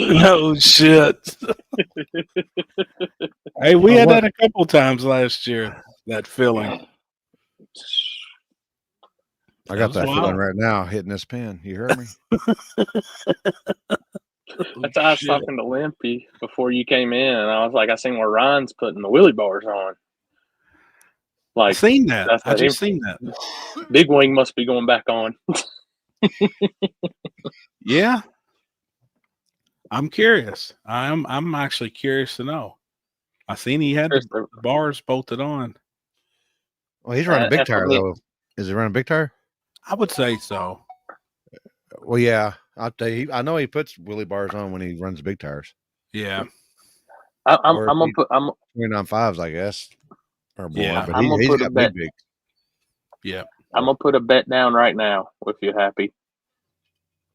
No shit. Hey, we had that a couple times last year. That feeling. I got that feeling right now hitting this pen. You heard me? That's why I was talking to Limpy before you came in, and I was like, I seen where Ryan's putting the wheelie bars on. Like, seen that. I just seen that. Big Wing must be going back on. Yeah. I'm curious. I'm actually curious to know. I seen he had the bars bolted on. Well, he's running big tire though. Is he running big tire? I would say so. Well, yeah. I'll tell you. I know he puts wheelie bars on when he runs big tires. Yeah. I'm gonna put 29.5s, I guess. Or more, yeah, but I'm gonna he's put got a bet. big. Yeah. I'm gonna put a bet down right now if you're happy.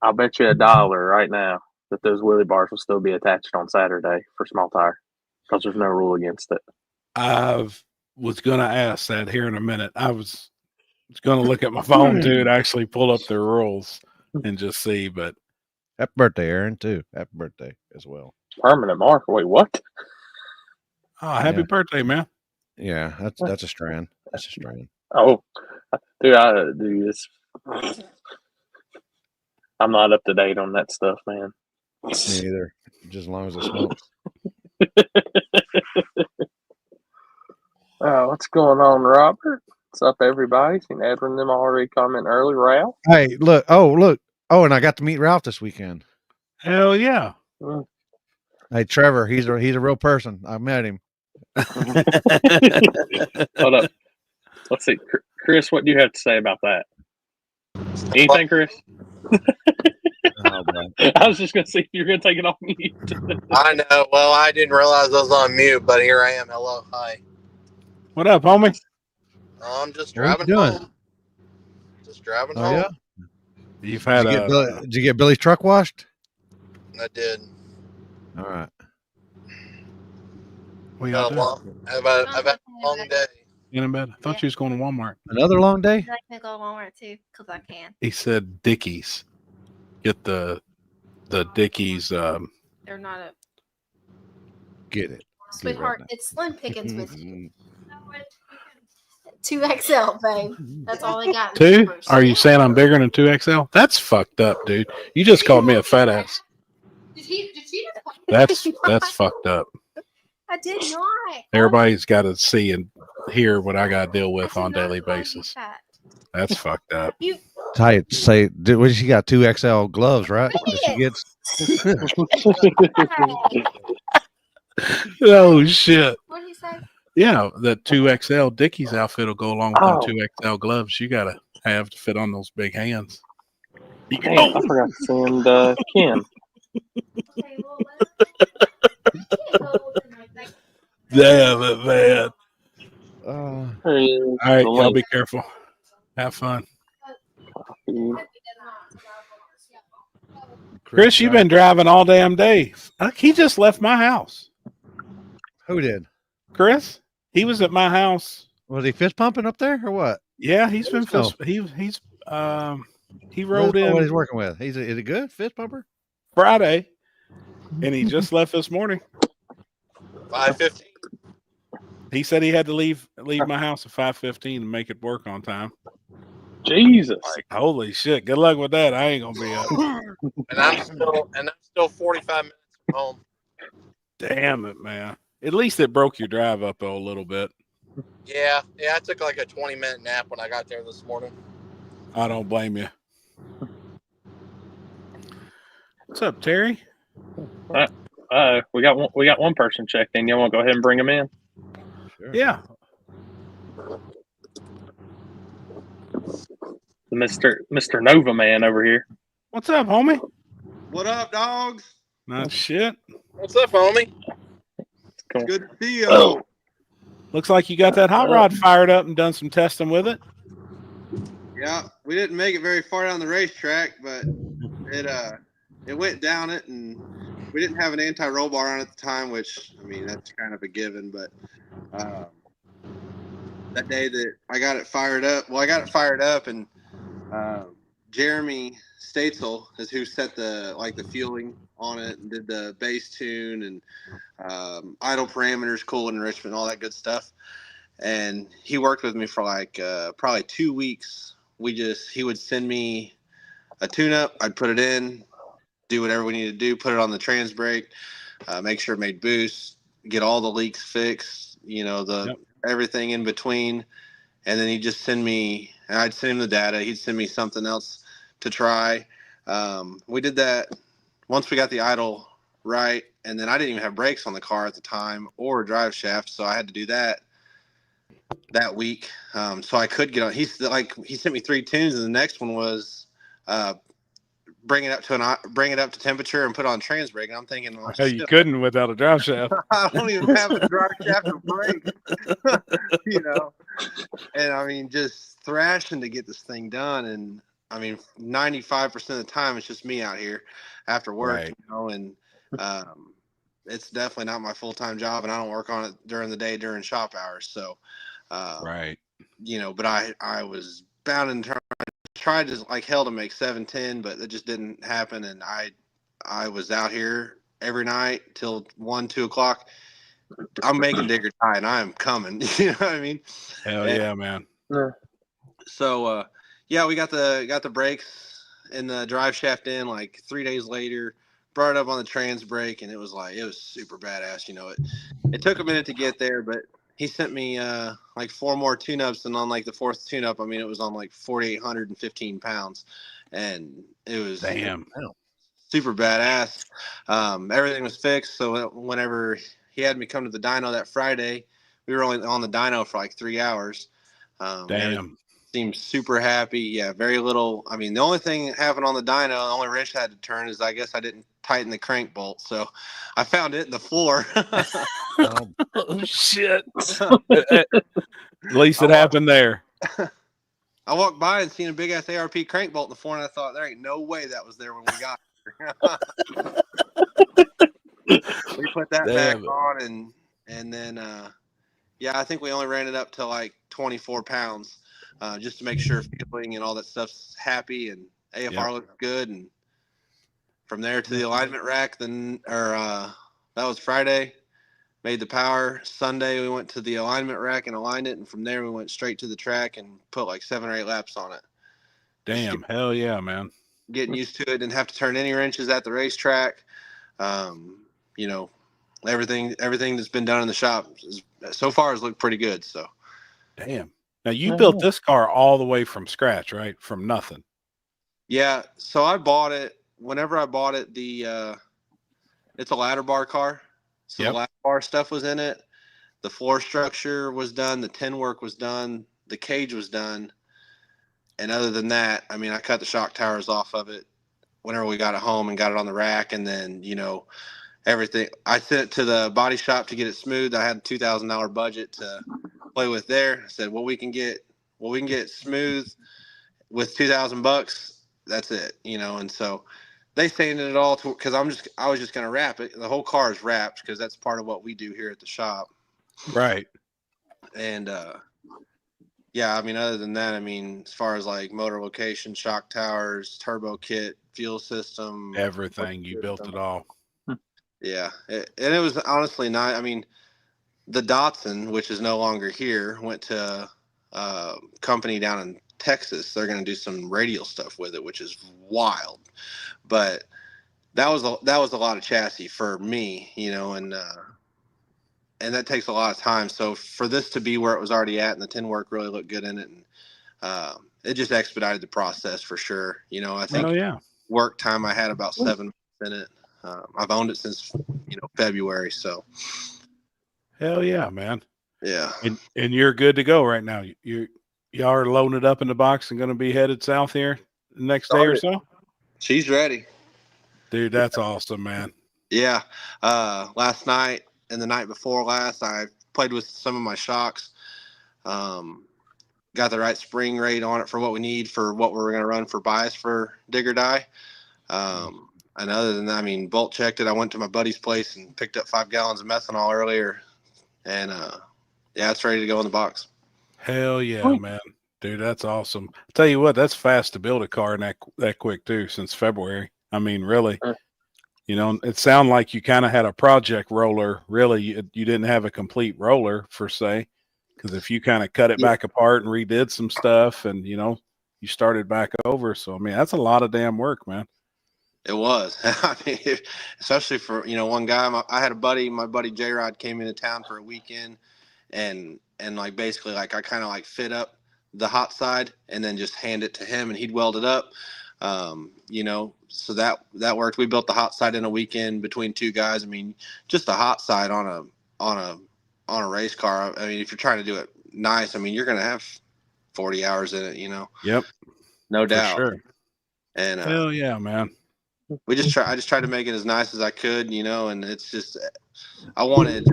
I'll bet you $1 right now that those wheelie bars will still be attached on Saturday for small tire because there's no rule against it. I was gonna ask that here in a minute. I was gonna look at my phone too and actually pull up their rules and just see. But happy birthday, Aaron, too. Happy birthday as well. Permanent marker. Wait, what? Oh, happy birthday, man. Yeah, that's a strand. That's a strand. Oh, dude, I do this. I'm not up to date on that stuff, man. Me either. Just as long as it smokes. What's going on, Robert? What's up, everybody? Seen Edwin and them already comment early. Ralph? Hey, look. Oh, and I got to meet Ralph this weekend. Hell yeah. Hey, Trevor, he's a real person. I met him. Hold up. Let's see. Chris, what do you have to say about that? Anything, Chris? Oh, I was just going to see if you're going to take it off mute. I know. Well, I didn't realize I was on mute, but here I am. Hello. Hi. What up, homie? I'm just driving home. Just driving home. Yeah? You've had did you get Billy's truck washed? I did. All right. What y'all doing? I've had a long day. In bed. I thought you was going to Walmart. Another long day? I can go to Walmart too because I can. He said Dickies. Get the Dickies. They're not a. Get it, sweetheart. Right, it's Slim Pickens with you. 2XL, babe. That's all they got. 2? Are you saying I'm bigger than 2XL? That's fucked up, dude. You just called me a fat ass. Did he That's fucked up. I did not. Everybody's got to see and hear what I got to deal with on a daily basis. That's fucked up. What she got? 2XL gloves, right? She gets. Oh shit! What did he say? Yeah, the 2XL Dickies outfit will go along with the 2XL gloves you gotta have to fit on those big hands. Damn, I forgot to send Kim. Damn it, man. All right, y'all be careful. Have fun. Chris, you've been driving all damn day. He just left my house. Who did? Chris? He was at my house. Was he fist pumping up there or what? Yeah, he's been fist. He rolled in. What he's working with? Is it good? Fist pumper? Friday, and he just left this morning. 5:15. He said he had to leave my house at 5:15 to make it work on time. Jesus! Like, holy shit! Good luck with that. I ain't gonna be up. and I'm still 45 minutes from home. Damn it, man! At least it broke your drive up a little bit. Yeah. I took like a 20-minute nap when I got there this morning. I don't blame you. What's up, Terry? We got one person checked in. You want to go ahead and bring him in? Sure. Yeah. The Mr. Nova man over here. What's up, homie? What up, dogs? Not shit. What's up, homie? It's good to see you. Looks like you got that hot rod fired up and done some testing with it. Yeah, we didn't make it very far down the racetrack, but it went down it, and we didn't have an anti-roll bar on at the time, which, I mean, that's kind of a given, but that day that I got it fired up, and Jeremy Statesel is who set the fueling on it and did the base tune and idle parameters, coolant enrichment, all that good stuff. And he worked with me for probably 2 weeks. He would send me a tune-up. I'd put it in, do whatever we needed to do, put it on the trans brake, make sure it made boost, get all the leaks fixed, everything in between. And then he'd just send me, and I'd send him the data. He'd send me something else to try. We did that once we got the idle right. And then I didn't even have brakes on the car at the time or a drive shaft. So I had to do that week. So I could get on. He sent me 3 tunes, and the next one was bring it up to temperature and put on trans brake. And I'm thinking, well, you couldn't without a drive shaft. I don't even have a drive shaft or brake, And I mean, just thrashing to get this thing done. And I mean, 95% of the time, it's just me out here after work, Right. and it's definitely not my full-time job, and I don't work on it during the day during shop hours. So, Right. But I was bound and tried to like hell to make 710, but it just didn't happen. And I was out here every night till 1-2 o'clock. I'm making digger tie, and I am coming. You know what I mean? Hell yeah, man. So we got the brakes and the drive shaft in like 3 days later. Brought it up on the trans brake, and it was super badass. It took a minute to get there, but he sent me like 4 more tune-ups, and on like the 4th tune-up, I mean, it was on like 4,815 pounds, and it was super badass. Everything was fixed. So whenever he had me come to the dyno that Friday, we were only on the dyno for like 3 hours. Damn. Seemed super happy. Yeah, very little. I mean, the only thing that happened on the dyno, the only wrench I had to turn is I guess I didn't tighten the crank bolt. So I found it in the floor. Oh, shit. At least it happened there. I walked by and seen a big ass ARP crank bolt in the floor, and I thought, there ain't no way that was there when we got here. We put that back on, and then I think we only ran it up to like 24 pounds. Just to make sure fueling and all that stuff's happy and AFR looks good. And from there to the alignment rack, that was Friday. Made the power. Sunday we went to the alignment rack and aligned it, and from there we went straight to the track and put like 7 or 8 laps on it. Damn, hell yeah, man. Getting used to it, didn't have to turn any wrenches at the racetrack. Everything that's been done in the shop so far has looked pretty good. So, damn. Now you built this car all the way from scratch, right? From nothing. Yeah. So I bought it. Whenever I bought it, it's a ladder bar car. So the ladder bar stuff was in it. The floor structure was done. The tin work was done. The cage was done. And other than that, I mean, I cut the shock towers off of it whenever we got it home and got it on the rack. And then, everything. I sent it to the body shop to get it smooth. I had a $2,000 budget to play with there. I said, we can get smooth with $2,000. That's it, and so they sanded it all because I was just going to wrap it. The whole car is wrapped because that's part of what we do here at the shop. Right. And, I mean, other than that, I mean, as far as like motor location, shock towers, turbo kit, fuel system, everything, you built it all. Yeah. And it was honestly not, I mean, the Datsun, which is no longer here, went to a company down in Texas. They're going to do some radial stuff with it, which is wild. But that was a lot of chassis for me, and that takes a lot of time. So for this to be where it was already at, and the tin work really looked good in it, and it just expedited the process for sure. I think work time I had about 7 months in it. I've owned it since February. So hell yeah, man. Yeah. And you're good to go right now. Y'all are loading it up in the box and going to be headed south here the next day or so. She's ready, dude. That's awesome, man. Yeah. Last night and the night before last, I played with some of my shocks. Got the right spring rate on it for what we need for what we're going to run for bias for digger die. And other than that, I mean, bolt checked it. I went to my buddy's place and picked up 5 gallons of methanol earlier, and it's ready to go in the box. Hell yeah, man. Dude, that's awesome. Tell you what, that's fast to build a car in that quick too, since February. I mean, really, you know, it sounded like you kind of had a project roller. Really, you didn't have a complete roller per se, because if you kind of cut it back apart and redid some stuff, and you know, you started back over. So I mean, that's a lot of damn work, man. It was. I mean, especially for, you know, one guy. I had a buddy, my buddy J Rod came into town for a weekend, and like basically like I kind of like fit up the hot side and then just hand it to him and he'd weld it up. You know, so that worked. We built the hot side in a weekend between two guys. I mean, just the hot side on a race car. I mean, if you're trying to do it nice, I mean, you're gonna have 40 hours in it. You know. Yep. No doubt. For sure. And hell yeah, man. I just tried to make it as nice as I could, you know, and it's just I wanted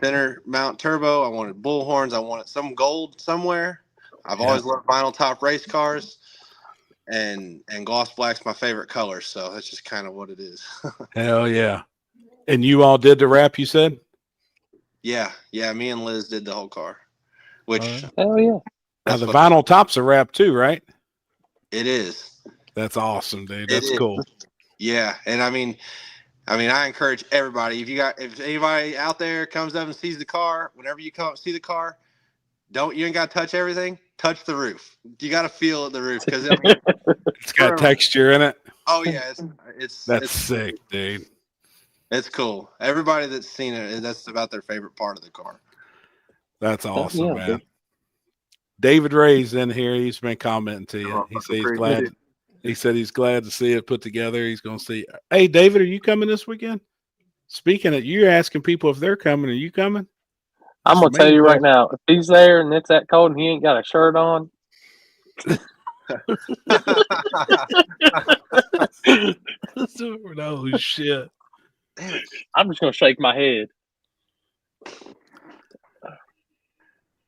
center mount turbo, I wanted bull horns, I wanted some gold somewhere. I've always loved vinyl top race cars, and gloss black's my favorite color, so that's just kind of what it is. Hell yeah. And you all did the wrap, you said? Yeah, me and Liz did the whole car. Which hell yeah. Now the vinyl top's a wrap too, right? It is. That's awesome, dude. That's cool. Yeah, and I mean, I encourage everybody. If anybody out there comes up and sees the car, whenever you come up and see the car, you ain't got to touch everything. Touch the roof. You got to feel the roof because it's got texture in it. Oh yeah, it's sick, dude. It's cool. Everybody that's seen it, that's about their favorite part of the car. That's awesome, man. Dude. David Ray's in here. He's been commenting to you. He said he's glad. He said he's glad to see it put together. He's going to see. Hey, David, are you coming this weekend? Speaking of, you're asking people if they're coming. Are you coming? I'm going to tell you right now, if he's there and it's that cold and he ain't got a shirt on. No shit. I'm just going to shake my head.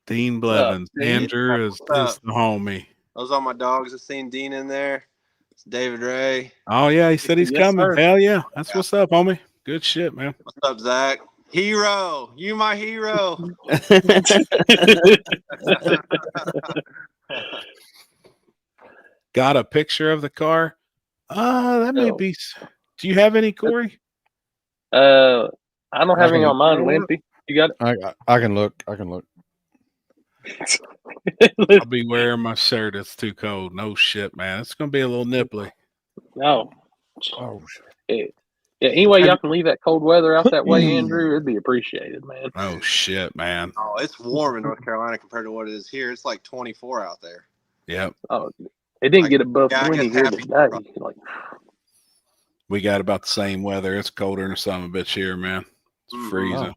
Dean Blevins. Andrew is the homie. Those are my dogs. I've seen Dean in there. It's David Ray. Oh, yeah. He said he's coming. Sir. Hell yeah. That's what's up, homie. Good shit, man. What's up, Zach? Hero. You my hero. Got a picture of the car? That may be. Do you have any, Corey? I don't have any on mine, Wimpy. You got it? I can look. I'll be wearing my shirt. It's too cold. No shit, man. It's gonna be a little nipply. No. Yeah. Anyway, y'all can leave that cold weather out that way, Andrew. It'd be appreciated, man. Oh shit, man. Oh, it's warm in North Carolina compared to what it is here. It's like 24 out there. Yep. Oh, it didn't get above 20 here today. Like, we got about the same weather. It's colder than some bitch here, man. It's freezing. Wow.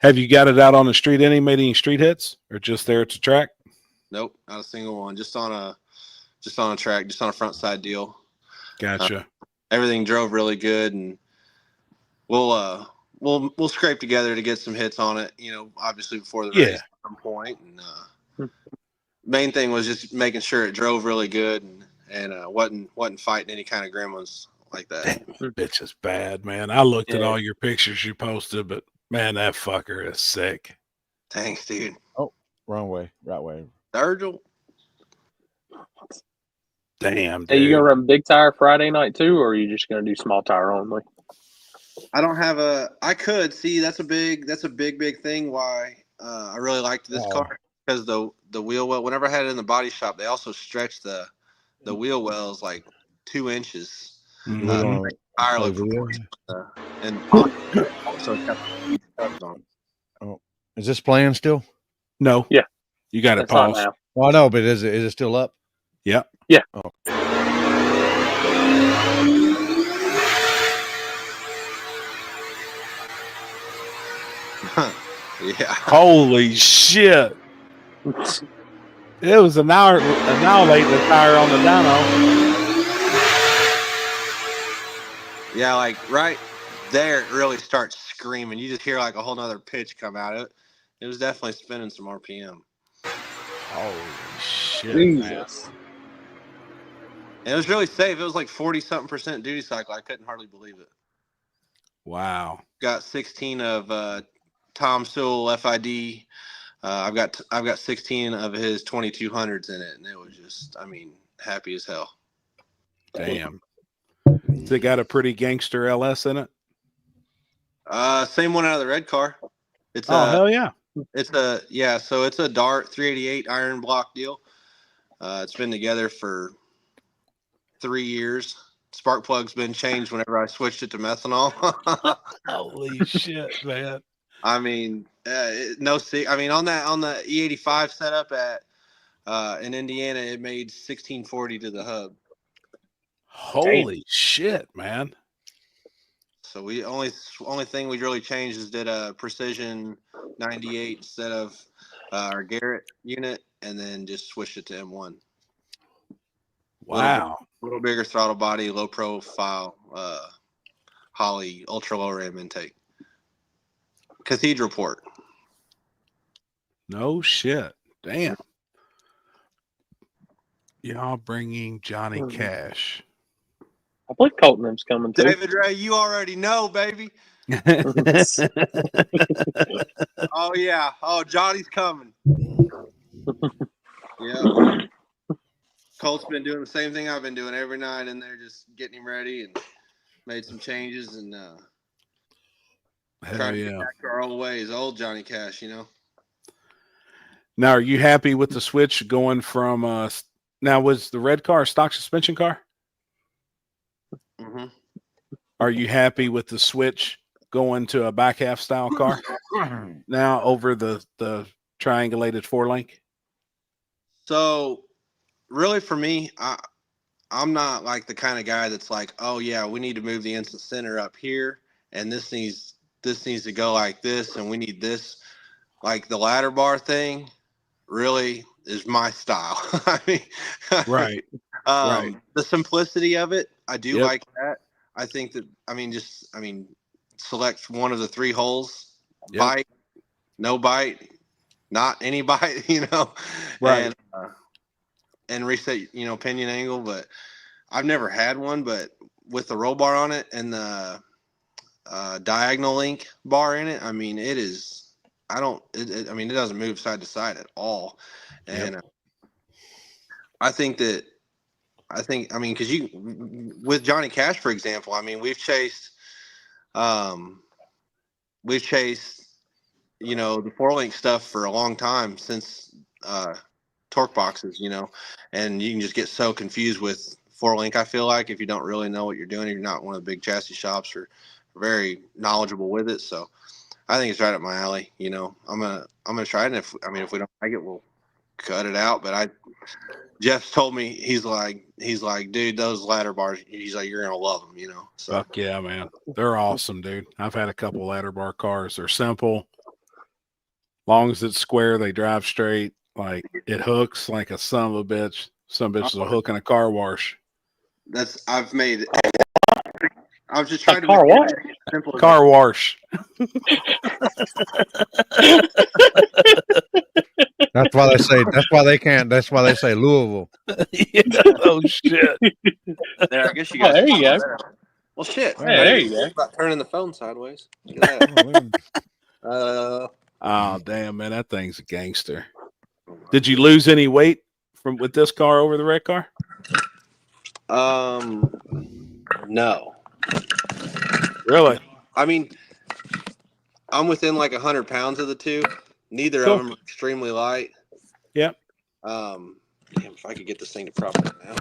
Have you got it out on the street? Made any street hits, or just there at the track? Nope, not a single one. Just on a track, just on a front side deal. Gotcha. Everything drove really good, and we'll scrape together to get some hits on it. You know, obviously before the race at some point. And main thing was just making sure it drove really good and wasn't fighting any kind of gremlins like that. Damn, bitch is bad, man. I looked at all your pictures you posted, but. Man, that fucker is sick. Thanks, dude. Oh, wrong way. Right way. Virgil. Damn, dude. Hey, you going to run big tire Friday night too, or are you just going to do small tire only? I don't have I could. See, that's a big thing why I really liked this car. Because the wheel well, whenever I had it in the body shop, they also stretched the wheel wells like 2 inches. And also on. Oh, is this playing still? No. Yeah. You got it paused. Well, I know, but is it still up? Yeah. Yeah. Oh. Yeah. Holy shit. It was annihilating the tire on the dyno. Yeah, like right there, it really starts screaming. You just hear like a whole nother pitch come out. It was definitely spinning some RPM. Holy shit, Jesus. Man. And it was really safe. It was like 40-something% duty cycle. I couldn't hardly believe it. Wow. Got 16 of Tom Sewell FID I've got 16 of his 2200s in it, and it was just, I mean, happy as hell. Damn. Has it got a pretty gangster LS in it? Same one out of the red car. It's Hell yeah. So it's a Dart 388 iron block deal. It's been together for 3 years. Spark plug's been changed whenever I switched it to methanol. Holy shit, man. I mean, I mean, on the E85 setup in Indiana, it made 1640 to the hub. Holy shit, man. So we only thing we really changed is did a precision 98 instead of our Garrett unit, and then just switched it to M1. Wow. A little bigger throttle body, low profile, Holley ultra low ram intake, cathedral port. No shit. Damn. Y'all bringing Johnny Cash. I believe Colton's coming too. David Ray, you already know, baby. Oh yeah. Oh, Johnny's coming. Yeah. Colt's been doing the same thing I've been doing every night, and they're just getting him ready and made some changes and trying to get back to our old ways, old Johnny Cash, you know. Now, are you happy with the switch going from now was the red car a stock suspension car? Mm-hmm. Are you happy with the switch going to a back half style car now over the triangulated 4-link? So really for me, I'm not like the kind of guy that's like, oh yeah, we need to move the instant center up here, and this needs to go like this, and we need this. Like the ladder bar thing really is my style. I mean, Right. Right. The simplicity of it, I do like that. I think that, select one of the 3 holes, bite, no bite, not any bite, you know, right. And reset, you know, pinion angle. But I've never had one, but with the roll bar on it and the diagonal link bar in it, I mean, it is, it doesn't move side to side at all. And because with Johnny Cash, for example, I mean, we've chased, you know, the 4-link stuff for a long time since torque boxes, you know, and you can just get so confused with 4-link. I feel like if you don't really know what you're doing, you're not one of the big chassis shops or very knowledgeable with it. So I think it's right up my alley. You know, I'm gonna try it. And if we don't like it, we'll cut it out. But Jeff told me, he's like, dude, those ladder bars, he's like, you're gonna love them, you know. So fuck yeah, man, they're awesome, dude. I've had a couple ladder bar cars. They're simple, long as it's square, they drive straight. Like it hooks like a son of a bitch. Some bitches will hook in a car wash. I was just trying to car wash. Car wash. That's why they say. That's why they can't. That's why they say Louisville. Yeah. Oh shit. There, I guess you guys. There you go. Well, shit. Hey, there you go. About turning the phone sideways. Look at that. Oh damn, man, that thing's a gangster. Did you lose any weight with this car over the red car? No. Really? I mean, I'm within like 100 pounds of the two. Neither of them are extremely light. Yep. Damn, if I could get this thing to proper now.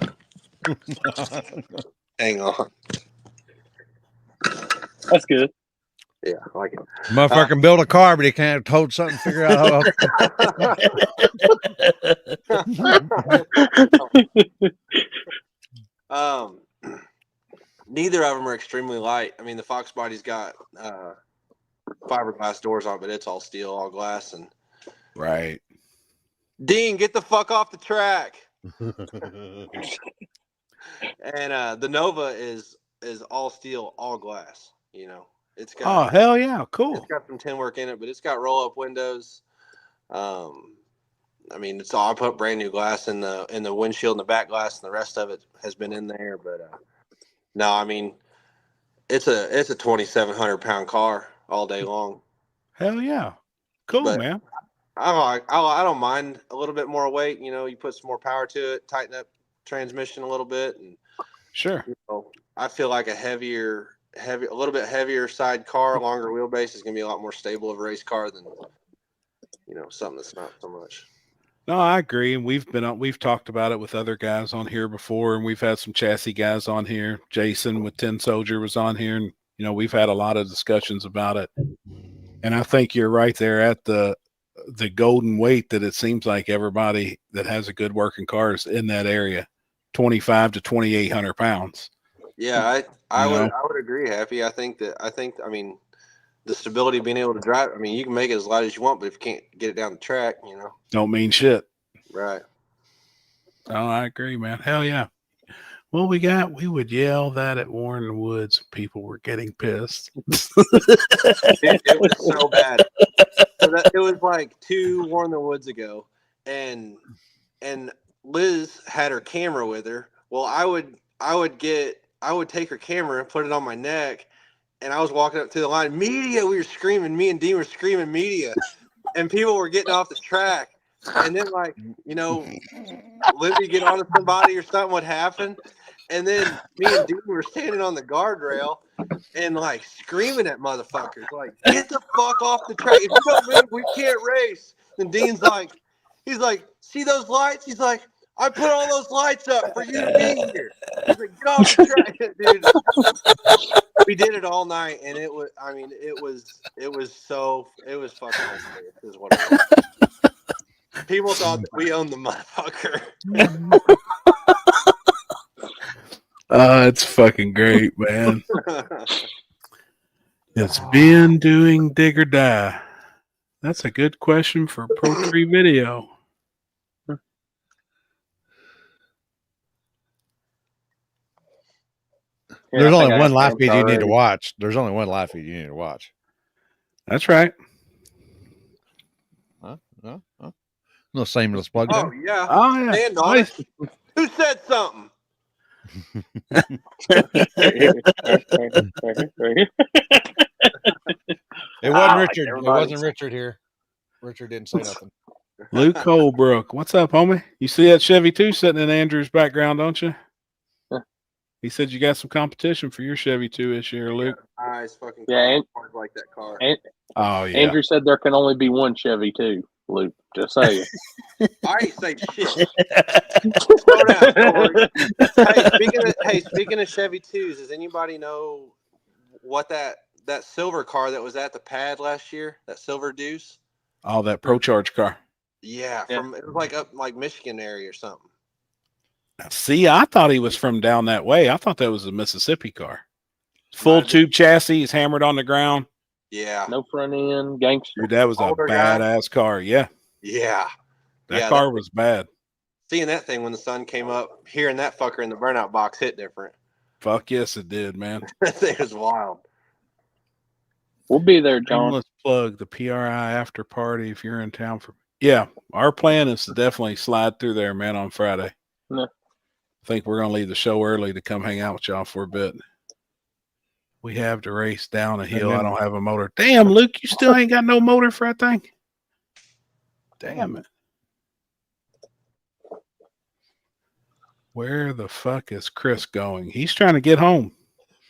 Hang on. That's good. Yeah, I like it. Motherfucker can build a car, but he can't hold something. Figure out how. Neither of them are extremely light. I mean, the Fox body's got fiberglass doors on it, but it's all steel, all glass, and right. Dean, get the fuck off the track. And the Nova is all steel, all glass. You know, it's got. Oh hell yeah, cool. It's got some tin work in it, but it's got roll up windows. I mean, it's all. I put brand new glass in the windshield and the back glass, and the rest of it has been in there. But no, I mean, it's a 2,700 pound car all day long. Hell yeah, cool, man. I don't mind a little bit more weight. You know, you put some more power to it, tighten up transmission a little bit, and Sure. you know, I feel like a little bit heavier side car, longer wheelbase is going to be a lot more stable of a race car than something that's not so much. No, I agree. And we've talked about it with other guys on here before, and we've had some chassis guys on here. Jason with Tin Soldier was on here, and we've had a lot of discussions about it. And I think you're right there at the golden weight that it seems like everybody that has a good working car is in that area, 25 to 2,800 pounds. Yeah, I would agree, Happy. I mean, the stability of being able to drive. I mean, you can make it as light as you want, but if you can't get it down the track, don't mean shit. Right. Oh, I agree, man. Hell yeah. Well, we would yell that at Warren Woods. People were getting pissed. It was so bad. It was like 2 Warren the Woods ago, and Liz had her camera with her. Well, I would take her camera and put it on my neck, and I was walking up to the line. Media, we were screaming. Me and Dean were screaming media, and people were getting off the track. And then, Libby get on to somebody or something would happen. And then me and Dean were standing on the guardrail and, screaming at motherfuckers. Get the fuck off the track. If you don't move, we can't race. And Dean's he's like, see those lights? He's like, I put all those lights up for you to be here. He's like, get off the track, dude. We did it all night, and it was fucking hilarious is what it was. People thought that we owned the motherfucker. It's fucking great, man. It's been doing dig or die. That's a good question for Pro Tree Video. There's only one live feed you need to watch. That's right. No shameless plug. Oh yeah. Oh yeah. Stand on it. Who said something? It wasn't Richard. It wasn't Richard here. Richard didn't say nothing. Luke Holbrook. What's up, homie? You see that Chevy 2 sitting in Andrew's background, don't you? He said you got some competition for your Chevy 2 this year, Luke. Nice fucking Yeah, car. Like that car. Oh yeah. Andrew said there can only be one Chevy 2. Luke, just saying. I ain't say shit. Slow down. Speaking of Chevy 2s, does anybody know what that silver car that was at the pad last year? That silver Deuce? Oh, that Pro Charge car. Yeah, it was up Michigan area or something. See, I thought he was from down that way. I thought that was a Mississippi car. Full tube chassis, he's hammered on the ground. Yeah. No front end, gangster. Dude, that was a badass car. Yeah. Yeah. That car was bad. Seeing that thing when the sun came up, hearing that fucker in the burnout box hit different. Fuck yes, it did, man. That thing was wild. We'll be there, John. Let's plug the PRI after party if you're in town for. Yeah, our plan is to definitely slide through there, man, on Friday. No. I think we're gonna leave the show early to come hang out with y'all for a bit. We have to race down a hill. I don't have a motor. Damn, Luke, you still ain't got no motor for that thing. Damn it. Where the fuck is Chris going? He's trying to get home.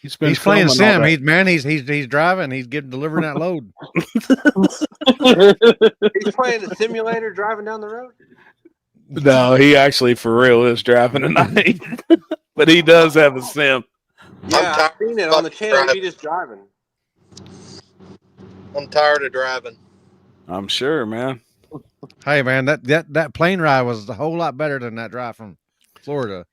He's playing sim. He's driving. He's delivering that load. He's playing a simulator driving down the road. No, he actually for real is driving tonight. But he does have a sim. Yeah, I've seen it on the channel. He just driving. I'm tired of driving. I'm sure, man. Hey, man, that plane ride was a whole lot better than that drive from Florida.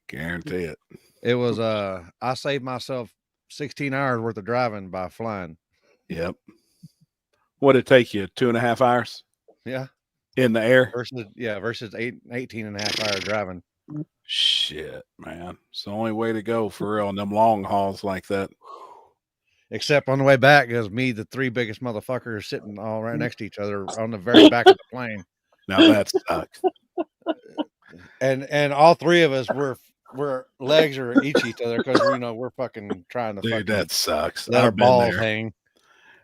Guarantee it. It was I saved myself 16 hours worth of driving by flying. Yep. What'd it take you? 2.5 hours? Yeah. In the air? Versus 18 and a half hour driving. Shit, man. It's the only way to go for real on them long hauls like that. Except on the way back, it was me, the 3 biggest motherfuckers sitting all right next to each other on the very back of the plane. Now that sucks. And all 3 of us were legs are each other because we're fucking trying to. Dude, that sucks. Let our balls hang.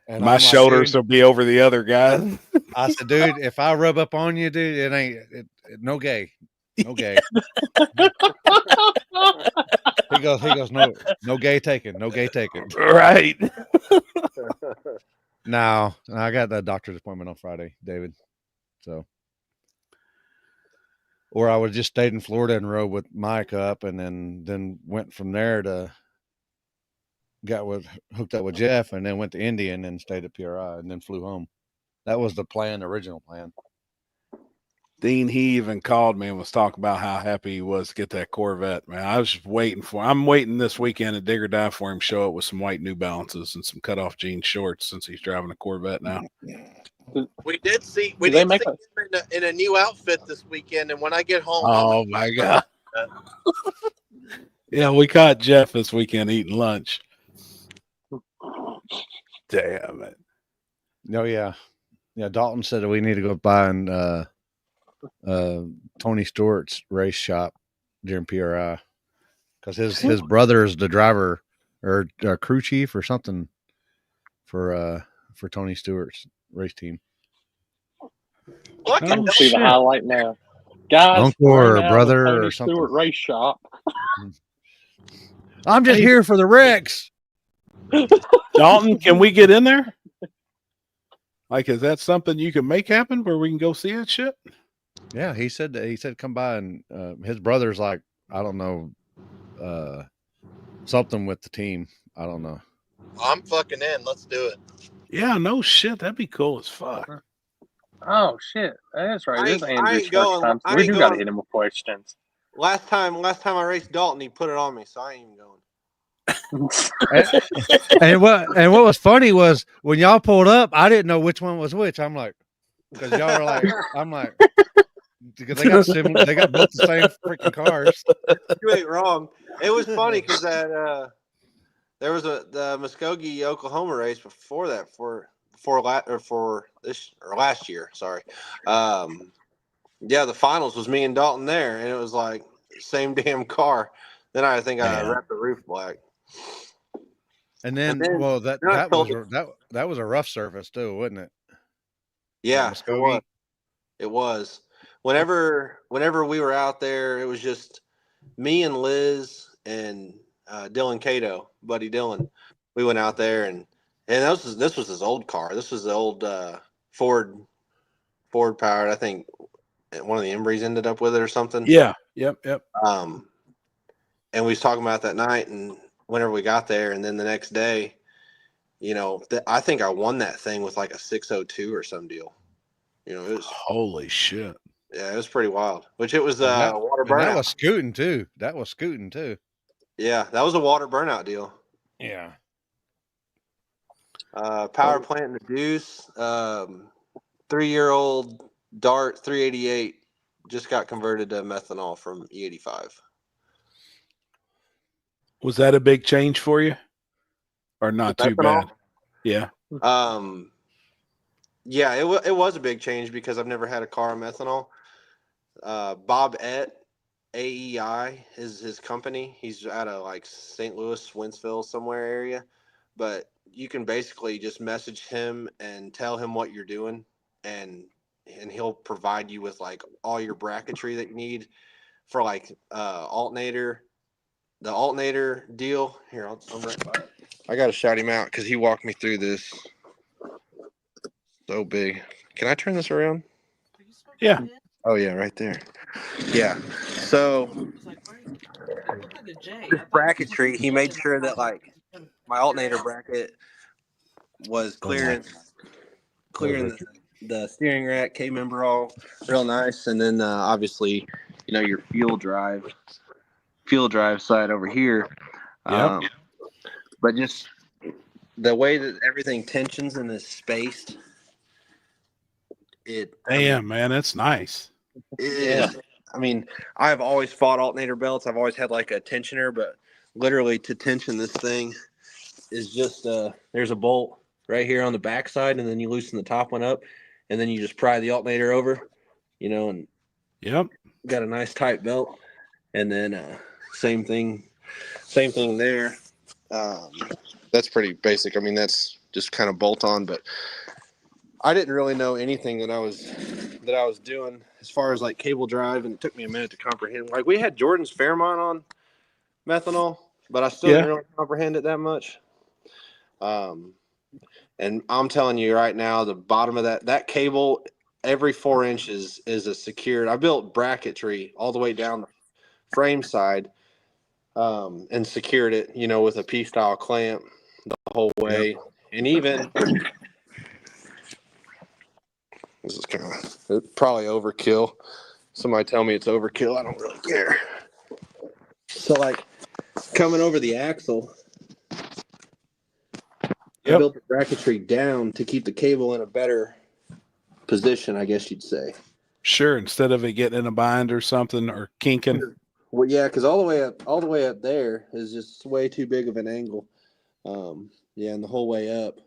And my shoulders will be over the other guy. I said, dude, if I rub up on you, dude, it ain't no gay. No gay. He goes, no gay taken. No gay taken. Right. No, I got that doctor's appointment on Friday, David. So, or I would just stayed in Florida and rode with Mike up, and then went from there to hooked up with Jeff, and then went to Indy, and then stayed at PRI, and then flew home. That was the original plan. Dean, he even called me and was talking about how happy he was to get that Corvette, man. I was just waiting I'm waiting this weekend at Dig or Die for him to show up with some white New Balances and some cutoff jean shorts since he's driving a Corvette now. We did see they him make in a new outfit this weekend, and when I get home, Oh, my God. Yeah, we caught Jeff this weekend eating lunch. Damn it. Oh, yeah. Yeah, Dalton said that we need to go by and Tony Stewart's race shop during PRI because his brother is the driver or crew chief or something for Tony Stewart's race team. Look Oh, at see the shit. highlight now. Guys, Uncle or right now, brother the Tony or something. Stewart race shop. I'm just here for the wrecks. Dalton, can we get in there? Like, is that something you can make happen where we can go see that shit? Yeah, he said come by, and his brother's like, I don't know, something with the team. I don't know. I'm fucking in. Let's do it. Yeah, no shit. That'd be cool as fuck. Oh shit, that's right. This is I Andrew's ain't first going. time. I We ain't do got to going. hit him with questions. Last time I raced Dalton, he put it on me, so I ain't even going. And what was funny was when y'all pulled up, I didn't know which one was which. I'm like, because y'all are like, I'm like, because they got both the same freaking cars. You ain't wrong. It was funny because there was the Muskogee Oklahoma race before that last year. Sorry. Yeah, the finals was me and Dalton there, and it was like same damn car. Then I think I wrapped the roof black. And then well, that was a rough surface too, wasn't it? Yeah, it was. Whenever we were out there, it was just me and Liz and Dylan Cato, buddy Dylan. We went out there and this was his old car. This was the old Ford powered. I think one of the Embrees ended up with it or something. Yeah. Yep. And we was talking about that night, and whenever we got there, and then the next day, you know, I think I won that thing with like a 602 or some deal. You know, it was holy shit. Yeah, it was pretty wild. Which it was water burnout. That was scooting too. Yeah, that was a water burnout deal. Yeah. Power plant in the Deuce. 3-year-old Dart 388 just got converted to methanol from E85. Was that a big change for you? Or not too bad? Yeah. Yeah, it was a big change because I've never had a car on methanol. Bob Ett, AEI is his company. He's out of like St. Louis, Wentzville, somewhere area. But you can basically just message him and tell him what you're doing, and he'll provide you with like all your bracketry that you need for like alternator. The alternator deal. Here, I'm right by it. I got to shout him out because he walked me through this. So big. Can I turn this around? Yeah. Oh, yeah, right there. Yeah. So this bracketry, he made sure that like my alternator bracket was clearing the steering rack, K-member all real nice. And then obviously, you know, your fuel drive side over here. Yep. But just the way that everything tensions and is spaced, man, that's nice. Yeah. I mean, I've always fought alternator belts. I've always had like a tensioner, but literally to tension this thing is just there's a bolt right here on the back side, and then you loosen the top one up, and then you just pry the alternator over, you know, and got a nice tight belt. And then same thing there. That's pretty basic. I mean, that's just kind of bolt on, but I didn't really know anything that I was doing as far as like cable drive, and it took me a minute to comprehend. Like we had Jordan's Fairmont on methanol, but I still didn't really comprehend it that much. And I'm telling you right now, the bottom of that cable, every 4 inches is a secured. I built bracketry all the way down the frame side, and secured it, with a P-style clamp the whole way. Yep. And even this is kind of probably overkill. Somebody tell me it's overkill. I don't really care. So like coming over the axle, I built the bracketry down to keep the cable in a better position, I guess you'd say. Sure, instead of it getting in a bind or something or kinking. Well, yeah, because all the way up there is just way too big of an angle. Yeah, and the whole way up.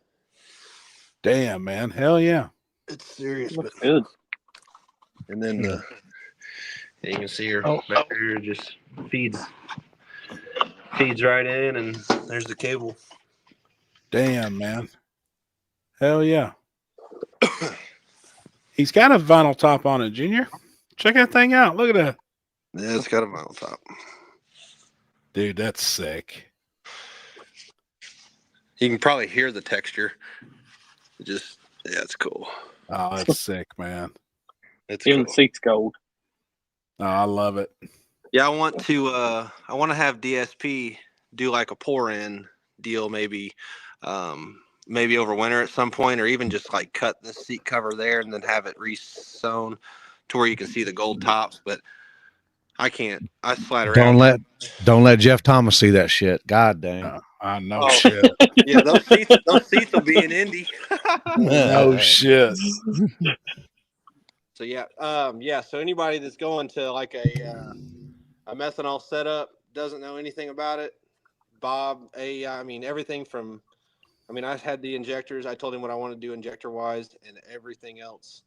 Damn, man, hell yeah, it's serious. Looks good. And then you can see her back there just feeds right in, and there's the cable. Damn, man, hell yeah. He's got a vinyl top on it, Junior. Check that thing out. Look at that. Yeah, it's got a vinyl top. Dude, that's sick. You can probably hear the texture. It's cool. Oh, that's sick, man. It's even cool. the seat's gold. Oh, I love it. Yeah, I want to have DSP do like a pour-in deal, maybe over winter at some point, or even just like cut the seat cover there and then have it re-sewn to where you can see the gold tops. But I can't. I slide around. Don't let Jeff Thomas see that shit. God dang. I know shit. Yeah, those seats will be in Indy. No shit. So so anybody that's going to like a methanol setup, doesn't know anything about it, Bob, everything from, I had the injectors. I told him what I want to do injector wise and everything else.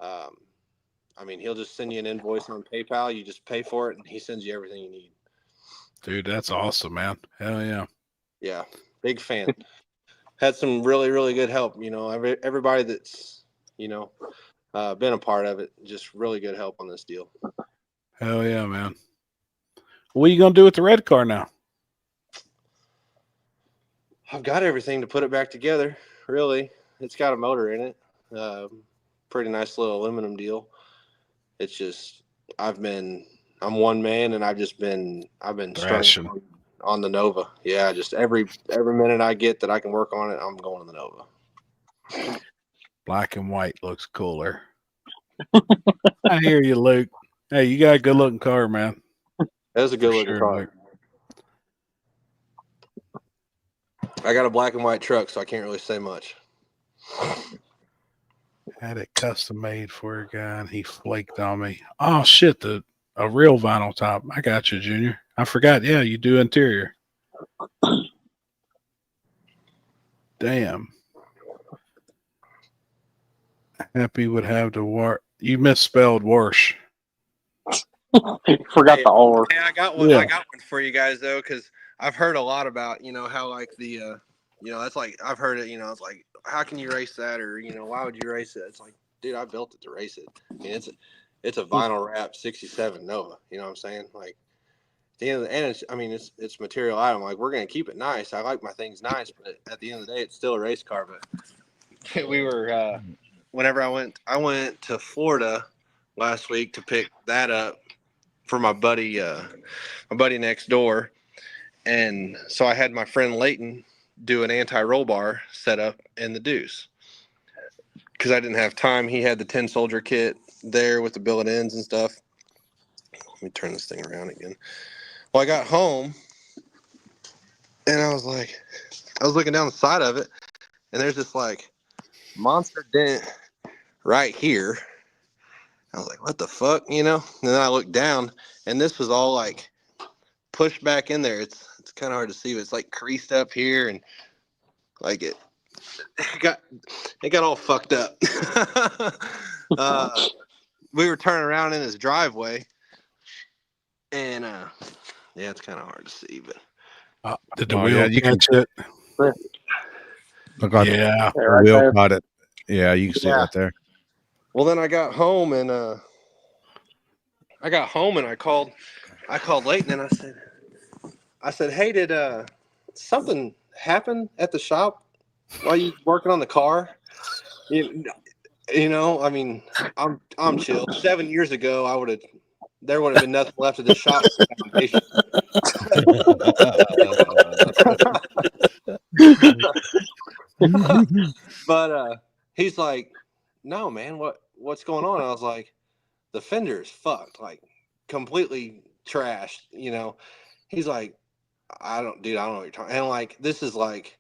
He'll just send you an invoice on PayPal. You just pay for it and he sends you everything you need. Dude, that's awesome, man. Hell yeah. Yeah. Big fan. Had some really, really good help. Everybody that's, been a part of it, just really good help on this deal. Hell yeah, man. What are you going to do with the red car now? I've got everything to put it back together. Really. It's got a motor in it. Pretty nice little aluminum deal. It's just, I'm one man and I've been struggling on the Nova. Yeah. Just every minute I get that I can work on it, I'm going to the Nova. Black and white looks cooler. I hear you, Luke. Hey, you got a good looking car, man. That's a good looking car. Luke. I got a black and white truck, so I can't really say much. Had it custom made for a guy and he flaked on me. Oh shit, a real vinyl top. I got you, Junior. I forgot. Yeah, you do interior. Damn. Happy would have to war. You misspelled Warsh. Forgot the R. Hey, I got one. Yeah. I got one for you guys though, because I've heard a lot about how like the that's like I've heard it. It's like, how can you race that, or why would you race it? It's like, dude, I built it to race it. It's a vinyl wrap 67 Nova. You know what I'm saying? Like at the end of it's material item. Like we're gonna keep it nice. I like my things nice, but at the end of the day, it's still a race car. But we were whenever I went to Florida last week to pick that up for my buddy next door, and so I had my friend Leighton do an anti-roll bar setup in the Deuce because I didn't have time. He had the 10 soldier kit there with the billet ends and stuff. Let me turn this thing around again. Well, I got home and I was looking down the side of it, and there's this like monster dent right here. I was like, what the fuck, And then I looked down, and this was all like pushed back in there. It's kind of hard to see, but it's like creased up here, and like it got all fucked up. We were turning around in his driveway, and it's kind of hard to see, but did the wheel catch it? Look on yeah, the wheel caught it. Yeah, you can see it right there. Well, then I got home and I called Leighton and I said, hey, did something happen at the shop while you working on the car? You know, I mean, I'm chill. 7 years ago, there would have been nothing left of the shop foundation. But he's like, no, man, what's going on? I was like, the fender is fucked, like completely trashed, you know. He's like, I don't know what you're talking. And like, this is like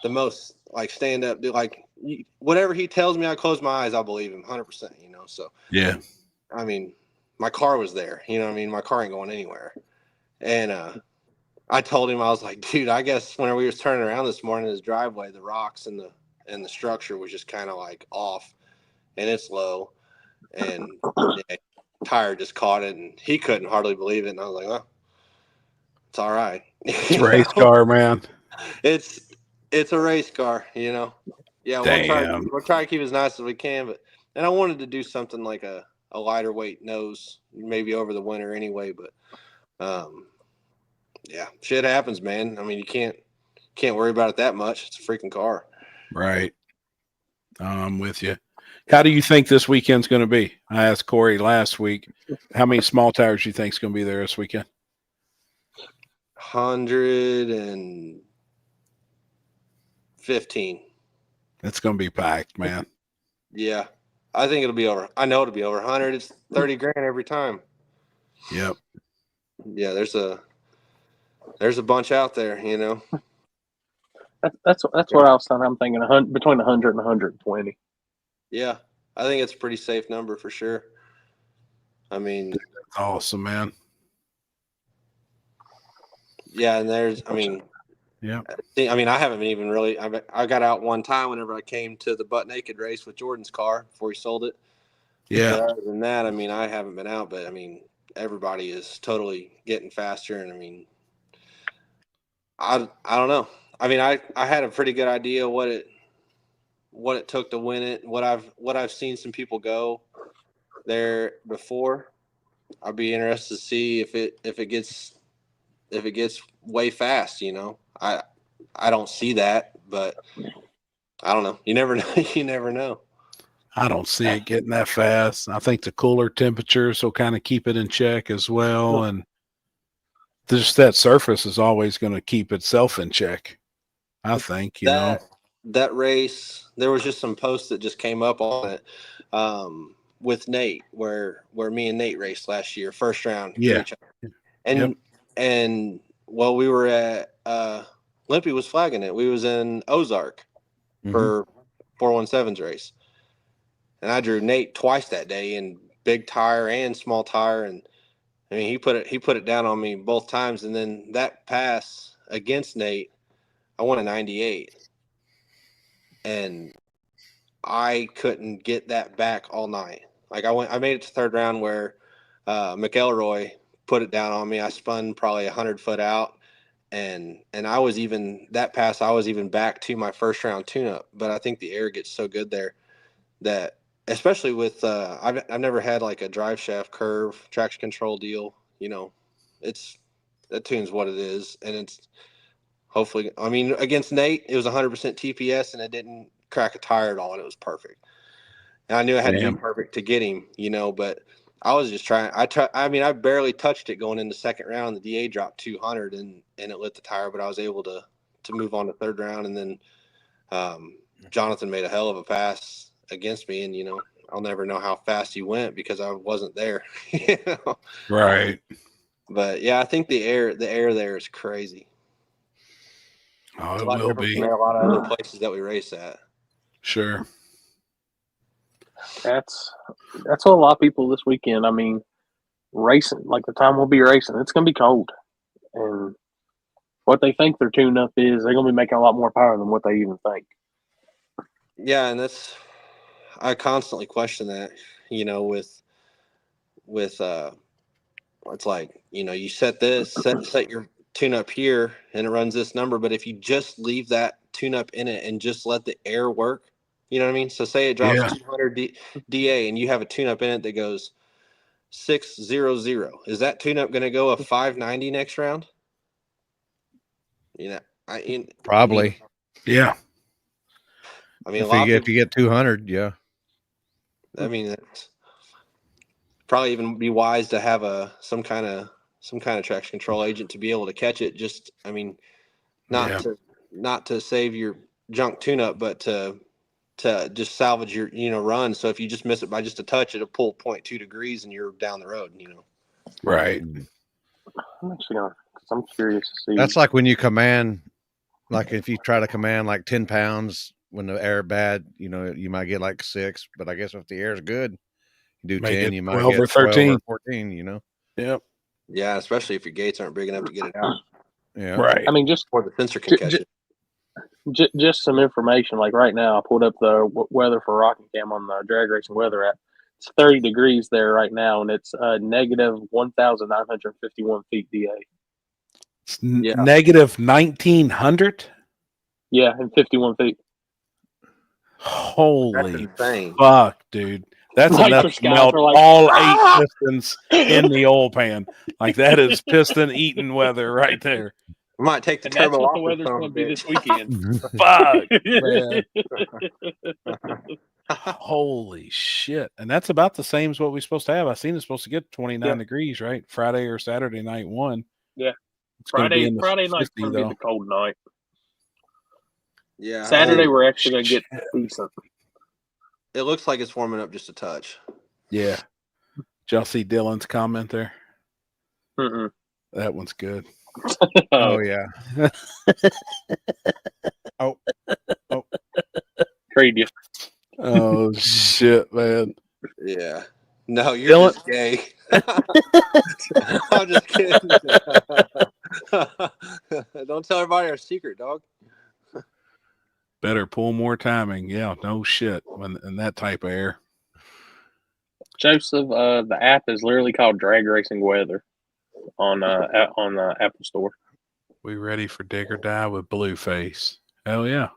the most like stand up, dude, like whatever he tells me, I close my eyes, I believe him 100%, you know. So Yeah. I mean, my car was there, you know what I mean? My car ain't going anywhere. And I told him, I was like, dude, I guess whenever we was turning around this morning in his driveway, the rocks and the structure was just kind of like off, and it's low, and yeah, tire just caught it, and he couldn't hardly believe it. And I was like, well, it's all right. It's race car, man. It's a race car, you know. Yeah, Damn. we'll try to keep it as nice as we can, and I wanted to do something like a lighter weight nose, maybe over the winter anyway, but yeah, shit happens, man. I mean, you can't worry about it that much. It's a freaking car. Right. I'm with you. How do you think this weekend's going to be? I asked Corey last week, how many small tires do you think is going to be there this weekend? 115. It's going to be packed, man. Yeah, I think it'll be over. I know it'll be over 100. It's 30 grand every time. Yep. Yeah, there's a bunch out there, you know. That's what I was saying. I'm thinking between 100 and 120. Yeah, I think it's a pretty safe number for sure. I mean, That's awesome, man. yeah, and Yeah. I haven't even really. I got out one time whenever I came to the butt naked race with Jordan's car before he sold it. Yeah. But other than that, I mean, I haven't been out, but I mean, everybody is totally getting faster, and I mean, I don't know. I mean, I had a pretty good idea what it took to win it. What I've seen some people go there before. I'd be interested to see if it gets way fast. You know, I don't see that, but I don't know. You never know. You never know. I don't see it getting that fast. I think the cooler temperatures will kind of keep it in check as well. And just that surface is always going to keep itself in check. I think, you know. That race, there was just some posts that just came up on it with Nate, where me and Nate raced last year, first round. Yeah. And while we were at Limpy was flagging it. We was in Ozark for 417's race. And I drew Nate twice that day in big tire and small tire, and I mean he put it down on me both times. And then that pass against Nate, I won a 98, and I couldn't get that back all night. Like I made it to third round where McElroy put it down on me. I spun probably 100 foot out, and I was even that pass. I was even back to my first round tune-up. But I think the air gets so good there that, especially with I've never had like a drive shaft curve traction control deal. You know, that tune's what it is, and it's hopefully. I mean, against Nate, it was 100% TPS, and it didn't crack a tire at all, and it was perfect. And I knew I had to be perfect to get him, you know, but I was just trying. I mean, I barely touched it going into second round. The DA dropped 200 and it lit the tire, but I was able to move on to third round. And then Jonathan made a hell of a pass against me. And, you know, I'll never know how fast he went because I wasn't there. You know? Right. But yeah, I think the air there is crazy. Oh, it will be. A lot of other places that we race at. Sure. That's what a lot of people this weekend. I mean, racing, like the time we'll be racing, it's going to be cold. And what they think their tune-up is, they're going to be making a lot more power than what they even think. Yeah, and I constantly question that, you know, with it's like, you know, you set your tune-up here and it runs this number, but if you just leave that tune-up in it and just let the air work, You know what I mean? So say it drops Yeah. 200 DA and you have a tune-up in it that goes 600. Is that tune-up going to go a 590 next round? You know, Probably. Yeah. I mean, If you get 200, yeah. I mean, it's probably even be wise to have some kind of traction control agent to be able to catch it. Just, I mean, not to save your junk tune-up, but to just salvage your run. So if you just miss it by just a touch, it'll pull 0.2 degrees and you're down the road. Right. I'm actually gonna. Cause I'm curious to see. That's like when you command, like if you try to command like 10 pounds when the air bad, you might get like 6. But I guess if the air is good, you do May 10, get you might 12 get or 13. 12 or 14. Yep. Yeah, especially if your gates aren't big enough to get it out, Yeah. Right. I mean, just or the sensor can catch it. Just some information. Like right now, I pulled up the weather for Rockingham on the drag racing weather app. It's 30 degrees there right now, and it's negative 1,951 feet DA. It's Yeah. negative 1,900. Yeah, and 51 feet. Holy That's insane. fuck, dude. That's enough Nitrous to guys melt are like, all "Ah!" 8 pistons in the oil pan. Like that is piston eating weather right there. We might take the And that's turbo what off the weather's son going of to be a this bitch. weekend. Fuck, man. Holy shit. And that's about the same as what we're supposed to have. I seen it's supposed to get 29 degrees, right? Friday or Saturday night one. Yeah. It's going to be Friday in the night's 50 going to be though. the cold night. Yeah. Saturday we're actually going to get decent. It looks like it's warming up just a touch. Yeah. Did y'all see Dylan's comment there? Mm-mm. That one's good. Oh, yeah. Oh. Trade you. Oh shit, man. Yeah. No, you're Dylan- just gay. I'm just kidding. Don't tell everybody our secret, dog. Better pull more timing. Yeah, no shit. When in that type of air. Joseph, the app is literally called Drag Racing Weather on the Apple Store. We ready for dig or die with Blueface. Hell yeah.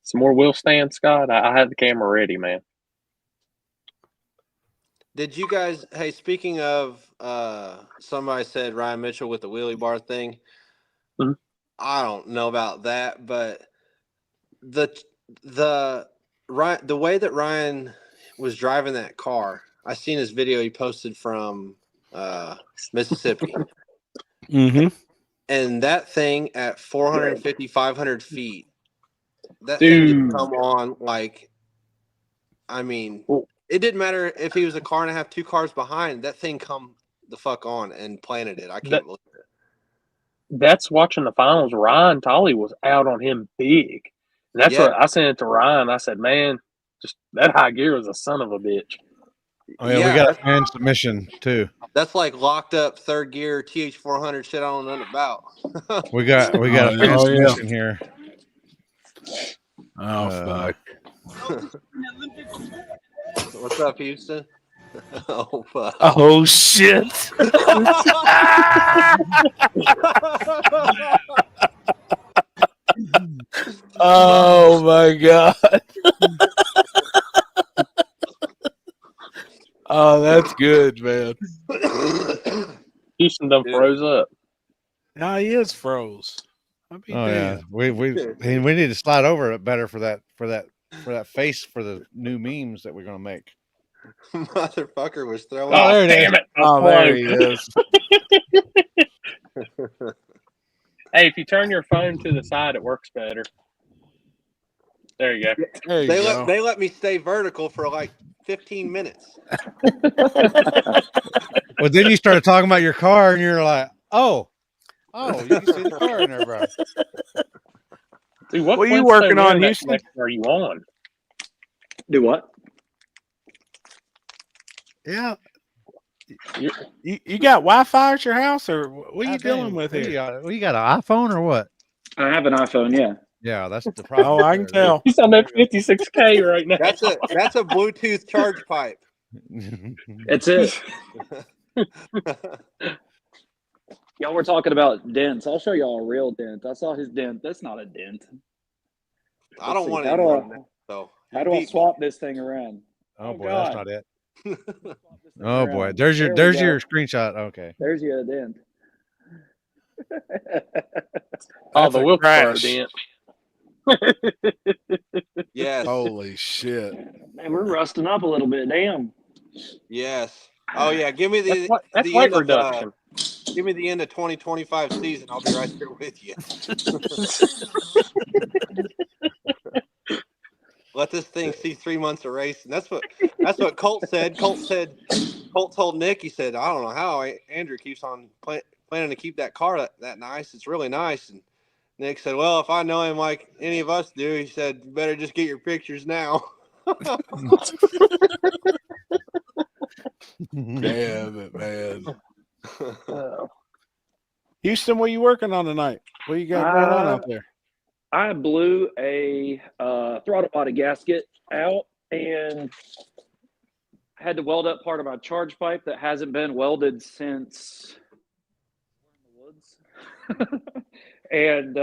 Some more wheel stand, Scott. I had the camera ready, man. Did you guys? Hey, speaking of, somebody said Ryan Mitchell with the wheelie bar thing. Mhm. I don't know about that, but the way that Ryan was driving that car, I seen his video he posted from Mississippi, Mm-hmm. and that thing at 450, 500 feet, that thing Dude. didn't come on like. I mean. It didn't matter if he was a car and a half, 2 cars behind. That thing come the fuck on and planted it. I can't believe it. That's watching the finals. Ryan Tolley was out on him big. And that's what I sent it to Ryan. I said, man, just that high gear was a son of a bitch. Oh, yeah, we got a fan submission, too. That's like locked up third gear TH400 shit I don't know nothing about. We got a fan submission here. Oh, fuck. What's up, Houston? Oh, fuck. Oh, shit. Oh, my God. Oh, that's good, man. Houston done froze up. No, he is froze. I'll be yeah, damned. we need to slide over it better for that face for the new memes that we're gonna make. Motherfucker was throwing. Oh, damn it! Oh, there he is. Hey, if you turn your phone to the side, it works better. There you go. There you go. They let me stay vertical for like 15 minutes. Well, then you started talking about your car, and you're like, oh, you can see the car in there, bro. Dude, what are you Flintstone working on, internet Houston? connection are you on? Do what? Yeah. You got Wi-Fi at your house, or what are you God dealing damn, with what here? you got an iPhone or what? I have an iPhone, yeah. Yeah, that's the problem. Oh, I can tell. He's on that 56K right now. That's a Bluetooth charge pipe. That's it. Y'all were talking about dents. I'll show y'all a real dent. I saw his dent. That's not a dent. I don't want How any do more I, than that. So How do I swap this thing around? Oh boy, God. that's not it. Swap this thing Oh boy, around. there's your There we your go. screenshot. Okay. There's your dent. Oh, That's the a Wilkesboro crash. dent. Yes. Holy shit. Man, we're rusting up a little bit. Damn. Yes. Oh yeah. Give me That's the weight end of reduction. give me the end of 2025 season. I'll be right there with you. Let this thing see 3 months of racing. That's what Colt said. Colt told Nick, he said, I don't know how Andrew keeps on planning to keep that car that nice. It's really nice. And Nick said, well, if I know him like any of us do, he said, you better just get your pictures now. Damn it, man. Oh. Houston, what are you working on tonight? What you got going on out there? I blew a throttle body gasket out and had to weld up part of my charge pipe that hasn't been welded since in the woods. And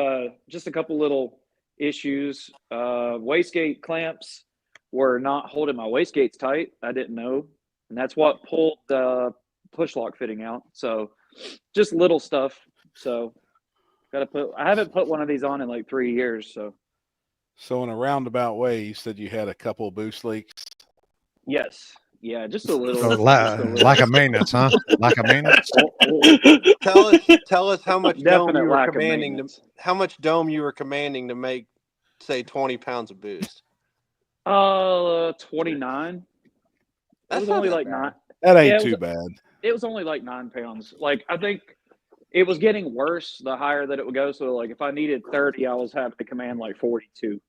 just a couple little issues. Wastegate clamps were not holding my wastegates tight. I didn't know. And that's what pulled the push lock fitting out. So just little stuff. So I haven't put one of these on in like 3 years. So in a roundabout way, you said you had a couple boost leaks. Yes. Yeah, just a little. So, just a little. lack of maintenance, huh? Lack of maintenance. Tell us how much dome Definite you were lack of commanding maintenance. how much dome you were commanding to make, say, 20 pounds of boost. 29. It That's was not only that like bad. 9. That ain't Yeah, too bad. It was only like 9 pounds. Like I think it was getting worse the higher that it would go. So like if I needed 30, I was having to command like 42.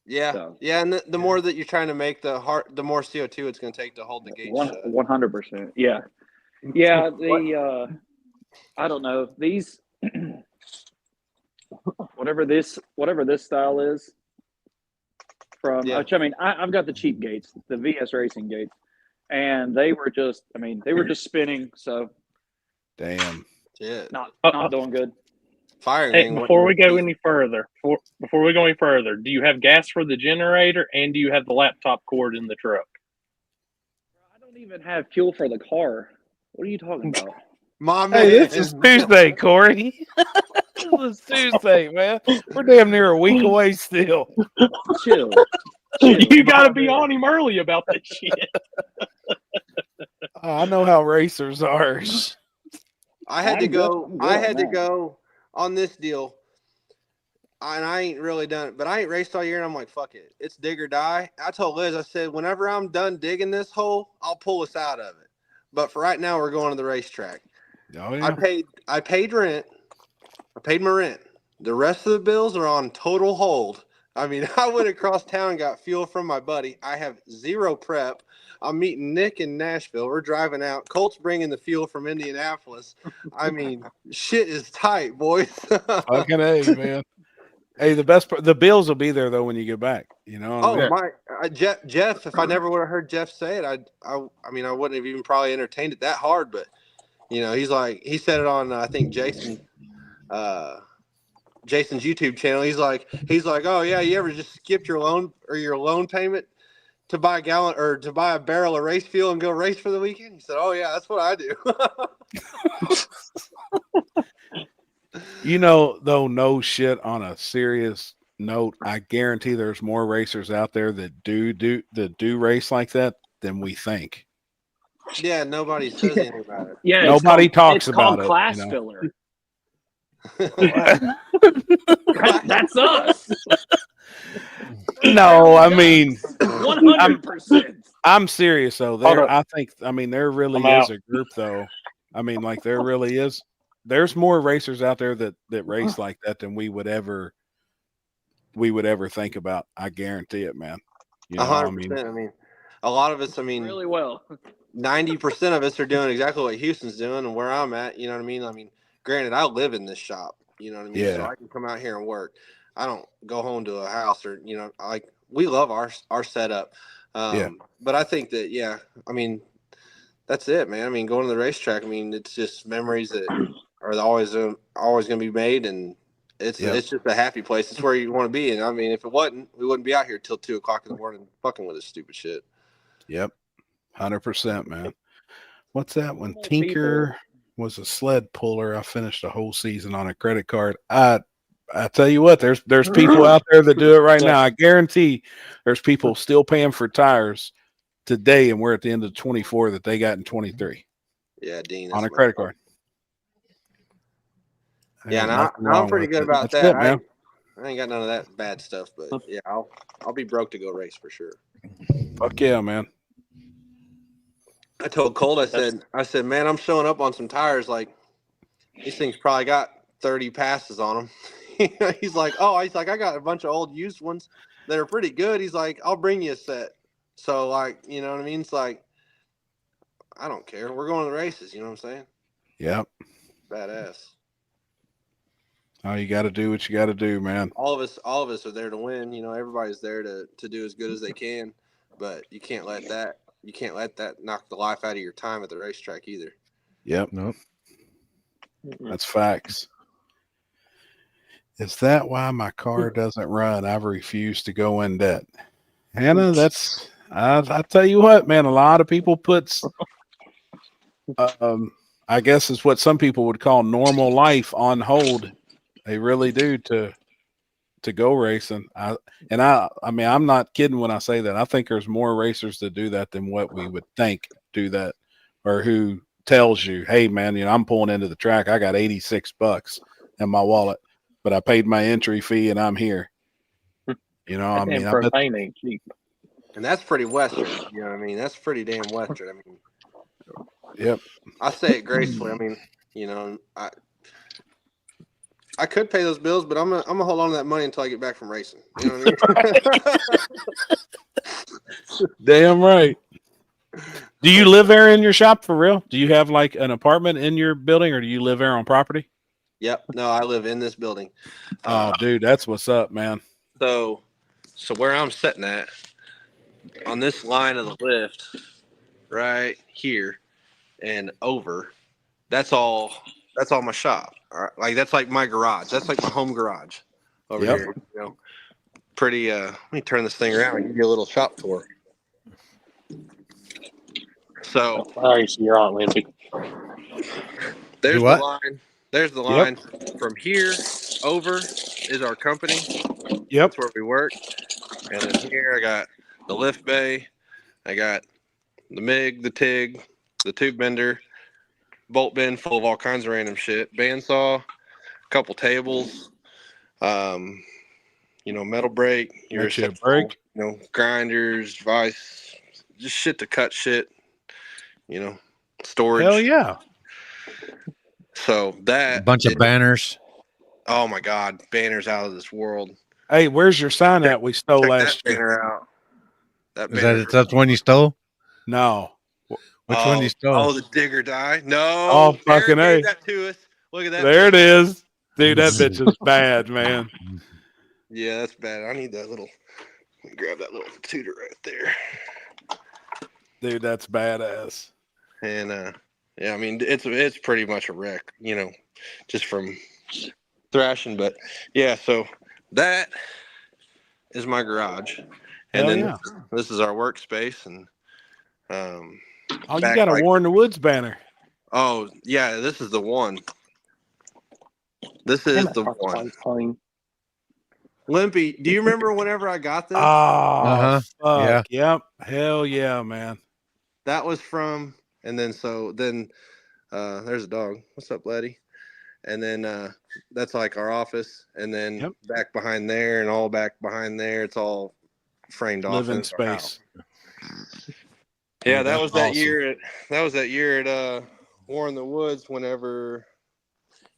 Yeah, So. yeah, and the more that you're trying to make the more CO2 it's going to take to hold the gate shut. 100%. Yeah, yeah. I don't know these. whatever this style is. From Yeah. I mean, I've got the cheap gates, the VS Racing gates, and they were just spinning. So Damn. Yeah. Not doing good. Firing. Hey, before we go any further, do you have gas for the generator and do you have the laptop cord in the truck? I don't even have fuel for the car. What are you talking about? My man. Hey, this is Tuesday, Corey. This is Tuesday, man. We're damn near a week away still. Chill. You got to be on him early about that shit. I know how racers are. I had to go on this deal, and I ain't really done it, but I ain't raced all year, and I'm like, fuck it. It's dig or die. I told Liz, I said, whenever I'm done digging this hole, I'll pull us out of it. But for right now, we're going to the racetrack. Oh, yeah. I paid rent. I paid my rent. The rest of the bills are on total hold. I mean, I went across town and got fuel from my buddy. I have zero prep. I'm meeting Nick in Nashville. We're driving out. Colt's bringing the fuel from Indianapolis. I mean, shit is tight, boys. Fucking A, man. Hey, the bills will be there though when you get back. You know. Oh my, Jeff! If I never would have heard Jeff say it, I mean, I wouldn't have even probably entertained it that hard. But you know, he said it on I think Jason's YouTube channel. He's like, oh yeah, you ever just skipped your loan payment to buy a gallon or to buy a barrel of race fuel and go race for the weekend? He said, oh yeah, that's what I do. You know, though, no shit, on a serious note, I guarantee there's more racers out there that do race like that than we think. Yeah, nobody says anything about it. Yeah, nobody talks about it. Class you know? filler. That's us. No, I mean, 100%. I'm serious though. There really is a group though. I mean, like there really is. There's more racers out there that race like that than we would ever think about. I guarantee it, man. You know, 100%. I mean, a lot of us. I mean, really well. 90% of us are doing exactly what Houston's doing, and where I'm at. You know what I mean? I mean, granted, I live in this shop. You know what I mean? Yeah. So I can come out here and work. I don't go home to a house or we love our setup. But I think that I mean, that's it, man. I mean, going to the racetrack. I mean, it's just memories that are always going to be made, and It's Yep. it's just a happy place. It's where you want to be. And I mean, if it wasn't, we wouldn't be out here till 2:00 in the morning fucking with this stupid shit. Yep. 100%, man. What's that one? People- Tinker was a sled puller. I finished a whole season on a credit card. I tell you what, there's people out there that do it right Yeah. now. I guarantee there's people still paying for tires today, and we're at the end of 24 that they got in 23 Yeah, Dean. on a that's credit my- card. Yeah, Ain't and nothing I'm wrong pretty with good it. about That's that. it, man. I ain't got none of that bad stuff, but yeah, I'll be broke to go race for sure. Fuck yeah, man. I told Colt, I said, man, I'm showing up on some tires like these things probably got 30 passes on them. He's like, I got a bunch of old used ones that are pretty good. He's like, I'll bring you a set. So like, you know what I mean? It's like, I don't care. We're going to the races. You know what I'm saying? Yep. Badass. Oh, you got to do what you got to do, man. All of us are there to win. You know, everybody's there to do as good as they can, but you can't let that knock the life out of your time at the racetrack either. Yep. Nope. That's facts. Is that why my car doesn't run? I've refused to go in debt. Hannah, I tell you what, man, a lot of people puts I guess is what some people would call normal life on hold. They really do to go racing. I mean, I'm not kidding when I say that. I think there's more racers that do that than what we would think do that, or who tells you, hey man, you know, I'm pulling into the track. I got $86 in my wallet, but I paid my entry fee and I'm here. You know, I mean, propane ain't cheap. And that's pretty Western. You know what I mean? That's pretty damn Western. I mean, yep. I say it gracefully. I mean, you know, I could pay those bills, but I'm gonna hold on to that money until I get back from racing. You know what I mean? Damn right. Do you live there in your shop for real? Do you have like an apartment in your building, or do you live there on property? Yep. No, I live in this building. Oh, dude, that's what's up, man. So where I'm sitting at on this line of the lift, right here and over, that's all my shop. All right? Like that's like my garage. That's like my home garage over Yep. here. You know, pretty. Let me turn this thing around and give you a little shop tour. So I see your aunt Lindsay. there's the what? line. There's the line from here over is our company. Yep. That's where we work. And then here I got the lift bay. I got the MIG, the TIG, the tube bender, bolt bin full of all kinds of random shit, bandsaw, a couple tables, you know, metal brake, your Got you a essential, brake? you know, grinders, vise, just shit to cut shit, you know, storage. Hell yeah. So that A bunch of banners. Oh my God, banners out of this world. Hey, where's your sign at we stole Check last that year? banner out. That Is banner. that the one you stole? No. Which one you stole? Oh, the digger die. No. Oh, fucking Aaron A. gave that to us. Look at that. There it bitch. is. Dude, that bitch is bad, man. Yeah, that's bad. I need that little. Let me grab that little tutor right there. Dude, that's badass. And yeah, I mean it's pretty much a wreck, you know, just from thrashing. But yeah, so that is my garage, and Hell then yeah. this is our workspace. And Oh, you back got a like- War in the Woods banner. Oh yeah, this is the one. This is the one. Limpy, do you remember whenever I got this? Oh, fuck. Yeah. Yep. Hell yeah, man. That was from, and then there's a dog. What's up, Letty? And then that's like our office, and then back behind there, and all back behind there, it's all framed off. Living It's our space. house. Yeah, that was that awesome. year. That was that year at War in the Woods. Whenever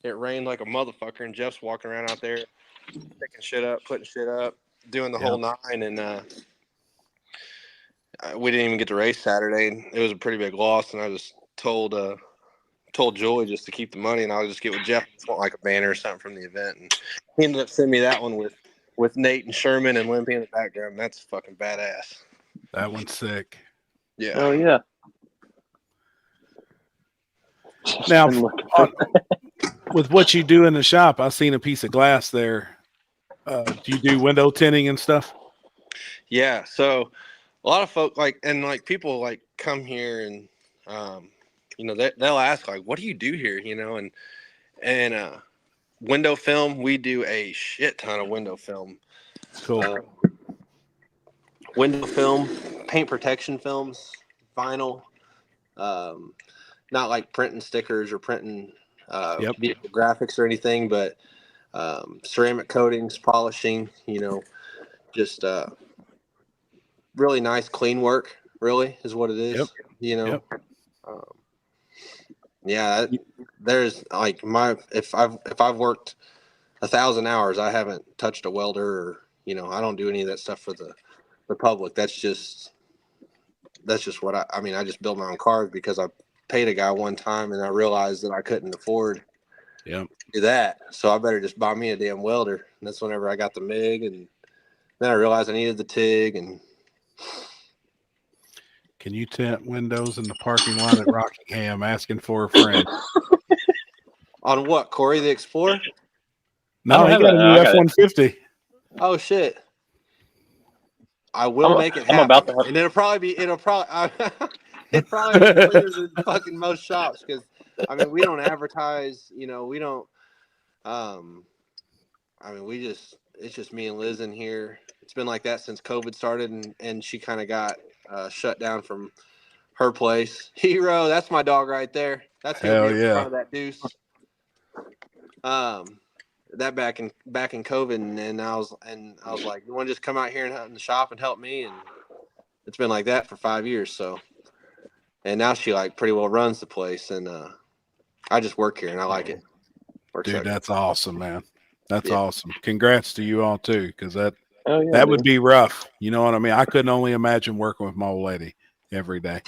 it rained like a motherfucker, and Jeff's walking around out there, picking shit up, putting shit up, doing the whole nine, and we didn't even get to race Saturday, and it was a pretty big loss. And I just told Julie just to keep the money, and I'll just get with Jeff. Just want like a banner or something from the event, and he ended up sending me that one with Nate and Sherman and Limpy in the background. That's fucking badass. That one's sick. Yeah. Oh yeah. with what you do in the shop, I seen a piece of glass there. Do you do window tinting and stuff? Yeah. So a lot of folk people like come here and, they'll ask like, what do you do here? And window film, we do a shit ton of window film. Cool. Window film, paint protection films, vinyl, not like printing stickers or printing vehicle graphics or anything, but ceramic coatings, polishing, just really nice, clean work, really is what it is. There's like if I've worked 1,000 hours, I haven't touched a welder or, I don't do any of that stuff for the public. That's just what I just build my own cars because I paid a guy one time and I realized that I couldn't afford to do that. So I better just buy me a damn welder. And that's whenever I got the MIG, and then I realized I needed the TIG. And can you tint windows in the parking lot at Rockingham? Asking for a friend. On what, Corey, the Explorer? No, he got a new F-150. Oh shit! I will make it happen. I'm about to have... And it'll probably be cleaner than fucking most shops because we don't advertise. We don't. It's just me and Liz in here. It's been like that since COVID started, and she kind of got shut down from her place. Hero, that's my dog right there. That's him in front of that deuce. That back in COVID, and I was like, you want to just come out here in the shop and help me? And it's been like that for 5 years. So, and now she like pretty well runs the place, and I just work here and I like it. Dude, that's awesome, man. That's awesome. Congrats to you all too, because that dude, would be rough. You know what I mean? I couldn't only imagine working with my old lady every day.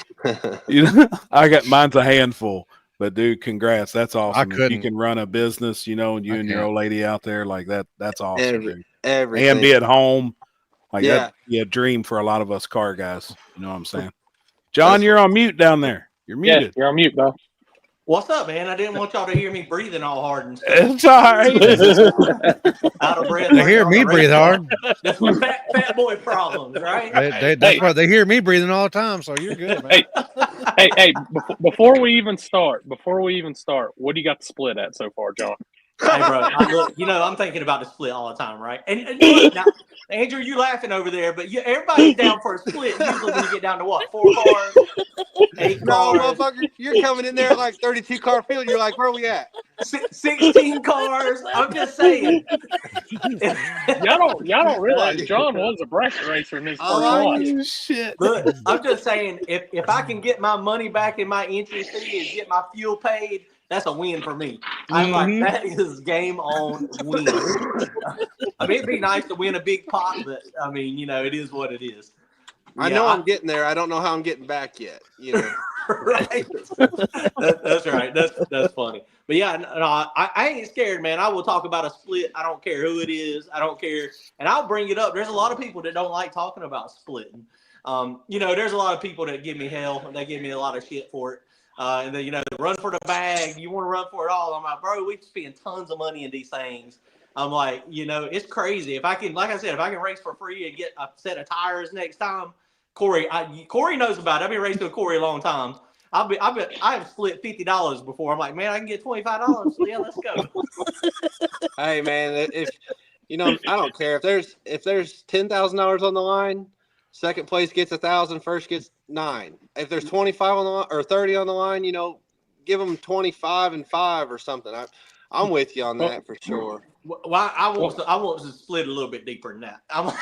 I got mine's a handful. But dude, congrats. That's awesome. If you can run a business, and you and your old lady out there like that, that's awesome. Everything. And be at home. Like that'd be a dream for a lot of us car guys. You know what I'm saying? John, you're on mute down there. You're muted. Yeah, you're on mute, bro. What's up, man? I didn't want y'all to hear me breathing all hard and stuff. It's all right. Out of breath. They hear me breathe hard. That's my fat boy problems, right? That's why they hear me breathing all the time. So you're good, man. Hey, before we even start, what do you got the split at so far, John? Hey, bro, I'm thinking about the split all the time, right? And look, now, Andrew, you laughing over there, but everybody's down for a split. Usually when you get down to what, 4 cars, 8 No, cars. motherfucker, you're coming in there like 32 car field. You're like, where are we at? 16 cars. I'm just saying. Y'all don't realize John was a bracket racer in his first one. Shit. Look, I'm just saying, if I can get my money back in my entry fee and get my fuel paid, that's a win for me. I'm like, that is game on win. It'd be nice to win a big pot, but it is what it is. I know I'm getting there. I don't know how I'm getting back yet. Right. That's right. That's funny. But yeah, no, I ain't scared, man. I will talk about a split. I don't care who it is. I don't care. And I'll bring it up. There's a lot of people that don't like talking about splitting. There's a lot of people that give me hell and they give me a lot of shit for it. And then, run for the bag. You want to run for it all. I'm like, bro, we spend tons of money in these things. I'm like, it's crazy. If I can, like I said, if I can race for free and get a set of tires next time, Corey knows about it. I've been racing with Corey a long time. I have split $50 before. I'm like, man, I can get $25. So yeah, let's go. Hey, man, if I don't care if there's $10,000 on the line. Second place gets 1,000. First gets 9. If there's 25 on the line or 30 on the line, give them 25 and 5 or something. I'm with you on that for sure. Well, I want to split a little bit deeper than that. I'm like,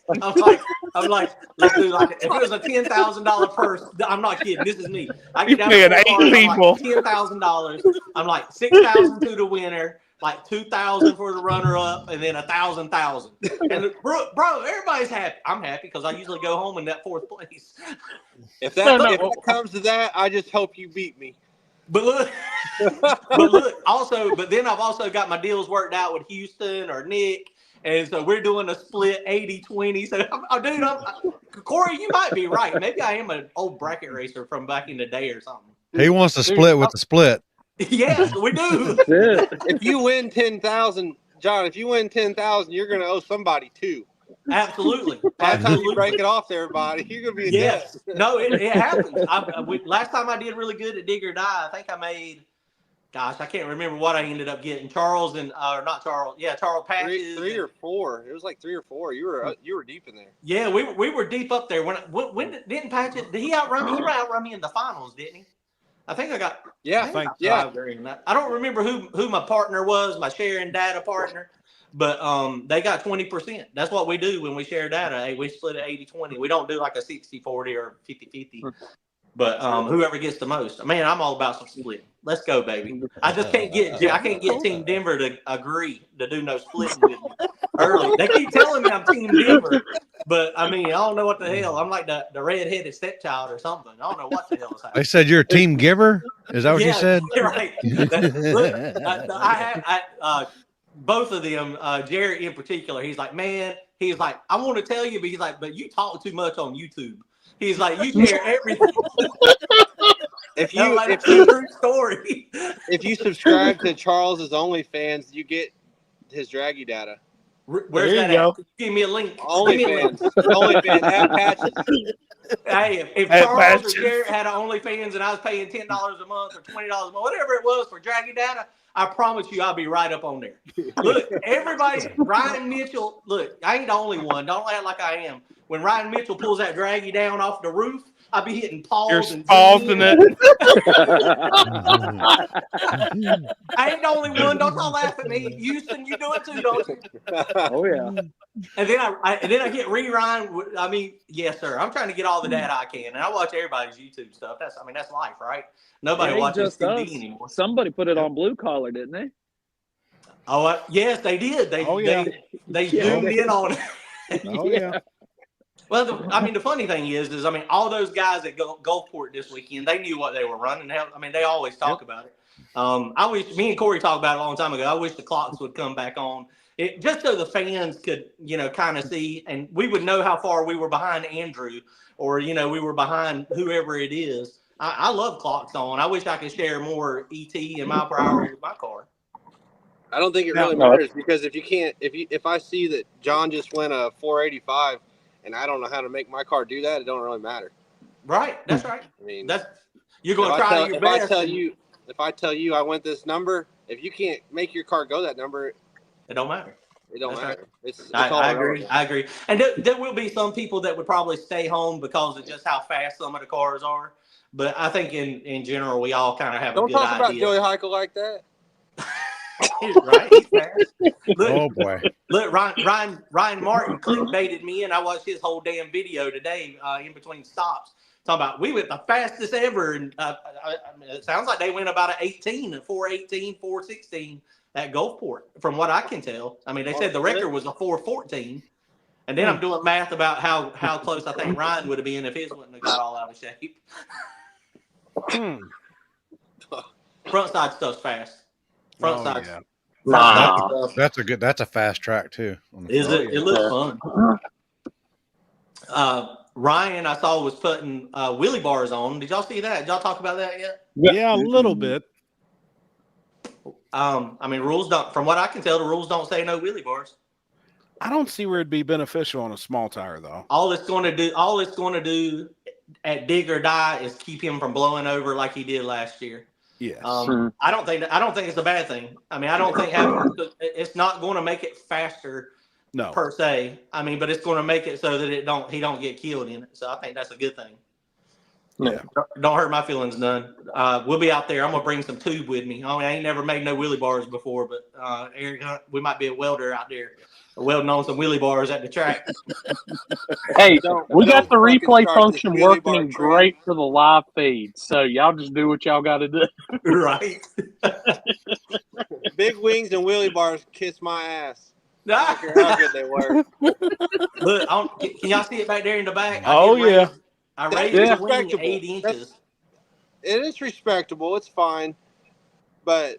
let's do like if it was a $10,000 purse. I'm not kidding. This is me. I get down to 8 people. $10,000. I'm like 6,000 to the winner. Like 2,000 for the runner-up, and then 1,000. And bro, everybody's happy. I'm happy because I usually go home in that 4th place. If that comes to that, I just hope you beat me. But then I've also got my deals worked out with Houston or Nick, and so we're doing a split 80-20. So, Corey, you might be right. Maybe I am an old bracket racer from back in the day or something. He wants to split with the split. Yes, we do. That's it. If you win 10,000, John, if you win 10,000, you're going to owe somebody two. Absolutely. By the time you Absolutely. break it off to everybody, you're going to be in Yes. debt. No, it happens. Last time I did really good at Dig or Die, I think I made, gosh, I can't remember what I ended up getting. Charles and not Charles. Yeah, Charles Patches. Three or four. It was like 3 or 4. You were deep in there. Yeah, we were deep up there. When didn't Patches? Did he outrun me? He outrun me in the finals, didn't he? I think I got. Yeah, I don't remember who my partner was, my sharing data partner, but they got 20%. That's what we do when we share data. We split it 80-20. We don't do like a 60-40 or 50-50. But whoever gets the most. Man, I'm all about some splitting. Let's go, baby. I just can't get Team Denver to agree to do no splitting with me early. They keep telling me I'm Team Denver, but I mean, I don't know what the hell. I'm like the redheaded stepchild or something. I don't know what the hell is happening. They said you're a team giver. Is that what you said? Right. Both of them, Jared in particular, he's like, man, he's like, I want to tell you, but he's like, but you talk too much on YouTube. He's like, you share everything. If you subscribe to Charles's OnlyFans, you get his draggy data. Where's that at? Give me a link. OnlyFans. OnlyFans. Add Patches. Hey, if Charles or Jared had an OnlyFans and I was paying $10 a month or $20 a month, whatever it was for draggy data, I promise you I'll be right up on there. Look, everybody, Ryan Mitchell, look, I ain't the only one. Don't act like I am. When Ryan Mitchell pulls that draggy down off the roof, I'll be hitting pause and pausing it. I ain't the only one. Don't y'all laugh at me. Houston, you do it too, don't you? Oh yeah. And then I hit rewind. I mean, yes, sir. I'm trying to get all the data I can, and I watch everybody's YouTube stuff. That's life, right? Nobody watches TV anymore. Somebody put it on Blue Collar, didn't they? Oh, yes, they did. They zoomed in on it. Oh yeah. Well, the funny thing is all those guys at Gulfport this weekend, they knew what they were running. They always talk about it. I wish me and Corey talked about it a long time ago. I wish the clocks would come back on, just so the fans could, kind of see, and we would know how far we were behind Andrew, or we were behind whoever it is. I love clocks on. I wish I could share more ET and mile per hour with my car. I don't think it really matters, because if I see that John just went a 485. And I don't know how to make my car do that, it don't really matter. Right, that's right. I mean, you're going to try your best. If I tell you I went this number, if you can't make your car go that number, it don't matter. It don't matter. Right. I agree. I agree. And there will be some people that would probably stay home because of just how fast some of the cars are. But I think in general, we all kind of have a good idea. Don't talk about Joey Heikel like that. Right, he's fast. Look, oh boy! Look, Ryan Martin clickbaited me, and I watched his whole damn video today in between stops, talking about we went the fastest ever, and it sounds like they went about an 18, a 4:18, 4:16 at Gulfport, from what I can tell. I mean, they said the record was a 4:14, and then I'm doing math about how close I think Ryan would have been if his wouldn't have got all out of shape. Front side stuff's fast. Front side. Yeah. That's a fast track too. Is it? It looks fun. Ryan, I saw, was putting wheelie bars on. Did y'all see that? Did y'all talk about that yet? Yeah, a little bit. Rules don't. From what I can tell, the rules don't say no wheelie bars. I don't see where it'd be beneficial on a small tire, though. All it's going to do at Dig or Die is keep him from blowing over like he did last year. Yes. I don't think it's a bad thing. I mean, I don't think it's not going to make it faster, per se. I mean, but it's going to make it so that he don't get killed in it. So I think that's a good thing. Yeah. Don't hurt my feelings none. We'll be out there. I'm gonna bring some tube with me. I ain't never made no wheelie bars before, but Eric, we might be a welder out there welding on some wheelie bars at the track. Hey, we got the replay function working great for the live feed, so y'all just do what y'all got to do. Right. Big wings and wheelie bars kiss my ass. I don't care how good they were. Look, can y'all see it back there in the back? I raised the wing 8 inches. It is respectable. It's fine, but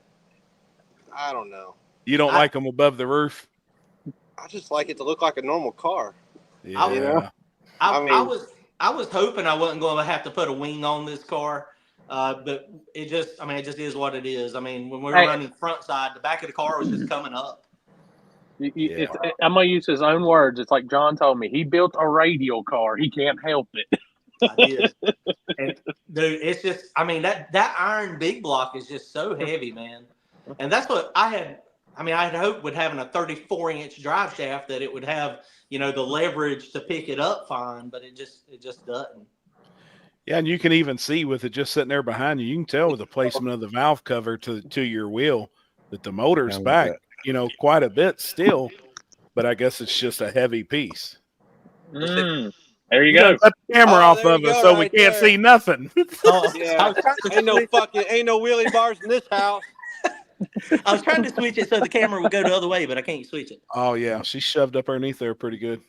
I don't know. You don't like them above the roof? I just like it to look like a normal car. Yeah. I was hoping I wasn't going to have to put a wing on this car, But it just is what it is. I mean, when we were Hey. running front side, the back of the car was just coming up. I'm gonna use his own words. It's like John told me. He built a radial car. He can't help it. I did. And dude, it's just, I mean, that iron big block is just so heavy, man. And that's what I had hoped with having a 34-inch drive shaft that it would have, the leverage to pick it up fine, but it just doesn't. Yeah, and you can even see with it just sitting there behind you, you can tell with the placement of the valve cover to your wheel that the motor's back, quite a bit still, but I guess it's just a heavy piece. There you go. Cut the camera off of us so we can't see nothing. Yeah, ain't no wheelie bars in this house. I was trying to switch it so the camera would go the other way, but I can't switch it. Oh yeah, she shoved up underneath there pretty good.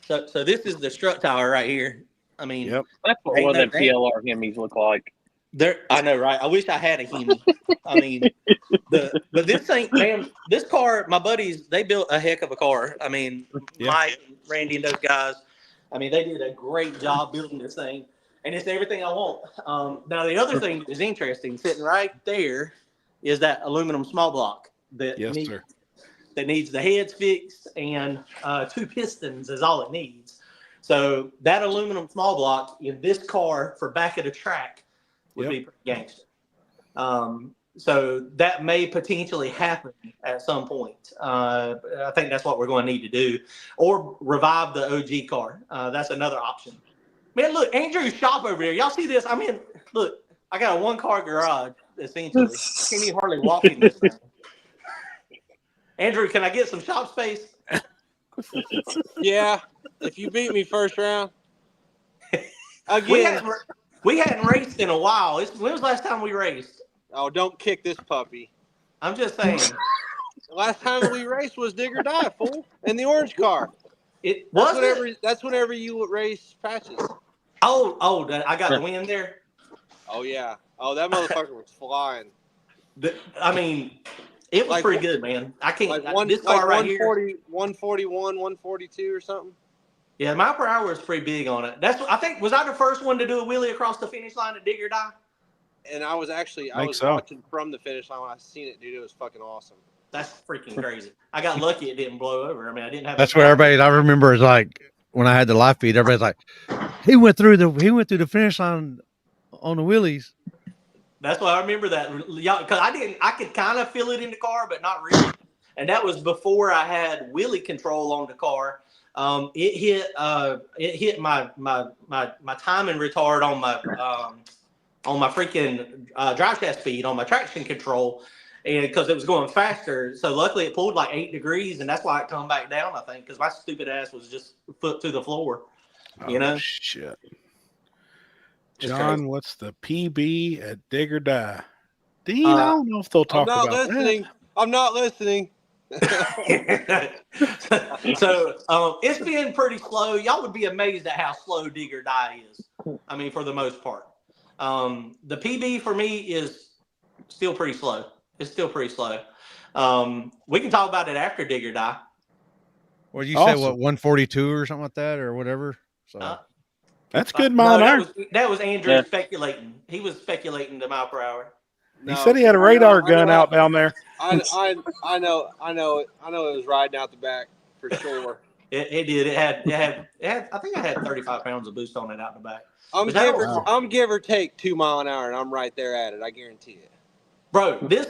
So this is the strut tower right here. I mean, that's what one of them PLR Hemis look like. I know, right? I wish I had a Hemi. I mean, but this thing, man, this car, my buddies, they built a heck of a car. I mean, Mike, Randy, and those guys, I mean, they did a great job building this thing, and it's everything I want. Now, the other thing that is interesting, sitting right there, is that aluminum small block that needs the heads fixed, and 2 pistons is all it needs. So that aluminum small block in this car for back of the track would be pretty gangster. So that may potentially happen at some point. I think that's what we're going to need to do, or revive the OG car. That's another option. Man, look, Andrew's shop over there. Y'all see this? I mean, look, I got a 1-car garage essentially. Can't even hardly walk in this thing. Andrew, can I get some shop space? Yeah, if you beat me first round. Again, we hadn't raced in a while. When was the last time we raced? Oh, don't kick this puppy. I'm just saying. The last time we raced was Dig or Die, fool, in the orange car. That's whenever you race patches. Oh, I got the win there. Oh yeah. Oh, that motherfucker was flying. I mean, it was pretty good, man. I can't. This car right here, 141, 142 or something. Yeah, mile per hour is pretty big on it. I think was I the first one to do a wheelie across the finish line at Dig or Die? And I was watching from the finish line when I seen it, dude. It was fucking awesome. That's freaking crazy. I got lucky it didn't blow over. I mean, I didn't have. That's what everybody. I remember is like when I had the live feed. Everybody's like, he went through the finish line on the wheelies. That's why I remember that, because I could kind of feel it in the car, but not really. And that was before I had wheelie control on the car. It hit my timing retard on my freaking drive shaft speed on my traction control, and because it was going faster. So luckily it pulled like 8 degrees, and that's why it come back down. I think because my stupid ass was just foot to the floor. Shit. John, what's the PB at Dig or Die? Dean, I don't know if they'll talk about that. I'm not listening. So it's been pretty slow. Y'all would be amazed at how slow Dig or Die is. I mean, for the most part. The PB for me is still pretty slow. It's still pretty slow. We can talk about it after Dig or Die. Well, you say what 142 or something like that or whatever. So that's good mile an hour. That was Andrew speculating. He was speculating the mile per hour. He said he had a radar gun out down there. I know it was riding out the back for sure. It did. It had. I think I had 35 pounds of boost on it out the back. I'm give or take 2 mile an hour, and I'm right there at it. I guarantee it. Bro, this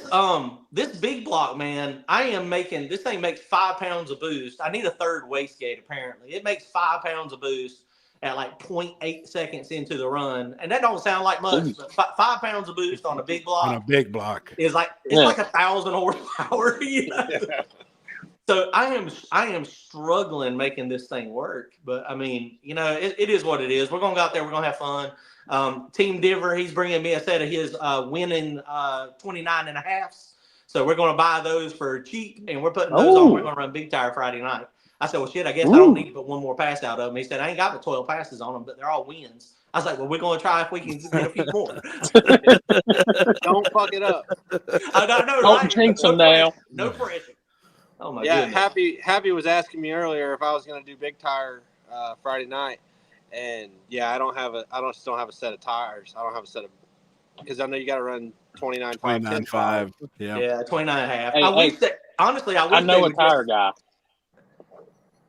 big block, man, this thing makes 5 pounds of boost. I need a third wastegate, apparently. It makes 5 pounds of boost at like 0.8 seconds into the run. And that don't sound like much, but 5 pounds of boost on a big block. On a big block. Is like, it's like 1,000 horsepower. You know? So I am struggling making this thing work. But I mean, it is what it is. We're going to go out there. We're going to have fun. Team Diver, he's bringing me a set of his winning 29.5s. So we're going to buy those for cheap, and we're putting those on. We're going to run big tire Friday night. I said, well, shit, I guess I don't need to put one more pass out of them. He said, I ain't got the 12 passes on them, but they're all wins. I was like, well, we're going to try if we can get a few more. Don't fuck it up. I know, don't jinx them now. No pressure. Oh, my goodness. Happy was asking me earlier if I was going to do big tire Friday night. And, yeah, I just don't have a set of tires. I don't have a set of because I know you got to run 29.5, 29.5. Yeah. Yeah, 29.5. Hey, I wish that, honestly, I wish I know they a would tire just, guy.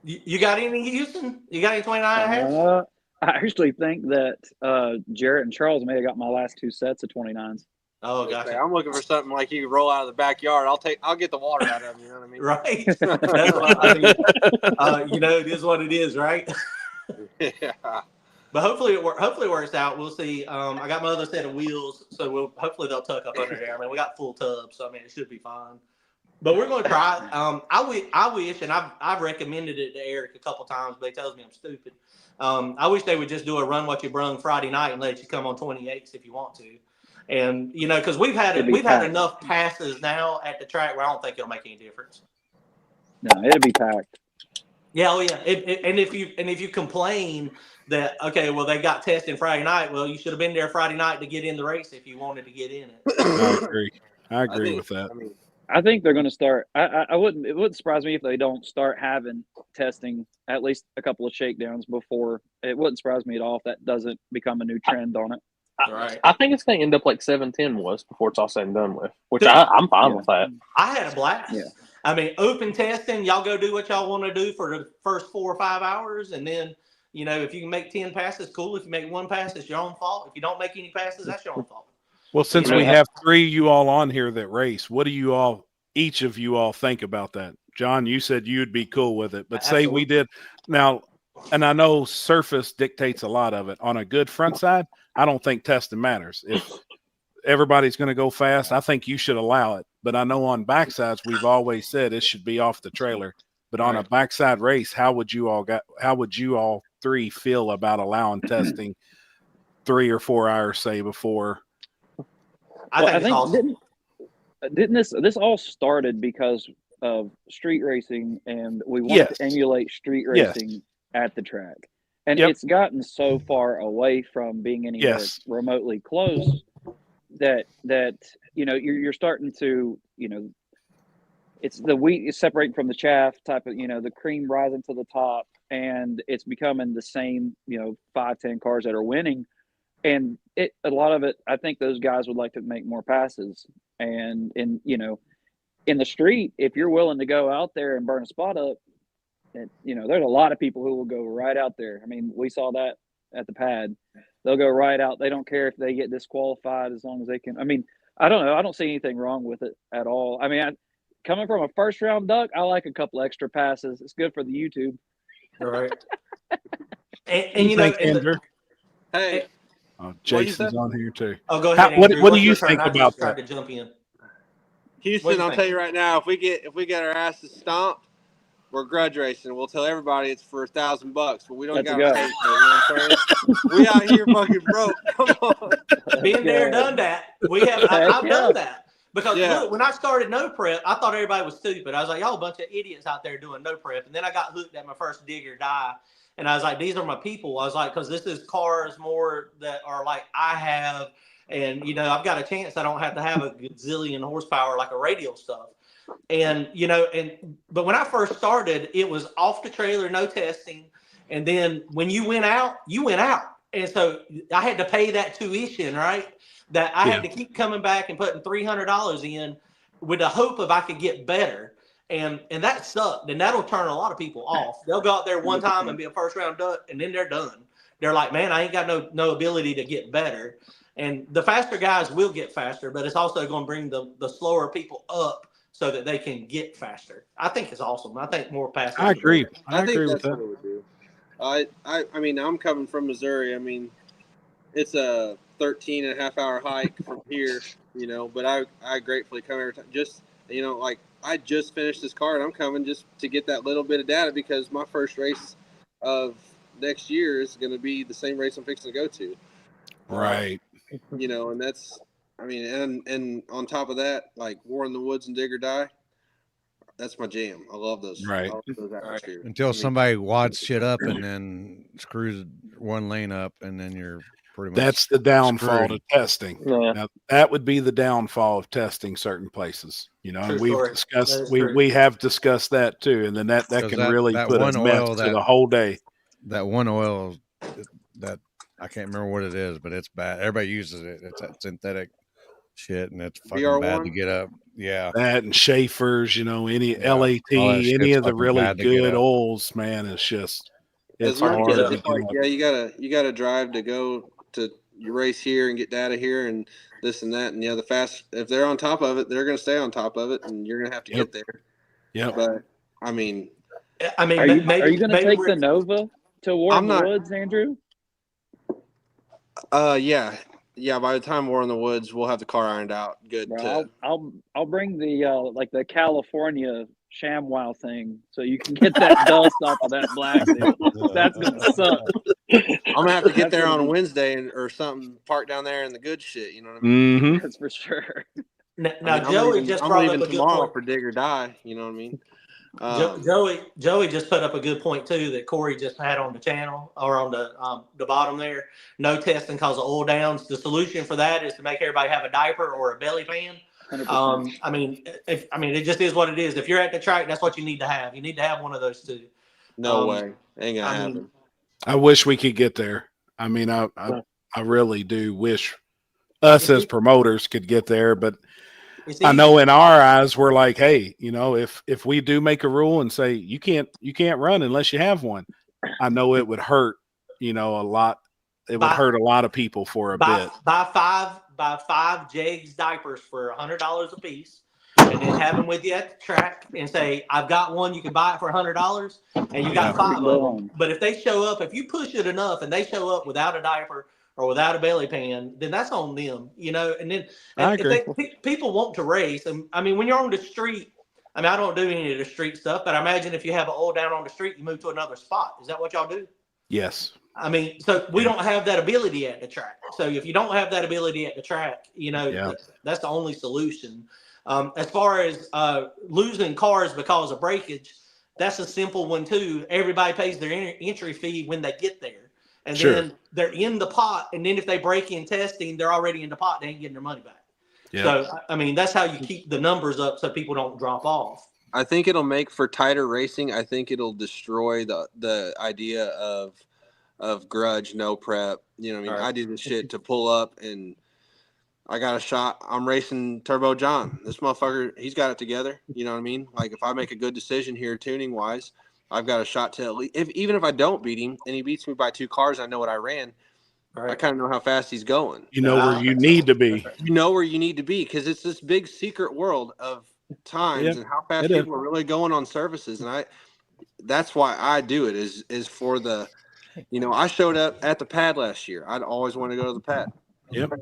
you got any, Houston? You got any 29.5? I actually think that Jarrett and Charles may have got my last 2 sets of 29s. Oh, Okay, gotcha. I'm looking for something like you can roll out of the backyard. I'll get the water out of them. You know what I mean? Right. That's what I mean. It is what it is, right? Yeah. But hopefully it works out. We'll see. I got my other set of wheels, so hopefully they'll tuck up under there. I mean, we got full tubs, so I mean it should be fine. But we're going to try it. I wish, and I've recommended it to Eric a couple times, but he tells me I'm stupid. I wish they would just do a run what you brung Friday night and let you come on 28s if you want to. And because we've had enough passes now at the track where I don't think it'll make any difference. No, it'll be packed. Yeah, oh yeah. And if you complain that well they got testing Friday night, well you should have been there Friday night to get in the race if you wanted to get in it. I agree with that. I think they're going to start. It wouldn't surprise me if they don't start having testing at least a couple of shakedowns before. It wouldn't surprise me at all if that doesn't become a new trend on it. Right. I think it's going to end up like 710 was before it's all said and done with, which I'm fine with that. I had a blast. Yeah. I mean, open testing, y'all go do what y'all want to do for the first 4 or 5 hours, and then if you can make 10 passes, cool. If you make 1 pass, it's your own fault. If you don't make any passes, that's your own fault. Well, since we have 3 you all on here that race, what do each of you all think about that? John, you said you'd be cool with it, but Absolutely. say we did now, and I know surface dictates a lot of it. On a good front side, I don't think testing matters. If everybody's going to go fast, I think you should allow it. But I know on backsides, we've always said it should be off the trailer. But on a backside race, how would you all 3 feel about allowing testing 3 or 4 hours, say, before? I think awesome. Didn't this all started because of street racing, and we want to emulate street racing at the track, and it's gotten so far away from being anywhere remotely close that you're starting to it's the wheat is separating from the chaff type of the cream rising to the top, and it's becoming the same 5-10 cars that are winning. And a lot of it, I think those guys would like to make more passes. And in the street, if you're willing to go out there and burn a spot up, there's a lot of people who will go right out there. I mean, we saw that at the pad. They'll go right out. They don't care if they get disqualified as long as they can. I mean, I don't know. I don't see anything wrong with it at all. I mean, coming from a first round duck, I like a couple extra passes. It's good for the YouTube. All right. Andrew? Hey. Jason's on here too. Oh, go ahead. What do you think about that? To jump in. Houston, I'll tell you right now, if we get our asses stomped, we're grudge racing. We'll tell everybody it's for $1,000, but we don't got to pay for it. You know what I'm saying? We out here fucking broke. Come on. Been there, done that. I've done that. Because look, when I started no prep, I thought everybody was stupid. I was like, y'all a bunch of idiots out there doing no prep. And then I got hooked at my first dig or die. And I was like, these are my people. I was like, because this is cars more that are like I have. And, I've got a chance I don't have to have a gazillion horsepower like a radial stuff. And, but when I first started, it was off the trailer, no testing. And then when you went out, you went out. And so I had to pay that tuition, right? That I had to keep coming back and putting $300 in with the hope of I could get better. And that sucked. And that'll turn a lot of people off. They'll go out there one time and be a first round duck, and then they're done. They're like, man, I ain't got no ability to get better. And the faster guys will get faster, but it's also going to bring the slower people up so that they can get faster. I think it's awesome. I think more passes. I agree. I agree with that's what it would do. I mean, I'm coming from Missouri. I mean, it's a 13.5-hour hike from here, but I gratefully come every time. Just, like I just finished this car and I'm coming just to get that little bit of data because my first race of next year is going to be the same race I'm fixing to go to. Right. And that's, I mean, and on top of that, like War in the Woods and Dig or Die, that's my jam. I love those. Right. I love those atmospheres. Until somebody wads shit up and then screws one lane up, and then you're pretty much. That's the downfall screwed. to testing. Yeah. Now, that would be the downfall of testing certain places. And we've story. discussed we have discussed that too, and then that can really put a mess to the whole day. That one oil that I can't remember what it is, but it's bad. Everybody uses it. It's that synthetic shit, and it's fucking bad to VR1? get up. Yeah, That and Schaefer's, any Yeah. All that LAT, any shit's of the fucking really bad to get good up. oils, man, it's just it's As hard to much get as up. it's like, yeah, you gotta drive to go to your race here and get data here and this and that, and yeah, if they're on top of it, they're gonna stay on top of it, and you're gonna have to Yep. get there. Yep. But I mean, I mean, Are you maybe going to maybe take we're- the Nova to War I'm in the not- Woods, Andrew? yeah. By the time we're in the woods, we'll have the car ironed out. Good. Bro, I'll bring the like the California ShamWow thing so you can get that dust off of that black dude. That's gonna suck. I'm gonna have to get That's there gonna on a be- Wednesday or something. Park down there in the good shit. You know what I mean? Mm-hmm. That's for sure. now I mean, Joey just I'm brought up leaving a good tomorrow point. for dig or die. You know what I mean? Joey just put up a good point too that Corey just had on the channel or on the bottom there. No testing cause of oil downs. The solution for that is to make everybody have a diaper or a belly pan. 100%. I mean, it just is what it is. If you're at the track, that's what you need to have. You need to have one of those two. No way, ain't gonna happen. I wish we could get there. I mean, I really do wish us as promoters could get there, but I know in our eyes we're like, hey, if we do make a rule and say you can't run unless you have one, I know it would hurt, a lot. It would hurt a lot of people for a bit. Buy five Jegs diapers for $100 a piece, and then have them with you at the track and say, I've got one, you can buy it for $100, and you got 5 of them. But if they show up, if you push it enough and they show up without a diaper or without a belly pan, then that's on them, and then I agree. People want to race. And I mean, when you're on the street, I mean, I don't do any of the street stuff, but I imagine if you have an oil down on the street, you move to another spot. Is that what y'all do? Yes. I mean, so we don't have that ability at the track. So if you don't have that ability at the track, that's the only solution. As far as losing cars because of breakage, that's a simple one too. Everybody pays their entry fee when they get there. And then they're in the pot. And then if they break in testing, they're already in the pot. They ain't getting their money back. Yep. So, I mean, that's how you keep the numbers up so people don't drop off. I think it'll make for tighter racing. I think it'll destroy the idea of grudge, no prep. You know what I mean? Right. I do this shit to pull up and I got a shot. I'm racing Turbo John. This motherfucker, he's got it together. You know what I mean? Like if I make a good decision here tuning wise, I've got a shot to at least, even if I don't beat him and he beats me by 2 cars, I know what I ran. Right. I kind of know how fast he's going. You know where you need to be. You know where you need to be because it's this big secret world of times and how fast people are really going on surfaces. And that's why I do it is for the, I showed up at the pad last year. I'd always want to go to the pad. Yep.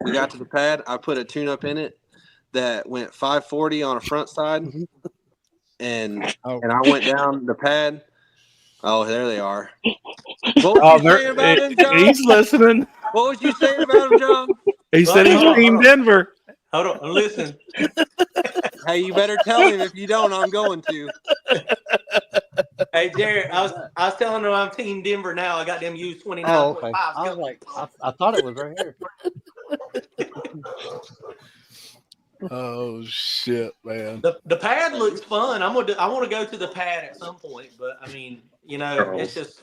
We got to the pad. I put a tune-up in it that went 540 on a front side. And I went down the pad. Oh, there they are. What was you saying about him, John? He's listening. What was you saying about him, John? He said he's Team Denver. Hold on, listen. Hey, you better tell him. If you don't, I'm going to. Hey, Jared, I was telling him I'm Team Denver now. I got them U29.5. Oh, okay. I was like, I thought it was right here. Oh shit, man! The pad looks fun. I want to go to the pad at some point, but I mean, it's just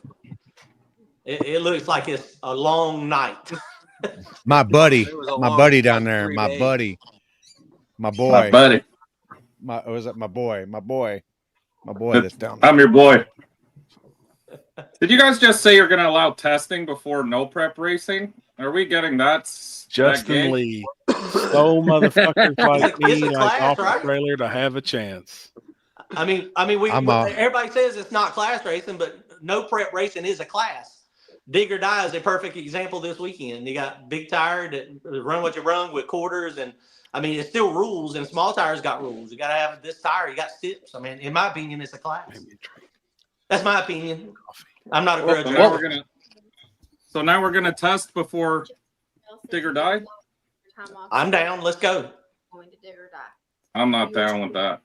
it looks like it's a long night. My buddy down there, my boy, my boy that's down there. I'm your boy. Did you guys just say you're going to allow testing before no prep racing? Are we getting that? Justin Lee. So motherfuckers like me, like off the trailer, to have a chance. I mean, everybody says it's not class racing, but no prep racing is a class. Dig or Die is a perfect example this weekend. You got big tire that run what you run with quarters, and I mean it's still rules, and small tires got rules. You got to have this tire. You got steps. I mean, in my opinion, it's a class. That's my opinion. I'm not a grudge. So now we're gonna test before Dig or Die. I'm down. Let's go. Going to Dig or Die. I'm not down with that.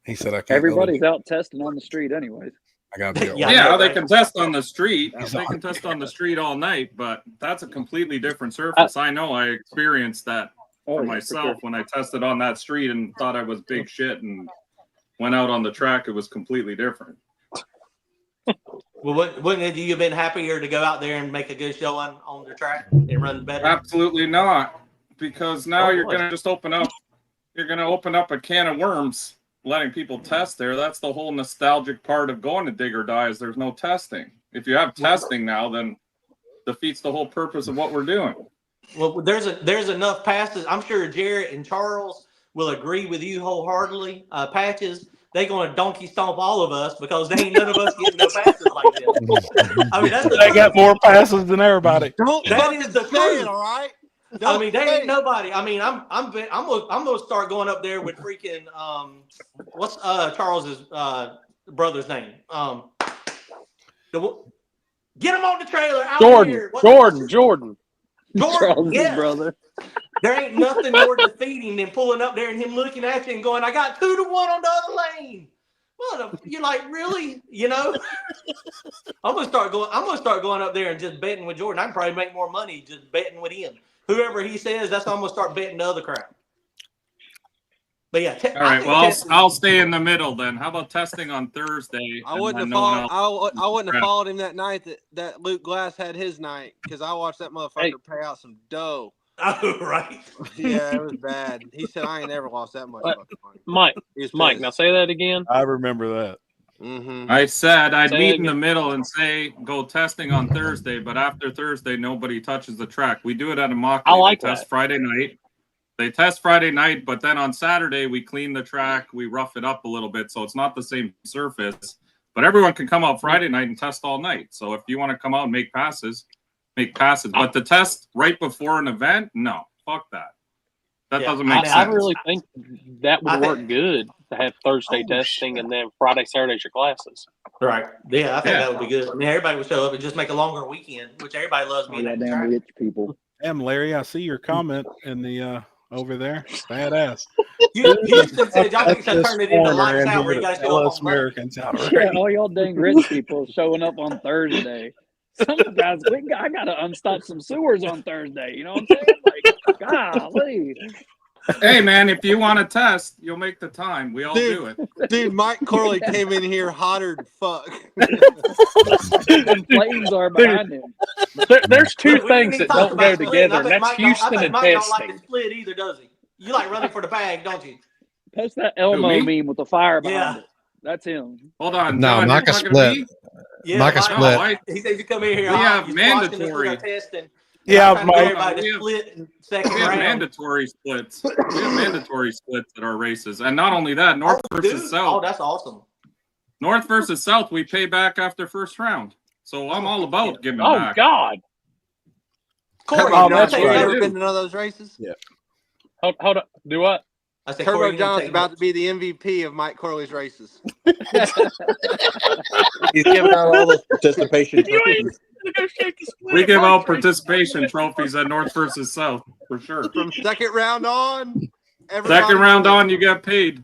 He said, "I can't." Everybody's out testing on the street, anyways. I got to be. Yeah, they can test on the street. They can test on the street all night, but that's a completely different surface. I know. I experienced that for myself when I tested on that street and thought I was big shit, and went out on the track. It was completely different. Well, wouldn't you have been happier to go out there and make a good showing on the track and run better? Absolutely not, because now you're going to just open up. You're going to open up a can of worms, letting people test there. That's the whole nostalgic part of going to Dig or Die is there's no testing. If you have testing now, then defeats the whole purpose of what we're doing. Well, there's enough passes. I'm sure Jarrett and Charles will agree with you wholeheartedly. Patches, they going to donkey stomp all of us because they ain't none of us getting no passes like that. I mean, they got more passes than everybody. That is the truth. All right. I mean, they ain't nobody. I mean, I'm gonna start going up there with freaking what's Charles's brother's name? Get him on the trailer. Jordan. Jordan, yes. Brother. There ain't nothing more defeating than pulling up there and him looking at you and going, "I got 2-1 on the other lane." Well, you're like, really? You know? I'm gonna start going up there and just betting with Jordan. I can probably make more money just betting with him. Whoever he says, that's how I'm gonna start betting the other crowd. But yeah, all right. Well, I'll stay in the middle then. How about testing on Thursday? I wouldn't have followed him that night that Luke Glass had his night because I watched that motherfucker pay out some dough. Oh, right. Yeah, it was bad. He said, "I ain't ever lost that much fucking Mike, money." now say that again. I remember that. Mm-hmm. I said I'd meet in the middle and say go testing on Thursday, but after Thursday, nobody touches the track. We do it at a mock. I like they test that. Friday night. They test Friday night, but then on Saturday we clean the track, we rough it up a little bit, so it's not the same surface. But everyone can come out Friday night and test all night. So if you want to come out and make passes. But the test right before an event, no, fuck that. That doesn't make sense. I really think that would work good to have Thursday testing and then Friday, Saturday's your classes. Right. Yeah, I think that would be good. I mean, everybody would show up and just make a longer weekend, which everybody loves being at the track. Rich people. Damn, Larry, I see your comment in the over there. Badass. Houston said y'all think to turn it into lights out where you guys show up on Americans out. Yeah, all y'all dang rich people showing up on Thursday. Some guys, I gotta unstop some sewers on Thursday. You know what I'm saying? Like, golly. Hey man, if you want to test, you'll make the time. We all do it. Dude, Mike Corley came in here hotter than fuck. And flames are behind him. There's two things that don't go together, and that's Houston and Mike don't like testing. to split either, does he? You like running for the bag, don't you? Post that Elmo Who, me? meme with the fire behind Yeah. it. That's him. Hold on. No, John, Mike you're a talking to split. me? Yeah, Mike a Mike- split. Mike, He says you come in here. We have he's watching us with mandatory. our testing. Yeah, I'm trying to get Mike. everybody to We have- split in second We have round. mandatory splits. We have mandatory splits at our races, and not only that, North versus Dude, South. oh, that's awesome. North versus South, we pay back after first round. So I'm all about giving Oh back. God! Corey, Oh, you that's take You right. that? ever been to none of those races? Yeah. Hold up. Do what? I said, Corey, Turbo you gonna John's take about that? to be the MVP of Mike Corley's races. He's giving out all those participation trophies. We give out participation trophies at North versus South for sure. From second round on, everybody Second round wins. on, you get paid.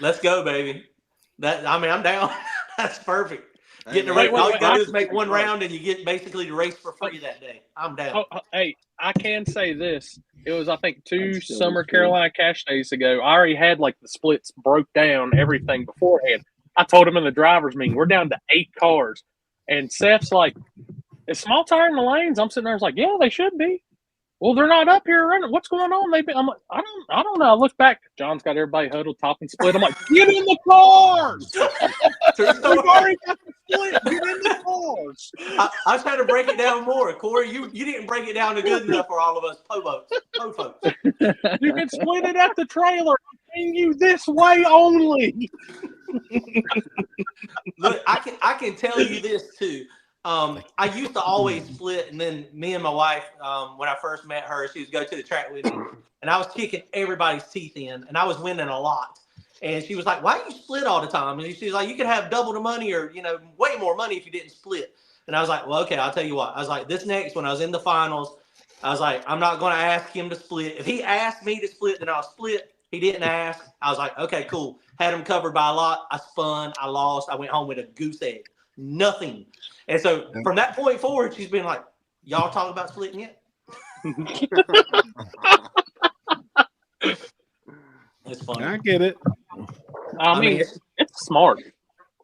Let's go, baby. I'm down. That's perfect. Getting the Hey, race. wait, All you wait, gotta I- do is make one round, and you get basically the race for free that day. I'm down. Hey, I can say this. It was, I think, two I'm still Summer good. Carolina Cash days ago. I already had like the splits broke down, everything beforehand. I told him in the driver's meeting, we're down to 8 cars. And Seth's like, is small tire in the lanes? I'm sitting there, like, yeah, they should be. Well, they're not up here running. What's going on? I'm like, I don't know. I look back. John's got everybody huddled, top and split. I'm like, get in the cars. We've already got the split. Get in the cars. I was trying to break it down more. Corey, you didn't break it down good enough for all of us po folks. You can split it at the trailer. I'm paying you this way only. Look, I can tell you this too. I used to always split, and then me and my wife, when I first met her, she would go to the track with me, and I was kicking everybody's teeth in, and I was winning a lot. And she was like, "Why do you split all the time?" And she was like, "You could have double the money, or way more money if you didn't split." And I was like, "Well, okay, I'll tell you what." I was like, "This next, when I was in the finals, I was like, I'm not going to ask him to split. If he asked me to split, then I'll split. He didn't ask. I was like, okay, cool. Had him covered by a lot. I spun. I lost. I went home with a goose egg. Nothing." And so from that point forward, she's been like, "Y'all talking about splitting yet?" It's funny. I get it. I mean, it's smart.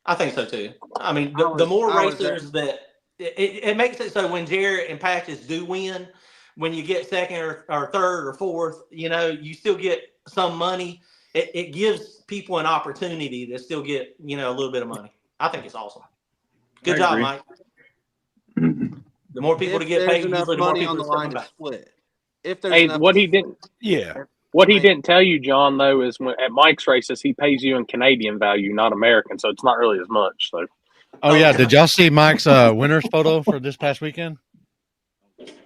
I think so too. I mean, the more racers that it makes it so when Jarrett and Patches do win, when you get second or third or fourth, you still get some money. It gives people an opportunity to still get, a little bit of money. I think it's awesome. Good job, Mike. The more people to get paid, enough usually the more money people on the are coming line to back. split. If there's enough what he didn't, Yeah. What he didn't tell you, John, though, is when at Mike's races, he pays you in Canadian value, not American, so it's not really as much. So. Oh yeah, did y'all see Mike's winners photo for this past weekend?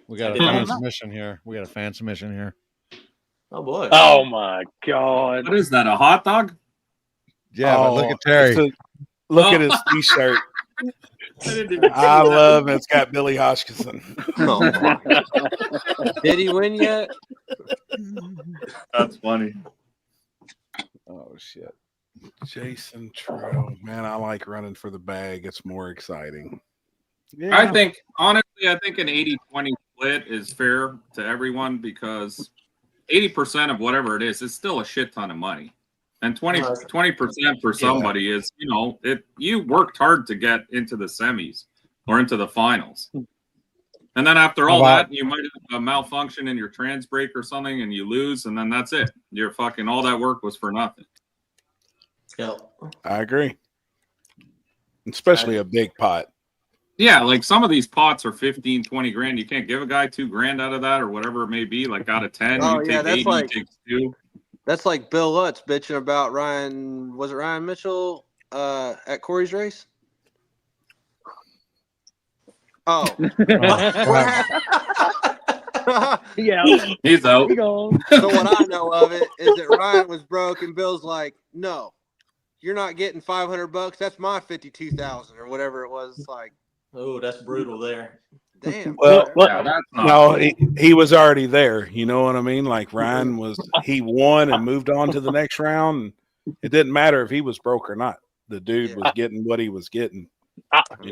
We got a fan submission here. Oh boy! Oh my God! What is that? A hot dog? Yeah, but look at Terry. Look at his T-shirt. I love it. It's got Billy Hodgkinson. Oh my. Did he win yet? That's funny. Oh shit. Jason True. Man, I like running for the bag. It's more exciting. Yeah. I think an 80-20 split is fair to everyone because 80% of whatever it is still a shit ton of money. And 20% for somebody is, you worked hard to get into the semis or into the finals. And then after all that, you might have a malfunction in your trans brake or something and you lose, and then that's it. You're fucking, all that work was for nothing. Yeah. I agree. Especially a big pot. Yeah, like some of these pots are 15, 20 grand. You can't give a guy $2,000 out of that or whatever it may be. Like out of 10, you take 80, you take 2. That's like Bill Lutz bitching about Ryan. Was it Ryan Mitchell at Corey's race? Oh. Yeah. He's out. So what I know of it is that Ryan was broke and Bill's like, no, you're not getting $500. That's my 52,000 or whatever it was. Like, oh, that's brutal there. Damn. Well, no, he was already there. You know what I mean? Like Ryan he won and moved on to the next round. It didn't matter if he was broke or not. The dude was getting what he was getting.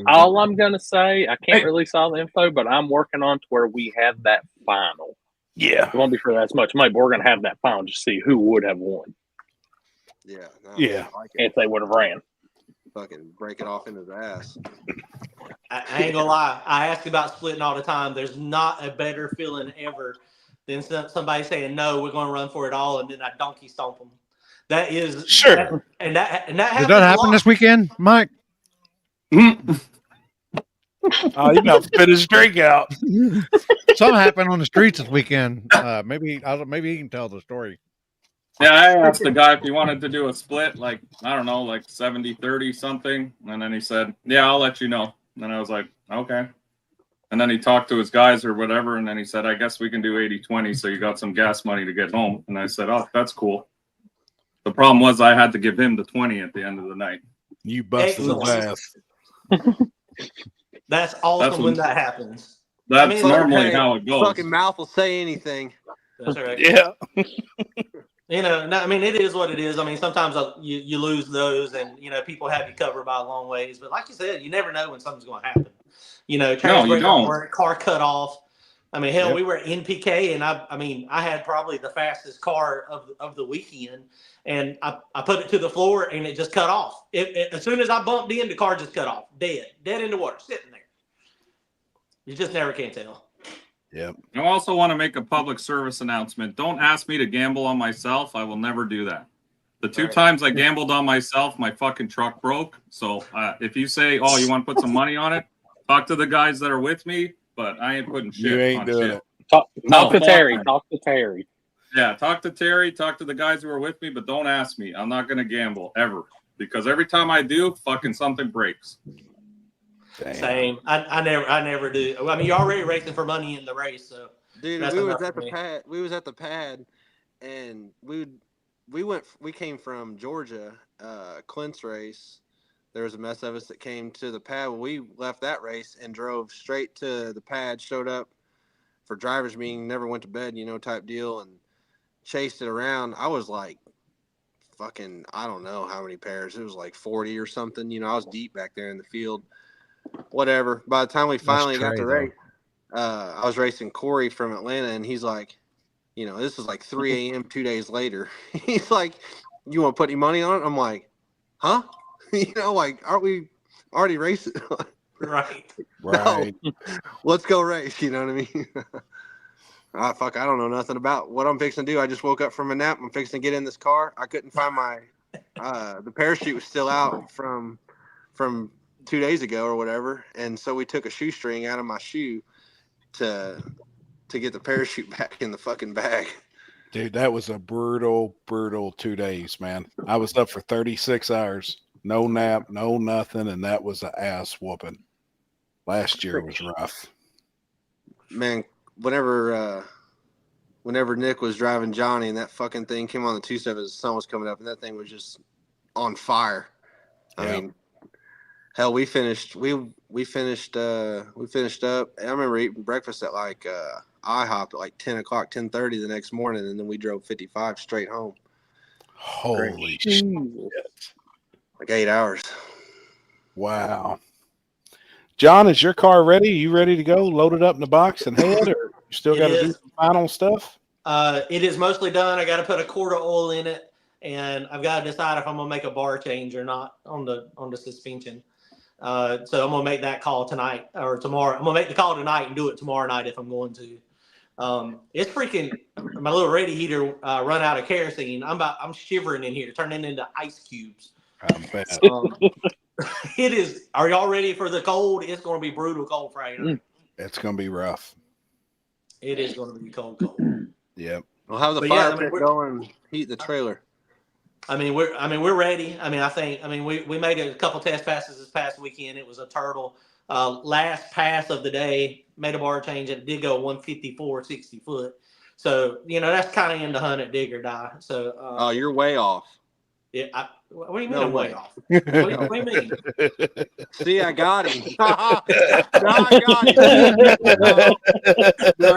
All I'm gonna say, I can't release all the info, but I'm working on to where we have that final. Yeah, it won't be for that much money, but we're gonna have that final to see who would have won. Yeah, like if they would have ran. Fucking break it off into the ass. I ain't gonna lie. I ask about splitting all the time. There's not a better feeling ever than somebody saying no, we're gonna run for it all, and then I donkey stomp them. That is sure. And that did that happen this weekend, Mike? Oh, you about to spit his drink out. Something happened on the streets this weekend. Maybe he can tell the story. Yeah, I asked the guy if he wanted to do a split, like, I don't know, like 70-30 something. And then he said, yeah, I'll let you know. And I was like, okay. And then he talked to his guys or whatever. And then he said, I guess we can do 80-20. So you got some gas money to get home. And I said, oh, that's cool. The problem was I had to give him the 20 at the end of the night. You busted his ass. That's awesome when that happens. That's normally how it goes. Fucking mouth will say anything. That's right. Yeah. It is what it is. I mean, sometimes you lose those, and people have you covered by a long ways. But like you said, you never know when something's going to happen. Car cut off. I mean, hell, we were at NPK, and I had probably the fastest car of the weekend, and I put it to the floor, and it just cut off. As soon as I bumped in, the car just cut off, dead in the water, sitting there. You just never can tell. Yeah. I also want to make a public service announcement. Don't ask me to gamble on myself. I will never do that. The two times I gambled on myself, my fucking truck broke. So if you say, oh, you want to put some money on it, talk to the guys that are with me, but I ain't putting shit You ain't on doing shit. it. Talk to Terry. Talk to Terry. Yeah, talk to Terry. Talk to the guys who are with me, but don't ask me. I'm not going to gamble ever. Because every time I do, fucking something breaks. Damn. Same. I never do. I mean, you're already racing for money in the race, so. Dude, we was at the pad. We was at the pad, and we came from Georgia, Clint's race. There was a mess of us that came to the pad. Well, we left that race and drove straight to the pad. Showed up for driver's meeting. Never went to bed, type deal, and chased it around. I was like, fucking, I don't know how many pairs. It was like 40 or something. I was deep back there in the field. Whatever. By the time we finally got to race, I was racing Corey from Atlanta, and he's like, this was like 3 a.m. 2 days later. He's like, you want to put any money on it? I'm like, huh? You know, like, aren't we already racing? Right. Right. No, let's go race. You know what I mean? Fuck, I don't know nothing about what I'm fixing to do. I just woke up from a nap. I'm fixing to get in this car. I couldn't find my the parachute was still out from 2 days ago or whatever, and so we took a shoestring out of my shoe to get the parachute back in the fucking bag. Dude, that was a brutal 2 days, man. I was up for 36 hours, no nap, no nothing, and that was an ass whooping. Last year was rough. Man, whenever Nick was driving Johnny and that fucking thing came on the 2.7 as the sun was coming up, and that thing was just on fire. I mean, hell, we finished up. I remember eating breakfast at like IHOP at like 10 o'clock, 10:30 the next morning, and then we drove 55 straight home. Holy shit. Like 8 hours. Wow. John, is your car ready? You ready to go? Loaded up in the box and head, or you still got to do some final stuff? It is mostly done. I got to put a quart of oil in it, and I've got to decide if I'm gonna make a bar change or not on the suspension. So I'm gonna make that call tonight or tomorrow. I'm gonna make the call tonight and do it tomorrow night if I'm going to. It's freaking my little radiator run out of kerosene. I'm shivering in here, turning into ice cubes. I bet. It is. Are y'all ready for the cold? It's going to be brutal cold Friday night. It's going to be rough. It is going to be cold. Yep. Well, how's the fire pit going? Heat the trailer. We're ready. We made a couple test passes this past weekend. It was a turtle. Last pass of the day, made a bar change, and it did go 154, 60 foot. So, that's kind of in the hunt at dig or die. So, oh, you're way off. Yeah. What do you mean I'm way off? What do you mean? See, I got him. I got him. No.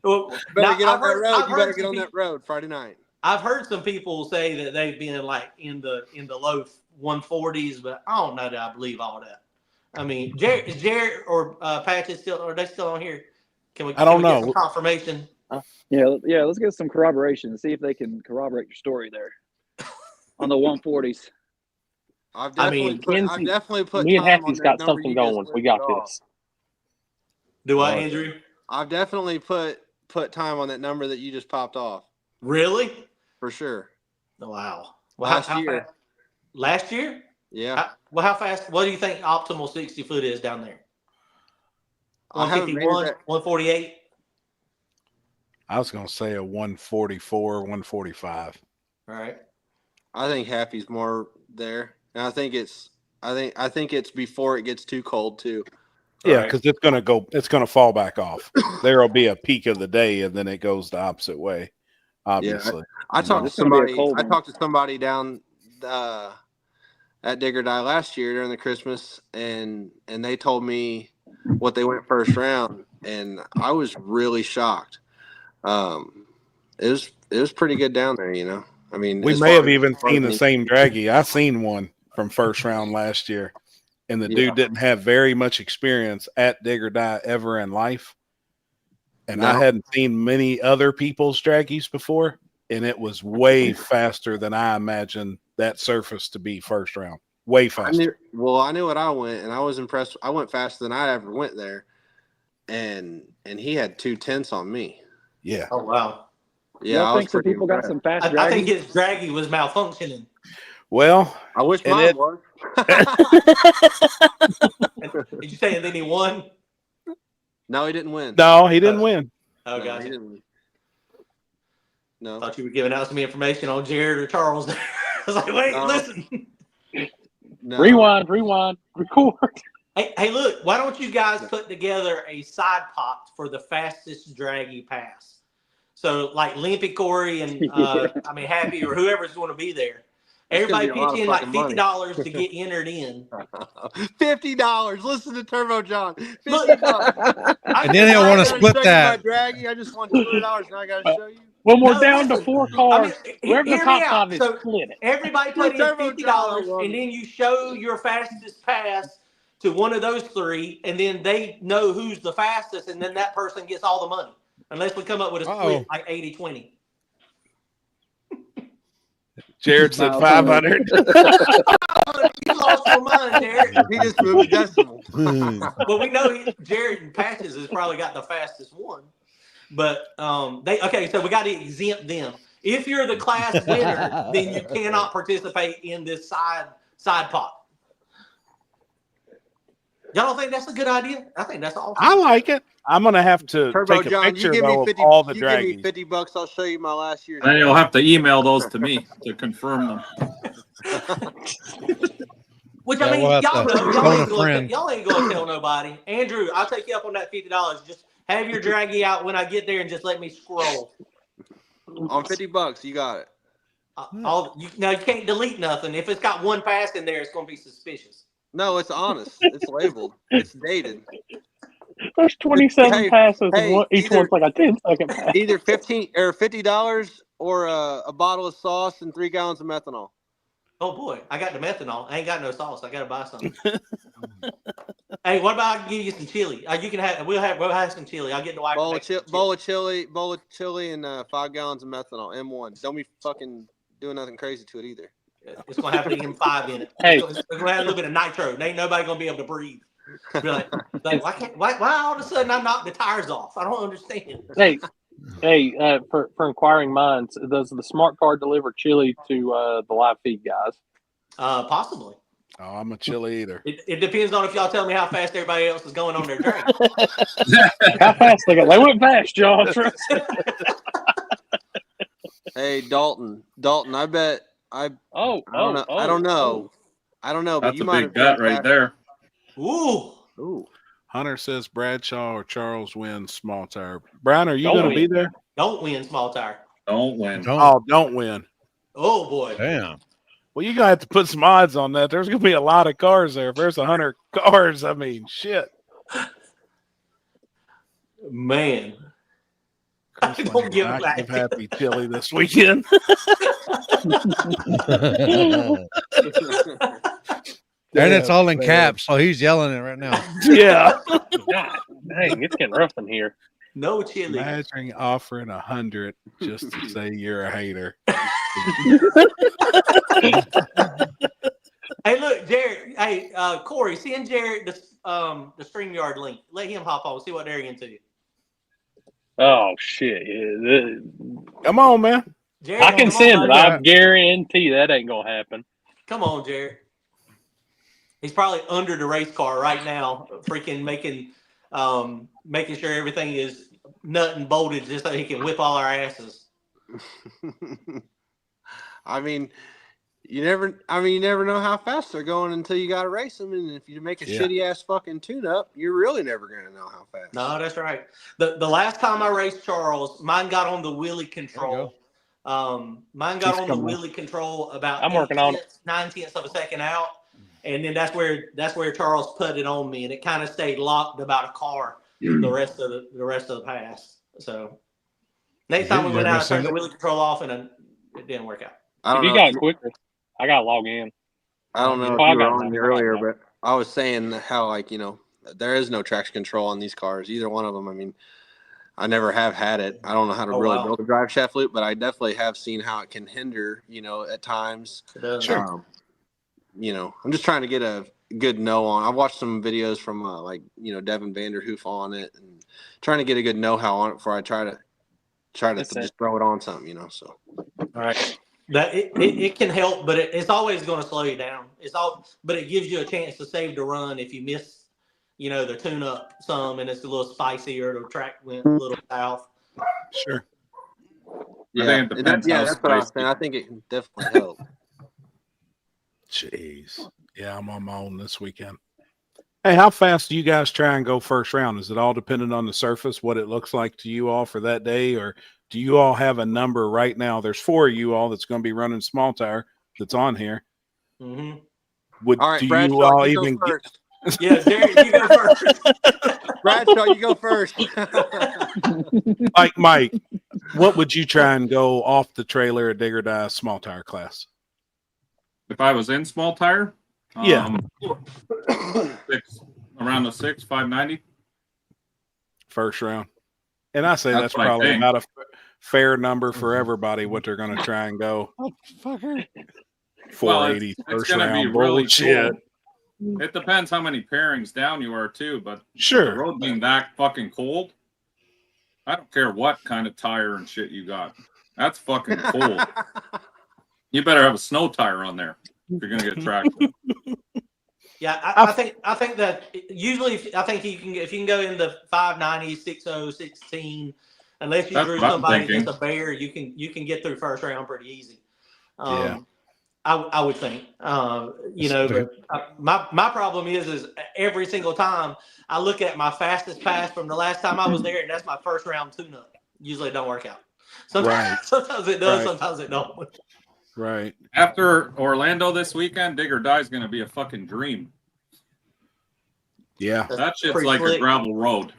Well, better get on that road. You better get on that road Friday night. I've heard some people say that they've been like in the low 140s, but I don't know that I believe all that. I mean, is Jared or Patch are they still on here? Can we get some confirmation? Yeah. Let's get some corroboration and see if they can corroborate your story there on the 140s. I've definitely put me and time Happy's on got that something going. We got this. Do I, Andrew? I've definitely put time on that number that you just popped off. Really? For sure. Wow. Well, Last year. Last year? Yeah. How fast? What do you think optimal 60 foot is down there? 151, 148? I was going to say a 144, 145. All right. I think Happy's more there. And I think it's before it gets too cold too. Yeah, because it's going to fall back off. There'll be a peak of the day, and then it goes the opposite way. Obviously, yeah, I talked to somebody. I talked to somebody down at Dig or Die last year during the Christmas, and they told me what they went first round, and I was really shocked. It was pretty good down there, I mean, we may have even seen the same draggy. I seen one from first round last year, and the dude didn't have very much experience at Dig or Die ever in life. And I hadn't seen many other people's draggies before, and it was way faster than I imagined that surface to be first round. Way faster. I knew what I went, and I was impressed. I went faster than I ever went there, and he had 2/10 on me. Yeah. Oh wow. Yeah, I think some people got some fast draggies. I think his draggy was malfunctioning. Well, I wish mine was. Did you say and then he won? No, he didn't win. No, he didn't win. Oh, no, gotcha. He didn't. No. I thought you were giving out some information on Jared or Charles there. I was like, wait, listen. No. Rewind, record. Hey, look, why don't you guys put together a side pot for the fastest draggy pass? So, like Limpy, Corey, and Happy, or whoever's going to be there. Everybody pitch in like $50 to get entered in. $50. Listen to Turbo John. $50. And then he'll want to split that. Draggy. I just want $200. Now I got to show you. When we're down to 4 cars, wherever the top 5 is, so split it. Everybody put in $50, and then you show your fastest pass to one of those 3, and then they know who's the fastest, and then that person gets all the money. Unless we come up with a split like 80-20. Jared said 500. You lost your mind, Jared. He just moved a decimal. Well, we know Jared and Patches has probably got the fastest one. But so we got to exempt them. If you're the class winner, then you cannot participate in this side pot. Y'all don't think that's a good idea? I think that's awesome. I like it. I'm gonna have to Turbo take a John, picture you give me though, 50. of all the You give me draggies. $50. I'll show you my last year's. Then you'll have to email those to me to confirm them. Which Yeah, I mean, we'll have y'all to know, phone a y'all ain't gonna tell nobody. Andrew, I'll take you up on that $50. Just have your draggy out when I get there, and just let me scroll. On $50, you got it. You can't delete nothing. If it's got one pass in there, it's gonna be suspicious. No, it's honest. It's labeled. It's dated. There's 27 Hey, passes, hey, and each one's like a 10-second pass. Either $50 or a bottle of sauce and 3 gallons of methanol. Oh boy, I got the methanol. I ain't got no sauce. I gotta buy some. Hey, what about I give you some chili? You can have. We'll have some chili. I'll get the wife. Bowl of chili, and 5 gallons of methanol. M1. Don't be fucking doing nothing crazy to it either. It's gonna have the M5 in it. Hey. It's gonna have a little bit of nitro. Ain't nobody gonna be able to breathe. Be like why all of a sudden I knocked the tires off? I don't understand. Hey, for inquiring minds, does the smart card deliver chili to the live feed guys? Possibly. Oh, I'm a chili eater. It depends on if y'all tell me how fast everybody else is going on their drink. How fast they go? They went fast, John. Hey, Dalton, I bet I don't know, but That's you a might big bet right there. Ooh. Hunter says Bradshaw or Charles wins small tire. Brian, are you Don't going to win. be there? Don't win small tire. Don't win. Don't win. Oh boy. Damn. Well, you're going to have to put some odds on that. There's going to be a lot of cars there. If there's 100 cars, I mean, shit. Man. I don't give a active happy chili this weekend. And it's all in caps, so he's yelling it right now. Yeah. God, dang, it's getting rough in here. No chili. Imagine offering 100 just to say you're a hater. Hey, look, Jared. Hey, Corey, send Jared the StreamYard link. Let him hop on. See what they're into. Oh shit! Yeah. Come on, man. Jared, I can come send on, it. buddy. I guarantee that ain't gonna happen. Come on, Jared. He's probably under the race car right now, freaking making sure everything is nut and bolted just so he can whip all our asses. I mean, you never know how fast they're going until you got to race them. And if you make a shitty ass fucking tune up, you're really never going to know how fast. No, that's right. The last time I raced Charles, mine got on the wheelie control. Mine got on the wheelie control about 9/10 of a second out. And then that's where Charles put it on me, and it kind of stayed locked about a car the rest of the pass. So next time we went out, I turned the wheelie control off, and it didn't work out. If you got it quicker, I gotta log in. I don't know if you were on earlier, but I was saying how there is no traction control on these cars, either one of them. I mean, I never have had it. I don't know how to build a drive shaft loop, but I definitely have seen how it can hinder, at times. It does. Sure. I'm just trying to get a good know on. I've watched some videos from Devin Vanderhoof on it, and trying to get a good know-how on it before I try to just throw it on something, So. All right. That it can help, but it's always going to slow you down. But it gives you a chance to save the run if you miss, the tune up some, and it's a little spicier. The track went a little south. Sure. Yeah, that's what I was saying. I think it can definitely help. Jeez. Yeah, I'm on my own this weekend. Hey, how fast do you guys try and go first round? Is it all dependent on the surface, what it looks like to you all for that day? Or do you all have a number right now? There's 4 of you all that's going to be running small tire that's on here. Mm-hmm. All right, do Bradshaw, you all you even go first. Yeah, Derek, you go first. Bradshaw, you go first. Mike, what would you try and go off the trailer at Dig or Die small tire class? If I was in small tire, yeah, around the 590 first round, and I say that's probably about a fair number for everybody what they're going to try and go. Oh, fucker. 480 it's first going to be round really bullshit. cool. It depends how many pairings down you are too, but Sure. with the road being that fucking cold, I don't care what kind of tire and shit you got. That's fucking cold. You better have a snow tire on there if you're gonna get traction. Yeah, I think that usually if you can go into 590, 60, 16, unless you drew somebody that's a bear, you can get through first round pretty easy. Yeah. I would think, but my problem is every single time I look at my fastest pass from the last time I was there, and that's my first round tune-up. Usually it don't work out. Sometimes it does, sometimes it don't. Right. After Orlando this weekend, Dig or Die is going to be a fucking dream. Yeah. That shit's like a gravel road.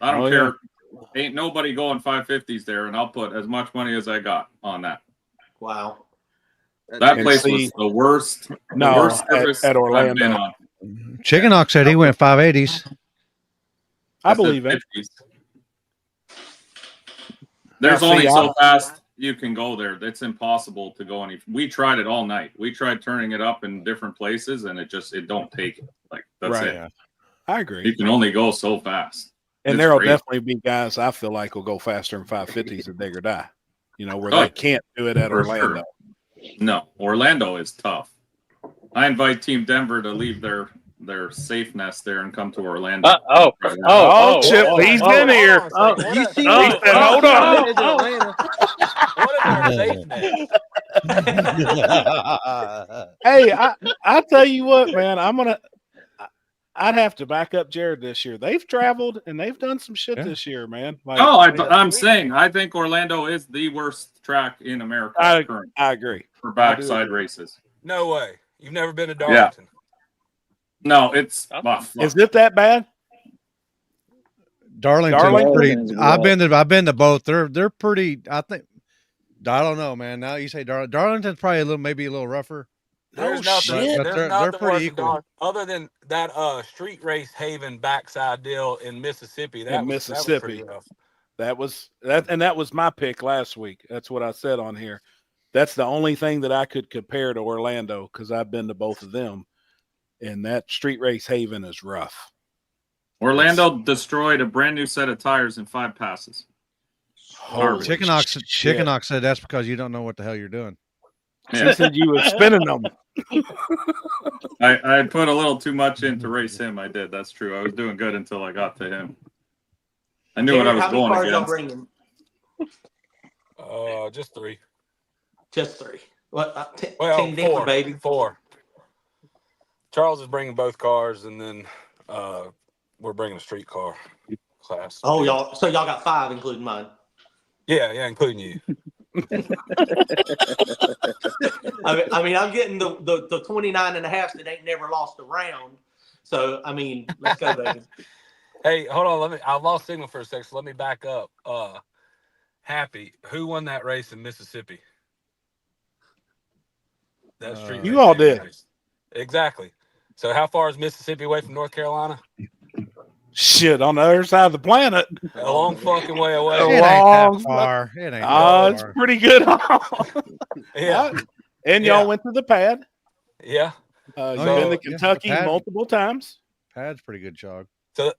I don't care. Yeah. Ain't nobody going 550s there, and I'll put as much money as I got on that. Wow. That place was the worst. No, the worst service at Orlando. I've been on. Chicken Hawk said he went 580s. I believe it. 50s. There's only so fast you can go there. It's impossible to go any. We tried it all night. We tried turning it up in different places, and it don't take it. Like that's it. Yeah. I agree. You can only go so fast. And there will definitely be guys I feel like will go faster than 550s at Dig or Die. Where they can't do it at Orlando. Sure. No, Orlando is tough. I invite Team Denver to leave their safe nest there and come to Orlando. Chip, he's in here. You see he said, hold on. What is our safe nest? Hey, I tell you what, man, I'd have to back up Jared this year. They've traveled and they've done some shit this year, man. Like, I'm saying I think Orlando is the worst track in America. I agree. For backside races. No way. You've never been to Darlington. Yeah. No, it's Is it that bad? Darlington's pretty. I've been to both. They're pretty. I think. I don't know, man. Now you say Darlington's probably maybe a little rougher. There's nothing. But they're pretty equal. Other than that street race Haven backside deal in Mississippi. That was pretty rough. That was my pick last week. That's what I said on here. That's the only thing that I could compare to Orlando because I've been to both of them, and that street race Haven is rough. Orlando destroyed a brand new set of tires in 5 passes. Chicken Hawk said that's because you don't know what the hell you're doing. Yeah. He said you were spinning them. I put a little too much in to race him. I did. That's true. I was doing good until I got to him. I knew what I was going against. Just 3. Just 3. What? Well, 4, baby. 4. Charles is bringing both cars, and then we're bringing a street car class. Oh, y'all got 5, including mine. Yeah, including you. I mean, I'm getting the 29 and a half that ain't never lost a round. So, I mean, let's go, baby. Hey, hold on. I lost signal for a second, so let me back up. Happy, who won that race in Mississippi? That street you all did. Race. Exactly. So how far is Mississippi away from North Carolina? Shit, on the other side of the planet. A long fucking way away. It ain't that far. It ain't that it's far. pretty good. Yeah. And y'all went to the pad. Yeah. You've been to Kentucky multiple times. Pad's pretty good, Chog. So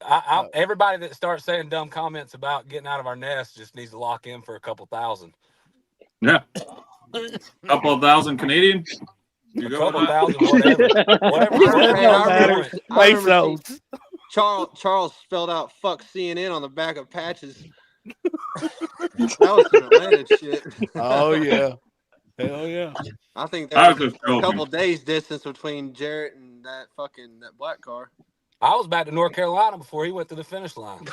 everybody that starts saying dumb comments about getting out of our nest just needs to lock in for a couple thousand. Yeah. Couple of thousand Canadian. You a go couple thousand, whatever. Charles spelled out "fuck CNN" on the back of patches. That was some Atlanta shit. Oh yeah, hell yeah. I think there was a couple days distance between Jarrett and that black car. I was back to North Carolina before he went to the finish line.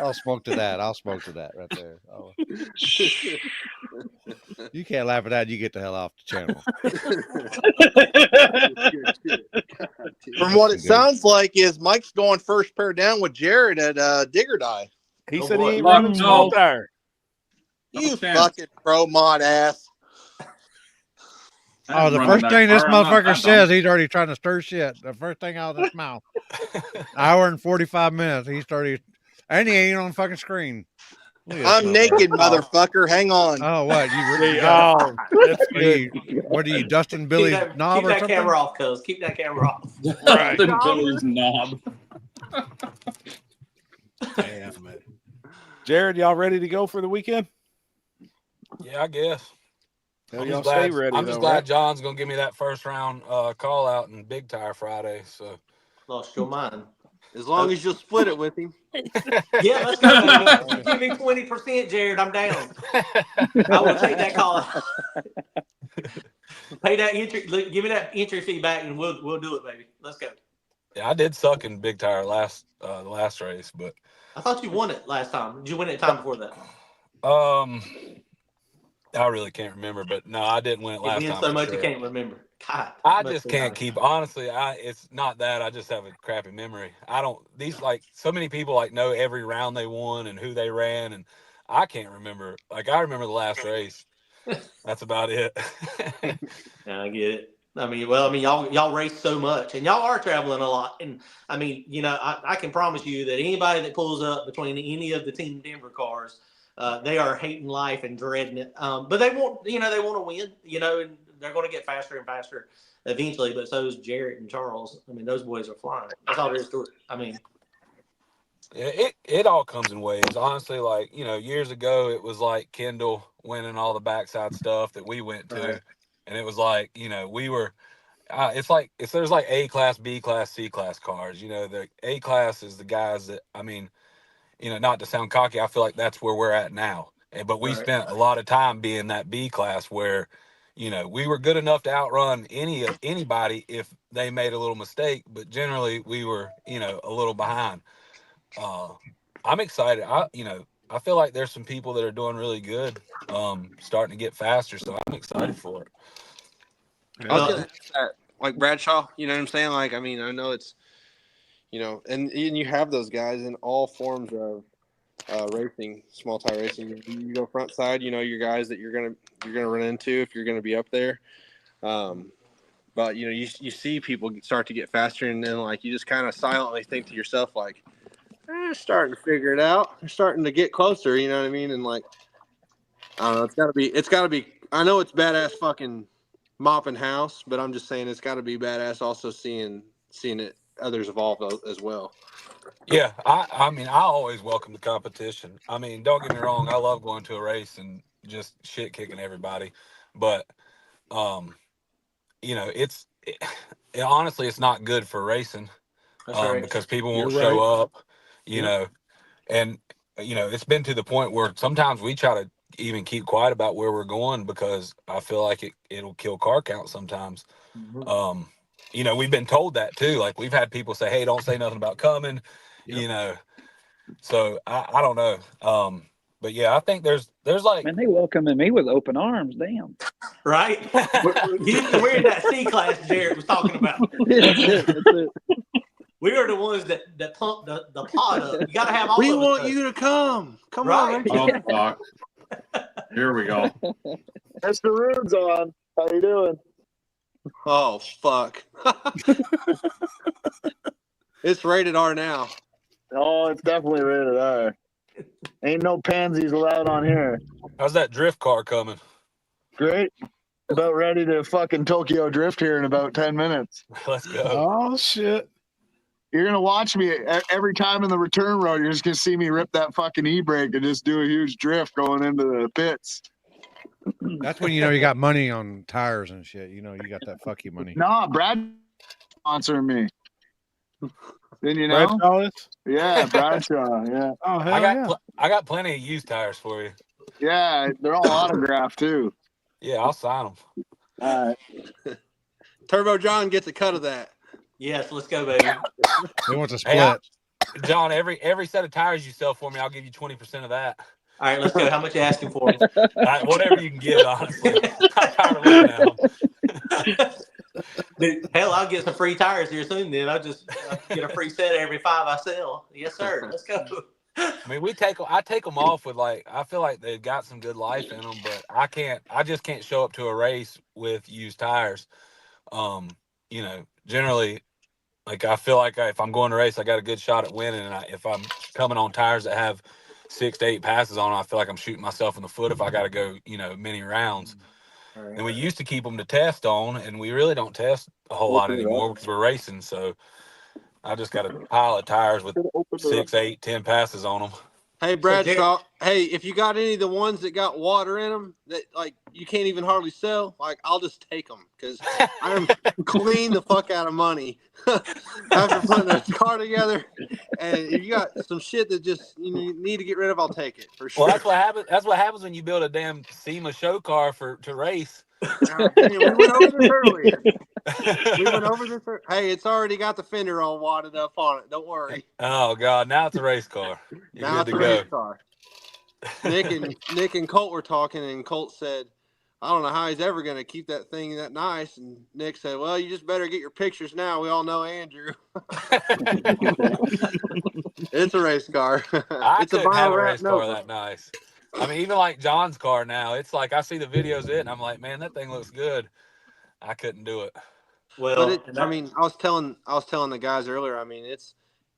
I'll smoke to that right there. Oh. You can't laugh at that. You get the hell off the channel. From what it sounds like is Mike's going first pair down with Jared at Dig or Die. He said he ain't running small tire. You fucking pro mod ass. Oh, the first thing this motherfucker says, he's already trying to stir shit. The first thing out of his mouth. Hour and 45 minutes. He started, and he ain't on the fucking screen. I'm naked, motherfucker. Hang on. Oh, what? That's good. What are you, Dustin Billy's knob keep or that something? camera off, cuz. Keep that camera off. Right. Billy's knob. Damn it. Jared, y'all ready to go for the weekend? Yeah, I guess. Hell, y'all stay ready. I'm just glad John's gonna give me that first round call out in Big Tire Friday. So Lost your mind. As long as you'll split it with him. Yeah, let's go. Baby. Give me 20%, Jared. I'm down. I will take that call. Pay that entry. Give me that entry fee back, and we'll do it, baby. Let's go. Yeah, I did suck in Big Tire the last race, but I thought you won it last time. Did you win it the time before that? I really can't remember, but no, I didn't win it last time. So much you can't remember. God, I just can't keep. Honestly, it's not that. I just have a crappy memory. I don't. These so many people know every round they won and who they ran, and I can't remember. Like I remember the last race. That's about it. Yeah, I get it. Y'all race so much, and y'all are traveling a lot. And I can promise you that anybody that pulls up between any of the Team Denver cars, they are hating life and dreading it. But they want, they want to win, and they're going to get faster and faster eventually. But so is Jarrett and Charles. Those boys are flying. That's all there is to it. It all comes in waves. Honestly, years ago, it was like Kendall winning all the backside stuff that we went to. Right. And it was we were, there's A class, B class, C class cars. The A class is the guys that, not to sound cocky, I feel like that's where we're at now. But we spent a lot of time being that B class where, we were good enough to outrun anybody if they made a little mistake. But generally, we were, a little behind. I'm excited. I feel like there's some people that are doing really good, starting to get faster. So I'm excited for it. I was gonna ask that, like Bradshaw, you know what I'm saying? I know it's, and you have those guys in all forms of racing, small tire racing. You go front side, your guys that you're gonna run into if you're gonna be up there. But you see people start to get faster, and then you just kind of silently think to yourself starting to figure it out. They're starting to get closer. You know what I mean? And I don't know. It's gotta be. I know it's badass fucking mopping house, but I'm just saying it's got to be badass also seeing it others evolve as well. Yeah, I always welcome the competition. Don't get me wrong, I love going to a race and just shit kicking everybody, but honestly it's not good for racing. Because people won't show up, and it's been to the point where sometimes we try to even keep quiet about where we're going because I feel like it'll kill car count sometimes. Mm-hmm. We've been told that too. We've had people say, "Hey, don't say nothing about coming," So I don't know. But yeah, I think there's man, they welcoming me with open arms. Damn. Right? We're in that C class Jared was talking about. That's it. We are the ones that pump the pot up. You got to have all we of want us, you to come. Come right? on. Oh, fuck. Here we go. Mr. Rude's on. How you doing? Oh, fuck. It's rated R now. Oh, it's definitely rated R. Ain't no pansies allowed on here. How's that drift car coming? Great. About ready to fucking Tokyo drift here in about 10 minutes. Let's go. Oh, shit. You're going to watch me every time in the return road. You're just going to see me rip that fucking e-brake and just do a huge drift going into the pits. That's when you got money on tires and shit. You got that fuck you money. Nah, Brad sponsoring me. Didn't you know? Bradshaw is? Yeah, Bradshaw. Yeah. Oh, hell I got plenty of used tires for you. Yeah, they're all autographed too. Yeah, I'll sign them. All right. Turbo John gets a cut of that. Yes, let's go, baby. He wants a split. Hey, John, every set of tires you sell for me, I'll give you 20% of that. All right, let's go. How much you asking for me? Whatever you can get, honestly. I'm tired of looking at them. Dude, hell, I'll get some free tires here soon. Then I'll just get a free set every 5 I sell. Yes, sir. Let's go. I mean, I take them off with like, I feel like they've got some good life in them, but I just can't show up to a race with used tires. Generally, like I feel like if I'm going to race, I got a good shot at winning. And if I'm coming on tires that have 6 to 8 passes on them, I feel like I'm shooting myself in the foot if I got to go, many rounds. Right. And we used to keep them to test on, and we really don't test a whole lot anymore because we're racing. So I just got a pile of tires with 6, 8, 10 passes on them. Hey Bradshaw, hey, if you got any of the ones that got water in them that like you can't even hardly sell, like I'll just take them because I'm clean the fuck out of money after putting a car together. And if you got some shit that just you need to get rid of, I'll take it for sure. Well, that's what happens. That's what happens when you build a damn SEMA show car to race. Hey, we went over this earlier. Hey, it's already got the fender all wadded up on it. Don't worry. Oh God, now it's a race car. You're Now good it's to a go. race car. Nick and Colt were talking, and Colt said, "I don't know how he's ever going to keep that thing that nice." And Nick said, "Well, you just better get your pictures now. We all know Andrew." It's a race car. It's a couldn't have vinyl a wrap race car Nova. that nice. I mean, even like John's car now, it's like I see the videos of it, and I'm like, man, that thing looks good. I couldn't do it. Well, I was telling the guys earlier. I mean, it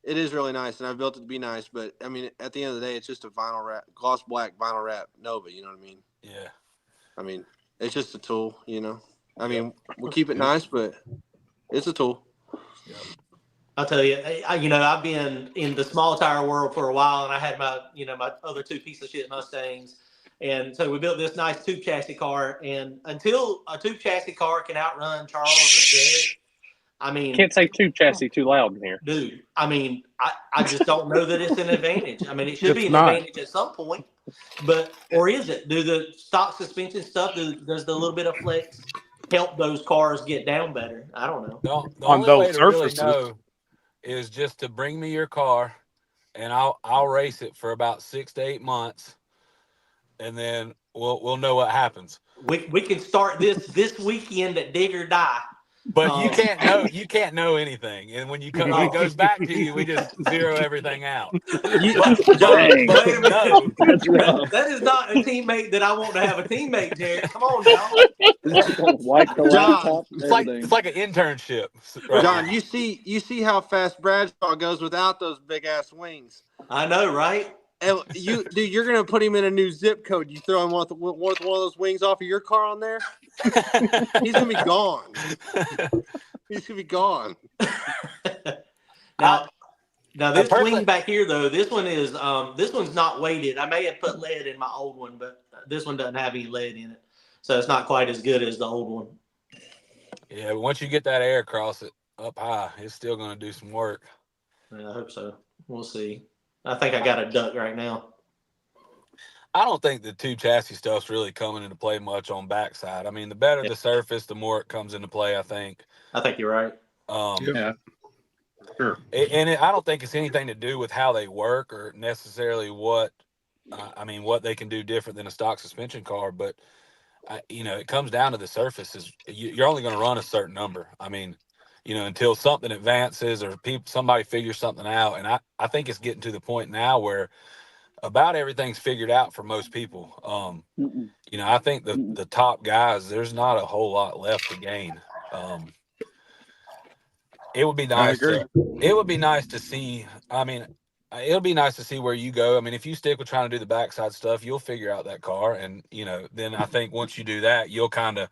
is really nice, and I built it to be nice. But I mean, at the end of the day, it's just a vinyl wrap, gloss black vinyl wrap Nova. You know what I mean? Yeah. I mean, it's just a tool. I mean, we'll keep it nice, but it's a tool. I'll tell you, I've been in the small tire world for a while, and I had my other 2 piece of shit Mustangs. And so we built this nice tube chassis car. And until a tube chassis car can outrun Charles or Jared, I mean, Can't say tube chassis too loud in here. dude, I mean, I just don't know that it's an advantage. I mean, it should be an advantage at some point, or is it? Do the stock suspension stuff, does the little bit of flex help those cars get down better? I don't know. The only way to really know is just to bring me your car, and I'll race it for about 6 to 8 months, and then we'll know what happens. We can start this weekend at Dig or Die. But you can't know anything, and when it goes back to you, we just zero everything out. Dang. Wait a minute. That's rough. That is not a teammate that I want to have a teammate, Jared. Come on now. Wipe the laptop. It's like an internship. John, you see how fast Bradshaw goes without those big ass wings. I know, right? And you're gonna put him in a new zip code. You throw him with one of those wings off of your car on there. He's gonna be gone. He's gonna be gone. Now this wing back here though, this one's not weighted. I may have put lead in my old one, but this one doesn't have any lead in it, so it's not quite as good as the old one. Yeah, but once you get that air across it up high, it's still gonna do some work. Yeah, I hope so. We'll see. I think I got a duck right now. I don't think the tube chassis stuff's really coming into play much on backside. I mean, the better the surface, the more it comes into play, I think. I think you're right. Yeah. Sure. I don't think it's anything to do with how they work or necessarily what they can do different than a stock suspension car. But, it comes down to the surfaces. You're only going to run a certain number. I mean, until something advances or somebody figures something out. And I think it's getting to the point now where about everything's figured out for most people. I think the top guys, there's not a whole lot left to gain. It would be nice. It would be nice to see. I mean, it'll be nice to see where you go. I mean, if you stick with trying to do the backside stuff, you'll figure out that car. And, then I think once you do that, you'll kind of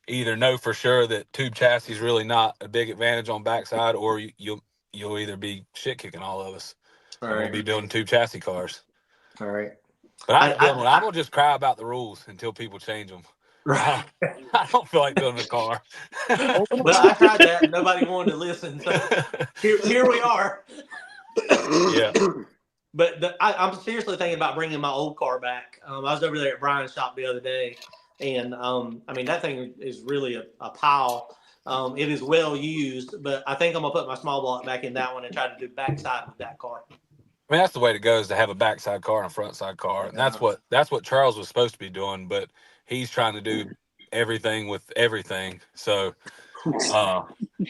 either know for sure that tube chassis is really not a big advantage on backside, or you'll either be shit kicking all of us. All and right. We'll be building tube chassis cars. All right. But I'm gonna just cry about the rules until people change them. Right. I don't feel like building a car. Well, I tried that. And nobody wanted to listen. So here we are. Yeah. But I'm seriously thinking about bringing my old car back. I was over there at Brian's shop the other day. And, I mean, that thing is really a pile. It is well used, but I think I'm going to put my small block back in that one and try to do backside with that car. I mean, that's the way to go, is to have a backside car and a front side car. And that's what Charles was supposed to be doing, but he's trying to do everything with everything. So,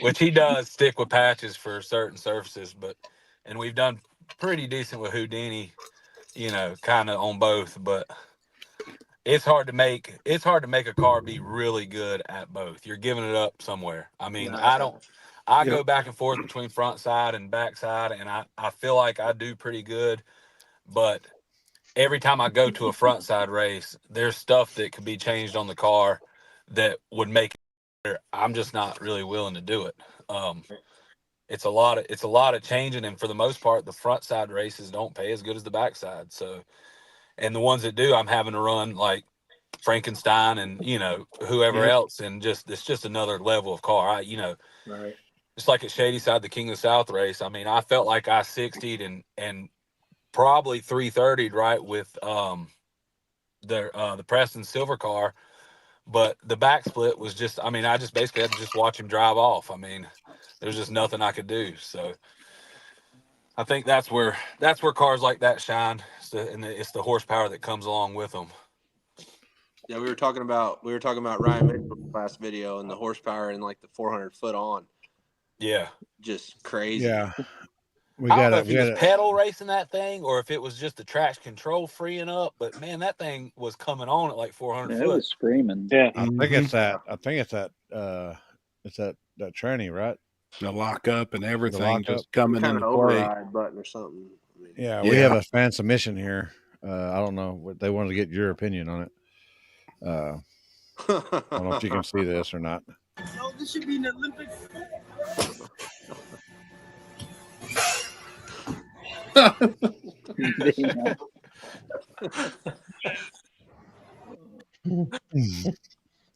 which he does stick with patches for certain surfaces, and we've done pretty decent with Houdini, you know, kind of on both, but it's hard to make a car be really good at both. You're giving it up somewhere. I mean, I go back and forth between front side and back side, and I feel like I do pretty good, but every time I go to a front side race, there's stuff that could be changed on the car that would make it better. I'm just not really willing to do it. It's a lot of changing, and for the most part, the front side races don't pay as good as the back side. So, and the ones that do, I'm having to run like Frankenstein and, you know, whoever else, and it's just another level of car. Right. Just like at Shady Side, the King of the South race. I mean, I felt like I 60'd and probably 330'd right with the Preston Silver car, but the back split was just, I mean, I just basically had to just watch him drive off. I mean, there's just nothing I could do. So I think that's where cars like that shine. It's the horsepower that comes along with them. Yeah, we were talking about Ryan Mitchell's last video and the horsepower and like the 400 foot on. Yeah, just crazy. Yeah, I don't know if he was pedal racing that thing or if it was just the traction control freeing up, but man, that thing was coming on at like 400 foot. It was screaming. Yeah, I think it's that. It's that tranny, right? The lockup and everything just coming kind into of play. override button or something. I mean, Yeah, we have a fan submission here. I don't know what they wanted to get your opinion on it. I don't know if you can see this or not. No, this should be an Olympic.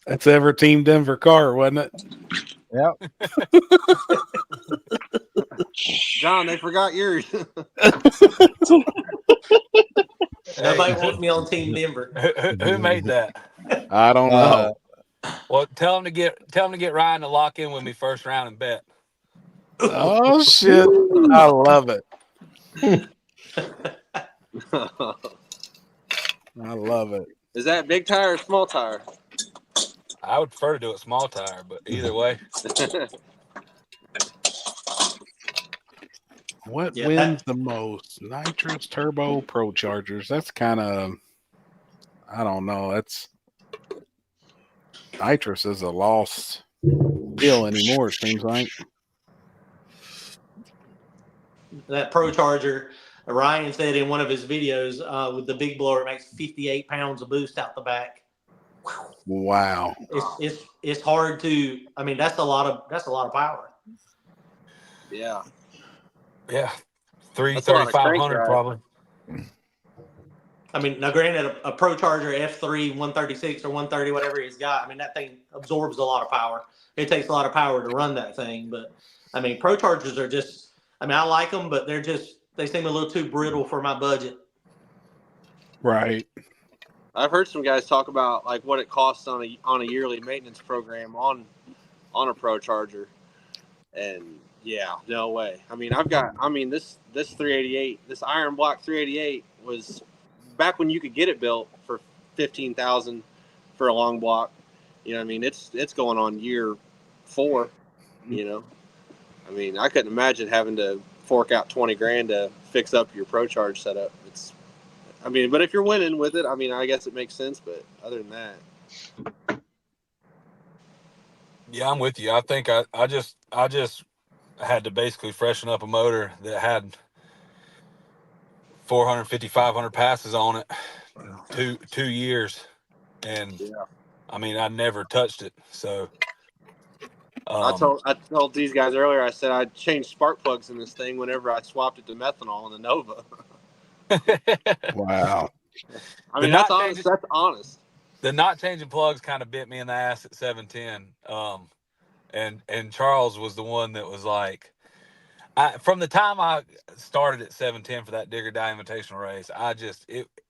That's ever Team Denver car, wasn't it? Yep. John, they forgot yours. Nobody wants me on Team Denver. Who made that? I don't know. Well, tell him to get Ryan to lock in with me first round and bet. Oh shit! I love it. I love it. Is that big tire or small tire? I would prefer to do it small tire, but either way. What wins the most? Nitrous, turbo, pro chargers. That's kind of, I don't know. That's nitrous is a lost deal anymore, it seems like. That pro charger, Ryan said in one of his videos, with the big blower, it makes 58 pounds of boost out the back. Wow. It's hard to. I mean, that's a lot of power. Yeah. Yeah, 3,500 probably. I mean, now granted, a pro charger F3 136 or 130, whatever he's got. I mean, that thing absorbs a lot of power. It takes a lot of power to run that thing. But I mean, pro chargers are just. I mean, I like them, but they seem a little too brittle for my budget. Right. I've heard some guys talk about like what it costs on a yearly maintenance program on a pro charger, and yeah, no way. I mean, this 388, this iron block 388 was back when you could get it built for $15,000 for a long block. You know, what I mean, it's going on year 4. You know, I mean, I couldn't imagine having to fork out $20,000 to fix up your pro charge setup. I mean, but if you're winning with it, I mean, I guess it makes sense. But other than that, yeah, I'm with you. I think I just had to basically freshen up a motor that had 450, 500 passes on it, 2 years, and I mean, I never touched it. So I told these guys earlier. I said I'd change spark plugs in this thing whenever I swapped it to methanol in the Nova. Wow. I mean, that's honest. That's honest. The not changing plugs kind of bit me in the ass at 710. And Charles was the one that was like, from the time I started at 710 for that Dig or Die Invitational race,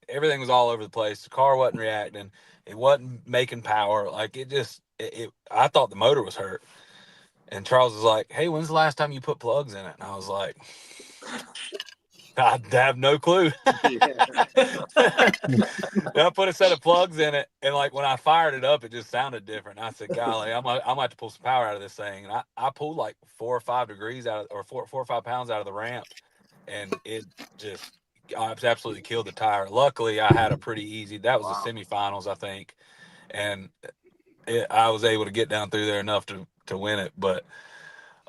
everything was all over the place. The car wasn't reacting. It wasn't making power. Like I thought the motor was hurt. And Charles was like, "Hey, when's the last time you put plugs in it?" And I was like, I have no clue. I put a set of plugs in it, and like when I fired it up, it just sounded different. I said, "Golly, I might have to pull some power out of this thing." And I pulled like 4 or 5 degrees out of, or 4 or 5 pounds out of the ramp, and it just absolutely killed the tire. Luckily, I had a pretty easy. That was the semifinals, I think, and I was able to get down through there enough to win it. But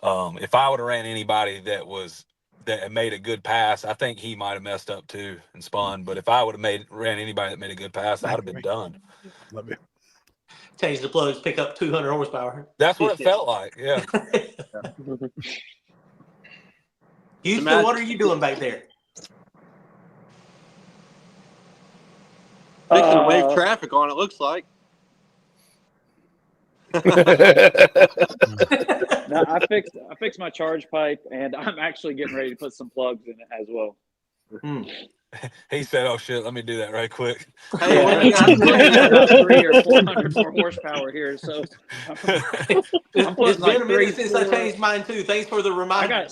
if I would have ran anybody that made a good pass, I think he might have messed up too and spun. But if I would have ran anybody that made a good pass, I'd have been done. Love you. Change the plugs, pick up 200 horsepower. That's what it felt like. Yeah. Houston, what are you doing back there? Fixing to wave traffic on, it looks like. No, I fixed my charge pipe, and I'm actually getting ready to put some plugs in it as well. He said, "Oh shit, let me do that right quick." Hey, I'm putting about 300 or 400 more horsepower here, so I'm It's putting been a minute since I changed mine too. Thanks for the reminder. I got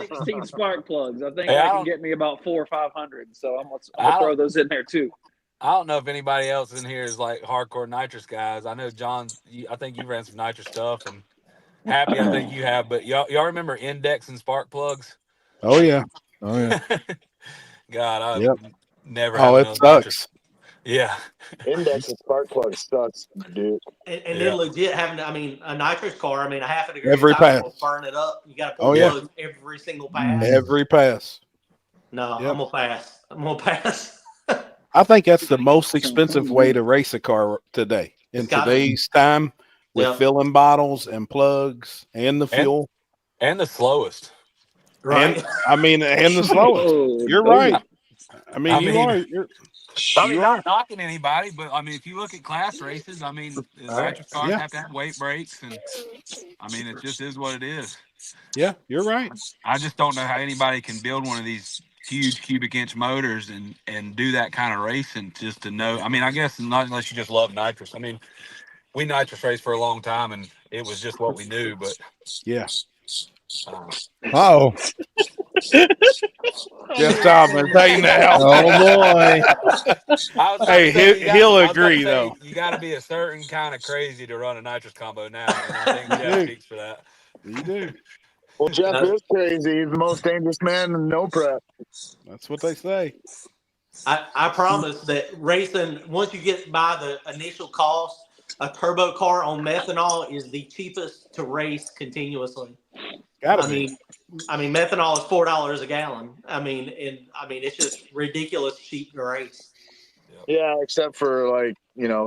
16 spark plugs. I think Hey, I can get me about 400 or 500, so I'm gonna throw those in there too. I don't know if anybody else in here is like hardcore nitrous guys. I know John. I think you ran some nitrous stuff, and Happy, I think you have. But y'all remember Index and spark plugs? Oh yeah. Oh yeah. God, I never. Oh, have it another sucks. nitrous. Yeah. Index and spark plug sucks, dude. And then legit having, a nitrous car, a half a degree Every of tire pass. will burn it up. You got to Oh, pull yeah. plugs every single pass. Every pass. No, Yep. I'm gonna pass. I think that's the most expensive way to race a car today in today's time with filling bottles and plugs and the fuel. And the slowest. Right. And the slowest. You're right. You're not knocking anybody, but if you look at class races, nitrous cars have to have weight brakes, and it just is what it is. Yeah, you're right. I just don't know how anybody can build one of these huge cubic inch motors and do that kind of racing just to know. I guess not unless you just love nitrous. We nitrous raced for a long time, and it was just what we knew. But yeah. Oh. Jeff Thomas, hey now. Oh boy. Hey, he'll agree though. You got to be a certain kind of crazy to run a nitrous combo now, and I think Jeff speaks for that. You do. Well, Jeff is crazy. He's the most dangerous man in no prep. That's what they say. I promise that racing, once you get by the initial cost, a turbo car on methanol is the cheapest to race continuously. Methanol is $4 a gallon. It's just ridiculous cheap to race. Yeah, except for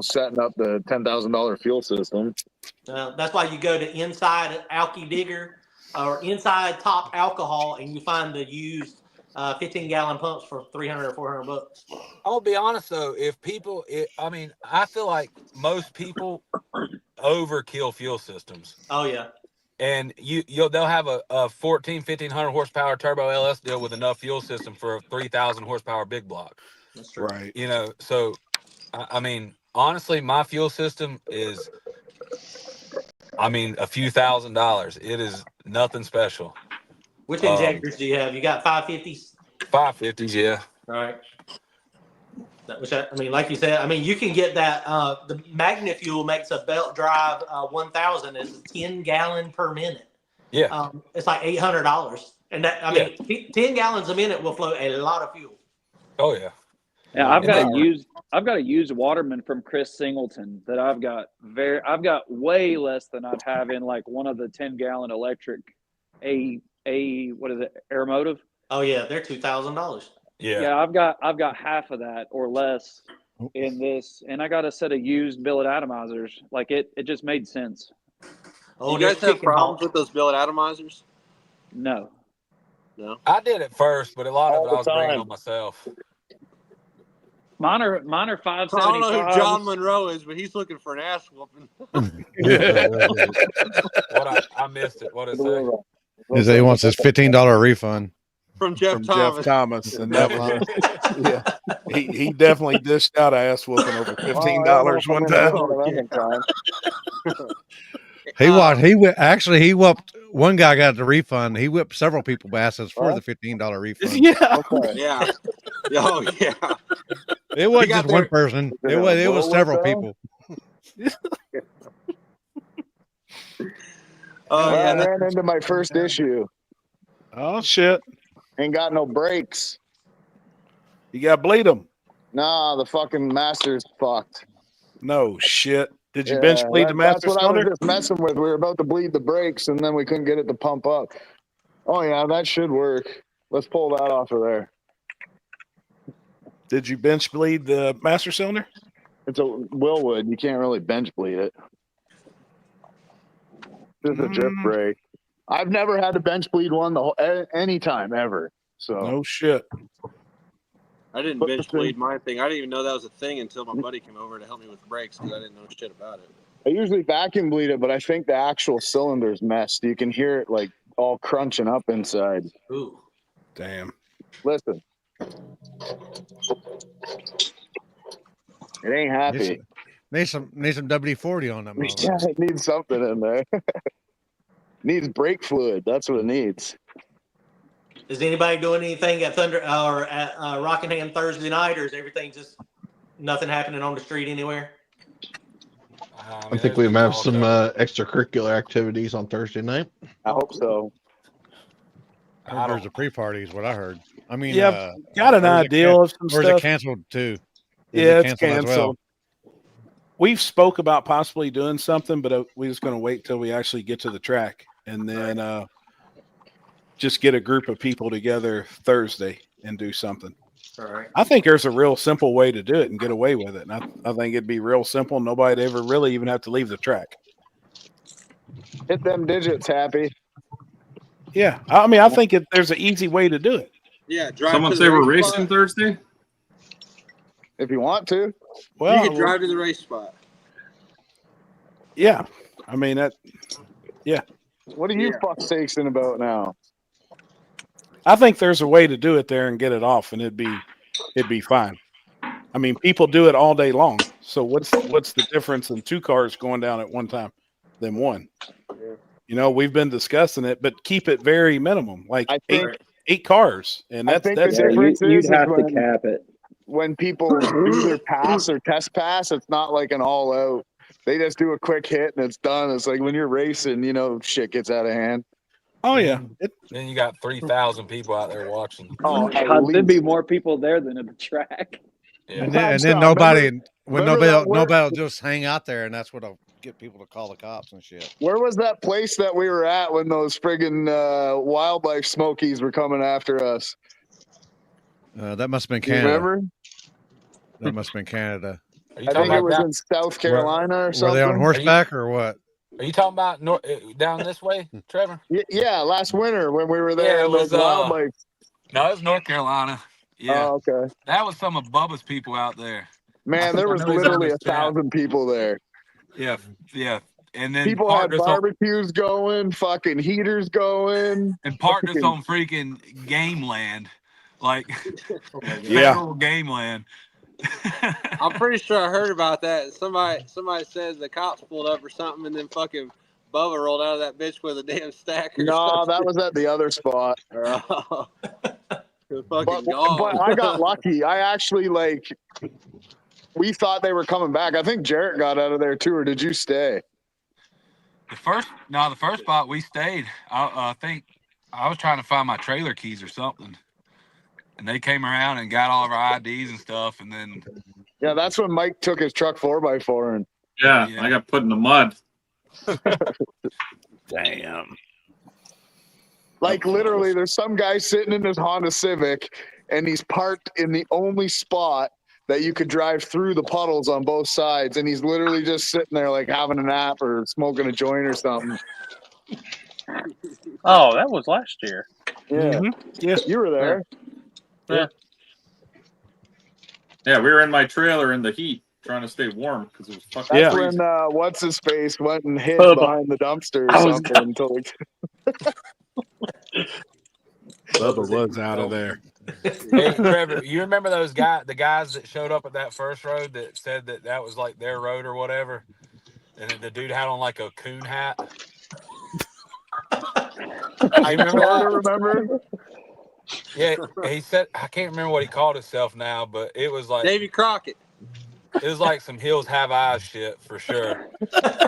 setting up the $10,000 fuel system. That's why you go to Inside Alky Digger or Inside Top Alcohol, and you find the used 15-gallon pumps for $300 or $400. I'll be honest though, I feel like most people overkill fuel systems. Oh yeah. And they'll have a 1,500 horsepower turbo LS deal with enough fuel system for a 3,000 horsepower big block. That's true. Right. So honestly, my fuel system is a few $1,000s. It is nothing special. Which injectors do you have? You got 550s? 550s, yeah. All right. Which like you said, you can get that. The Magna Fuel makes a belt drive 1,000 is 10 gallon per minute. Yeah. It's like $800, and that 10 gallons a minute will flow a lot of fuel. Oh yeah. Yeah, I've got a used Waterman from Chris Singleton that I've got way less than I'd have in like one of the 10-gallon electric what is it, Aeromotive? Oh yeah, they're $2,000. Yeah, I've got half of that or less in this, and I got a set of used billet atomizers. Like it just made sense. Oh, you guys have problems with those billet atomizers? No. I did it first, but a lot of it I was bringing on myself. Mine are 575. I don't know who John Monroe is, but he's looking for an ass whooping. I missed it. What is that? He wants his $15 refund. From Jeff Thomas. And that was he definitely dished out ass whooping over $15 one time. He whipped one guy, got the refund. He whipped several people asses for the $15 refund. Yeah. Okay. Yeah. Oh yeah. It wasn't just one person. It was several people. I ran into my first issue. Oh shit. Ain't got no brakes. You got to bleed them. Nah, the fucking Master's fucked. No shit. Did you bench bleed the That's master what I was cylinder? just messing with. We were about to bleed the brakes, and then we couldn't get it to pump up. Oh yeah, that should work. Let's pull that off of there. Did you bench bleed the master cylinder? It's a Willwood. You can't really bench bleed it. This is a drift brake. I've never had to bench bleed one any time ever. So no shit. I didn't bench bleed my thing. I didn't even know that was a thing until my buddy came over to help me with the brakes because I didn't know shit about it. I usually vacuum bleed it, but I think the actual cylinder's messed. You can hear it like all crunching up inside. Ooh. Damn. Listen. It ain't happy. Need some WD-40 on that. Yeah, it needs something in there. Needs brake fluid. That's what it needs. Is anybody doing anything at Thunder or at Rockingham Thursday night, or is everything just nothing happening on the street anywhere? I think we might have some extracurricular activities on Thursday night. I hope so. There's a pre-party is what I heard. I mean, yeah, got an idea of some or stuff. is it canceled too? Yeah, it's canceled. As well? We've spoke about possibly doing something, but we're just going to wait till we actually get to the track and then just get a group of people together Thursday and do something. All right. I think there's a real simple way to do it and get away with it. And I think it'd be real simple. Nobody'd ever really even have to leave the track. Hit them digits, Happy. Yeah. I mean, I think there's an easy way to do it. Yeah. Drive Someone to say the we're race racing spot. Thursday? If you want to. Well, you could drive to the race spot. Yeah. I mean, yeah. What are you fuck sakesing about now? I think there's a way to do it there and get it off, and it'd be fine. I mean, people do it all day long. So what's the difference in two cars going down at one time than one? Yeah. You know, we've been discussing it, but keep it very minimum, like eight cars, and that's the it. difference You'd is have to when- cap it. When people do their pass or test pass, it's not like an all out. They just do a quick hit and it's done. It's like when you're racing, you know, shit gets out of hand. Oh yeah. Then you got 3,000 people out there watching. Oh, God, there'd be more people there than at the track. Yeah. And then nobody will just hang out there, and that's what'll get people to call the cops and shit. Where was that place that we were at when those friggin' wildlife smokies were coming after us? That must have been Do you Canada. remember? That must have been Canada. I think it was in South Carolina or something. Were they on horseback or what? Are you talking about down this way, Trevor? Yeah, last winter when we were there. Yeah, it in was those wildlife. No, it was North Carolina. Yeah. Oh, okay. That was some of Bubba's people out there. Man, there was I know he's literally on this 1,000 people there. Yeah, yeah. And then People had partners barbecues going, fucking heaters going. and partners fucking- on freaking game land. Like Yeah. federal game land. I'm pretty sure I heard about that. Somebody says the cops pulled up or something, and then fucking Bubba rolled out of that bitch with a damn stack. Or No, something. that was at the other spot. Oh. But Fucking gone. I got lucky. I actually we thought they were coming back. I think Jarrett got out of there too, or did you stay? The first spot we stayed. I think I was trying to find my trailer keys or something, and they came around and got all of our IDs and stuff, and then Yeah, that's when Mike took his truck 4x4 and Yeah, I got put in the mud. Damn. like literally there's some guy sitting in his Honda Civic and he's parked in the only spot that you could drive through the puddles on both sides, and he's literally just sitting there like having a nap or smoking a joint or something. Oh, that was last year. Yeah. Yeah. You were there. Yeah. Yeah, we were in my trailer in the heat trying to stay warm because it was fucking That's freezing. when what's his face went and hid Bubba. behind the dumpster or I was something until Bubba was out of there. hey, Trevor, you remember the guys that showed up at that first road that said that was like their road or whatever, and the dude had on like a coon hat. I remember. Yeah, he said I can't remember what he called himself now, but it was like Davy Crockett. like some Hills Have Eyes shit for sure.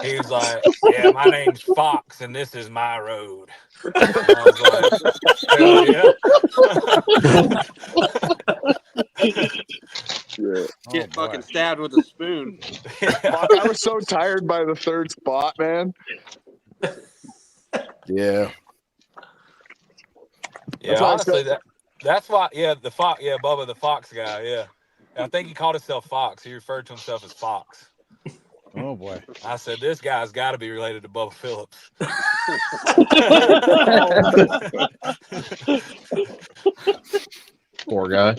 He was like, "Yeah, my name's Fox, and this is my road." And I was like, "Hell yeah!" Yeah. Get fucking stabbed with a spoon. Fuck, I was so tired by the third spot, man. Yeah. Yeah, honestly, that's why. Yeah, the Fox. Yeah, Bubba, the Fox guy. Yeah, I think he called himself Fox. He referred to himself as Fox. Oh boy! I said this guy's got to be related to Bubba Phillips. Poor guy.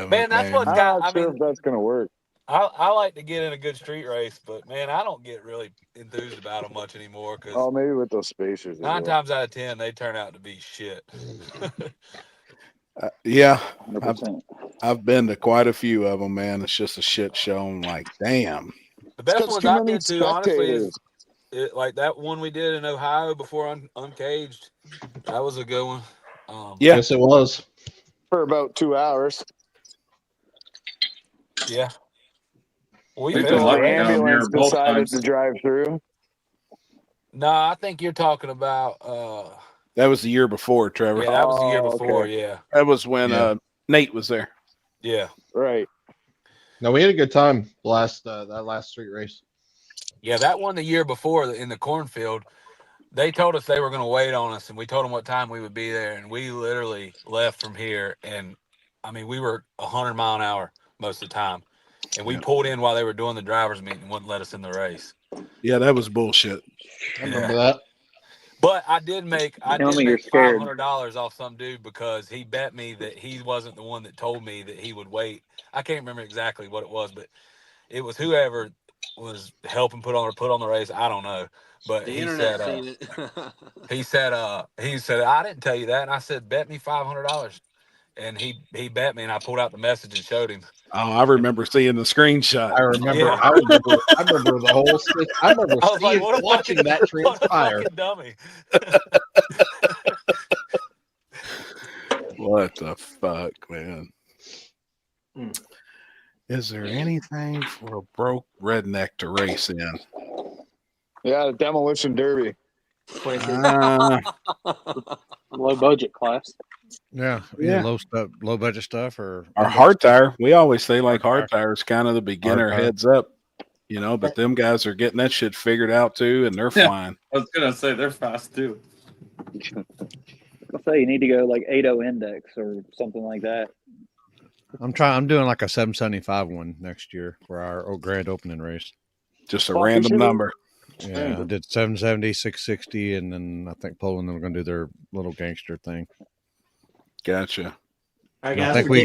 Man, that's what's I'm got. not sure if that's gonna work. I like to get in a good street race, but man, I don't get really enthused about them much anymore because Oh, maybe with those spacers. 9 times out of 10 they turn out to be shit. Yeah, 100%. I've been to quite a few of them, man. It's just a shit show. I'm like, damn. The best ones I've been to, honestly, is like that one we did in Ohio before Uncaged. That was a good one. Yes, it was. For about 2 hours. Yeah. Until the ambulance decided to drive through. No, I think you're talking about. That was the year before, Trevor. Yeah, that was the year before. okay. Yeah, that was when Nate was there. Yeah, right. No, we had a good time that last street race. Yeah, that one the year before in the cornfield. They told us they were going to wait on us, and we told them what time we would be there, and we literally left from here, and I mean we were 100 mile an hour most of the time, and we pulled in while they were doing the drivers meeting and wouldn't let us in the race. Yeah, that was bullshit. I remember that. But I did make you're scared. $500 off some dude because he bet me that he wasn't the one that told me that he would wait. I can't remember exactly what it was, but it was whoever was helping put on the race. I don't know, but The internet seen it. he said I didn't tell you that, and I said bet me $500, and he bet me, and I pulled out the message and showed him. Oh, I remember seeing the screenshot. I remember. Yeah. I remember the whole. I remember I was like, what a watching fucking- that what a transpire. fucking dummy. What the fuck, man? Is there anything for a broke redneck to race in? Yeah, the demolition derby. Low budget class. Yeah, Yeah. low budget stuff, or hard tire. We always say like hard tire is kind of the beginner Hard tire. heads up, but them guys are getting that shit figured out too, and they're flying. I was gonna say they're fast too. I'll say you need to go like 8.0 index or something like that. I'm doing like a 775 one next year for our grand opening race. Just a random number. Yeah, I did 770, 660, and then I think Poland are going to do their little gangster thing. Gotcha. All right, I guys, think we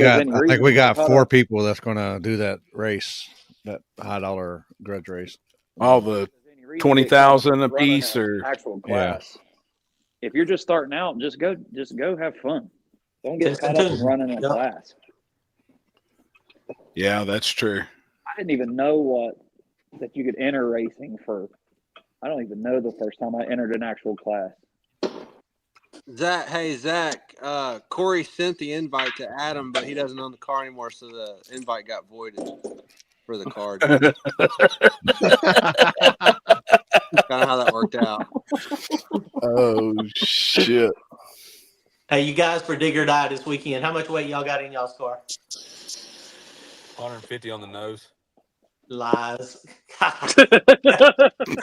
got 4 people that's going to do that race, that $high grudge race. All the 20,000 a piece, or actual class. If you're just starting out, just go have fun. Don't get caught up in running a class. Yeah, that's true. I didn't even know that you could enter racing for. I don't even know the first time I entered an actual class. Zach, Corey sent the invite to Adam, but he doesn't own the car anymore, so the invite got voided for the card. Kind of how that worked out. Oh shit! Hey, you guys for Dig or Die this weekend, how much weight y'all got in y'all's car? 150 on the nose. Lies.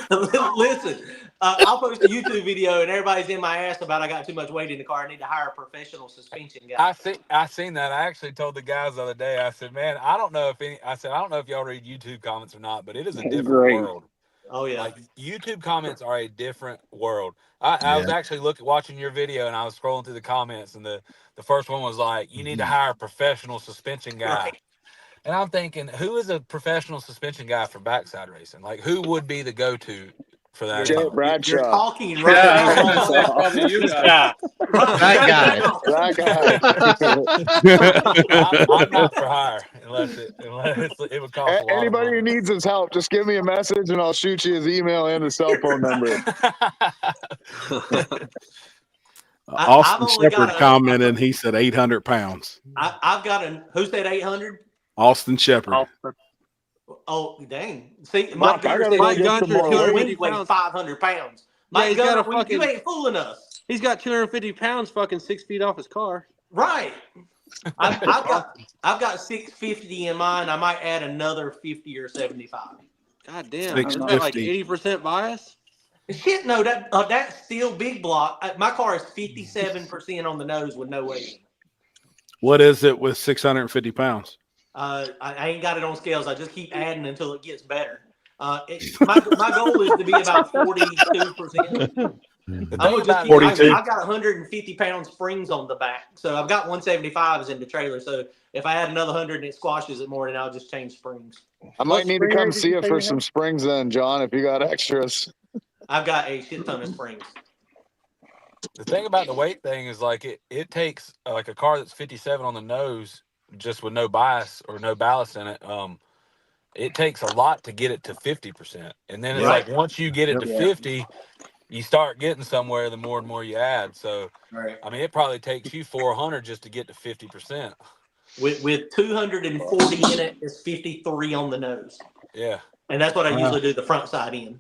Listen, I'll post a YouTube video and everybody's in my ass about I got too much weight in the car. I need to hire a professional suspension guy. I seen that. I actually told the guys the other day. I said, man, I don't know if y'all read YouTube comments or not, but it is a different world. Oh yeah, like YouTube comments are a different world. I was actually watching your video and I was scrolling through the comments, and the first one was like, you need to hire a professional suspension guy. Right. And I'm thinking, who is a professional suspension guy for backside racing? Like, who would be the go-to for that? Jay Bradshaw. You're talking right now. Probably you guys. That That guy. I'm not for hire unless it would cost a lot. Anybody who needs his help, just give me a message and I'll shoot you his email and his cell phone number. Austin Shepard commented. He said 800 pounds. I've got who said 800? Austin Shepard. Oh, dang. See, Mike, I gotta go Mike get Gunter, some more 250 weight. weighs 500 pounds. Yeah, Mike he's got Gunter, a fucking. you ain't fooling us. He's got 250 pounds, fucking 6 feet off his car. Right. I've got 650 in mine. I might add another 50 or 75. God damn. Is that like 80% bias? Shit, no, that's still big block. My car is 57% on the nose with no weight. What is it with 650 pounds? I ain't got it on scales. I just keep adding until it gets better. My goal is to be about 42%. I've got 150 pound springs on the back, so I've got 175s in the trailer. So if I add another 100 and it squashes it more, then I'll just change springs. I might need to come see you for some springs then, John, if you got extras. I've got a shit ton of springs. The thing about the weight thing is like it takes like a car that's 57 on the nose, just with no bias or no ballast in it. It takes a lot to get it to 50%, and then it's like once you get it to 50, you start getting somewhere. The more and more you add, so I mean, it probably takes you 400 just to get to 50%. With 240 in it, it's 53 on the nose. Yeah, and that's what I usually do the front side in.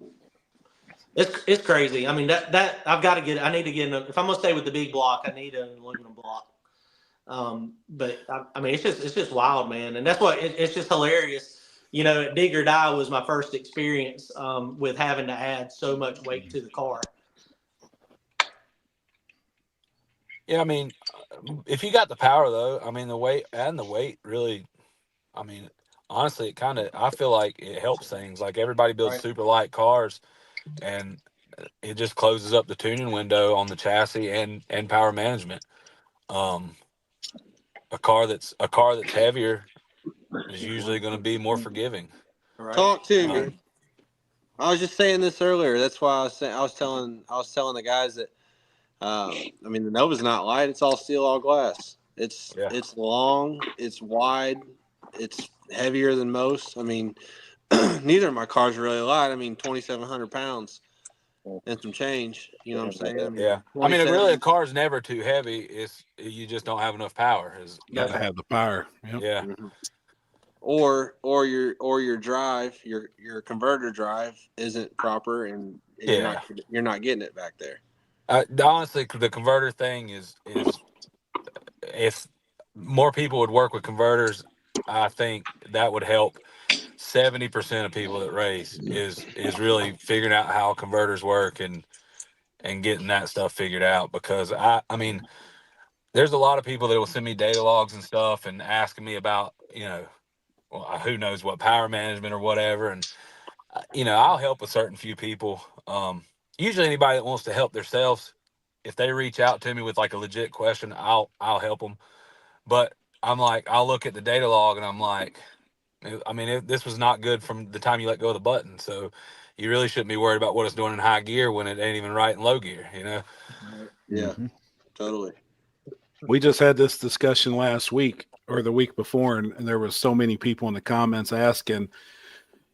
It's crazy. I mean that I've got to get. I need to get. If I'm gonna stay with the big block, I need an aluminum block. But I mean, it's just wild, man, and that's what it's just hilarious. You know, Dig or Die was my first experience with having to add so much weight to the car. Yeah, I mean, if you got the power though, I mean, the weight really, I mean, honestly, I feel like it helps things. Like everybody builds super light cars, and it just closes up the tuning window on the chassis and power management. A car that's heavier is usually going to be more forgiving. Talk to me. I was just saying this earlier. That's why I was telling the guys that I mean, the Nova's not light. It's all steel, all glass. It's long, it's wide, it's heavier than most. I mean, neither of my cars are really light. I mean, 2,700 pounds and some change. You know what I'm saying? I mean, I mean, really, a car's never too heavy. You just don't have enough power. Got to have the power. Yep. Yeah. Mm-hmm. Or your drive, your converter drive isn't proper, and you're not getting it back there. Honestly, the converter thing is if more people would work with converters, I think that would help 70% of people that race is really figuring out how converters work and getting that stuff figured out. Because I mean, there's a lot of people that will send me data logs and stuff and asking me about, who knows what power management or whatever. And, I'll help a certain few people. Usually anybody that wants to help themselves, if they reach out to me with like a legit question, I'll help them. But I'm like, I'll look at the data log and I'm like, I mean, this was not good from the time you let go of the button. So you really shouldn't be worried about what it's doing in high gear when it ain't even right in low gear, Yeah, totally. We just had this discussion last week or the week before, and there was so many people in the comments asking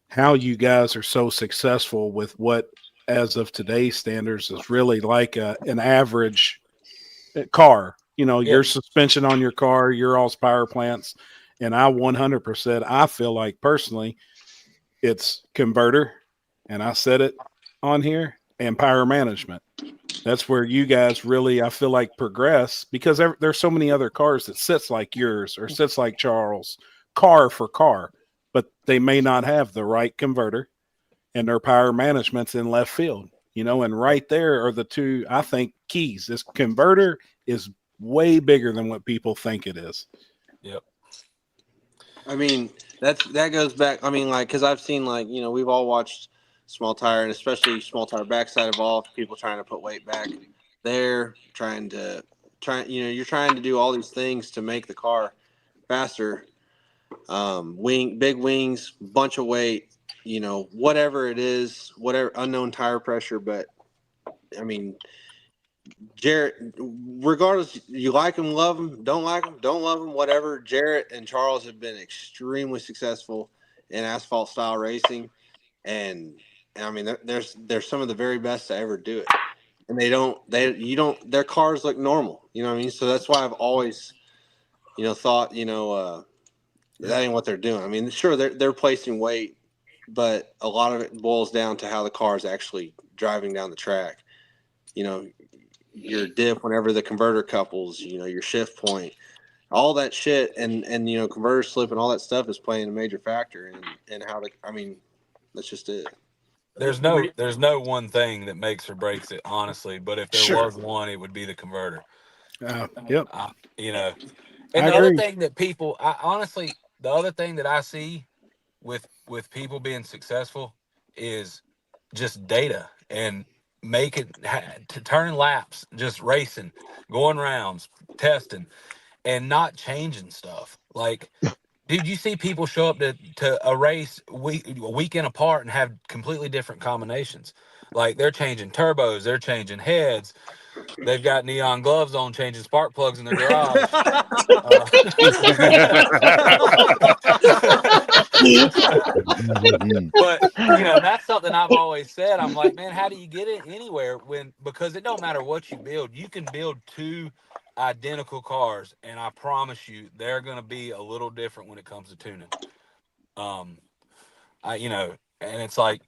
how you guys are so successful with what, as of today's standards, is really like an average car. Your suspension on your car, your all's power plants, and I 100%. I feel like personally, it's converter, and I said it on here, and power management. That's where you guys really, I feel like, progress, because there's so many other cars that sits like yours or sits like Charles, car for car, but they may not have the right converter, and their power management's in left field, and right there are the two, I think, keys. This converter is way bigger than what people think it is. Yep. I mean, that goes back. I mean, like, because I've seen, like, we've all watched Small Tire, and especially Small Tire Backside Evolve, people trying to put weight back. They're trying to you're trying to do all these things to make the car faster. Big wings, bunch of weight, whatever it is, whatever unknown tire pressure. But I mean, Jarrett, regardless, you like him, love him, don't like him, don't love him, whatever. Jarrett and Charles have been extremely successful in asphalt style racing, and I mean, they're some of the very best to ever do it. And their cars look normal, you know what I mean? So that's why I've always, thought, that ain't what they're doing. I mean, sure, they're placing weight, but a lot of it boils down to how the car is actually driving down the track. You know, your diff whenever the converter couples, you know, your shift point, all that shit, and you know, converter slip and all that stuff is playing a major factor in how to. I mean, that's just it. There's no one thing that makes or breaks it, honestly. But if there was one, it would be the converter. Yep. You know, and the other thing that people, honestly, the other thing that I see with people being successful is just data and turning laps, just racing, going rounds, testing, and not changing stuff. Like, dude, you see people show up to a race a weekend apart and have completely different combinations. Like, they're changing turbos, they're changing heads. They've got neon gloves on, changing spark plugs in their garage. But you know, that's something I've always said. I'm like, man, how do you get it anywhere because it don't matter what you build. You can build two identical cars, and I promise you, they're going to be a little different when it comes to tuning. You know, and it's like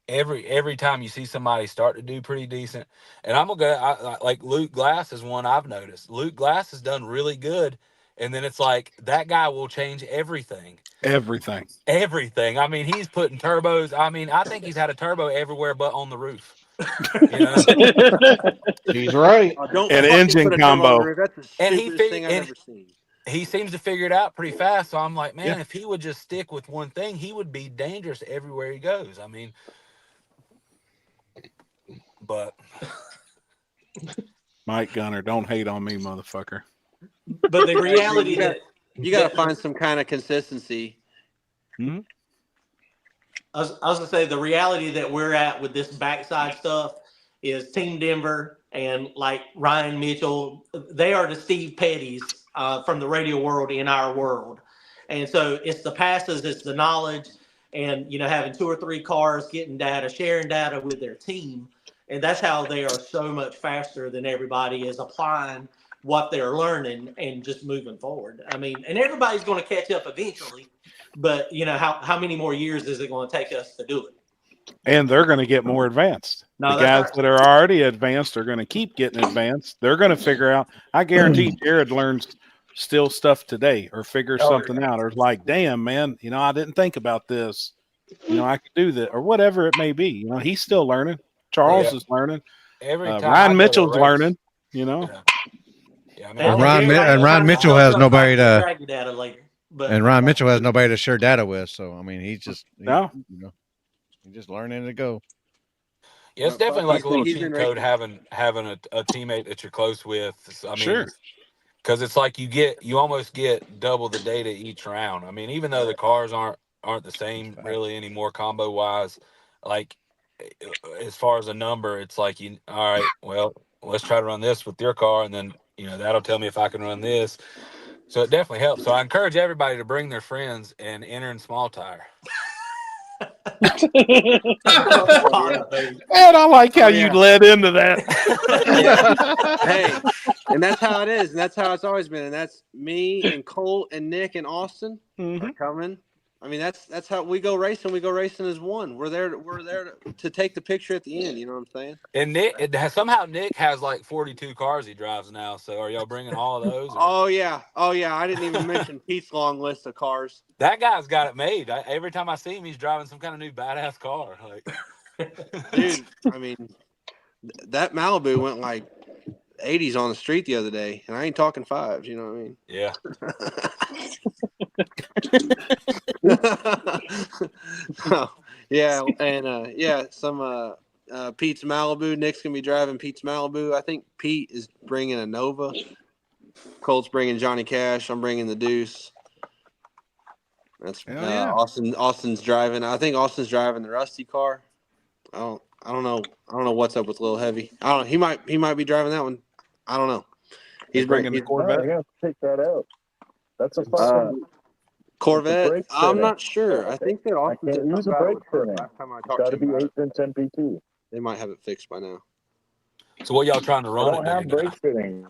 every time you see somebody start to do pretty decent, and I'm gonna go like Luke Glass is one I've noticed. Luke Glass has done really good, and then it's like that guy will change everything. Everything. I mean, he's putting turbos. I mean, I think he's had a turbo everywhere but on the roof. You know? He's right. An engine combo. That's the stupidest thing I've ever seen. He seems to figure it out pretty fast. So I'm like, man, if he would just stick with one thing, he would be dangerous everywhere he goes. I mean, but Mike Gunner, don't hate on me, motherfucker. But the reality that you got to find some kind of consistency. Mm-hmm. I was gonna say the reality that we're at with this backside stuff is Team Denver and like Ryan Mitchell. They are the Steve Petty's from the radio world in our world, and so it's the passes, it's the knowledge, and you know, having 2 or 3 cars, getting data, sharing data with their team, and that's how they are so much faster than everybody is applying what they're learning and just moving forward. I mean, and everybody's going to catch up eventually, but you know, how many more years is it going to take us to do it? And they're going to get more advanced. No, the guys that are already advanced are going to keep getting advanced. They're going to figure out. I guarantee Jared learns still stuff today or figures something out, or like, damn, man, you know, I didn't think about this. You know, I could do that, or whatever it may be. You know, he's still learning. Charles is learning. Every time Ryan Mitchell's learning. You know. Yeah, I mean, and Ron Mitchell has nobody to. Data later, but, and Ron Mitchell has nobody to share data with. So I mean, he's just you know, he's just learning to go. Yeah, it's definitely like a little cheat code having a teammate that you're close with. I mean, because it's like you almost get double the data each round. I mean, even though the cars aren't the same really anymore combo wise, like as far as a number, it's like all right, well, let's try to run this with your car, and then you know that'll tell me if I can run this. So it definitely helps. So I encourage everybody to bring their friends and enter in small tire. Man, I like how you led into that. Hey, and that's how it is, and that's how it's always been, and that's me and Colt and Nick and Austin are coming. I mean, that's how we go racing. We go racing as one. We're there to take the picture at the end. You know what I'm saying? And Nick has like 42 cars he drives now. So are y'all bringing all of those? Oh yeah. I didn't even mention Pete's long list of cars. That guy's got it made. Every time I see him, he's driving some kind of new badass car. Like, dude, I mean, that Malibu went like 80s on the street the other day, and I ain't talking 5s. You know what I mean? Yeah. Yeah, and some Pete's Malibu. Nick's gonna be driving Pete's Malibu. I think Pete is bringing a Nova. Colt's bringing Johnny Cash. I'm bringing the Deuce. That's Austin's driving. I think Austin's driving the Rusty car. I don't know what's up with Lil Heavy. I don't know. He might be driving that one. I don't know. He's bringing the Corvette. I gotta check that out. That's a fun Corvette. I'm not sure. I think that I can't use a brake fitting. It's got to be 8-inch NPT. They might have it fixed by now. So what y'all trying to run? I don't have brake fitting.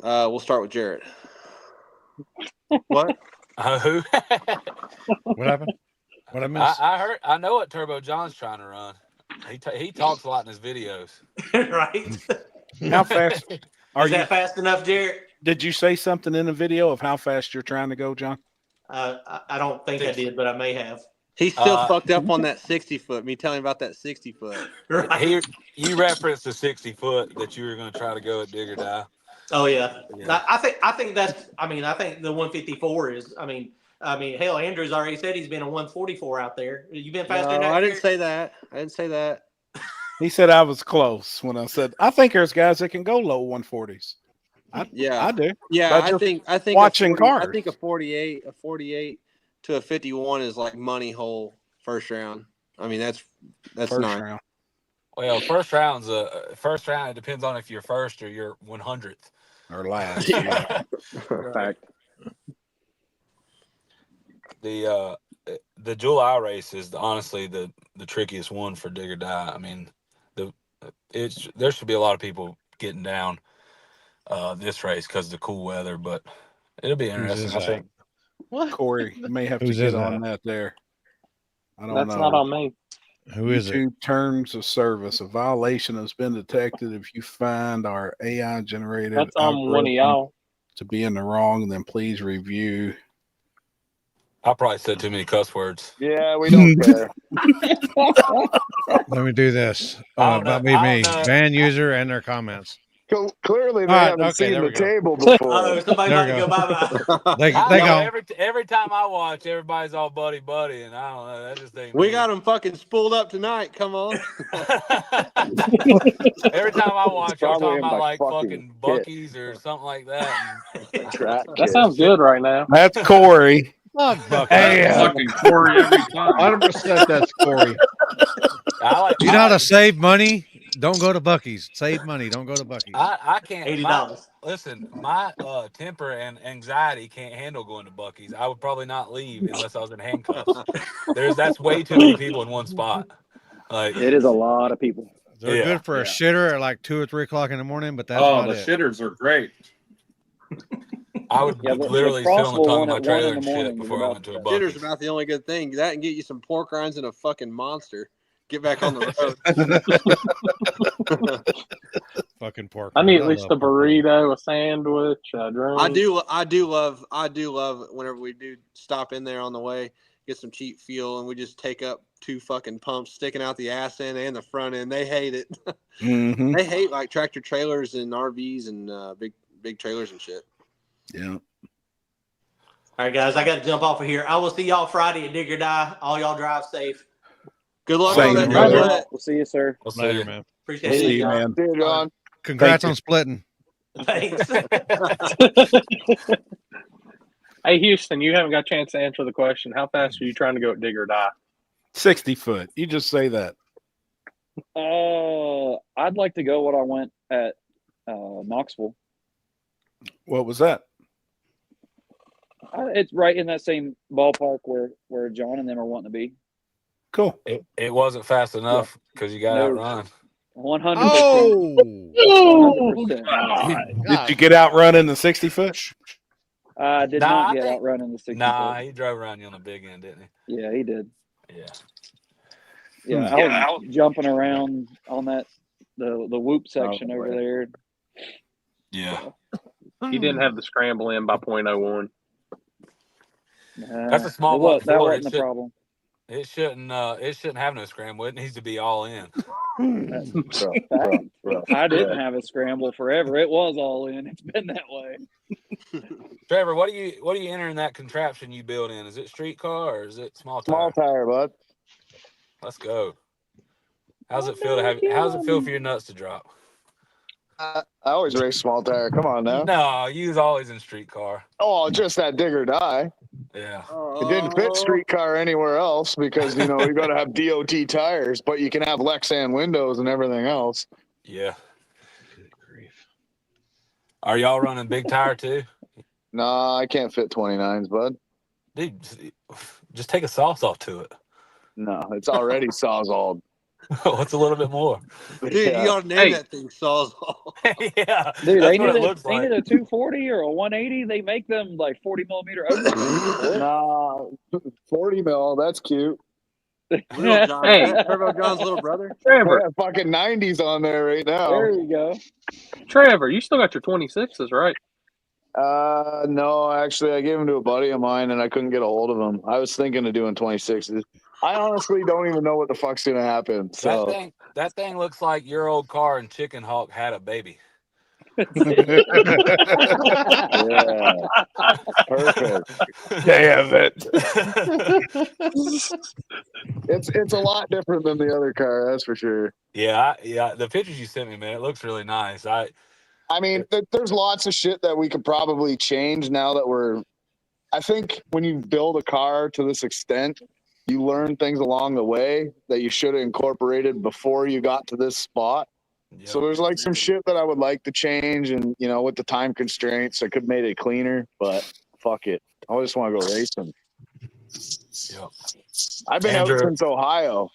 We'll start with Jarrett. What? Who? What happened? What I missed? I heard. I know what Turbo John's trying to run. He talks a lot in his videos. Right? How fast are Is you? that fast enough, Jared? Did you say something in the video of how fast you're trying to go, John? I don't think I did, but I may have. He's still fucked up on that 60-foot. Me telling him about that 60-foot. Right. You referenced the 60-foot that you were going to try to go at Dig or Die. Oh yeah. Yeah. I think that's. I mean, I think the 154 is. I mean, hell, Andrew's already said he's been a 144 out there. You been faster than that? I didn't say that. I didn't say that. He said I was close when I said I think there's guys that can go low 140s. I do. Yeah, But I think watching a 40, cars. I think a 48 to a 51 is like money hole first round. I mean, that's First nice. round. Well, first round. It depends on if you're first or you're 100th or last. Fact. The July race is honestly the trickiest one for Dig or Die. I mean, there should be a lot of people getting down this race because of the cool weather, but it'll be interesting. I think. What? Corey, you may have Whose to is get on that? that there. I don't That's know. not on me. Who is it? YouTube terms of service. A violation has been detected. If you find our AI generated That's on one of y'all. to be in the wrong, then please review. I probably said too many cuss words. Yeah, we don't care. Let me do this. I don't About know. me, van user and their comments. Clearly, they All right, haven't okay, seen there the we go. table before. Somebody There about we to go. go bye-bye. They I know go. every time I watch, everybody's all buddy, and I don't know. That just ain't We me. got them fucking spooled up tonight. Come on. Every time I watch, you're probably talking in about my like fucking fucking kit. Buc-ee's or something like that. That sounds good right now. That's Corey. Love Bucky. Hey, Fucking Corey every time. 100% that's Corey. You know how to save money? Don't go to Bucky's. Save money. Don't go to Bucky's. I can't. $80. Listen, my temper and anxiety can't handle going to Bucky's. I would probably not leave unless I was in handcuffs. That's way too many people in one spot. Like It is a lot of people. They're good for a shitter at like 2 or 3 o'clock in the morning, but that's about the it. shitters are great. I would Yeah, literally the sit on the Crossville tongue one of my at 1 trailer in and the shit morning is before I about went to a Dinner's Bucky's. about the only good thing. That and get you some pork rinds and a fucking monster. Get back on the road. Fucking pork. I need at I least love a burrito, a sandwich, a drink. I do love whenever we do stop in there on the way, get some cheap fuel, and we just take up 2 fucking pumps sticking out the ass end and the front end. They hate it. Mm-hmm. They hate like tractor trailers and RVs and big trailers and shit. Yeah. All right, guys, I got to jump off of here. I will see y'all Friday at Dig or Die. All y'all drive safe. Good luck Same on that. here. Split. We'll see you, sir. We'll see Later, you. man. Appreciate We'll it. see you, man. See you, John. Congrats Thank you. on splitting. Thanks. Hey, Houston, you haven't got a chance to answer the question. How fast are you trying to go at Dig or Die? 60 foot. You just say that. I'd like to go what I went at Knoxville. What was that? It's right in that same ballpark where John and them are wanting to be. Cool. It wasn't fast enough because you got No. outrun. 100%. Oh, 100%. Did you get outrun in the 60 foot? I did Nah, not I get think- outrun in the 60 Nah, foot. he drove around you on the big end, didn't Yeah, he did. he? Yeah. Yeah, I was jumping around on the whoop section over there. Yeah. He didn't have the scramble in by .01. That's a small Well, one. that Ford. wasn't the problem. It shouldn't have no scramble. It needs to be all in. I didn't have a scramble forever. It was all in. It's been that way. Trevor, what are you entering that contraption you built in? Is it streetcar or is it small tire? Small tire, bud. Let's go. How's it feel for your nuts to drop? I always race small tire. Come on now. No, you was always in streetcar. Oh, just that Dig or Die. Yeah. It didn't fit streetcar anywhere else because you got to have DOT tires, but you can have Lexan windows and everything else. Yeah. Are y'all running big tire too? Nah, I can't fit 29s, bud. Dude, just take a sawzall to it. No, it's already sawzalled. What's a little bit more? Dude, Yeah. you ought to name that thing Sawzall. Yeah, Dude, that's ain't what it it looks like. a 240 or a 180? They make them like 40 millimeter openings for it. Nah, 40 mil. That's cute. Little John, Hey. Turbo John's little brother. Trevor, Yeah, fucking 90s on there right now. There you go. Trevor, you still got your 26s, right? No, actually, I gave him to a buddy of mine, and I couldn't get a hold of him. I was thinking of doing 26s. I honestly don't even know what the fuck's gonna happen. So That thing looks like your old car and Chicken Hawk had a baby. yeah, perfect. Damn it. It's a lot different than the other car, that's for sure. Yeah, the pictures you sent me, man, it looks really nice. I mean, there's lots of shit that we could probably change now that I think when you build a car to this extent, you learn things along the way that you should have incorporated before you got to this spot. Yep. So there's like some shit that I would like to change, and with the time constraints, I could have made it cleaner, but fuck it. I just want to go racing. Yep. I've been Andrew. out since Ohio.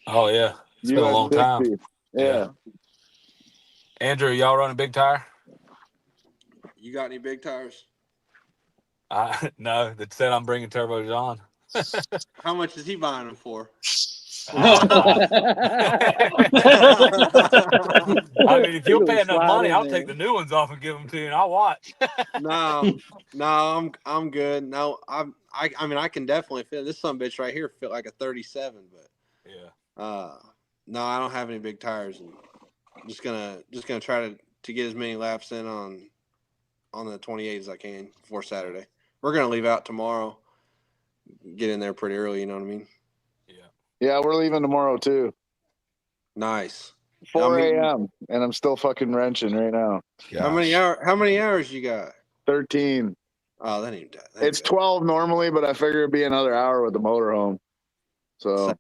Oh yeah, it's been a long time. Yeah. Andrew, y'all running big tire? You got any big tires? No, that said I'm bringing Turbo John. How much is he buying them for? I mean, if you'll pay enough money, I'll take the new ones off and give them to you, and I'll watch. No, I'm good. No, I mean, I can definitely feel this bitch right here. Feel like a 37, but yeah. No, I don't have any big tires, and I'm just gonna try to get as many laps in on the 28 as I can before Saturday. We're gonna leave out tomorrow. Get in there pretty early. You know what I mean? Yeah, we're leaving tomorrow too. Nice. 4 a.m. and I'm still fucking wrenching right now. How many hours you got? 13. Oh, that ain't that. It's 12 normally, but I figure it'd be another hour with the motorhome. So,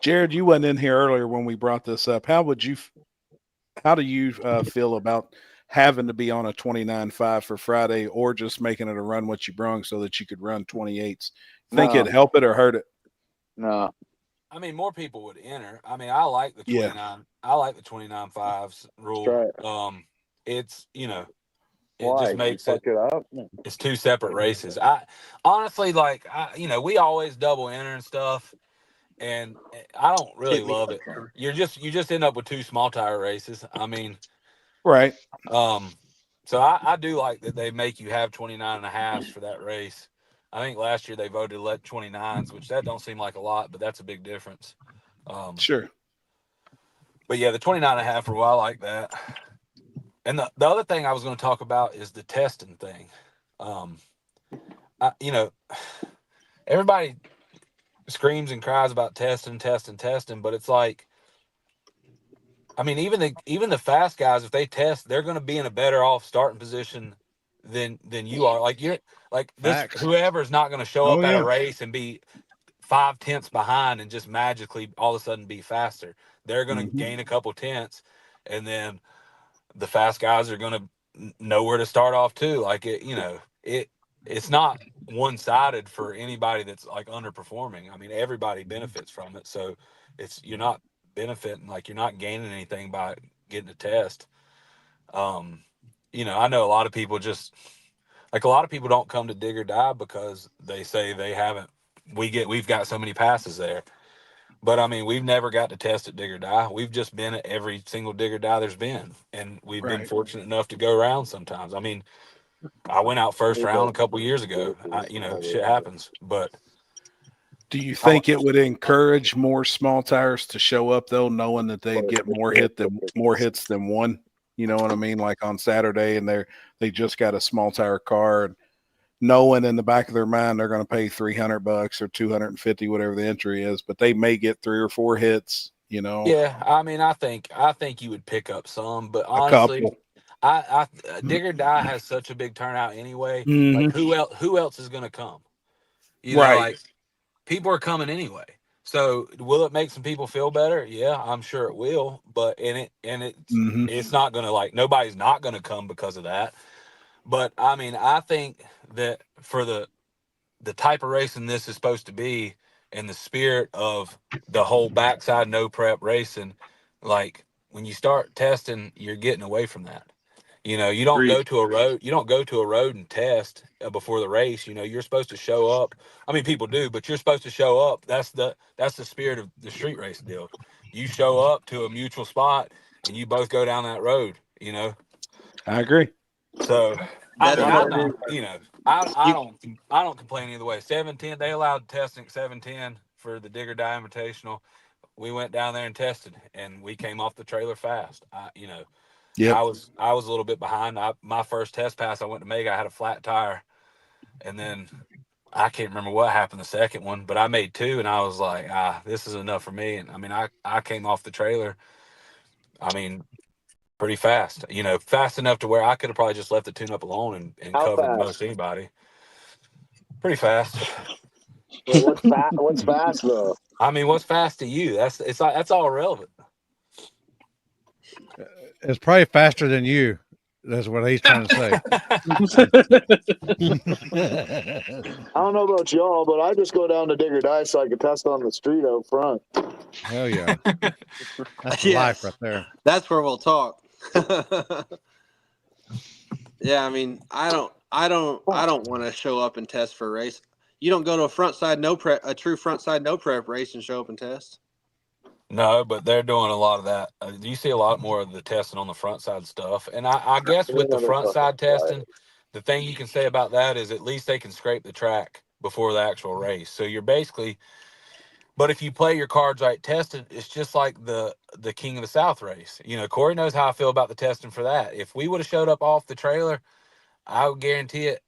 Jared, you went in here earlier when we brought this up. How do you feel about having to be on a 29.5 for Friday, or just making it a run what you brung so that you could run 28s? Think it'd help it or hurt it? No. I mean, more people would enter. I mean, I like the 29. Yeah. I like the 29.5s rule. Right. It's it just makes it up. It's two separate races. I honestly we always double enter and stuff, and I don't really love it. You just end up with two small tire races. I mean, right. So I do like that they make you have 29.5s for that race. I think last year they voted let 29s, which that don't seem like a lot, but that's a big difference. Sure. But yeah, the 29.5 rule, I like that. And the other thing I was going to talk about is the testing thing. Everybody screams and cries about testing, but it's like, I mean, even the fast guys, if they test, they're going to be in a better off starting position than you are. Like whoever's not going to show up at a race and be 5 tenths behind and just magically all of a sudden be faster. They're going to gain a couple tenths, and then the fast guys are going to know where to start off too. Like it's not one-sided for anybody that's like underperforming. I mean, everybody benefits from it. So you're not benefiting, like you're not gaining anything by getting a test. I know a lot of people don't come to Dig or Die because they say they haven't. We've got so many passes there, but I mean, we've never got to test at Dig or Die. We've just been at every single Dig or Die there's been, and we've been fortunate enough to go around sometimes. I mean, I went out first round a couple years ago. Shit happens, but. Do you think it would encourage more small tires to show up though, knowing that they get more hits than one? You know what I mean? Like on Saturday, and they just got a small tire car, and knowing in the back of their mind they're going to pay $300 or $250, whatever the entry is, but they may get 3 or 4 hits. Yeah, I mean, I think you would pick up some, but honestly, Dig or Die has such a big turnout anyway. Like who else is going to come? Like people are coming anyway. So will it make some people feel better? Yeah, I'm sure it will. But it's not going to nobody's not going to come because of that. But I mean, I think that for the type of racing this is supposed to be, and the spirit of the whole backside no prep racing. Like when you start testing, you're getting away from that. You know, you don't go to a road. You don't go to a road and test before the race. You know, you're supposed to show up. I mean, people do, but you're supposed to show up. That's the spirit of the street race deal. You show up to a mutual spot, and you both go down that road. You know. I agree. So I That's mean, what I'm not. You know, I don't complain either way. 710. They allowed testing at 710 for the Digger Die Invitational. We went down there and tested, and we came off the trailer fast. You know. Yep. I was a little bit behind. My first test pass I went to make, I had a flat tire, and then I can't remember what happened the second one, but I made 2, and I was like, this is enough for me. And I mean, I came off the trailer, I mean, pretty fast. You know, fast enough to where I could have probably just left the tune up alone and How covered fast? most anybody. Pretty fast. Well, what's fast though? I mean, what's fast to you? That's all irrelevant. It's probably faster than you. That's what he's trying to say. I don't know about y'all, but I just go down to Digger Die so I can test on the street out front. Hell yeah. That's Yes. life right there. That's where we'll talk. Yeah, I mean, I don't want to show up and test for a race. You don't go to a true front side no prep race and show up and test. No, but they're doing a lot of that. You see a lot more of the testing on the front side stuff. And I guess with the front side testing, the thing you can say about that is at least they can scrape the track before the actual race. So you're basically, but if you play your cards right tested, it's just like the King of the South race. You know, Corey knows how I feel about the testing for that. If we would have showed up off the trailer, I would guarantee it,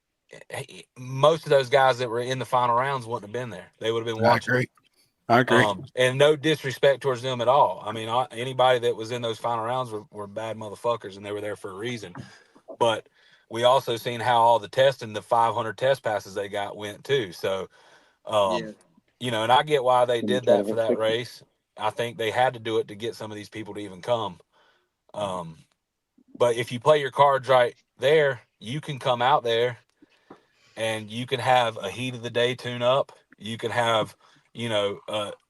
most of those guys that were in the final rounds wouldn't have been there. They would have been watching. I agree. And no disrespect towards them at all. I mean, anybody that was in those final rounds were bad motherfuckers, and they were there for a reason. But we also seen how all the testing, the 500 test passes they got went too. So, you know, and I get why they did that for that race. I think they had to do it to get some of these people to even come. But if you play your cards right there, you can come out there and you can have a heat of the day tune up. You can have, you know,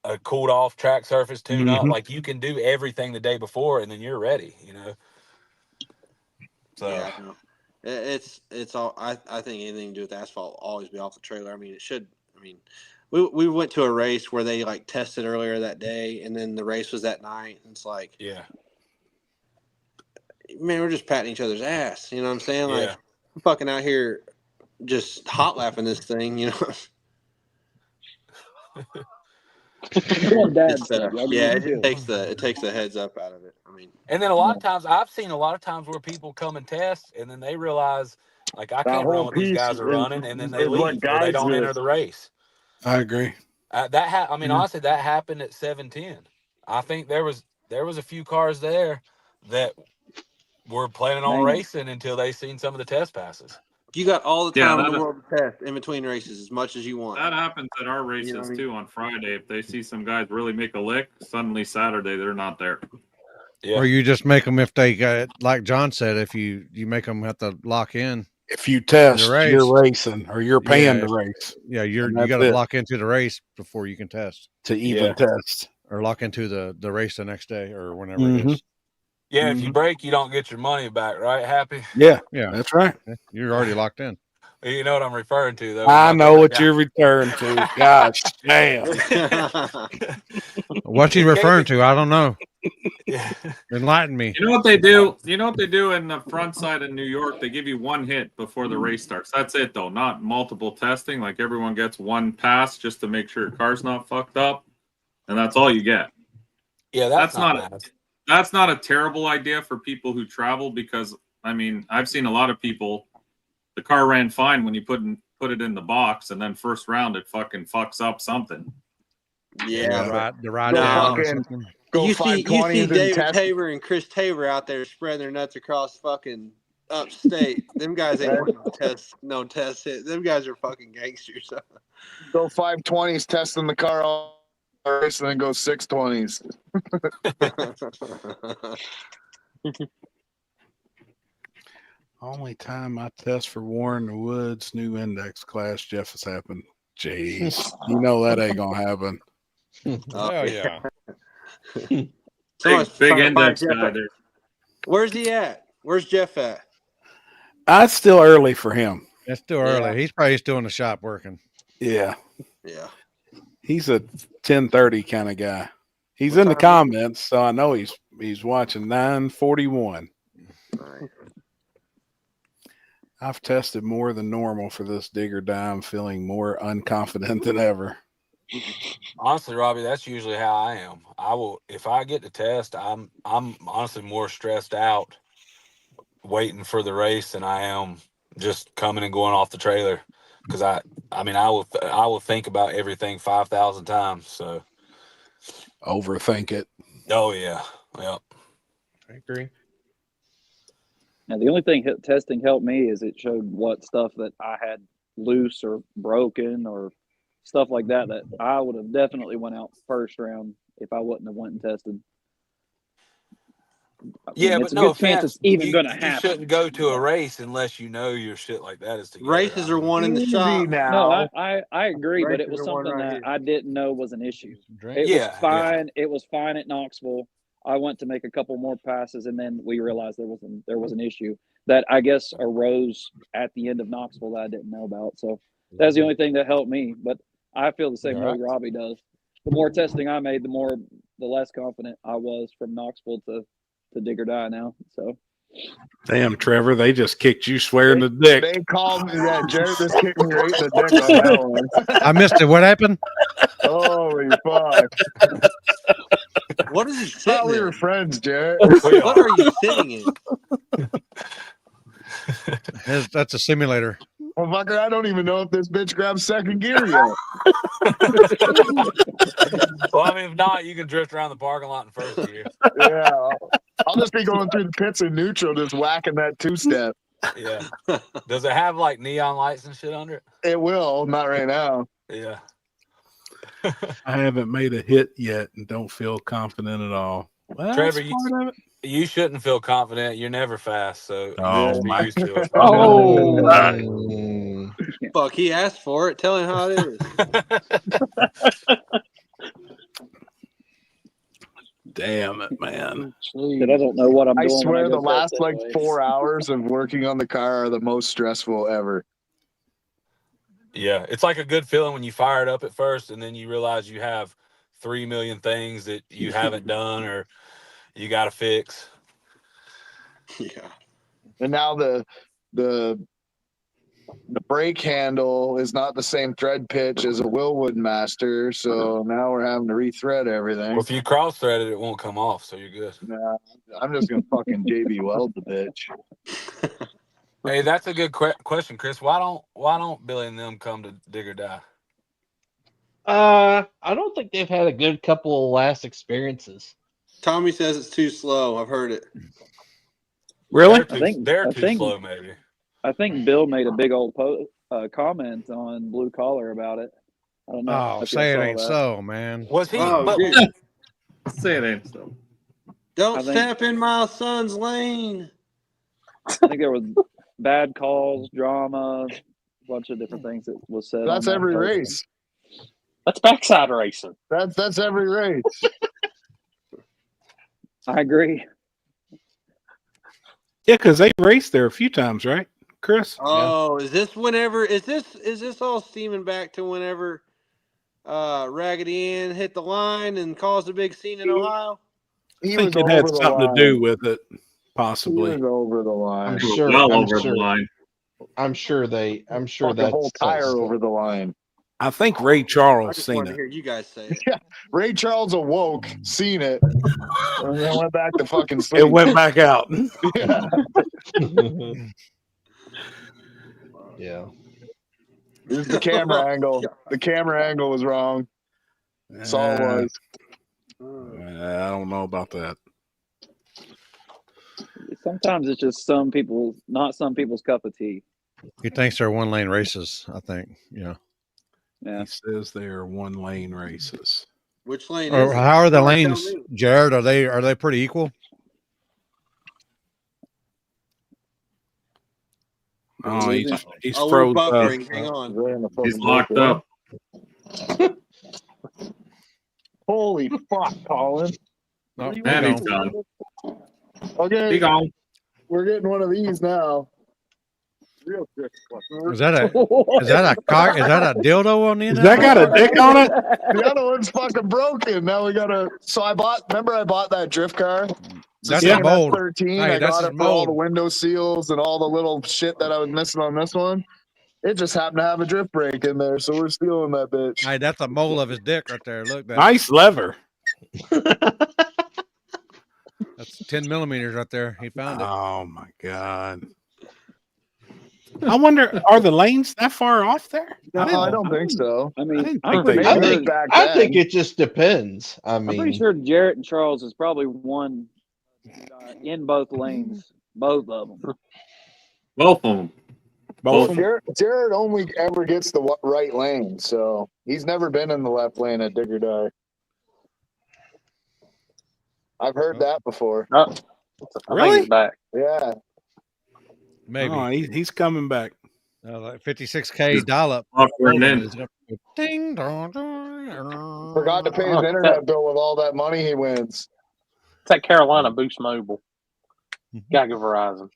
a cooled off track surface tune up. Like you can do everything the day before, and then you're ready. You know. So yeah, no. It's all. I think anything to do with asphalt will always be off the trailer. I mean, it should. I mean, we went to a race where they like tested earlier that day, and then the race was that night. It's like, yeah, man, we're just patting each other's ass. You know what I'm saying? Like, I'm fucking out here just hot laughing this thing. You know. It takes the heads up out of it. I mean, and then a lot of times I've seen a lot of times where people come and test, and then they realize like I can't run what these guys are running, and then they leave or they don't enter the race. I agree. I mean, honestly, that happened at 710. I think there was a few cars there that were planning on racing until they seen some of the test passes. You got all the time in the world to test in between races as much as you want. That happens at our races too on Friday. If they see some guys really make a lick, suddenly Saturday they're not there. Yeah. Or you just make them if they got, like John said, if you make them have to lock in. If you test, you're racing or you're paying to race. Yeah, you got to lock into the race before you can test. To even test. Or lock into the race the next day or whenever it is. Yeah, if you break, you don't get your money back, right? Happy? Yeah, that's right. You're already locked in. You know what I'm referring to, though. I know what you're referring to. Gosh, damn. What's he referring to? I don't know. Enlighten me. You know what they do? You know what they do in the front side of New York? They give you one hit before the race starts. That's it, though. Not multiple testing. Like everyone gets one pass just to make sure your car's not fucked up, and that's all you get. Yeah, that's not bad. That's not a terrible idea for people who travel because, I mean, I've seen a lot of people, the car ran fine when you put it in the box, and then first round it fucking fucks up something. Yeah. The ride you see David Tabor and Chris Tabor out there spreading their nuts across fucking upstate. Them guys ain't no test hit. Them guys are fucking gangsters. Go 520s testing the car all race and then go 620s. Only time I test for Warren the Woods new index class, Jeff, has happened Jeez, you know that ain't gonna happen. Hell yeah. Someone's Big trying to find index Jeff guy at- there. Where's he at? Where's Jeff at? It's still early for him. It's still early. He's probably still in the shop working. Yeah, Yeah. he's a 10:30 kind of guy. He's What in the time comments, so I know he's watching 9:41. Right. I've tested more than normal for this digger die. I'm feeling more unconfident than ever. Honestly, Robbie, that's usually how I am. I will, if I get to test, I'm honestly more stressed out waiting for the race than I am just coming and going off the trailer. Because I mean, I will think about everything 5,000 times. So Overthink it. oh yeah, yeah. I agree. Now, the only thing testing helped me is it showed what stuff that I had loose or broken or stuff like that I would have definitely went out first round if I wouldn't have went and tested. Yeah, it's but a no good chance offense, it's even going to you happen. shouldn't go to a race unless you know your shit like that is together. Races are won in the Easy shop. now. No, I agree, but it Races was are won something right that here. I didn't know was an issue. It Yeah, was fine. It was fine at Knoxville. I went to make a couple more passes, and then we realized there was an issue that I guess arose at the end of Knoxville that I didn't know about. So that's the only thing that helped me. But I feel the same way Robbie does. The more testing I made, the less confident I was from Knoxville to dig or die now. So Damn, Trevor, they just kicked you square in the dick. They called me that. Jared just kicked me right in the dick on that one. I missed it. What happened? Holy fuck. What is he I thought sitting we in? were friends, Jared. What are you sitting in? That's a simulator. Well, fucker, I don't even know if this bitch grabs second gear yet. Well, I mean, if not, you can drift around the parking lot in first gear. Yeah. I'll just be going through the pits in neutral, just whacking that two-step. Yeah. Does it have like neon lights and shit under it? It will, not right now. Yeah. I haven't made a hit yet and don't feel confident at all. Well, Trevor, that's part of it. you shouldn't feel confident. You're never fast, so Oh, just be my- used to it. Mm. Fuck, he asked for it. Tell him how it is. Damn it, man. I don't know what I'm I doing. swear when I the go last test like anyways. 4 hours of working on the car are the most stressful ever. Yeah, it's like a good feeling when you fire it up at first, and then you realize you have 3 million things that you haven't done or you got to fix. Yeah. And now the brake handle is not the same thread pitch as a Willwood Master, so now we're having to rethread everything. Well, if you cross thread it, it won't come off, so you're good. Nah, I'm just gonna fucking JB weld the bitch. Hey, that's a good question, Chris. Why don't Billy and them come to dig or die? I don't think they've had a good couple of last experiences. Tommy says it's too slow. I've heard it. Really? They're too slow, maybe. I think Bill made a big old comment on Blue Collar about it. I don't know. Oh, if y'all say it saw ain't that. so, man. Was he? Oh, but- dude. Say it ain't so. Don't I think- step in my son's lane. I think there was bad calls, drama, a bunch of different things that was said. That's on that every post. race. That's backside racing. That's every race. I agree. Yeah, because they raced there a few times, right, Chris? Oh, is this whenever? Is this all steaming back to whenever Raggedy Ann hit the line and caused a big scene in Ohio? I think it had something to do with it, possibly. He was over the line. I'm sure. Well I'm over sure, the line. I'm sure Fuck that's the whole tire over the line. I think Ray I Charles just seen wanted to it. hear you guys say it. Yeah, Ray Charles awoke, seen it, and then went back to fucking sleep. It went back out. Yeah. Yeah. This is the camera angle. The camera angle was wrong. That's all it was. I don't know about that. Sometimes it's just not some people's cup of tea. He thinks they're 1-lane races, I think. Yeah. Yeah. He says they are 1-lane races. Which lane Or is it? how are the Somebody tell lanes, me. Jared? Are they pretty equal? Oh, he's Oh, we're froze up. buffering. Hang on. He's locked up. Holy fuck, Colin. Oh, And he's gone. Okay. He gone. We're getting one of these now. Real quick. Is that a cock? Is that a dildo on the end? Has that got a dick on it? The other one's fucking broken. Now we gotta. So I bought that drift car. That's a mold. 13. Hey, I that's got a it for all the mold. window seals and all the little shit that I was missing on this one. It just happened to have a drift brake in there, so we're stealing that bitch. Hey, that's a mole of his dick right there. Look, that. Nice lever. That's 10 millimeters right there. He found it. Oh my god. I wonder, are the lanes that far off there? No, I don't think so. I mean, think I'm they pretty did. sure. I think it just depends. I'm pretty sure Jarrett and Charles is probably one in both lanes, both of them. Both of them. Both. Jared only ever gets the right lane, so he's never been in the left lane at Dig or Die. I've heard that before. I think Really? he's back. Yeah. Maybe. Oh, he's coming back. Like 56K dial up. Ding dong. Forgot to pay his internet bill with all that money he wins. It's that Carolina Boost Mobile. Gotta go Verizon.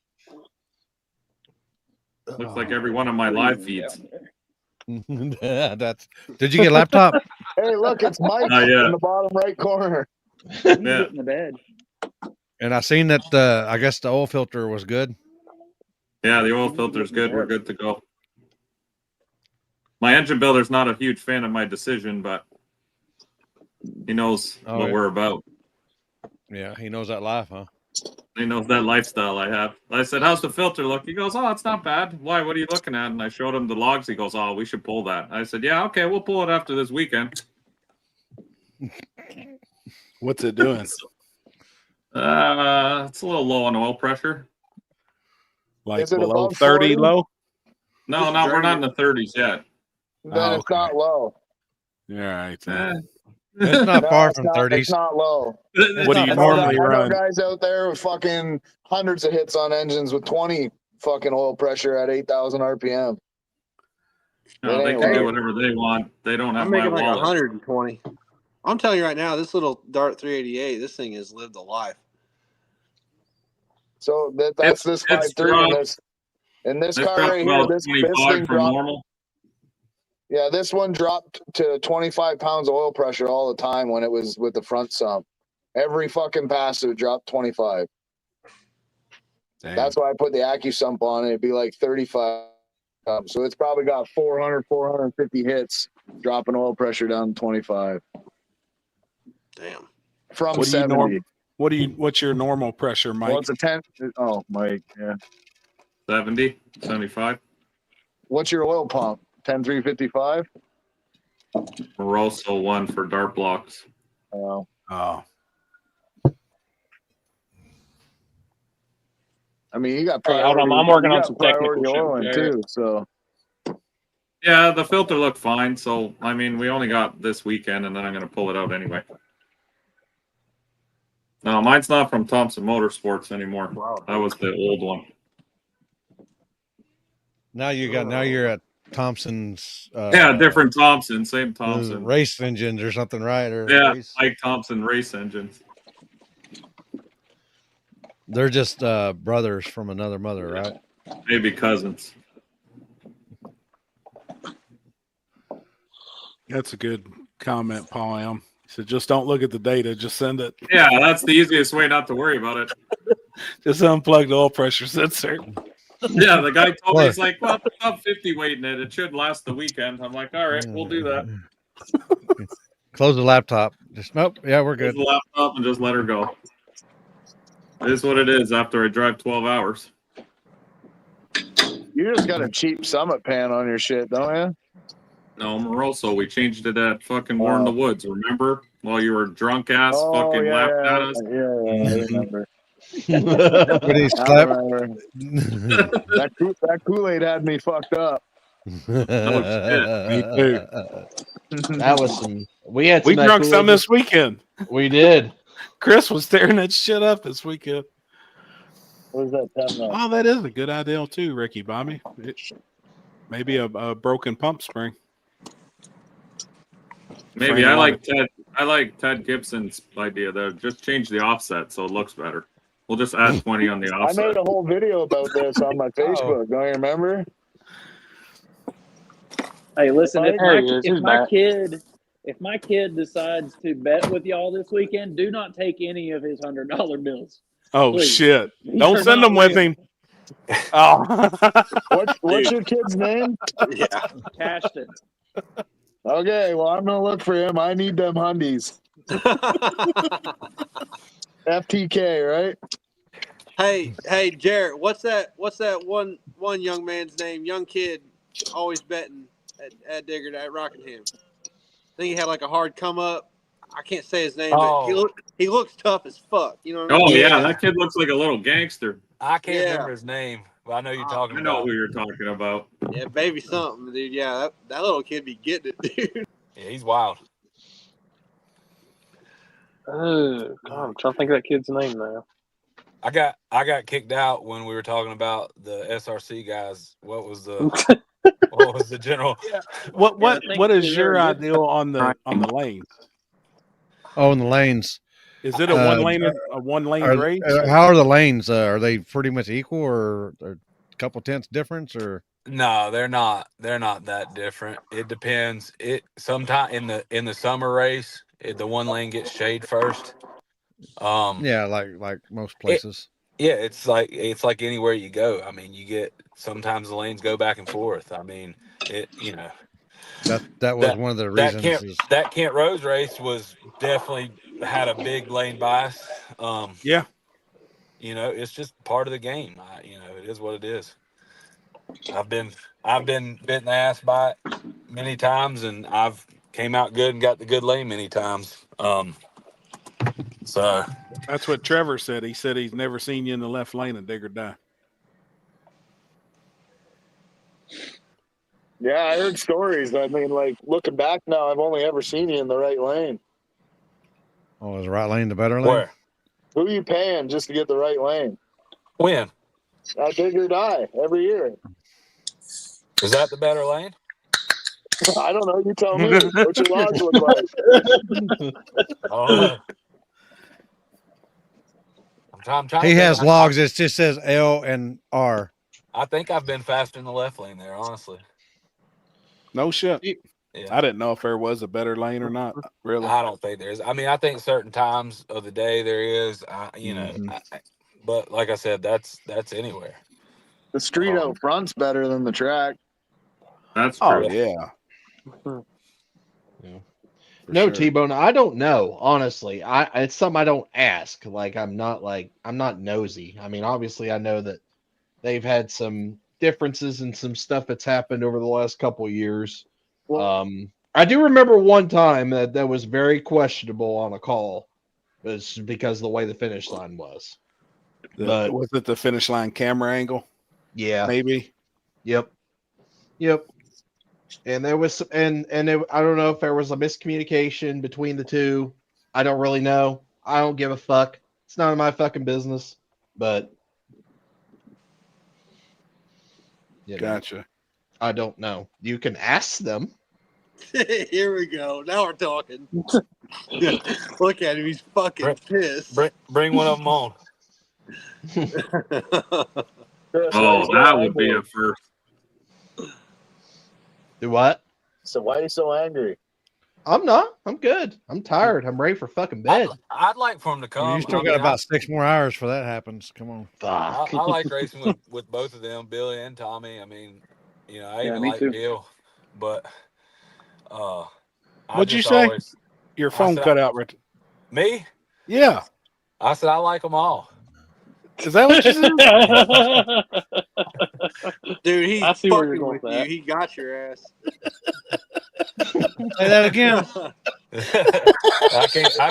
Looks like every one of my live feeds. That's. Did you get a laptop? Hey, look, it's Mike Not yet. in the bottom right corner. Yeah. In the bed. And I seen that. I guess the oil filter was good. Yeah, the oil filter's good. We're good to go. My engine builder's not a huge fan of my decision, but he knows what we're about. Yeah, he knows that life, huh? He knows that lifestyle I have. I said, "How's the filter look?" He goes, "Oh, it's not bad." Why? What are you looking at? And I showed him the logs. He goes, "Oh, we should pull that." I said, "Yeah, okay, we'll pull it after this weekend." What's it doing? It's a little low on oil pressure. Like Is it below above 30 40? low? No, we're not in the 30s yet. Then it's not low. Yeah, right. It's not far it's from not, 30s. It's not low. What do you normally I know run? guys out there with fucking hundreds of hits on engines with 20 fucking oil pressure at 8,000 RPM. No, they can do whatever they want. They don't have I'm my making like wallet. 120. I'm telling you right now, this little Dart 388, this thing has lived a life. So that's this 5.3 and this car right here. This thing dropped. Normal. Yeah, this one dropped to 25 pounds of oil pressure all the time when it was with the front sump. Every fucking pass it would drop 25. Damn. That's why I put the AccuSump on it. It'd be like 35. So it's probably got 400, 450 hits, dropping oil pressure down to 25. Damn. From What do you 70. What's your normal pressure, Mike? Well, it's a 10. Oh, Mike, yeah. 70, 75. What's your oil pump? 10,355? We're also one for dart blocks. Oh. Oh. I mean, you got Hey, hold on, I'm working on some technical shit, oil Jared. too, so. Yeah, the filter looked fine. So, I mean, we only got this weekend, and then I'm going to pull it out anyway. No, mine's not from Thompson Motorsports anymore. Wow. That was the old one. Now you're at Thompson's. Yeah, different Thompson, same Thompson. Race engines or something, right? Or Yeah, race. Mike Thompson race engines. They're just brothers from another mother, right? Maybe cousins. That's a good comment, Paul M. He said, just don't look at the data, just send it. Yeah, that's the easiest way not to worry about it. Just unplug the oil pressure sensor. Yeah, the guy told me, he's like, well, put up 50 weight in it. It should last the weekend. I'm like, all right, we'll do that. Close the laptop. Just nope. Yeah, we're good. Close the laptop and just let her go. It is what it is after I drive 12 hours. You just got a cheap Summit pan on your shit, don't you? No, Moroso, we changed it at fucking War in the Woods, remember? While you were drunk ass fucking laughing at us. Yeah, I remember. When he slept. That Kool-Aid had me fucked up. Oh, shit. Me too. That was some. We drunk some this weekend. We did. Chris was tearing that shit up this weekend. What was that? Oh, that is a good idea too, Ricky Bobby. Maybe a broken pump spring. Maybe I like Ted. I like Ted Gibson's idea though. Just change the offset so it looks better. We'll just add 20 on the I offset. made a whole video about this on my Facebook. Don't you remember? Hey, listen, There he is. He's back. if my kid decides to bet with y'all this weekend, do not take any of his $100 bills. Oh Please. shit! These Don't are send not them with real. him. Oh, What's your kid's name? Yeah. Cashton. Okay, well I'm gonna look for him. I need them hundies. FTK, right? Hey, Jarrett, what's that one young man's name? Young kid, always betting at Digger at Rockingham. I think he had like a hard come up. I can't say his name, but he looks tough as fuck. You know what I mean? Oh yeah, that kid looks like a little gangster. I can't remember his name, but I know you're talking I know about. who you're talking about. Yeah, baby something, dude. Yeah, that little kid be getting it, dude. Yeah, he's wild. Oh, God, I'm trying to think of that kid's name now. I got kicked out when we were talking about the SRC guys. What was the general? What is your ideal on the lanes? Oh, in the lanes. Is it a one lane race? How are the lanes? Are they pretty much equal, or a couple tenths difference, or? No, they're not. They're not that different. It depends. Sometime in the summer race, the one lane gets shade first. Yeah, like most places. It's like anywhere you go. I mean, you get sometimes the lanes go back and forth. I mean, that was one of the reasons. That Kent Rose race was definitely had a big lane bias. Yeah, it's just part of the game. It is what it is. I've been bit in the ass by it many times, and I've came out good and got the good lane many times. So that's what Trevor said. He said he's never seen you in the left lane and Digger die. Yeah, I heard stories. I mean, like looking back now, I've only ever seen you in the right lane. Oh, is the right lane the better lane? Where? Who are you paying just to get the right lane? When? At Digger Die every year. Is that the better lane? I don't know. You tell me. What's your logs look like? Oh. He has logs. It just says L and R. I think I've been faster in the left lane there, honestly. No shit. Yeah. I didn't know if there was a better lane or not. Really, I don't think there is. I mean, I think certain times of the day there is. But like I said, that's anywhere. The street out front's better than the track. That's true. Oh yeah. No, sure. T-Bone, I don't know. Honestly, it's something I don't ask. I'm not nosy. I mean, obviously, I know that they've had some differences and some stuff that's happened over the last couple of years. Well, I do remember one time that was very questionable on a call, was because of the way the finish line was. Was it the finish line camera angle? Yeah, maybe. Yep. And there was I don't know if there was a miscommunication between the two. I don't really know. I don't give a fuck. It's none of my fucking business. But gotcha. I don't know. You can ask them. Here we go. Now we're talking. Look at him. He's fucking pissed. Bring one of them on. Oh, that would be a first. Do what? So why are you so angry? I'm not. I'm good. I'm tired. I'm ready for fucking bed. I'd like for him to come. You still got about 6 more hours for that happens. Come on. I like racing with both of them, Billy and Tommy. I mean, I even like Bill, but what'd you say? Your phone cut out, Rich. Me? Yeah. I said I like them all. Is that what you said? Dude, he's fucking with you. He got your ass. Say that again. I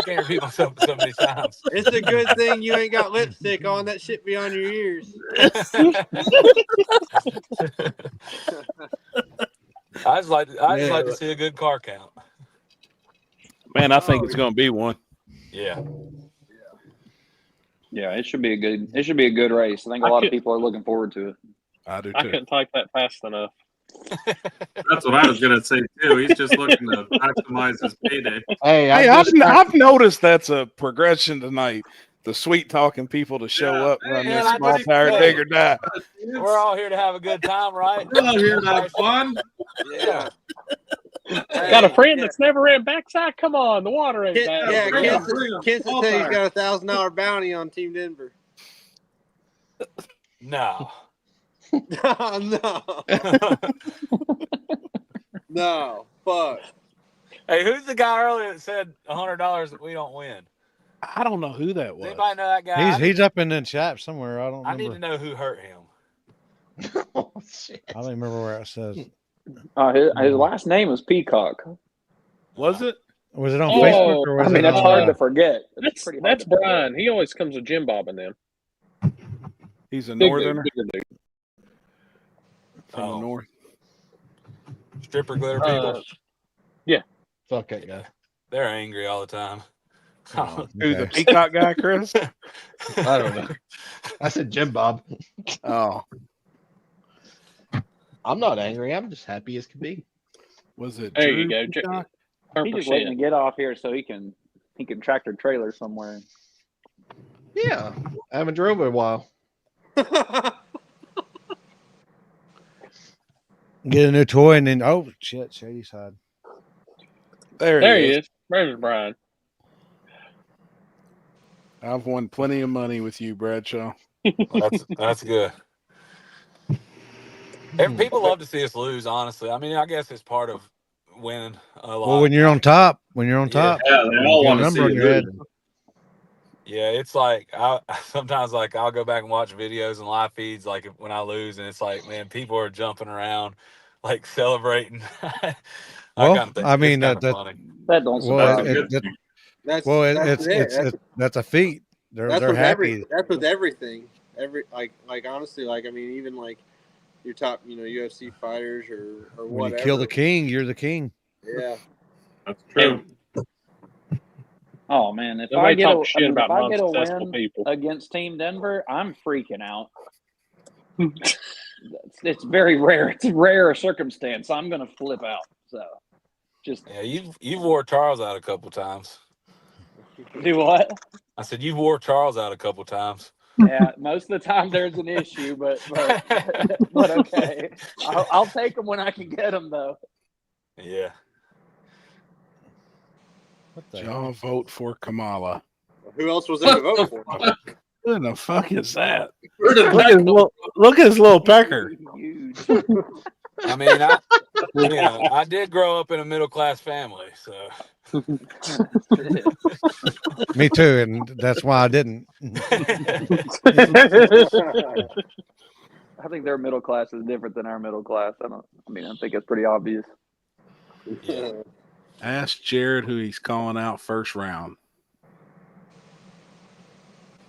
can't repeat myself so many times. It's a good thing you ain't got lipstick on. That shit be on your ears. I just like to see a good car count. Man, I think it's going to be one. Yeah. Yeah, it should be a good race. I think a lot of people are looking forward to it. I do too. I couldn't type that fast enough That's what I was gonna say too. He's just looking to maximize his payday. Hey, I've noticed that's a progression tonight. The sweet talking people to show up, run man, this I small just- power hey. dig or die. We're all here to have a good time, right? We're all here to have fun. Yeah. Got a friend that's never ran backside. Come on, the water ain't bad. Yeah, bring him, Kinston said he's got $1,000 bounty on Team Denver. No. No. No. Fuck. Hey, who's the guy earlier that said $100 that we don't win? I don't know who that Does was. anybody know that guy? He's up in the chat somewhere. I don't I need remember. to know who hurt him. Oh, shit. I don't remember where it says. His last name was Peacock. Was it? Was it on Facebook or was I mean, it that's on, hard to forget. That's Brian. He always comes with Jim Bob and them. He's a Big northerner dude, bigger dude. from the north. Stripper glitter people. Yeah. Fuck that guy. They're angry all the time. Oh, Who's the okay. peacock guy, Chris? I don't know. I said Jim Bob. Oh, I'm not angry. I'm just happy as can be. was it? There Drew you go. Peacock? He's just waiting to get off here so he can tractor trailer somewhere. Yeah. I haven't drove in a while. Get a new toy and then shit, Shady Side. There There he he is. is. There's Brian. I've won plenty of money with you, Bradshaw. That's good. And people love to see us lose, honestly. I mean, I guess it's part of winning a lot. Well, when you're on top, Yeah, they all you get a want to number see on it your head. lose. Yeah, it's like sometimes like I'll go back and watch videos and live feeds like when I lose, and it's like, man, people are jumping around, like celebrating. Well, I it's mean kind of that funny. That don't well, surprise me. that's a feat. They're with happy. that's with everything. Like honestly, like I mean, even like your top, UFC fighters or When whatever. you kill the king, you're the king. Yeah, that's true. Oh man, if Nobody I get talks shit about if I get a non-successful win people. against Team Denver, I'm freaking out. It's very rare. It's a rare circumstance. I'm gonna flip out. So, just Yeah, you've wore Charles out a couple times. do what? I said you've wore Charles out a couple times. Yeah, most of the time there's an issue, but okay. I'll take them when I can get them, though. Yeah. Y'all vote for Kamala. who else was there to vote for? Who in the fuck is that? Where did Look at his little pecker. I mean, I did grow up in a middle class family, so. Me too, and that's why I didn't. I think their middle class is different than our middle class. I think it's pretty obvious. Yeah. Ask Jared who he's calling out first round.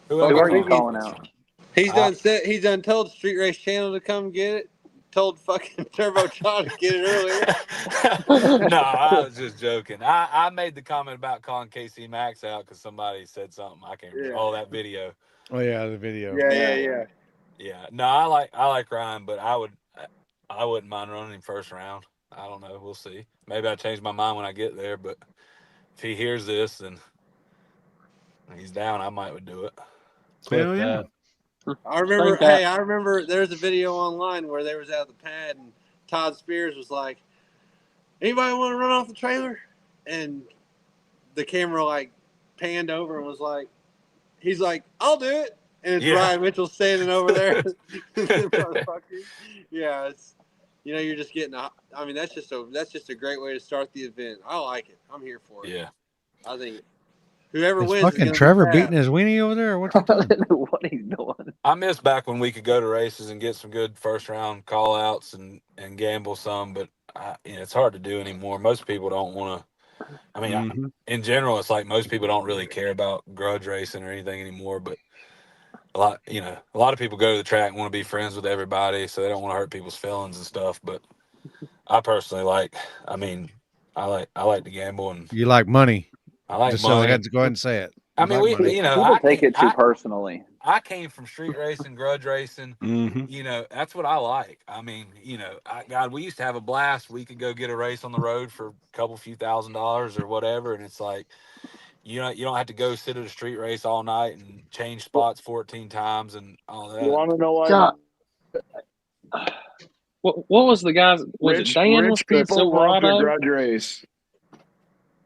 Who are you calling out? He's done told Street Race Channel to come get it. Told fucking Turbo John to get it earlier. No, I was just joking. I made the comment about calling KC Max out because somebody said something. I can't remember. Oh, that video. Oh yeah, the video. Yeah. Yeah. No, I like Ryan, but I wouldn't mind running him first round. I don't know. We'll see. Maybe I change my mind when I get there, but if he hears this and he's down, I might would do it. Hell yeah. I remember there's a video online where they was at the pad and Todd Spears was like, anybody want to run off the trailer? And the camera like panned over and was like, he's like, I'll do it. And it's Ryan Mitchell standing over there. Yeah, it's you're just getting that's just a great way to start the event. I like it. I'm here for it. Yeah. I think whoever Is wins. fucking Trevor beating his weenie over there? Or what's he doing? What he's doing? I miss back when we could go to races and get some good first round call outs and gamble some, but it's hard to do anymore. Most people don't want to. I mean, in general, it's like most people don't really care about grudge racing or anything anymore. But a lot of people go to the track and want to be friends with everybody, so they don't want to hurt people's feelings and stuff. But I personally I like to gamble and You like money. I like just money. So I got to go ahead and say it. I mean, Black money. People take it too personally. I came from street racing, grudge racing. Mhm. You know, that's what I like. I mean, you know, God, we used to have a blast. We could go get a race on the road for a couple few $1,000s or whatever, and it's like, you don't have to go sit at a street race all night and change spots 14 times and all that. You want to know why? God. What was the guy's? Was it Dan with Rich the people love to Silverado? grudge race.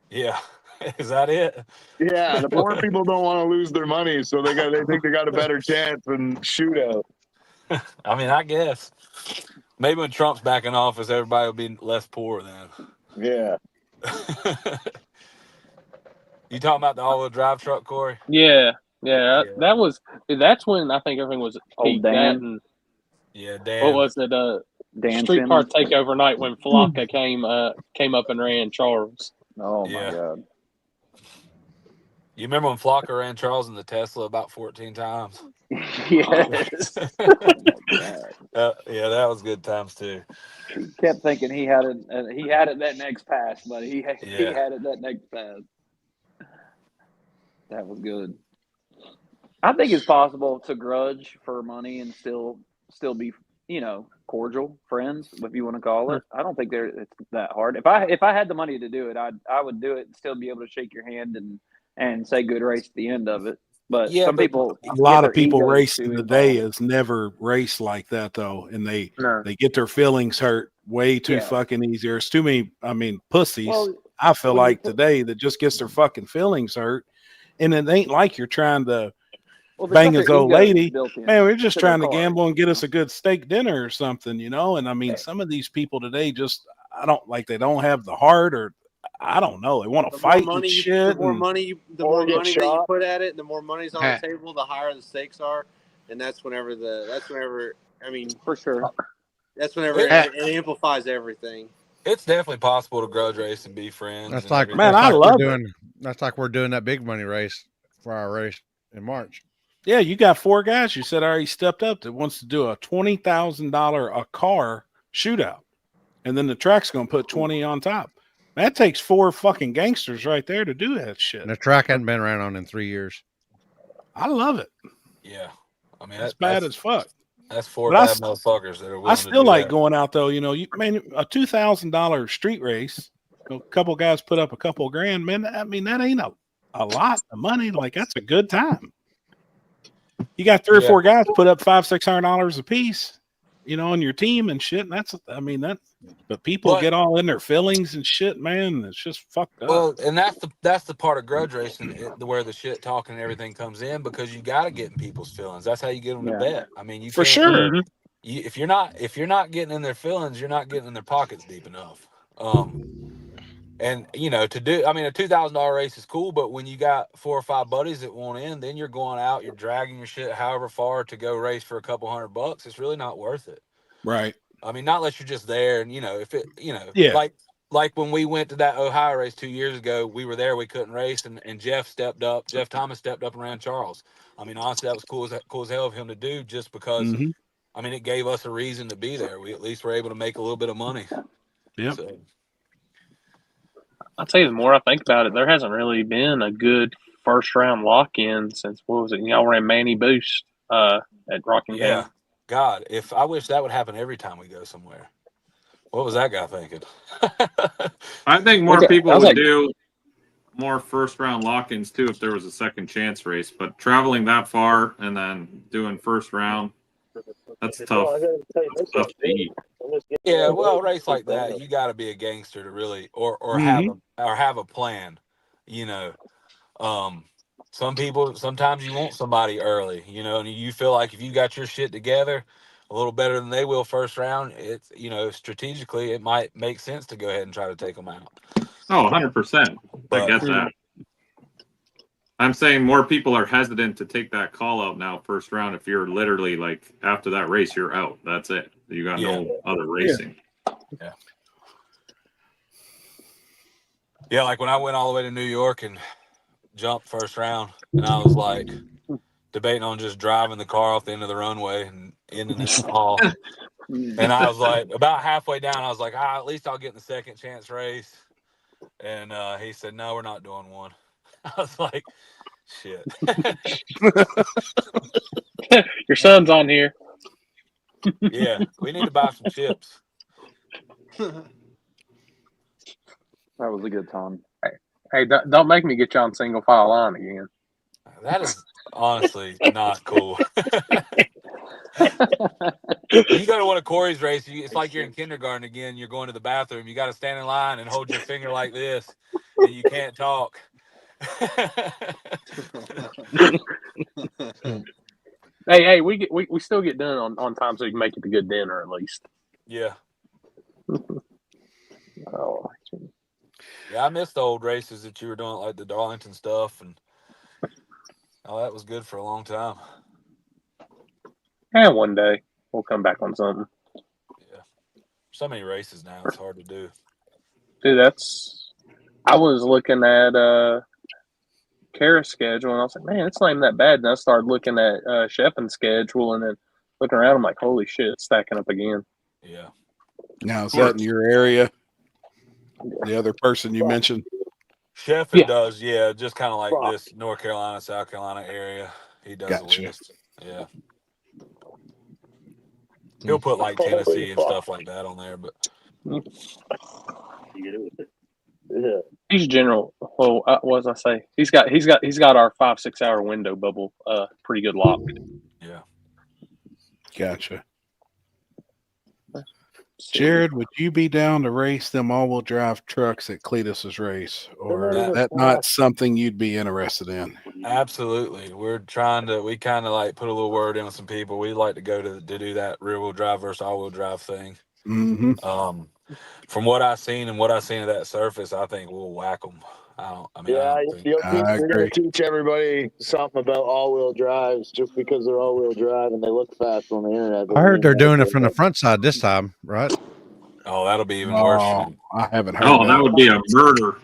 Yeah, is that it? Yeah, the poor people don't want to lose their money, so they think they got a better chance than shootout. I mean, I guess maybe when Trump's back in office, everybody will be less poor then. Yeah. You talking about the all-wheel drive truck, Corey? Yeah. That's when I think everything was peaked. Dan. That and Yeah, Dan. what was it? Dan Streetcar Simmons. Takeover night when Flocka came up and ran Charles. Oh my God! You remember when Flocka ran Charles in the Tesla about 14 times? Yes. Yeah, that was good times too. He kept thinking he had it. He had it that next pass, but he had it that next pass. That was good. I think it's possible to grudge for money and still be, you know, cordial friends, if you want to call it. I don't think it's that hard. If I had the money to do it, I would do it and still be able to shake your hand and say good race at the end of it. But Yeah, some people, a lot of people egos racing too today involved. is never raced like that though, and they get their feelings hurt way too fucking easy. There's too many, I mean, pussies. Well, I feel when you like today that just gets their fucking feelings hurt, and it ain't like you're trying to bang his old lady. Man, we're just trying to gamble and get us a good steak dinner or something, you know. And I mean, some of these people today just they don't have the heart, or I don't know, they want to fight and shit. The more money that you put at it, the more money's on Huh. the table, the higher the stakes are, and that's whenever I mean, for sure. That's whenever it amplifies everything. It's definitely possible to grudge race and be friends. That's and like everything. That's like we're doing that big money race for our race in March. Yeah, you got 4 guys you said already stepped up that wants to do a $20,000 a car shootout, and then the track's going to put 20 on top. That takes 4 fucking gangsters right there to do that shit. And the track hadn't been around on in 3 years. I love it. Yeah, I mean that's bad as fuck. That's 4 But bad motherfuckers that are willing I to still do like that. going out though. You know, a $2,000 street race. A couple guys put up a couple grand. Man, I mean that ain't a lot of money. Like that's a good time. You got 3 or 4 guys put up $500-$600 a piece, you know, on your team and shit. And but people get all in their feelings and shit, man. It's just fucked up. Well, and that's the part of grudge racing where the shit talking and everything comes in, because you got to get in people's feelings. That's how you get them to bet. I mean, you For can't, sure. If you're not getting in their feelings, you're not getting in their pockets deep enough. And you know, a $2,000 race is cool, but when you got 4 or 5 buddies that want in, then you're going out, you're dragging your shit however far to go race for a couple $100. It's really not worth it. Right. I mean, not unless you're just there, and you know, if it, you know, Yeah. like when we went to that Ohio race 2 years ago, we were there, we couldn't race, and Jeff Thomas stepped up and ran Charles. I mean, honestly, that was cool as hell of him to do, just because. Mhm. I mean, it gave us a reason to be there. We at least were able to make a little bit of money. Yeah. So. I'll tell you, the more I think about it, there hasn't really been a good first round lock in since, what was it? Y'all ran Manny Boost at Rockingham. Yeah. God, if I wish that would happen every time we go somewhere. What was that guy thinking? I think more Okay, people I was would like- do more first round lock-ins too if there was a second chance race. But traveling that far and then doing first round, that's tough. That's tough to eat. Yeah, well, a race like that, you got to be a gangster to really, or have a plan. You know, sometimes you want somebody early. You know, and you feel like if you got your shit together a little better than they will first round, it's, you know, strategically it might make sense to go ahead and try to take them out. Oh, 100%. I get that. I'm saying more people are hesitant to take that call out now first round. If you're literally like after that race, you're out. That's it. You got no other racing. Yeah. Yeah, like when I went all the way to New York and jumped first round, and I was like debating on just driving the car off the end of the runway and ending it all. And I was like, about halfway down, I was like, at least I'll get in the second chance race. And he said, no, we're not doing one. I was like, Shit. Your son's on here. Yeah, we need to buy some chips. That was a good time. Hey, don't make me get you on single file line again. That is honestly not cool. You go to one of Corey's races, it's like you're in kindergarten again. You're going to the bathroom. You got to stand in line and hold your finger like this, and you can't talk. Hey, we still get done on time, so you can make it a good dinner at least. Yeah. Oh. Yeah, I missed the old races that you were doing, like the Darlington stuff, and that was good for a long time. And one day we'll come back on something. Yeah, so many races now; it's hard to do. Dude, I was looking at Kara's schedule, and I was like, man, it's not even that bad. And I started looking at Sheffen's schedule, and then looking around, I'm like, holy shit, it's stacking up again. Yeah. Now, is that in your area? The other person you mentioned? Sheffen does, yeah, just kind of like this North Carolina, South Carolina area. He does Gotcha. the list. Yeah. He'll put like Tennessee and stuff like that on there, but Yeah. He's general. Well, what was I say? He's got our 5-6 hour window bubble pretty good locked. Yeah. Gotcha. Jared, would you be down to race them all-wheel drive trucks at Cletus's race, or is that not something you'd be interested in? absolutely. We kind of like put a little word in with some people. We'd like to go to do that rear-wheel drive versus all-wheel drive thing. Mm-hmm. From what I've seen and what I've seen of that surface, I think we'll whack them. You're going to teach everybody something about all-wheel drives just because they're all-wheel drive and they look fast on the internet. I heard they're doing it from the front side this time, right? Oh, that'll be even worse. I haven't heard. Oh, that would be a murder.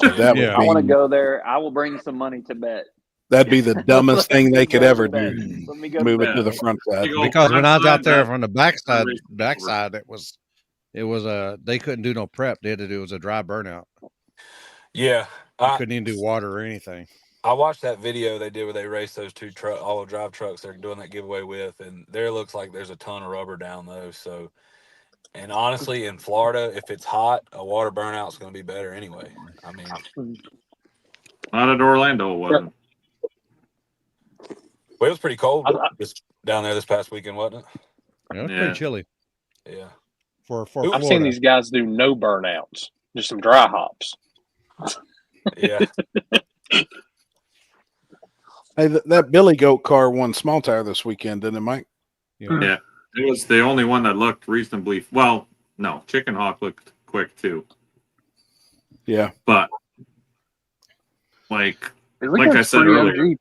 I want to go there. I will bring some money to bet. That'd be the dumbest thing they could ever do. Let me go Move to it to the front side. Because when I was out there from the backside, it was they couldn't do no prep. They had to do a dry burnout. Yeah. You couldn't even do water or anything. I watched that video they did where they raced those two all-wheel drive trucks they're doing that giveaway with, and there looks like there's a ton of rubber down those. So, and honestly, in Florida, if it's hot, a water burnout is going to be better anyway. I mean, not at Orlando, it wasn't. Well, it was pretty cold down there this past weekend, wasn't it? Yeah, it was pretty chilly. Yeah. For I've seen these guys do no burnouts, just some dry hops. Yeah. Hey, that Billy Goat car won small tire this weekend, didn't it, Mike? Yeah. It was the only one that looked reasonably well. No, Chicken Hawk looked quick too. Yeah, but like I said earlier,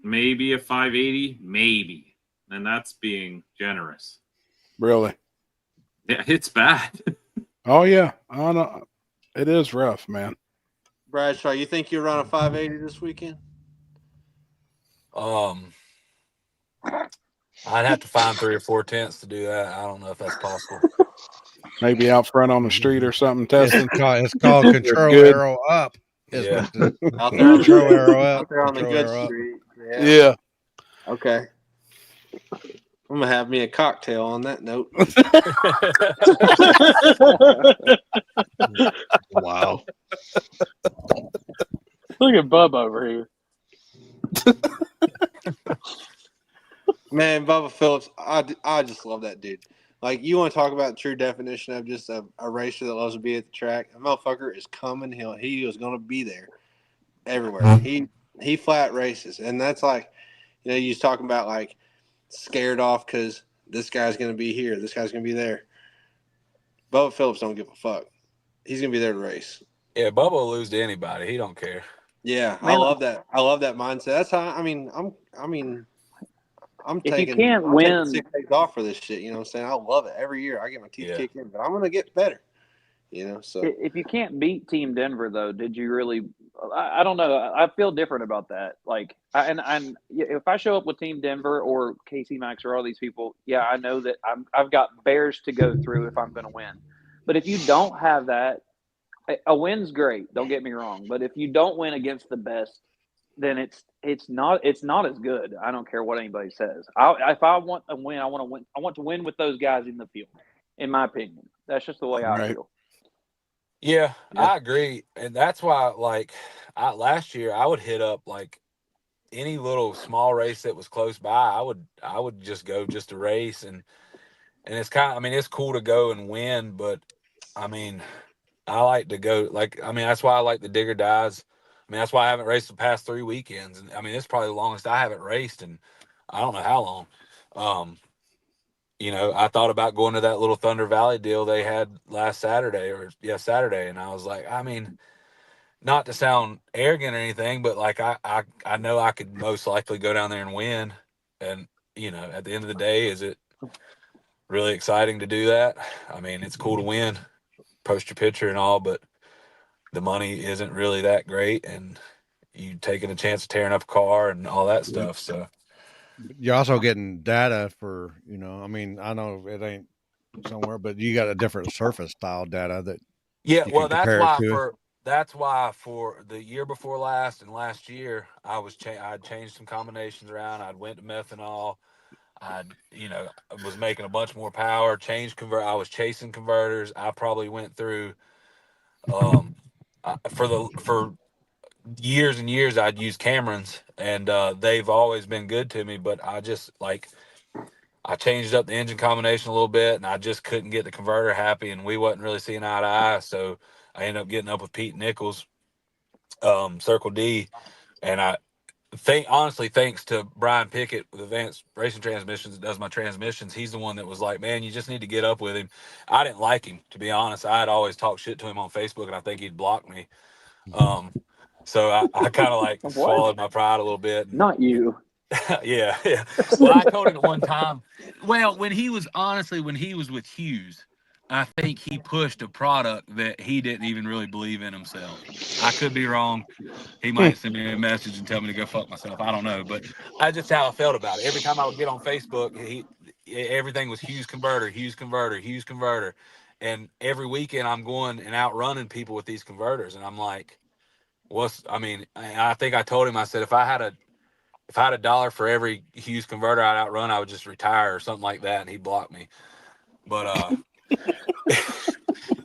maybe a 580, maybe, and that's being generous. Really? Yeah, it's bad. Oh yeah, I know. It is rough, man. Bradshaw, you think you'll run a 580 this weekend? I'd have to find 3 or 4 tenths to do that. I don't know if that's possible. Maybe out front on the street or something testing. It's called control arrow up. Yeah. Out there on Control arrow up. Out there on the control good arrow up. street. Yeah. Okay. I'm gonna have me a cocktail on that note. Wow. Look at Bub over here. Man, Bubba Phillips, I just love that dude. Like, you want to talk about the true definition of just a racer that loves to be at the track? A motherfucker is coming. He is going to be there everywhere. He flat races. And that's like, you know, you was talking about, like, scared off because this guy's going to be here. This guy's going to be there. Bubba Phillips don't give a fuck. He's going to be there to race. Yeah, Bubba will lose to anybody. He don't care. Yeah, I love that. I love that mindset. That's how, I'm taking 6 days off for this shit. You know what I'm saying? I love it. Every year I get my teeth kicked in, but I'm going to get better. You know, so if you can't beat Team Denver, though, did you really? I don't know. I feel different about that. Like, if I show up with Team Denver or Casey Max or all these people, yeah, I know that I've got bears to go through if I'm going to win. But if you don't have that, a win's great. Don't get me wrong. But if you don't win against the best, then it's not as good. I don't care what anybody says. If I want a win, I want to win. I want to win with those guys in the field. In my opinion, that's just the way I feel. Yeah, I agree, and that's why, like, last year I would hit up like any little small race that was close by. I would just go just to race, and it's kind of, I mean, it's cool to go and win, but I mean, I like to go, like, I mean, that's why I like the Digger Dies. I mean, that's why I haven't raced the past 3 weekends, and I mean, it's probably the longest I haven't raced, and I don't know how long. You know, I thought about going to that little Thunder Valley deal they had last Saturday, Saturday, and I was like, I mean, not to sound arrogant or anything, but like I know I could most likely go down there and win. And, you know, at the end of the day, is it really exciting to do that? I mean, it's cool to win, post your picture and all, but the money isn't really that great, and you taking a chance of tearing up a car and all that stuff. So you're also getting data for, you know, I mean, I know it ain't somewhere, but you got a different surface style data that well, that's why for the year before last and last year, I'd changed some combinations around. I'd went to methanol. I was making a bunch more power, I was chasing converters. I probably went through for years and years I'd use Camerons, and they've always been good to me, but I just I changed up the engine combination a little bit, and I just couldn't get the converter happy, and we wasn't really seeing eye to eye. So I ended up getting up with Pete Nichols, Circle D, and I honestly, thanks to Brian Pickett with Advanced Racing Transmissions that does my transmissions, he's the one that was like, man, you just need to get up with him. I didn't like him, to be honest. I had always talked shit to him on Facebook, and I think he'd block me. So I kind of like swallowed my pride a little bit. Not you. Yeah. Well, I told him at one time, well, when he was with Hughes, I think he pushed a product that he didn't even really believe in himself. I could be wrong. He might send me a message and tell me to go fuck myself. I don't know, but that's just how I felt about it. Every time I would get on Facebook, everything was Hughes converter, Hughes converter, Hughes converter. And every weekend I'm going and outrunning people with these converters. And I'm like, I think I told him, I said, if I had a dollar for every Hughes converter I'd outrun, I would just retire or something like that. And he blocked me. But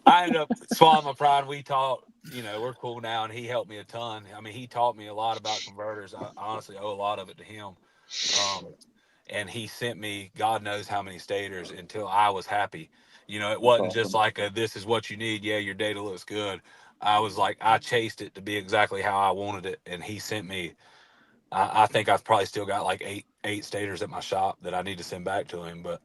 I ended up swallowing my pride. We talked, we're cool now, and he helped me a ton. I mean, he taught me a lot about converters. I honestly owe a lot of it to him. And he sent me God knows how many stators until I was happy. It wasn't just like this is what you need. Yeah, your data looks good. I was like, I chased it to be exactly how I wanted it. And he sent me, I think I've probably still got like eight stators at my shop that I need to send back to him. But,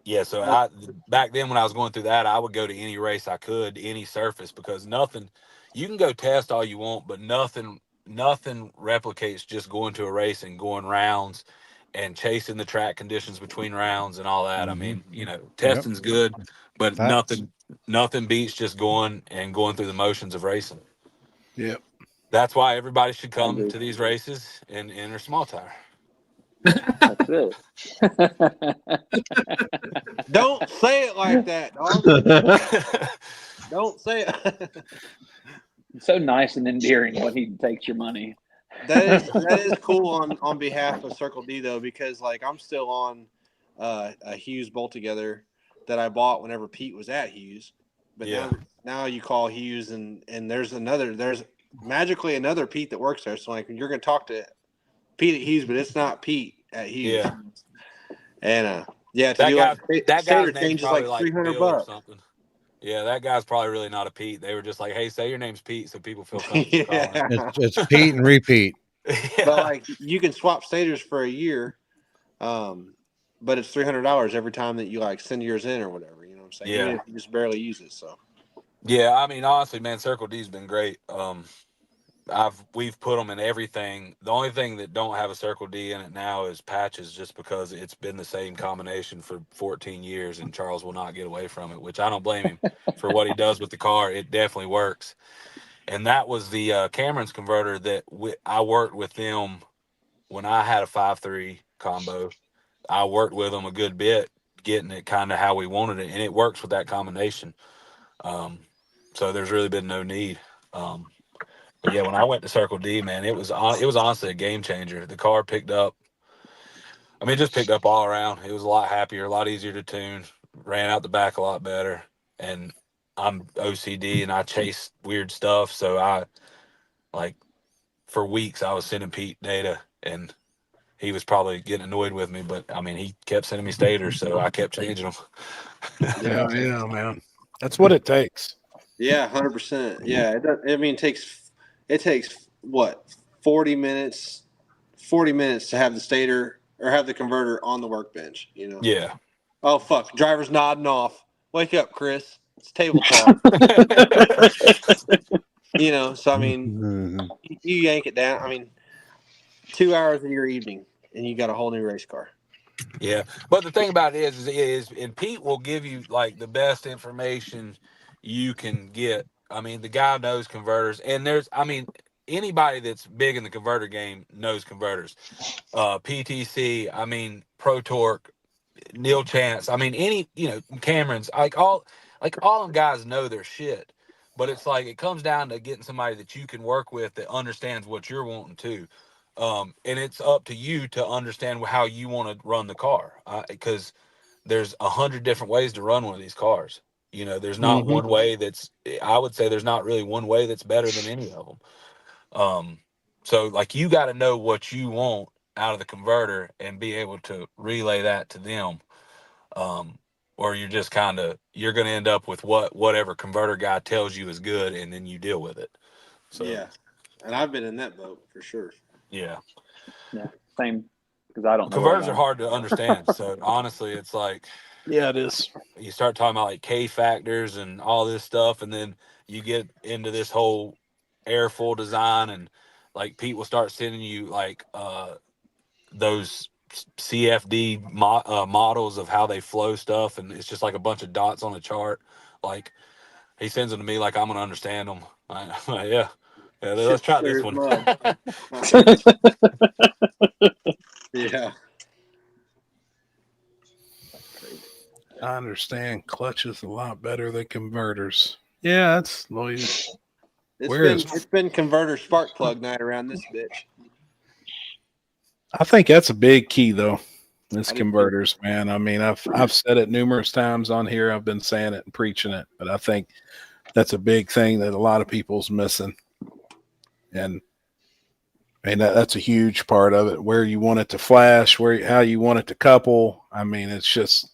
yeah, so back then when I was going through that, I would go to any race I could, any surface, because nothing, you can go test all you want, but nothing replicates just going to a race and going rounds and chasing the track conditions between rounds and all that. Mm-hmm. I mean, testing's good, but nothing beats just going through the motions of racing. Yep. That's why everybody should come to these races and enter small tire. That's it. Don't say it like that, dog. Don't say it. It's so nice and endearing when he takes your money. That is cool on behalf of Circle D though, because like I'm still on a Hughes bolt together that I bought whenever Pete was at Hughes. But now you call Hughes and there's magically another Pete that works there. So like you're gonna talk to Pete at Hughes, but it's not Pete at Hughes. Yeah. And that stator guy's change is like $300 or something. Yeah, that guy's probably really not a Pete. They were just like, hey, say your name's Pete so people feel comfortable calling. It's Pete and repeat. But like you can swap stators for a year, but it's $300 every time that you like send yours in or whatever. You know what I'm saying? Yeah. Even if you just barely use it. So. Yeah, I mean, honestly, man, Circle D's been great. We've put them in everything. The only thing that don't have a Circle D in it now is patches, just because it's been the same combination for 14 years, and Charles will not get away from it, which I don't blame him for what he does with the car. It definitely works. And that was the Cameron's converter that I worked with them when I had a 5.3 combo. I worked with them a good bit, getting it kind of how we wanted it, and it works with that combination. So there's really been no need. Yeah, when I went to Circle D, man, it was honestly a game changer. The car picked up. I mean, it just picked up all around. It was a lot happier, a lot easier to tune, ran out the back a lot better. And I'm OCD and I chase weird stuff. So for weeks, I was sending Pete data and he was probably getting annoyed with me. But I mean, he kept sending me stators, so I kept changing them. Hell yeah, man. That's what it takes. Yeah, 100%. Yeah, I mean, it takes what 40 minutes to have the stator or have the converter on the workbench. You know. Yeah. Oh fuck! Driver's nodding off. Wake up, Chris. It's table talk. You know. So I mean, you yank it down. I mean, 2 hours of your evening, and you got a whole new race car. Yeah, but the thing about it is, and Pete will give you like the best information you can get. I mean, the guy knows converters, and anybody that's big in the converter game knows converters. PTC, I mean, Pro Torque, Neil Chance, I mean, Cameron's, all them guys know their shit. But it's like it comes down to getting somebody that you can work with that understands what you're wanting to. And it's up to you to understand how you want to run the car, because there's 100 different ways to run one of these cars. There's not one way I would say there's not really one way that's better than any of them. So like you got to know what you want out of the converter and be able to relay that to them. Or you're just you're going to end up with whatever converter guy tells you is good, and then you deal with it. So yeah, and I've been in that boat for sure. Yeah. Yeah. Same. Because I don't know. Converters are hard to understand. So honestly, it's like, yeah, it is. You start talking about like K factors and all this stuff, and then you get into this whole airfoil design, and like Pete will start sending you like those CFD models of how they flow stuff, and it's just like a bunch of dots on a chart. Like he sends them to me like I'm gonna understand them. Yeah. Yeah, let's try this one. Yeah. I understand clutches a lot better than converters. Yeah, that's it's been converter spark plug night around this bitch. I think that's a big key though. It's converters, man. I mean, I've said it numerous times on here. I've been saying it and preaching it, but I think that's a big thing that a lot of people's missing. And that's a huge part of it. Where you want it to flash, how you want it to couple. I mean, it's just.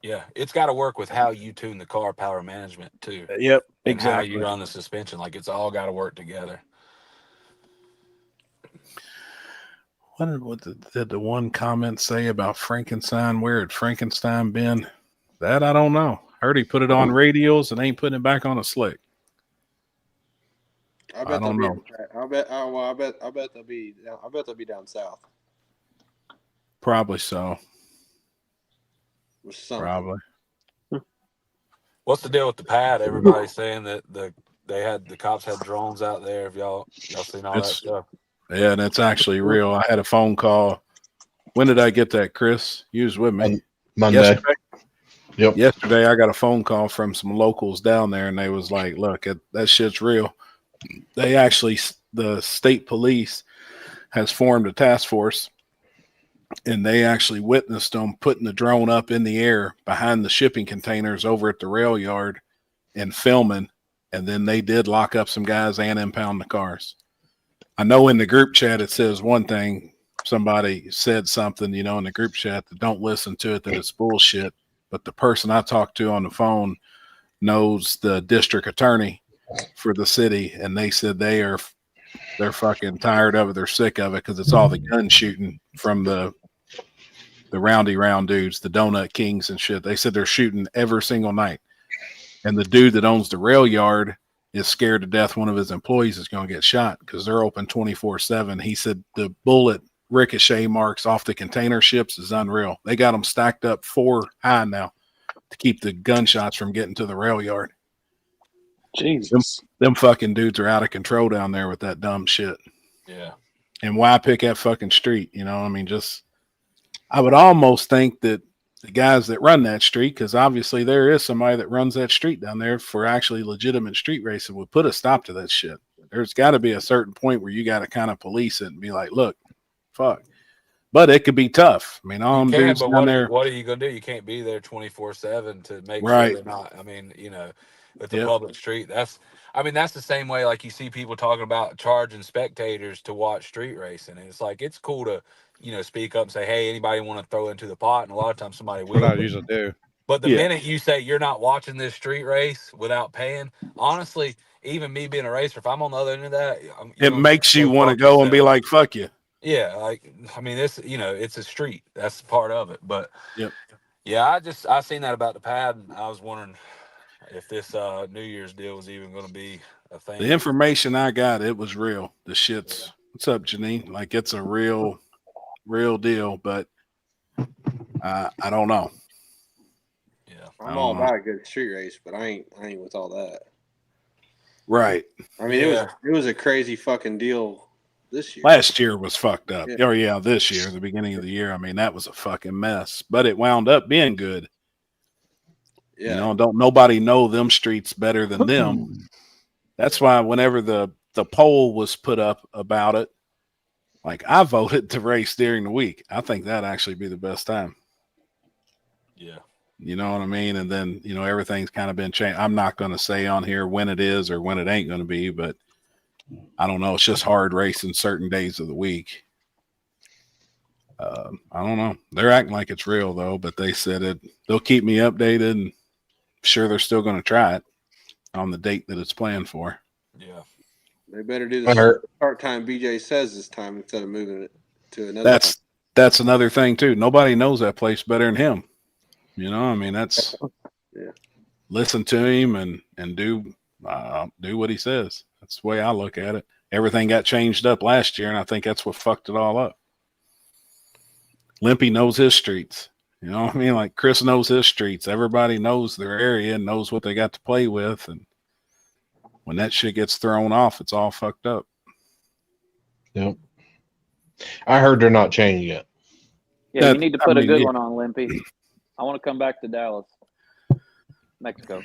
Yeah, it's got to work with how you tune the car power management too. Yep, and exactly. How you run the suspension. Like it's all got to work together. What did the one comment say about Frankenstein? Where had Frankenstein been? That I don't know. Heard he put it on radials and ain't putting it back on a slick. I bet don't know. I bet they'll be down south. Probably so. Probably. What's the deal with the pad? Everybody's saying that the cops had drones out there. Have y'all seen all that stuff? Yeah, and it's actually real. I had a phone call. When did I get that, Chris? You was with me. Monday. Yesterday? Yep. Yesterday, I got a phone call from some locals down there, and they was like, look, that shit's real. They actually, the state police has formed a task force, and they actually witnessed them putting the drone up in the air behind the shipping containers over at the rail yard and filming. And then they did lock up some guys and impound the cars. I know in the group chat, it says one thing. Somebody said something, in the group chat that don't listen to it, that it's bullshit. But the person I talked to on the phone knows the district attorney for the city. And they said they're fucking tired of it. They're sick of it because it's all the gun shooting from the roundy round dudes, the donut kings and shit. They said they're shooting every single night. And the dude that owns the rail yard is scared to death one of his employees is going to get shot because they're open 24/7. He said the bullet ricochet marks off the container ships is unreal. They got them stacked up 4 high now to keep the gunshots from getting to the rail yard. Jesus. Them fucking dudes are out of control down there with that dumb shit. Yeah. And why pick that fucking street? I mean, I would almost think that the guys that run that street, because obviously there is somebody that runs that street down there for actually legitimate street racing, would put a stop to that shit. There's got to be a certain point where you got to kind of police it and be like, look, fuck. But it could be tough. I mean, all them dudes but down there. what are you gonna do? You can't be there 24/7 to make sure Right. they're not. I mean, with the public street, that's the same way. Like you see people talking about charging spectators to watch street racing, and it's like it's cool to speak up and say, hey, anybody want to throw into the pot? And a lot of times somebody will. What I usually do. But the minute you say you're not watching this street race without paying, honestly, even me being a racer, if I'm on the other end of that, it makes you want to go and be like, fuck you. Yeah, it's a street. That's part of it. But yeah, I seen that about the pad, and I was wondering if this New Year's deal was even going to be a thing. The information I got, it was real. The shit's what's up, Janine? Like it's a real deal, but I don't know. Yeah, I'm all about a good street race, but I ain't with all that. Right. I mean, it was a crazy fucking deal this year. Last year was fucked up. Yeah. Oh yeah, this year, the beginning of the year. I mean, that was a fucking mess. But it wound up being good. Yeah. Don't nobody know them streets better than them. That's why whenever the poll was put up about it, like I voted to race during the week. I think that'd actually be the best time. Yeah. You know what I mean? And then, everything's kind of been changed. I'm not going to say on here when it is or when it ain't going to be, but I don't know. It's just hard racing certain days of the week. I don't know. They're acting like it's real though, but they said they'll keep me updated, and I'm sure they're still going to try it on the date that it's planned for. Yeah. They better do the part-time BJ says this time instead of moving it to another. That's another thing too. Nobody knows that place better than him. I mean, that's listen to him and do what he says. That's the way I look at it. Everything got changed up last year, and I think that's what fucked it all up. Limpy knows his streets. You know what I mean? Like Chris knows his streets. Everybody knows their area and knows what they got to play with. And when that shit gets thrown off, it's all fucked up. Yep. I heard they're not changing it. Yeah, you need to put a good one on, Limpy. I want to come back to Dallas, Mexico.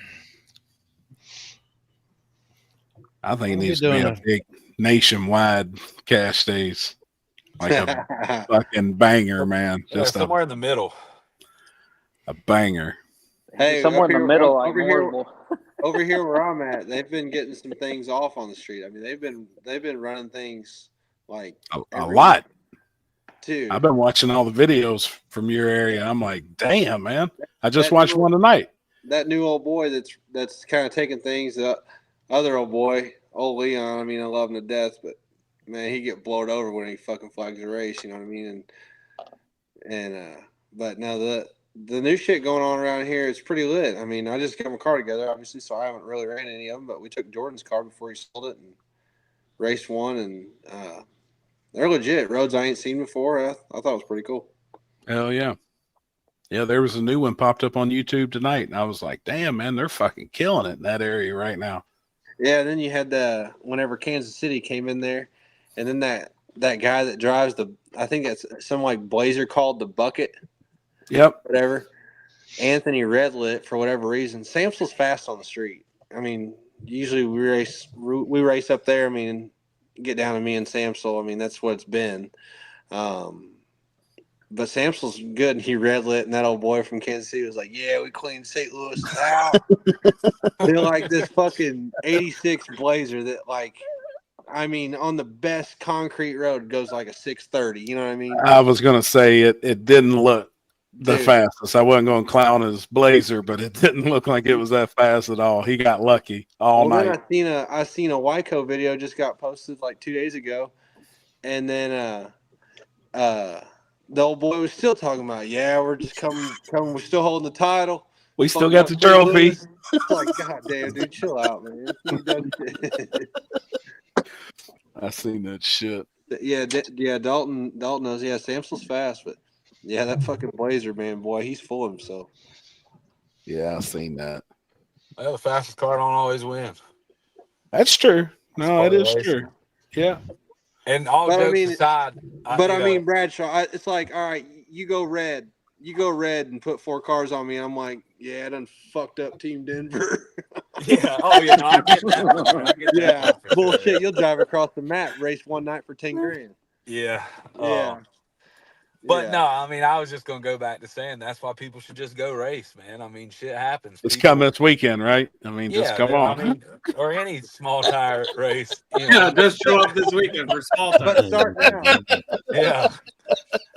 I think it needs to be a big nationwide cash days. Like a fucking banger, man. Just somewhere in the middle. A banger. Hey, somewhere in the middle. Over here where I'm at, they've been getting some things off on the street. I mean, they've been running things like a lot. Too. I've been watching all the videos from your area. I'm like, damn, man. I just watched one tonight. That new old boy that's kind of taking things. The other old boy, old Leon. I mean, I love him to death, but man, he get blowed over when he fucking flags a race. You know what I mean? But now the new shit going on around here is pretty lit. I mean, I just got my car together, obviously, so I haven't really ran any of them. But we took Jordan's car before he sold it and raced one, and they're legit roads I ain't seen before. I thought it was pretty cool. Hell yeah. Yeah, there was a new one popped up on YouTube tonight, and I was like, damn, man, they're fucking killing it in that area right now. Yeah, and then you had whenever Kansas City came in there, and then that guy that drives I think that's some like Blazer called the Bucket. Yep. Whatever. Anthony Redlit, for whatever reason. Samsel's fast on the street. I mean, usually we race up there. I mean, get down to me and Samsel. I mean, that's what it's been. But Samsel's good, and he Redlit, and that old boy from Kansas City was like, yeah, we cleaned St. Louis out. They're like this fucking 86 Blazer that, like, I mean, on the best concrete road goes like a 630. You know what I mean? I was going to say it didn't look the fastest. I wasn't going to clown his Blazer, but it didn't look like it was that fast at all. He got lucky all night. Then I seen a Wyco video just got posted like 2 days ago, and then the old boy was still talking about, yeah, we're just coming. We're still holding the title. We still got the trophy. Like, God damn, dude, chill out, man. I seen that shit. Yeah, Dalton knows. Yeah, Samsel's fast, but yeah, that fucking Blazer, man, boy, he's full of himself. Yeah, I seen that. Well, the fastest car don't always win. That's true. No, it is true. Yeah. And all jokes aside, I mean, Bradshaw, it's like, all right, you go red. you go red and put 4 cars on me. I'm like, yeah, I done fucked up Team Denver. Yeah. Oh yeah. No, I get that part. I get that Yeah, part for bullshit. sure. You'll drive across the map, race one night for 10 grand. Yeah. Yeah. But Yeah. no, I mean, I was just gonna go back to saying that's why people should just go race, man. I mean, shit happens. It's People, coming this weekend, right? I mean, just come I on. mean, or any small tire race, you Yeah, know. just show up this weekend for small But time. start now. Yeah.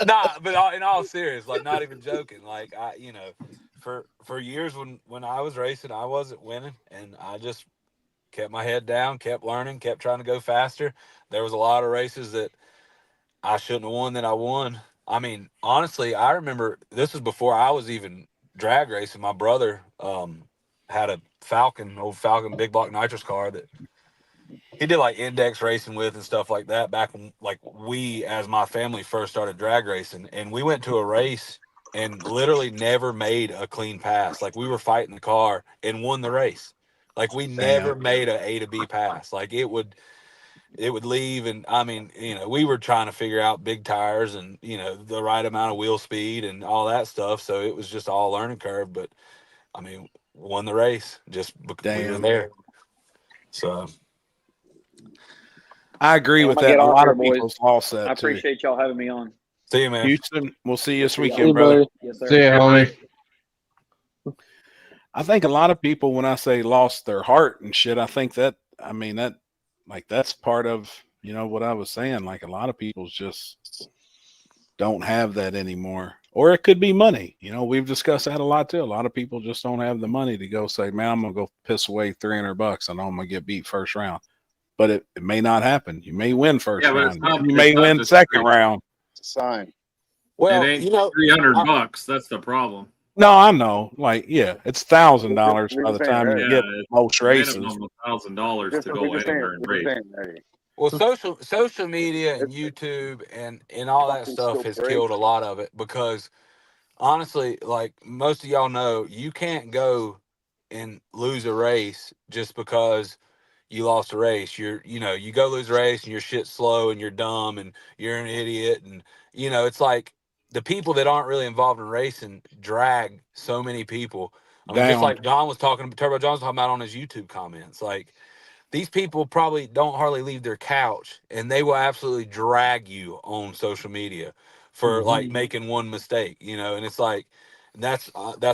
Nah, but in all serious, like not even joking. Like I, you know, for years when I was racing, I wasn't winning, and I just kept my head down, kept learning, kept trying to go faster. There was a lot of races that I shouldn't have won that I won. I mean, honestly, I remember this was before I was even drag racing. My brother had a old Falcon big block nitrous car that he did like index racing with and stuff like that back when like we as my family first started drag racing, and we went to a race and literally never made a clean pass. Like we were fighting the car and won the race. Like we never made a to B pass. Like it would leave, and I mean, you know, we were trying to figure out big tires and, you know, the right amount of wheel speed and all that stuff, so it was just all learning curve. But I mean, won the race just because we were there. So I agree with I'm gonna that. get A off lot here, of boys. people's lost that I too. appreciate y'all having me on. See you, man. Houston, we'll see you this See y'all. weekend, brother. Yes, sir. See ya, homie. I think a lot of people, when I say lost their heart and shit, I think that, I mean, that like that's part of, you know, what I was saying. Like a lot of people just don't have that anymore. Or it could be money. You know, we've discussed that a lot too. A lot of people just don't have the money to go say, man, I'm gonna go piss away $300. I know I'm gonna get beat first round. But it may not happen. You may win first Yeah, but it's round. not, You may win just second round. It's a sign. Well, it ain't you know, $300. That's the problem. No, I know. Like, yeah, it's $1,000 by the time you Yeah, get it's most races. minimum $1,000 to go anywhere and race. well, social media and YouTube and all that stuff has killed a lot of it, because honestly, like most of y'all know, you can't go and lose a race just because you lost a race. You go lose a race and your shit's slow and you're dumb and you're an idiot. And, you know, it's like the people that aren't really involved in racing drag so many people. I mean, just Down. like John was talking, Turbo John was talking about on his YouTube comments, like these people probably don't hardly leave their couch, and they will absolutely drag you on social media for like making one mistake, you know. And it's like that's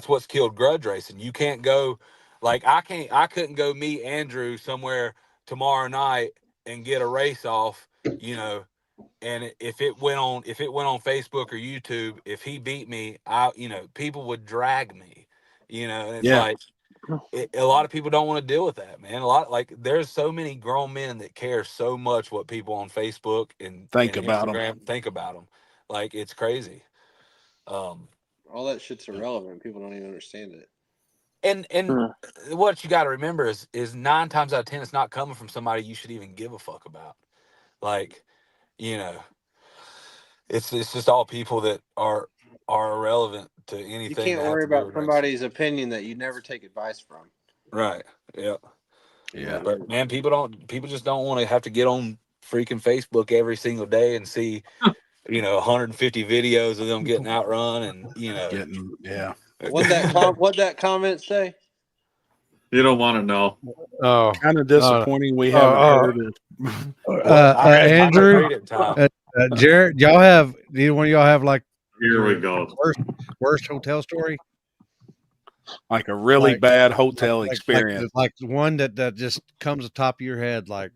what's killed grudge racing. You can't go, like I couldn't go meet Andrew somewhere tomorrow night and get a race off, you know. And if it went on Facebook or YouTube, if he beat me, people would drag me, you know. And it's Yeah. like a lot of people don't want to deal with that, man. There's so many grown men that care so much what people on Facebook and Think about 'em. Instagram think about them. Like it's crazy. All that shit's irrelevant. People don't even understand it. And what you got to remember is 9 times out of 10, it's not coming from somebody you should even give a fuck about. Like, you know, it's just all people that are irrelevant to anything. You can't that worry have to do about with somebody's opinion that you never take advice from. Right. Yeah. Yeah. But man, people just don't want to have to get on freaking Facebook every single day and see, 150 videos of them getting outrun and, yeah. What'd that comment say? You don't want to know. Oh, Kind of disappointing we haven't heard it. Andrew, Jared, y'all have either one of y'all have like Here we go. Worst hotel story? Like a really bad hotel experience. Like one that just comes to the top of your head, like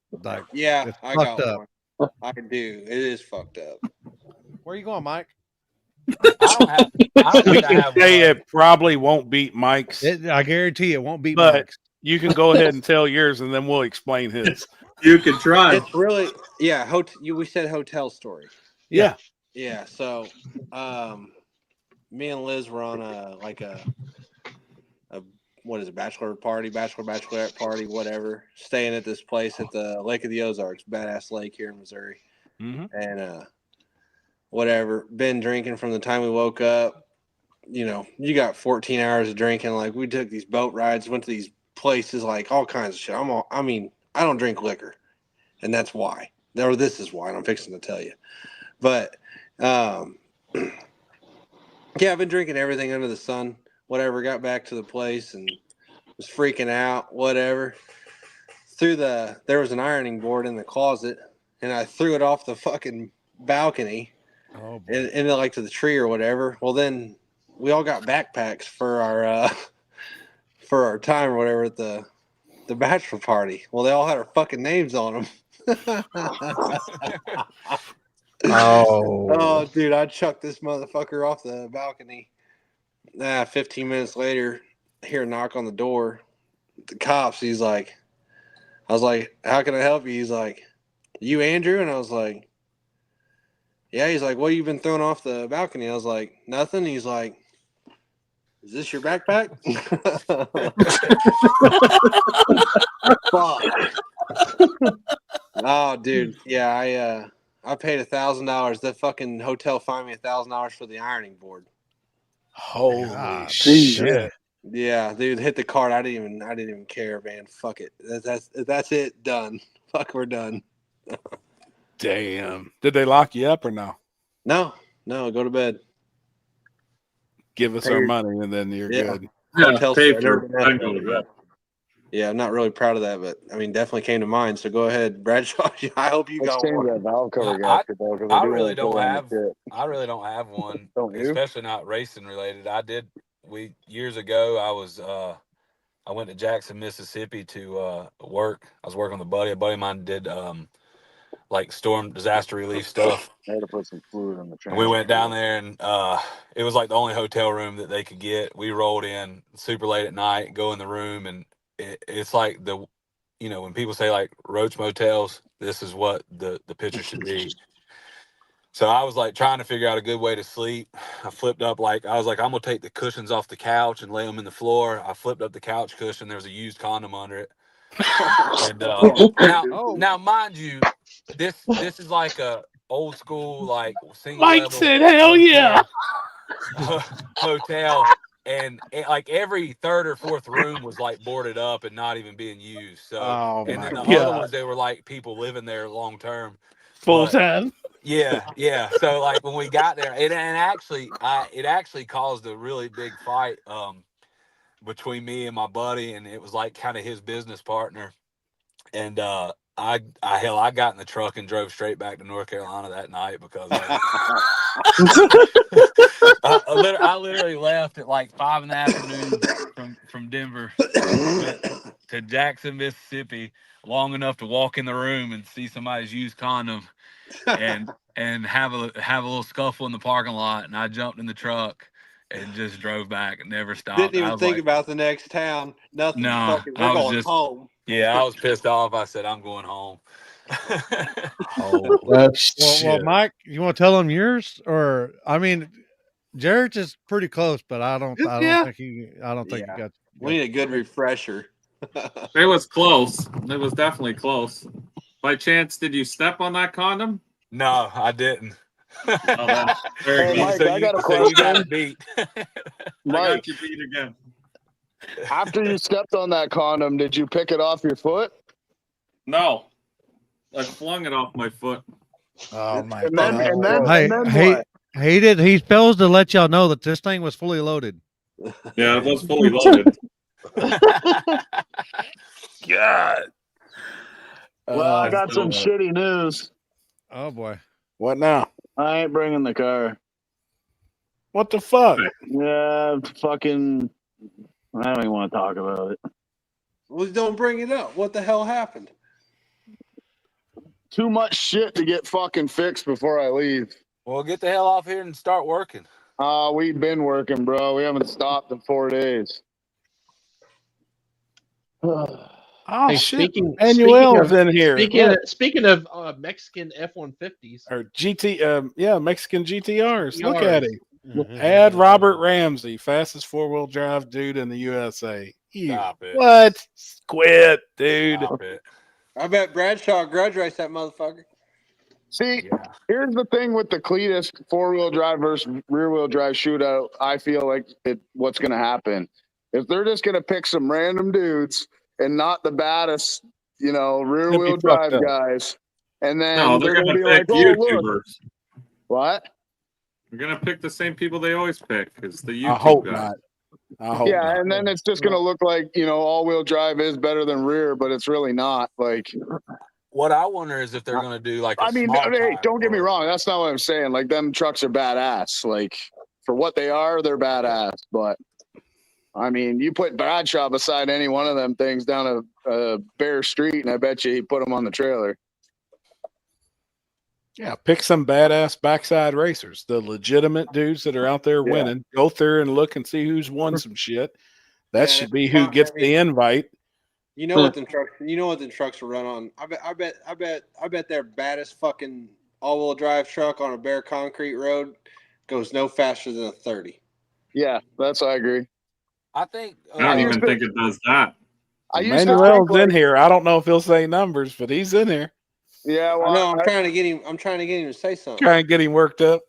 yeah, it's I fucked got up. one. I do. It is fucked up. Where are you going, Mike? I We can say it probably won't beat Mike's. I guarantee it won't beat but Mike's. You can go ahead and tell yours, and then we'll explain his. You can try. It's really we said hotel story. Yeah. Yeah. So, me and Liz were on a bachelorette party, whatever, staying at this place at the Lake of the Ozarks, badass lake here in Missouri. And whatever, been drinking from the time we woke up. You got 14 hours of drinking. Like, we took these boat rides, went to these places, like all kinds of shit. I don't drink liquor, and that's why. Or this is why, and I'm fixing to tell you. But Yeah, I've been drinking everything under the sun. Whatever. Got back to the place and was freaking out. Whatever. There was an ironing board in the closet, and I threw it off the fucking balcony, and like to the tree or whatever. Well, then we all got backpacks for our time or whatever at the bachelor party. Well, they all had our fucking names on them. Oh, dude, I chucked this motherfucker off the balcony. 15 minutes later, I hear a knock on the door. The cops. I was like, how can I help you? He's like, you Andrew? And I was like, yeah. He's like, what have you been throwing off the balcony? I was like, nothing. He's like, is this your backpack? Fuck. Oh, dude. Yeah, I paid $1,000. The fucking hotel fined me $1,000 for the ironing board. Holy shit. Yeah, dude, hit the card. I didn't even care, man. Fuck it. That's it. Done. Fuck, we're done. Damn. Did they lock you up or no? No. Go to bed. Give us our money and then you're good. Hotel pay stay. for it and go to bed. Yeah, I'm not really proud of that, but I mean, definitely came to mind. So go ahead, Bradshaw. I hope you got one. That valve cover gasket, though, 'cause I do really wanna don't go on have. the tip. I really don't have one, Don't you? especially not racing related. Years ago. I went to Jackson, Mississippi to work. I was working with a buddy. A buddy of mine did like storm disaster relief stuff. I had to put some fluid on the And train. we went down there, and it was like the only hotel room that they could get. We rolled in super late at night, go in the room, and it's like when people say like roach motels, this is what the picture should be. So I was like trying to figure out a good way to sleep. I flipped up I was like, I'm gonna take the cushions off the couch and lay them in the floor. I flipped up the couch cushion. There was a used condom under it. And now, mind you, this is like a old school like single Mike level said, "Hell yeah!" hotel, and like every third or fourth room was like boarded up and not even being used. So, and then the other ones, they were like people living there long term, full time. Yeah. So like when we got there, it actually caused a really big fight between me and my buddy, and it was like kind of his business partner. And I got in the truck and drove straight back to North Carolina that night because I literally left at like 5 PM from Denver to Jackson, Mississippi, long enough to walk in the room and see somebody's used condom and have a little scuffle in the parking lot. And I jumped in the truck and just drove back and never stopped. Didn't even think about the next town. Nothing. No, Fucking, I we're was going just home. Yeah, I was pissed off. I said, I'm going home. Well, Mike, you want to tell them yours, or I mean, Jared's is pretty close, but I don't think you got. We need a good refresher. It was close. It was definitely close. By chance, did you step on that condom? No, I didn't. Oh, that's very Hey, good. Mike, I got a question. You got it beat. I Mike, got you beat again. after you stepped on that condom, did you pick it off your foot? No, I flung it off my foot. Oh my And then, God! and then, Hey, and then what? he fails to let y'all know that this thing was fully loaded. Yeah, it was fully loaded. God. Well, I got some shitty news. Oh boy. What now? I ain't bringing the car. What the fuck? Yeah, fucking. I don't even want to talk about it. Well, don't bring it up. What the hell happened? Too much shit to get fucking fixed before I leave. Well, get the hell off here and start working. We've been working, bro. We haven't stopped in 4 days. Oh Hey, shit! speaking Manuel's in here. Speaking of Mexican F-150s or GT, Mexican GTRs. Look at him. Mm-hmm. Add Robert Ramsey, fastest 4-wheel drive dude in the USA. Stop it. What? Quit, dude. Stop it. I bet Bradshaw grudge race that motherfucker. See, here's the thing with the Cletus 4-wheel drive versus rear-wheel drive shootout. I feel like what's going to happen is they're just going to pick some random dudes and not the baddest, rear-wheel drive guys. And then No, they're they're going to gonna be pick like, oh, look. YouTubers. What? We're gonna pick the same people they always pick. It's the YouTube I hope guy. not. I hope Yeah, not. and then it's just going to look like, all-wheel drive is better than rear, but it's really not. Like, What I wonder is if they're going to do like a I mean, small hey, tire don't get me or- wrong. That's not what I'm saying. Like, them trucks are badass. Like, for what they are, they're badass. But, I mean, you put Bradshaw beside any one of them things down a bare street, and I bet you he put them on the trailer. Yeah, pick some badass backside racers, the legitimate dudes that are out there Yeah. winning. Go through and look and see who's won some shit. That Yeah, should be who gets the invite. You know what them trucks? You know what them trucks will run on? I bet their baddest fucking all-wheel drive truck on a bare concrete road goes no faster than a 30. Yeah, I agree. I think. I don't even think it does that. Manuel's in here. I don't know if he'll say numbers, but he's in here. Yeah, well, I know. I'm trying to get him to say something. Try and get him worked up.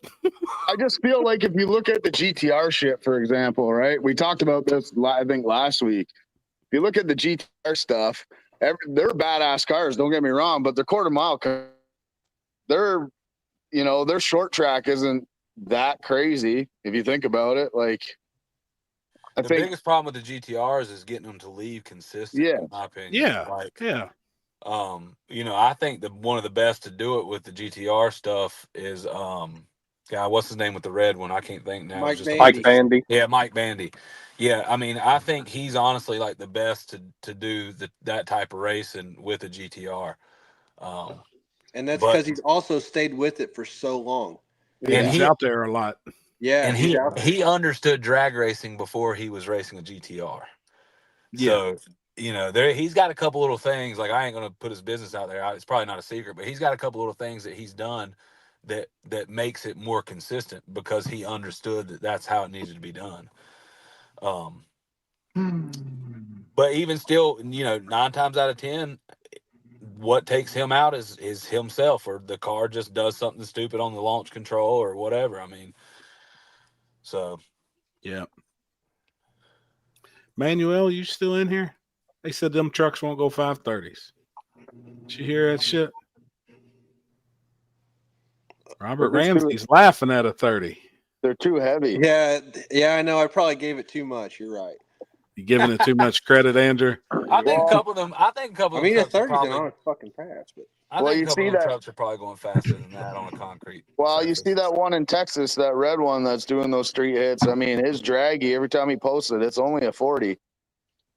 I just feel like if you look at the GTR shit, for example, right? We talked about this, I think, last week. If you look at the GTR stuff, they're badass cars. Don't get me wrong, but they're quarter mile. Their short track isn't that crazy if you think about it. Like, The biggest problem with the GTRs is getting them to leave consistent. Yeah. In my opinion. Yeah. Like, yeah. I think one of the best to do it with the GTR stuff is what's his name with the red one? I can't think now. Mike Bandy. Yeah, Mike Bandy. Yeah, I mean, I think he's honestly like the best to do that type of racing with a GTR. And that's but- because he's also stayed with it for so long. And he's out there a lot. Yeah, and he's out there. he understood drag racing before he was racing a GTR. Yeah. So, he's got a couple little things. Like, I ain't gonna put his business out there. It's probably not a secret, but he's got a couple little things that he's done that makes it more consistent because he understood that that's how it needed to be done. But even still, 9 times out of 10, what takes him out is himself, or the car just does something stupid on the launch control or whatever. I mean, so yeah. Manuel, you still in here? They said them trucks won't go 530s. Did you hear that shit? Robert Ramsey's laughing at a 30. They're too heavy. Yeah, I know. I probably gave it too much. You're right. You giving it too much credit, Andrew? I think a couple of them. I mean, a trucks are 30's probably, on a fucking pass, but I think a couple of them trucks are probably going faster than that on a concrete. Well, you see that one in Texas, that red one that's doing those street hits. I mean, his draggy, every time he posts it, it's only a 40.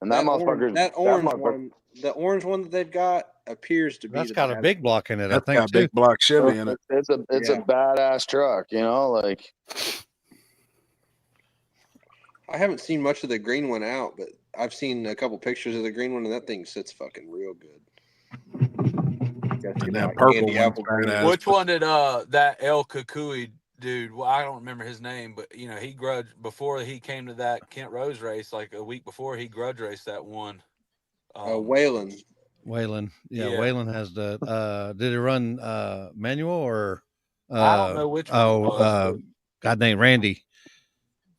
And that motherfucker. The orange one that they've got appears to be. That's got a big block in it. That's I think got a big block Chevy in it. It's a badass truck, like. I haven't seen much of the green one out, but I've seen a couple pictures of the green one, and that thing sits fucking real good. And that purple one. Which one did that El Kukui dude? Well, I don't remember his name, but he grudged before he came to that Kent Rose race, like a week before. He grudge raced that one. Waylon. Waylon, yeah, Waylon has the. Did he run manual or? I don't know which one. God dang, Randy.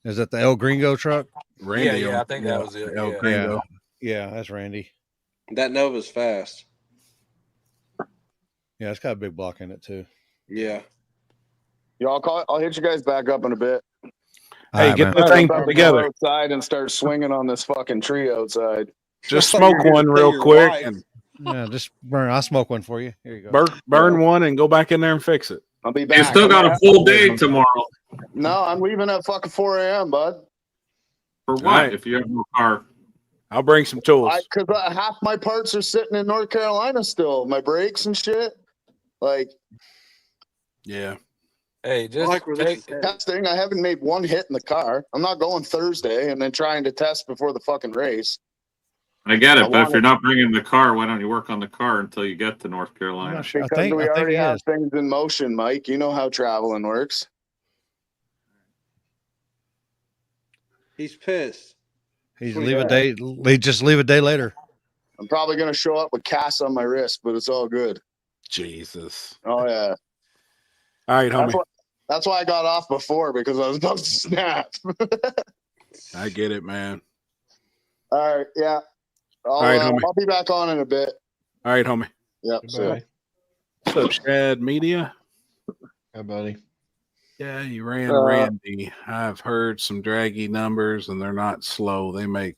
Is that the El Gringo truck? Randy, yeah, I think that was it. El Gringo. Yeah, that's Randy. That Nova's fast. Yeah, it's got a big block in it too. Yeah. I'll hit you guys back up in a bit. Hey, get the thing together. Outside and start swinging on this fucking tree outside. Just smoke one real quick and just burn. I'll smoke one for you. Here you go. Burn one and go back in there and fix it. I'll be back. You still got a full day tomorrow. No, I'm leaving at fucking 4 a.m., bud. For what? Right. If you have no car, I'll bring some tools. Because half my parts are sitting in North Carolina still. My brakes and shit. Like, yeah. Hey, just testing. I haven't made one hit in the car. I'm not going Thursday and then trying to test before the fucking race. I get it, but if you're not bringing the car, why don't you work on the car until you get to North Carolina? Because we already have things in motion, Mike. You know how traveling works. He's pissed. They just leave a day later. I'm probably going to show up with casts on my wrist, but it's all good. Jesus. Oh, yeah. All right, homie. That's why I got off before, because I was about to snap. I get it, man. All right, yeah. All right, homie. I'll be back on in a bit. All right, homie. Yep. So. What's up, Shad Media? Hi, buddy. Yeah, you ran Randy. I've heard some draggy numbers, and they're not slow. They make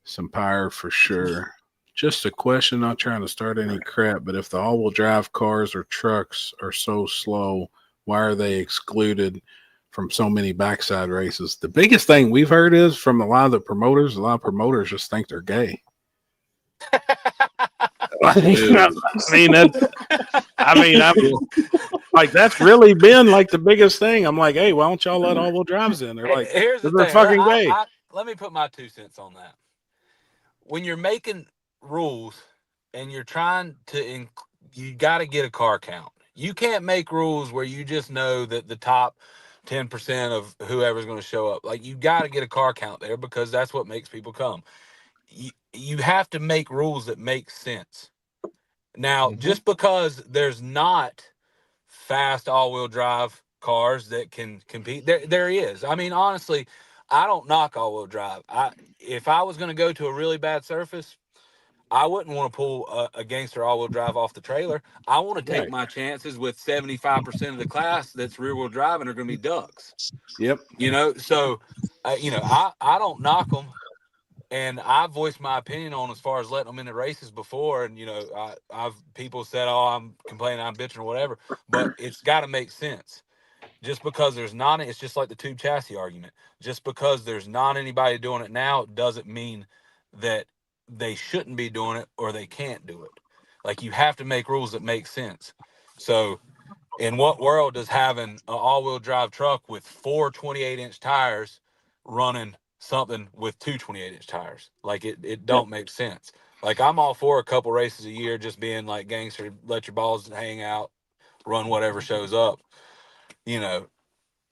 some power for sure. Just a question, not trying to start any crap, but if the all-wheel drive cars or trucks are so slow, why are they excluded from so many backside races? The biggest thing we've heard is from a lot of promoters just think they're gay. I'm like, that's really been like the biggest thing. I'm like, hey, why don't y'all let all-wheel drives in? They're like, here's the they're thing. fucking gay. Let me put my 2 cents on that. When you're making rules and you're trying to, you got to get a car count. You can't make rules where you just know that the top 10% of whoever's going to show up. Like, you got to get a car count there because that's what makes people come. You have to make rules that make sense. Now, just because there's not fast all-wheel drive cars that can compete, there is. I mean, honestly, I don't knock all-wheel drive. If I was going to go to a really bad surface, I wouldn't want to pull a gangster all-wheel drive off the trailer. I want to take my chances with 75% of the class that's rear-wheel drive and are going to be ducks. Yep. So, I don't knock them. And I've voiced my opinion on as far as letting them in the races before. And, I've people said, oh, I'm complaining, I'm bitching or whatever. But it's got to make sense. Just because there's not, it's just like the tube chassis argument. Just because there's not anybody doing it now doesn't mean that they shouldn't be doing it or they can't do it. Like, you have to make rules that make sense. So in what world does having an all-wheel drive truck with 4 28-inch tires running something with 2 28-inch tires? Like, it don't make sense. Like, I'm all for a couple races a year just being like gangster, let your balls hang out, run whatever shows up.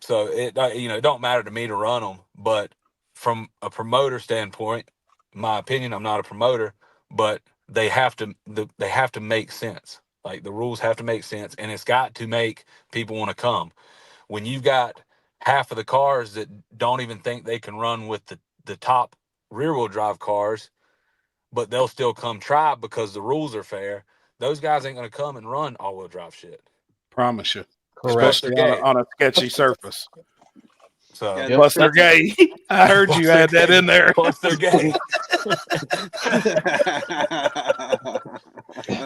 So it don't matter to me to run them. But from a promoter standpoint, my opinion, I'm not a promoter, but they have to make sense. Like, the rules have to make sense, and it's got to make people want to come. When you've got half of the cars that don't even think they can run with the top rear-wheel drive cars, but they'll still come try because the rules are fair, those guys ain't going to come and run all-wheel drive shit. Promise you. Correct. Especially on a sketchy surface. So plus they're gay. I heard you had that in there. Plus they're gay.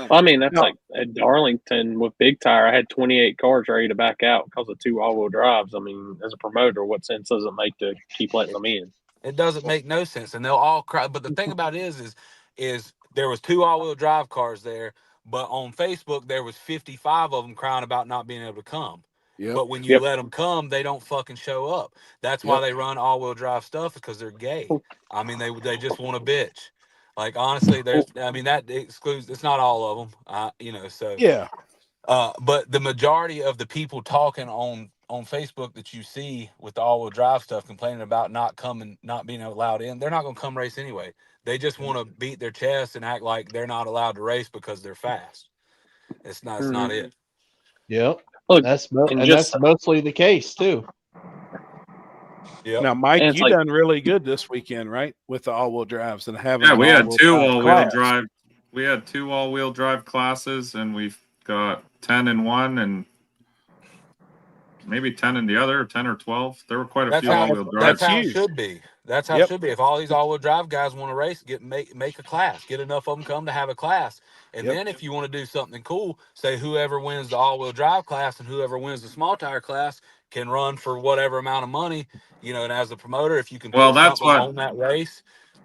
I mean, that's like at Darlington with Big Tire. I had 28 cars ready to back out because of 2 all-wheel drives. I mean, as a promoter, what sense does it make to keep letting them in? It doesn't make no sense, and they'll all cry. But the thing about it is there was 2 all-wheel drive cars there, but on Facebook there was 55 of them crying about not being able to come. Yep. But when you let them come, they don't fucking show up. That's why they run all-wheel drive stuff, because they're gay. I mean, they just want a bitch. Like, honestly, that excludes. It's not all of them, So yeah. But the majority of the people talking on Facebook that you see with the all-wheel drive stuff, complaining about not being allowed in, they're not going to come race anyway. They just want to beat their chest and act like they're not allowed to race because they're fast. It's not it. Yep. Look, that's mostly the case too. Yep. Now, Mike, you done really good this weekend, right? With the all-wheel drives and having. Yeah, we had 2 all-wheel class. drive. We had 2 all-wheel drive classes, and we've got 10 in one and maybe 10 in the other, 10 or 12. There were quite a few all-wheel drives. That's how it should be. That's how it should be. If all these all-wheel drive guys want to race, make a class. Get enough of them come to have a class. And then if you want to do something cool, say whoever wins the all-wheel drive class and whoever wins the small tire class can run for whatever amount of money, and as a promoter, if you can put something on that race,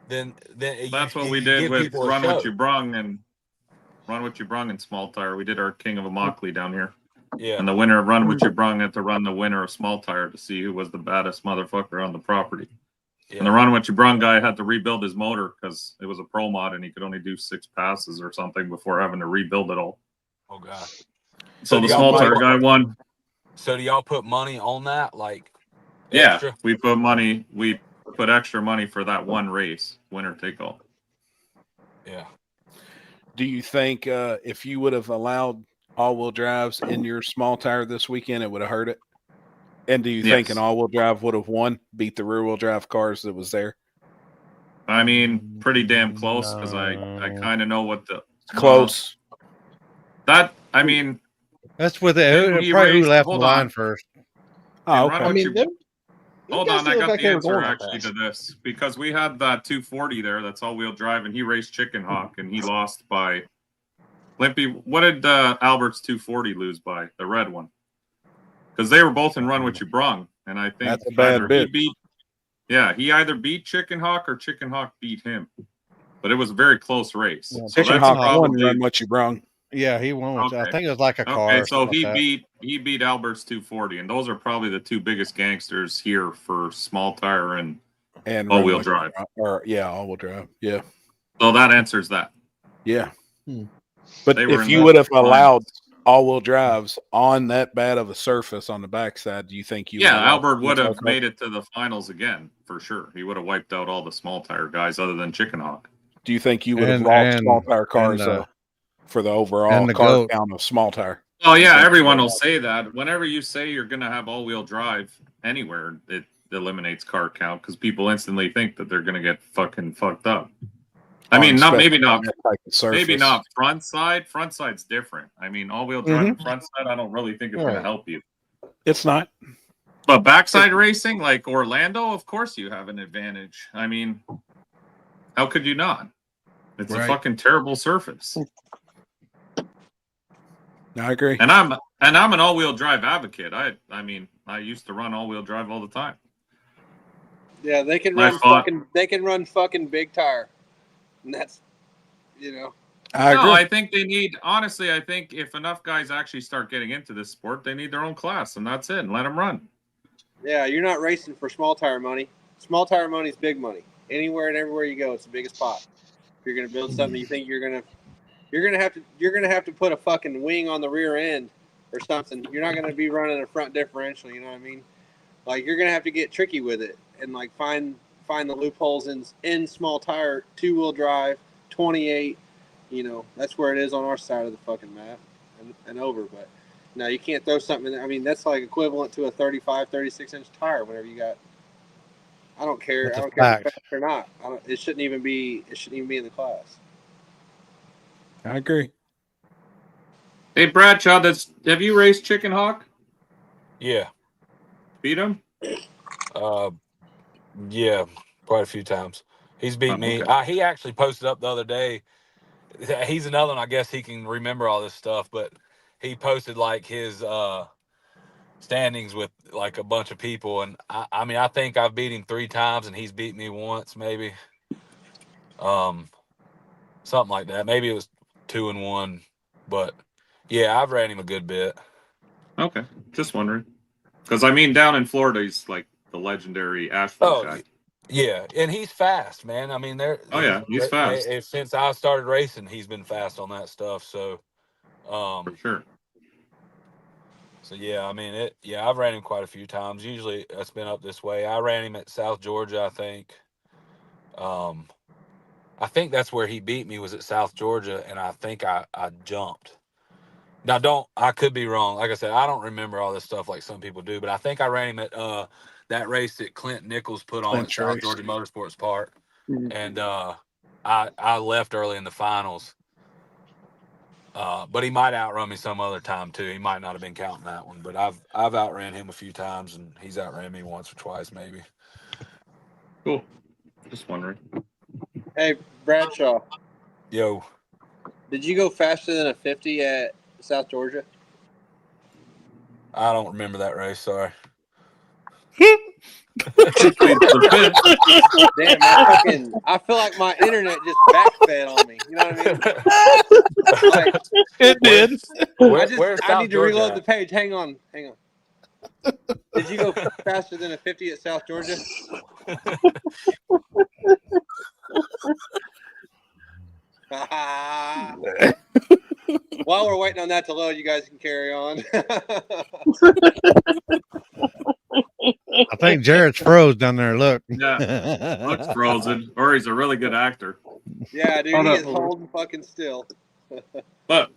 then that's what we did with Run What You Brung and Small Tire. We did our King of Immokalee down here. Yeah. And the winner of Run What You Brung had to run the winner of Small Tire to see who was the baddest motherfucker on the property. Yeah. And the Run What You Brung guy had to rebuild his motor because it was a pro mod and he could only do 6 passes or something before having to rebuild it all. Oh God. So the Small Tire guy won. So do y'all put money on that? Like, extra? Yeah, we put money. We put extra money for that one race, winner take all. Yeah. Do you think if you would have allowed all-wheel drives in your small tire this weekend, it would have hurt it? And do you think an all-wheel drive would have beat the rear-wheel drive cars that was there? I mean, pretty damn close, because I kind of know what the close. That's with it. Probably who left the line first. Oh, Run okay. what I mean, you, them hold guys on, I look got like the they were answer going that actually fast. to this because we had that 240 there. That's all-wheel drive, and he raced Chicken Hawk, and he lost by Limpy. What did Albert's 240 lose by? The red one, because they were both in Run What You Brung, and I think That's a bad either bit. he either beat Chicken Hawk or Chicken Hawk beat him, but it was a very close race. Yeah, So Chicken that's Hawk probably won Run What You Brung. Yeah, he won. With, I okay. think it was like a car. Okay, Or so something like that. he beat Albert's 240, and those are probably the two biggest gangsters here for small tire and And Run all-wheel What You drive. Brung. Or yeah, all-wheel drive. Yeah. So that answers that. Yeah. Hmm. But They were if in you the would have finals. allowed all-wheel drives on that bad of a surface on the backside, do you think you would Yeah, have lost Albert would the have car? made it to the finals again for sure. He would have wiped out all the small tire guys other than Chicken Hawk. Do you think you would have And- lost and- small tire cars and, for the overall and the car GOAT. count of small tire? Oh yeah, think everyone you will would have- say that. Whenever you say you're going to have all-wheel drive anywhere, it eliminates car count because people instantly think that they're going to get fucking fucked up. I mean, not maybe not maybe not front side. Front side's different. I mean, all-wheel drive and front side, I don't really think it's going to Right. help you. It's not. But backside racing, like Orlando, of course you have an advantage. I mean, how could you not? It's a Right. fucking terrible surface. I agree. And I'm an all-wheel drive advocate. I mean, I used to run all-wheel drive all the time. Yeah, they can I run thought- fucking big tire. And that's, you know. I agree. No, I think they need, honestly, I think if enough guys actually start getting into this sport, they need their own class, and that's it, and let them run. Yeah, you're not racing for small tire money. Small tire money is big money. Anywhere and everywhere you go, it's the biggest pot. If you're gonna build something, you think you're gonna have to put a fucking wing on the rear end or something. You're not gonna be running a front differential. You know what I mean? Like you're gonna have to get tricky with it and like find the loopholes in small tire 2-wheel drive 28. You know, that's where it is on our side of the fucking map and over. But no, you can't throw something. I mean, that's like equivalent to a 35, 36-inch tire whenever you got. I don't care. That's I a don't care if it's fact. fast or not. It shouldn't even be in the class. I agree. Hey, Bradshaw, have you raced Chicken Hawk? Yeah. Beat him? Yeah, quite a few times. He's beat me. okay. He actually posted up the other day. He's another one. I guess he can remember all this stuff, but he posted like his standings with like a bunch of people, and I mean, I think I've beat him 3 times, and he's beat me once, maybe. Something like that. Maybe it was 2 and 1, but yeah, I've ran him a good bit. Okay, just wondering. Because, I mean, down in Florida, he's like the legendary asphalt guy. Yeah, and he's fast, man. I mean, Oh, yeah, he's fast. Since I started racing, he's been fast on that stuff. So, For sure. So yeah, I mean it. Yeah, I've ran him quite a few times. Usually, it's been up this way. I ran him at South Georgia, I think. I think that's where he beat me, was at South Georgia, and I think I jumped. Now, I could be wrong. Like I said, I don't remember all this stuff like some people do, but I think I ran him at that race that Clint Nichols put on at Clint's South race. Georgia Motorsports Park, and I left early in the finals. But he might outrun me some other time too. He might not have been counting that one, but I've outran him a few times, and he's outran me once or twice, maybe. Cool. Just wondering. Hey, Bradshaw, Yo, did you go faster than a 50 at South Georgia? I don't remember that race. Sorry. Damn, I feel like my internet just backfed on me. You know what I mean? Like, It did. I need to reload the page. Hang on. Did you go faster than a 50 at South Georgia? While we're waiting on that to load, you guys can carry on. I think Jared's froze down there. Look. Yeah, looks frozen, or he's a really good actor. Yeah, dude, he is holding fucking still. But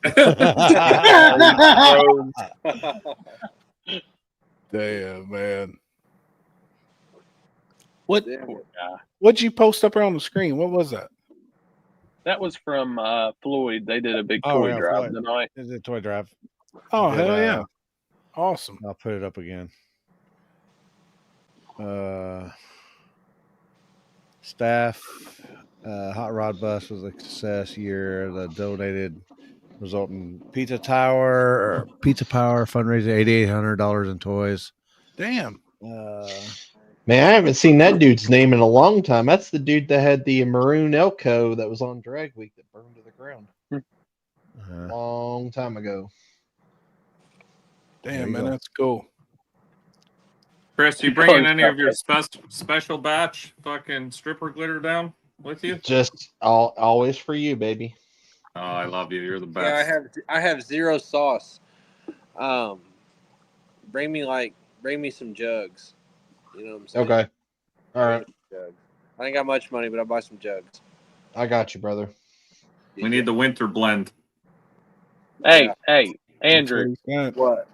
Damn, man. What'd you post up there on the screen? What was that? That was from Floyd. They did a big Oh, toy yeah, drive Floyd. tonight. It's a toy drive. Oh, They did, hell yeah. Awesome. I'll put it up again. Staff hot rod bus was a success year. The donated resulting pizza power fundraising $8,800 in toys. Damn. Man, I haven't seen that dude's name in a long time. That's the dude that had the maroon Elko that was on Drag Week that burned to the ground. Long time ago. Damn, man, that's cool. Chris, you bringing any of your special batch fucking stripper glitter down with you? Just always for you, baby. Oh, I love you. You're the best. Yeah, I have zero sauce. Bring me some jugs. You know what I'm saying? Okay. All right. Jugs. I ain't got much money, but I'll buy some jugs. I got you, brother. We need the winter blend. Hey, Andrew. What?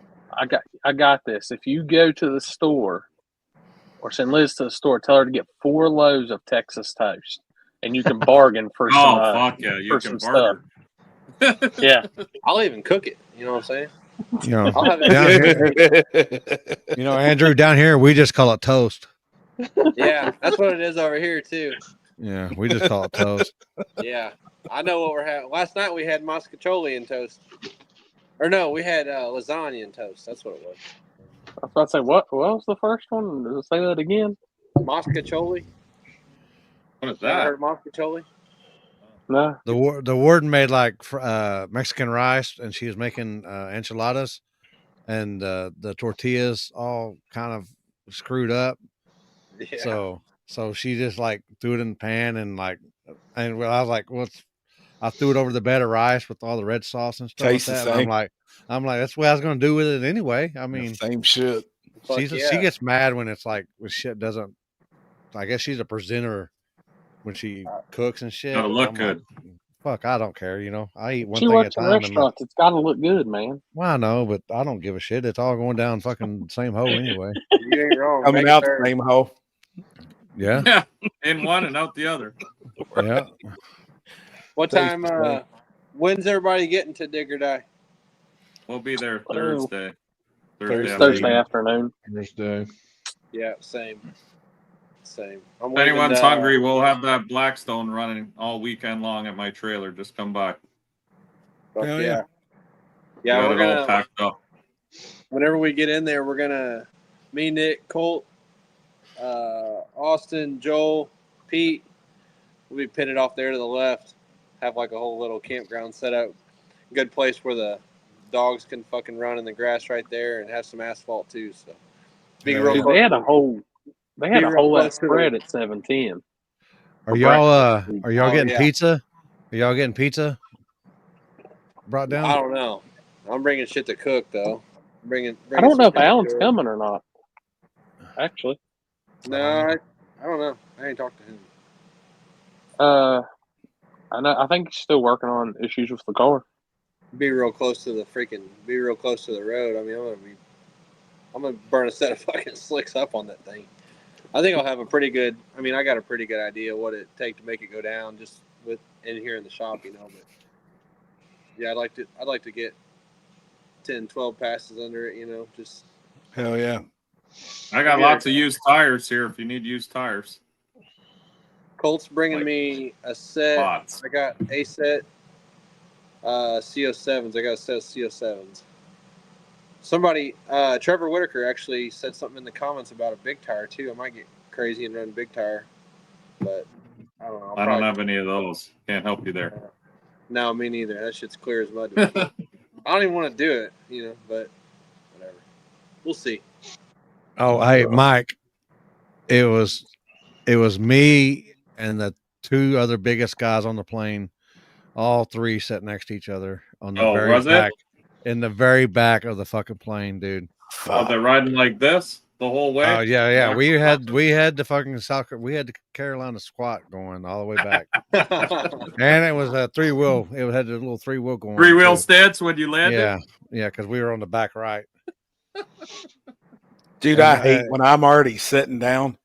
I got this. If you go to the store or send Liz to the store, tell her to get 4 loaves of Texas toast, and you can bargain for some. Fuck yeah, you can bargain. Yeah, I'll even cook it. You know what I'm saying? You know, I'll have you know, Andrew, down here we just call it toast. Yeah, that's what it is over here too. Yeah, we just call it toast. Yeah, I know what we're having. Last night we had mascacholi and toast. Or no, we had lasagna and toast. That's what it was. I was about to say, what was the first one? Does it say that again? Mascacholi. What is that? Heard mascacholi? No. The warden made like Mexican rice, and she was making enchiladas, and the tortillas all kind of screwed up. Yeah. So she just like threw it in the pan and I was like, I threw it over the bed of rice with all the red sauce and stuff Tastes like that. the And same. I'm like, that's what I was going to do with it anyway. I mean, same shit. She gets mad when it's like when shit doesn't. I guess she's a presenter when she cooks and shit. Gotta look I'm good. Like, fuck, I don't care. You know, I eat one She thing works at in a time. restaurants. It's got to look good, man. Well, I know, but I don't give a shit. It's all going down fucking same hole anyway. You ain't wrong. Coming out the same hole. Yeah. Yeah, in one and out the other. Yeah. What time? When's everybody getting to Dig or Die? We'll be there Thursday. Thursday afternoon. Thursday. Yeah, same. If anyone's hungry, we'll have that Blackstone running all weekend long at my trailer. Just come by. Yeah. Yeah, Yeah, we're it all gonna. packed up. Whenever we get in there, we're gonna. Me, Nick, Colt, Austin, Joel, Pete. We'll be pitted off there to the left. Have like a whole little campground set up. Good place where the dogs can fucking run in the grass right there, and have some asphalt too. So be real. They had a whole spread at 710. Are y'all getting yeah. pizza? Are y'all getting pizza brought down? I don't know. I'm bringing shit to cook though. Bringing I don't know if some Alan's food. coming or not. Actually, No, I don't know. I ain't talked to him. I know. I think he's still working on issues with the car. Be real close to the road. I mean, I'm gonna burn a set of fucking slicks up on that thing. I think I'll have a pretty good. I mean, I got a pretty good idea what it take to make it go down just with in here in the shop, you know. But yeah, I'd like to get 10, 12 passes under it, you know. Just hell yeah. I got lots of used tires here if you need used tires. Colt's bringing me a set. Lots. I got a set. CO7s. I got a set of CO7s. Somebody, Trevor Whitaker actually said something in the comments about a big tire too. I might get crazy and run big tire, but I don't know. I don't have any of those. Can't help you there. No, me neither. That shit's clear as mud to me. I don't even want to do it, you know, but whatever. We'll see. Oh, hey, Mike. It was me and the 2 other biggest guys on the plane. All 3 sat next to each other on the very back. In the very back of the fucking plane, dude. Oh, they're riding like this the whole way? Oh yeah. We had the fucking we had the Carolina squat going all the way back. And it was a 3-wheel. It had a little 3-wheel going. 3-wheel stance when you landed? Yeah, because we were on the back right. Dude, I hate when I'm already sitting down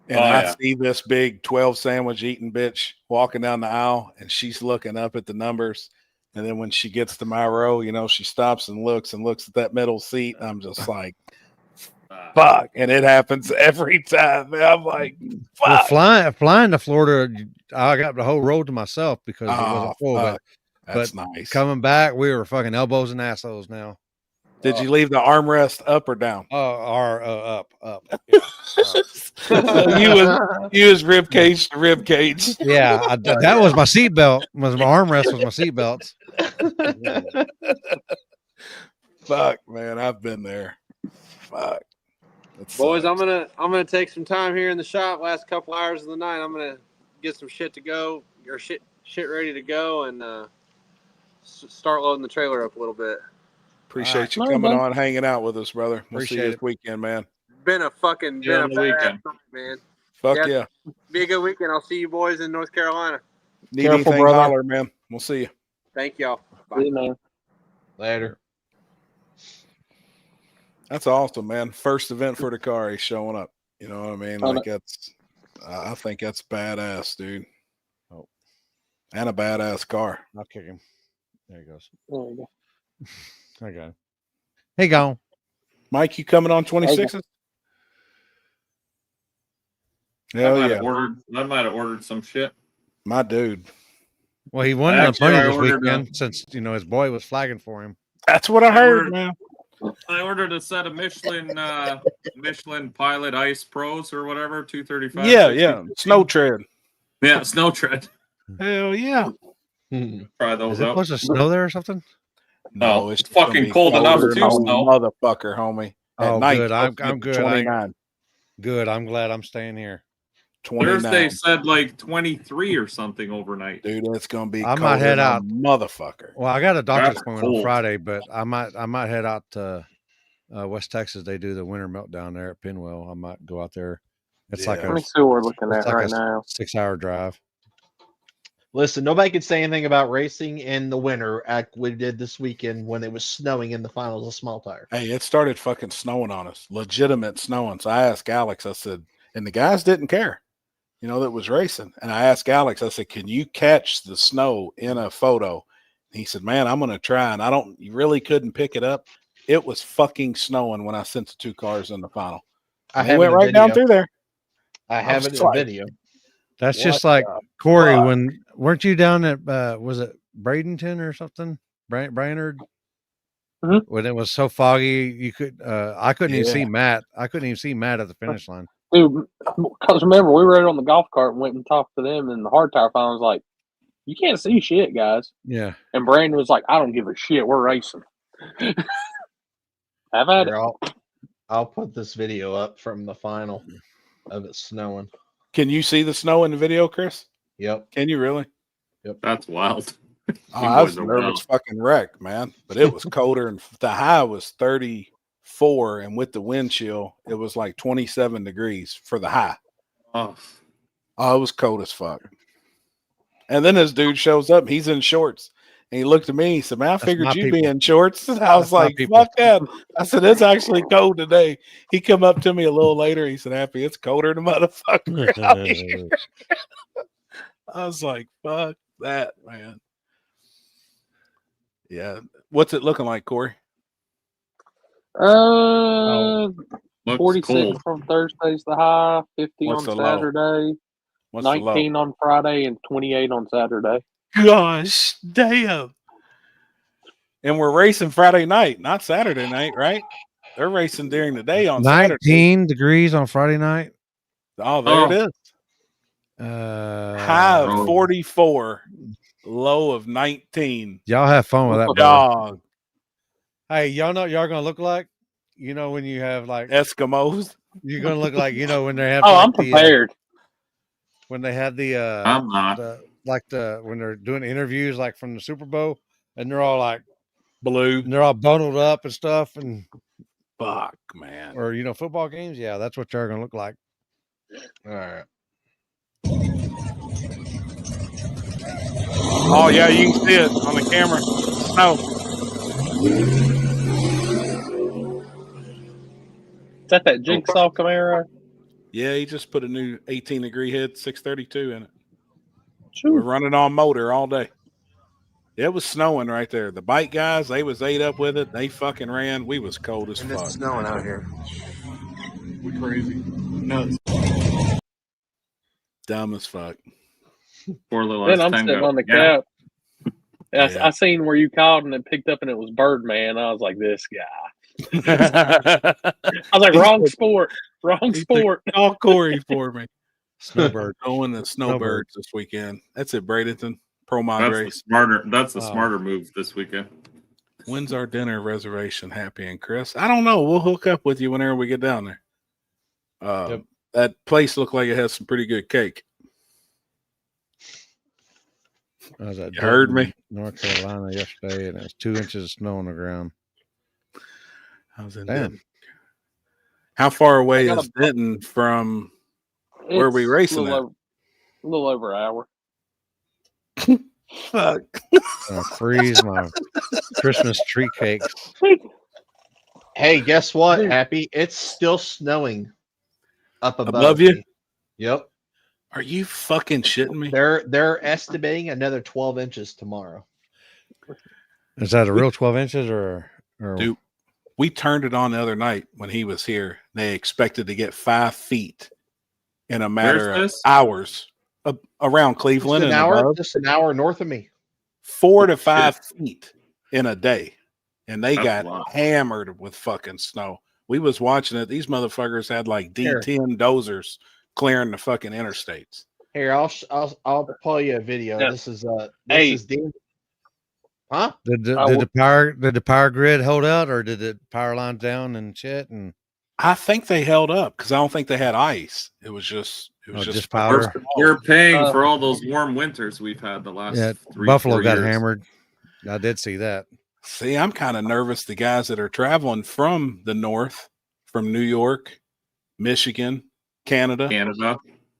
and Oh, I yeah. see this big 12 sandwich eating bitch walking down the aisle and she's looking up at the numbers. And then when she gets to my row, you know, she stops and looks at that middle seat. I'm just like, fuck, and it happens every time. Man, I'm like, fuck. Well, flying to Florida, I got the whole road to myself because it wasn't full. Fuck. But That's nice. coming back, we were fucking elbows and assholes now. Did you leave the armrest up or down? Up. Yeah, so you was rib cage to rib cage. Yeah, that was my seatbelt. My armrest was my seatbelts. Fuck, man, I've been there. Fuck. Boys, I'm gonna take some time here in the shop. Last couple hours of the night, I'm gonna get some shit to go or shit ready to go and start loading the trailer up a little bit. Appreciate you coming on, hanging out with us, brother. We'll see you this weekend, man. Been a badass night, man. Fuck yeah. Be a good weekend. I'll see you boys in North Carolina. Need anything, holler, man. We'll see you. Thank y'all. Bye. See you, man. Later. That's awesome, man. First event for the car, he's showing up. You know what I mean? Like I think that's badass, dude. Oh, and a badass car. I'll kick him. There he goes. There you go. I got him. Hey, go. Mike, you coming on 26th? Hell yeah. I might have ordered some shit. My dude. Well, he won the money this weekend since his boy was flagging for him. That's what I heard, man. I ordered a set of Michelin Pilot Ice Pros or whatever, 235. Yeah. Snow tread. Yeah, snow tread. Hell yeah. Try those Is it out. supposed to snow there or something? No, it's fucking cold enough to snow. Motherfucker, homie. At night, good. I'm good. 29. Good. I'm glad I'm staying here. 29. Thursday said like 23 or something overnight. Dude, it's gonna be. I might head out, motherfucker. Well, I got a doctor's That's appointment on cold. Friday, but I might head out to West Texas. They do the winter meltdown there at Pinwell. I might go out there. It's like Let me see what we're looking at like right a now. 6-hour drive. Listen, nobody could say anything about racing in the winter like we did this weekend when it was snowing in the finals of small tire. Hey, it started fucking snowing on us. Legitimate snowing. So I asked Alex, I said, and the guys didn't care, that was racing. And I asked Alex, I said, can you catch the snow in a photo? And he said, man, I'm going to try. And you really couldn't pick it up. It was fucking snowing when I sent the two cars in the final. I went right down through there. I have it in video. That's just like Corey. Weren't you down at was it Bradenton or something? Brainerd. When it was so foggy, you could I couldn't even see Matt. I couldn't even see Matt at the finish line. Dude, because remember, we rode on the golf cart and went and talked to them, and the hard tire final was like, you can't see shit, guys. Yeah. And Brandon was like, I don't give a shit. We're racing. Have at it. I'll put this video up from the final of it snowing. Can you see the snow in the video, Chris? Yep. Can you really? Yep. That's wild. I was a nervous fucking wreck, man. But it was colder, and the high was 34, and with the wind chill, it was like 27 degrees for the high. Oh, it was cold as fuck. And then this dude shows up. He's in shorts. And he looked at me. He said, man, I figured you'd be in shorts. And I was like, fuck that. I said, it's actually cold today. He come up to me a little later. He said, Happy, it's colder than a motherfucker out here. I was like, fuck that, man. Yeah. What's it looking like, Corey? 46 cold. from Thursday's the high, 50 What's on the low? Saturday, What's the 19 on Friday, and 28 on Saturday. Gosh, damn. And we're racing Friday night, not Saturday night, right? They're racing during the day on 19 Saturday. degrees on Friday night. Oh, there it is. High of 44, low of 19. Y'all have fun with that, brother. Dog. Hey, y'all know what y'all gonna look like? When you have like Eskimos. You're gonna look like when they have. Oh, I'm prepared. When they have the I'm not. When they're doing interviews like from the Super Bowl, and they're all like blue, and they're all bundled up and stuff, and fuck, man. Or football games. Yeah, that's what they're gonna look like. All right. Oh yeah, you can see it on the camera. No. Is that Jigsaw Camaro? Yeah, he just put a new 18-degree head 632 in it. We're running on motor all day. It was snowing right there. The bike guys, they was ate up with it. They fucking ran. We was cold as fuck. It's snowing out here. We crazy. Nuts. Dumb as fuck. Poor little Then I'm S10 sitting got on the yeah. couch. I seen where you called and it picked up and it was Birdman. I was like, this guy. I was like, wrong sport. Wrong sport. Call Corey for me. Snowbird. Going to Snowbirds this weekend. That's at Bradenton. Pro Mod race. That's the smarter move this weekend. When's our dinner reservation, Happy and Chris? I don't know. We'll hook up with you whenever we get down there. That place looked like it has some pretty good cake. I was at You heard me? North Carolina yesterday, and it was 2 inches of snow on the ground. I was in Denton. How far away is Denton from where we racing at? A little over an hour. Fuck. I freeze my Christmas tree cakes. Hey, guess what, Happy? It's still snowing up above you. Me. Yep. Are you fucking shitting me? They're estimating another 12 inches tomorrow. Is that a real 12 inches or? Dude, we turned it on the other night when he was here. They expected to get 5 feet in a matter of hours around Cleveland. Just an hour north of me. 4 to 5 feet in a day. And they got hammered with fucking snow. We was watching it. These motherfuckers had like D10 dozers clearing the fucking interstates. Here, I'll pull you a video. Yeah. This is Dan. Huh? Did the power grid hold out, or did it power lines down and shit? And I think they held up because I don't think they had ice. It was just powder. We're paying for all those warm winters we've had the last 3 Buffalo 4 got years. hammered. I did see that. See, I'm kind of nervous. The guys that are traveling from the north, from New York, Michigan, Canada,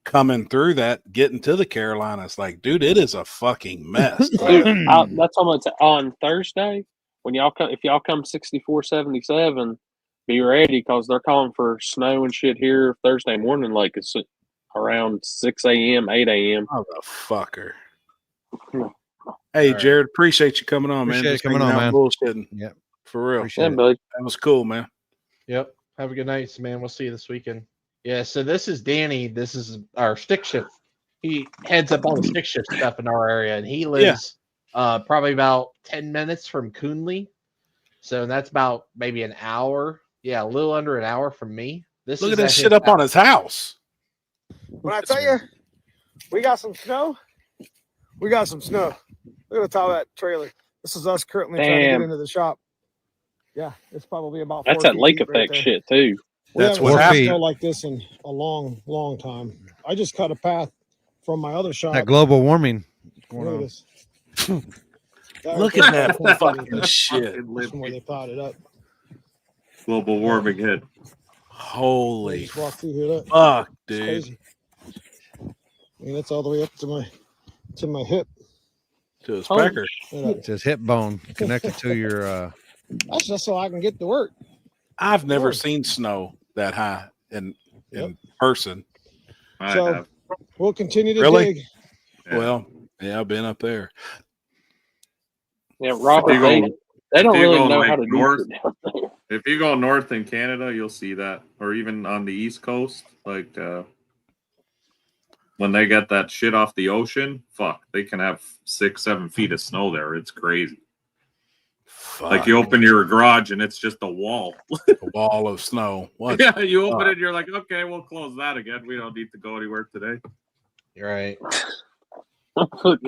coming through that, getting to the Carolinas. Like, dude, it is a fucking mess. Dude, that's on Thursday when y'all come. If y'all come 64-77, be ready because they're calling for snow and shit here Thursday morning. Like it's around 6 a.m., 8 a.m. Motherfucker. Hey, Jared, appreciate you coming on, man. Appreciate you Just coming hanging on, out man. bullshitting. Yep. For real. Appreciate it. buddy. That was cool, man. Yep. Have a good night, man. We'll see you this weekend. Yeah, so this is Danny. This is our stick shift. He heads up all the stick shift stuff in our area, and he lives probably about 10 minutes from Coonley. So that's about maybe an hour. Yeah, a little under an hour from me. Look at that shit up on his house. When I tell you, we got some snow. We got some snow. Look at the top of that trailer. This is us currently trying to get into the shop. Yeah, it's probably about 4 That's that feet lake deep right effect there. shit too. We That's haven't what seen happened. snow like this in a long, long time. I just cut a path from my other shop. That global warming. Look at this. Look at that fucking shit. That's from where they plowed it up. Global warming hit. Holy Just walk through here. Look. fuck, It's dude. crazy. I mean, that's all the way up to my hip. To his pecker. It's his hip bone connected to your. That's just so I can get to work. I've never seen snow that high in person. So we'll continue to Really? dig. Well, yeah, I've been up there. Yeah, Robert, they don't really know how to do it down there. If you go north in Canada, you'll see that, or even on the East Coast, like when they get that shit off the ocean, they can have 6-7 feet of snow there. It's crazy. Like you open your garage and it's just a wall. A wall of snow. What? Yeah, you open it, you're like, okay, we'll close that again. We don't need to go anywhere today. You're right. Yeah,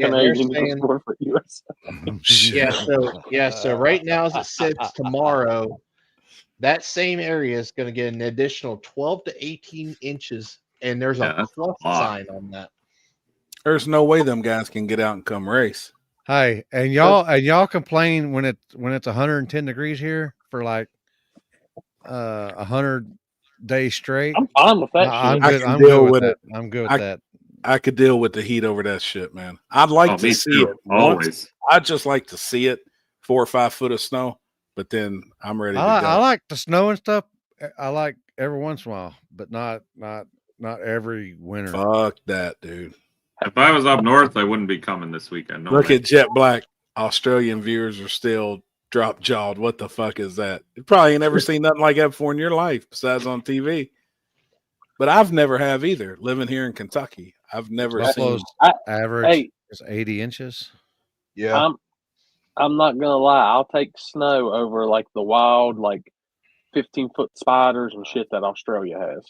Canadian for US. So right now as it sits tomorrow, that same area is going to get an additional 12 to 18 inches, and there's a plus sign on that. There's no way them guys can get out and come race. Hey, and y'all complain when it's 110 degrees here for like 100 days straight. I'm fine with that. I'm I good. can I'm deal good with with that. it. I'm good with that. I could deal with the heat over that shit, man. I'd like to me see too, it. always. Once. I'd just like to see it, 4 or 5 foot of snow, but then I'm ready to go. I like the snow and stuff. I like every once in a while, but not every winter. Fuck that, dude. If I was up north, I wouldn't be coming this weekend. No Look way. at Jet Black. Australian viewers are still drop jawed. What the fuck is that? You probably ain't never seen nothing like that before in your life, besides on TV. but I've never have either. Living here in Kentucky, I've never Buffalo's seen. average is 80 inches. Yeah. I'm not gonna lie. I'll take snow over like the wild, like 15-foot spiders and shit that Australia has.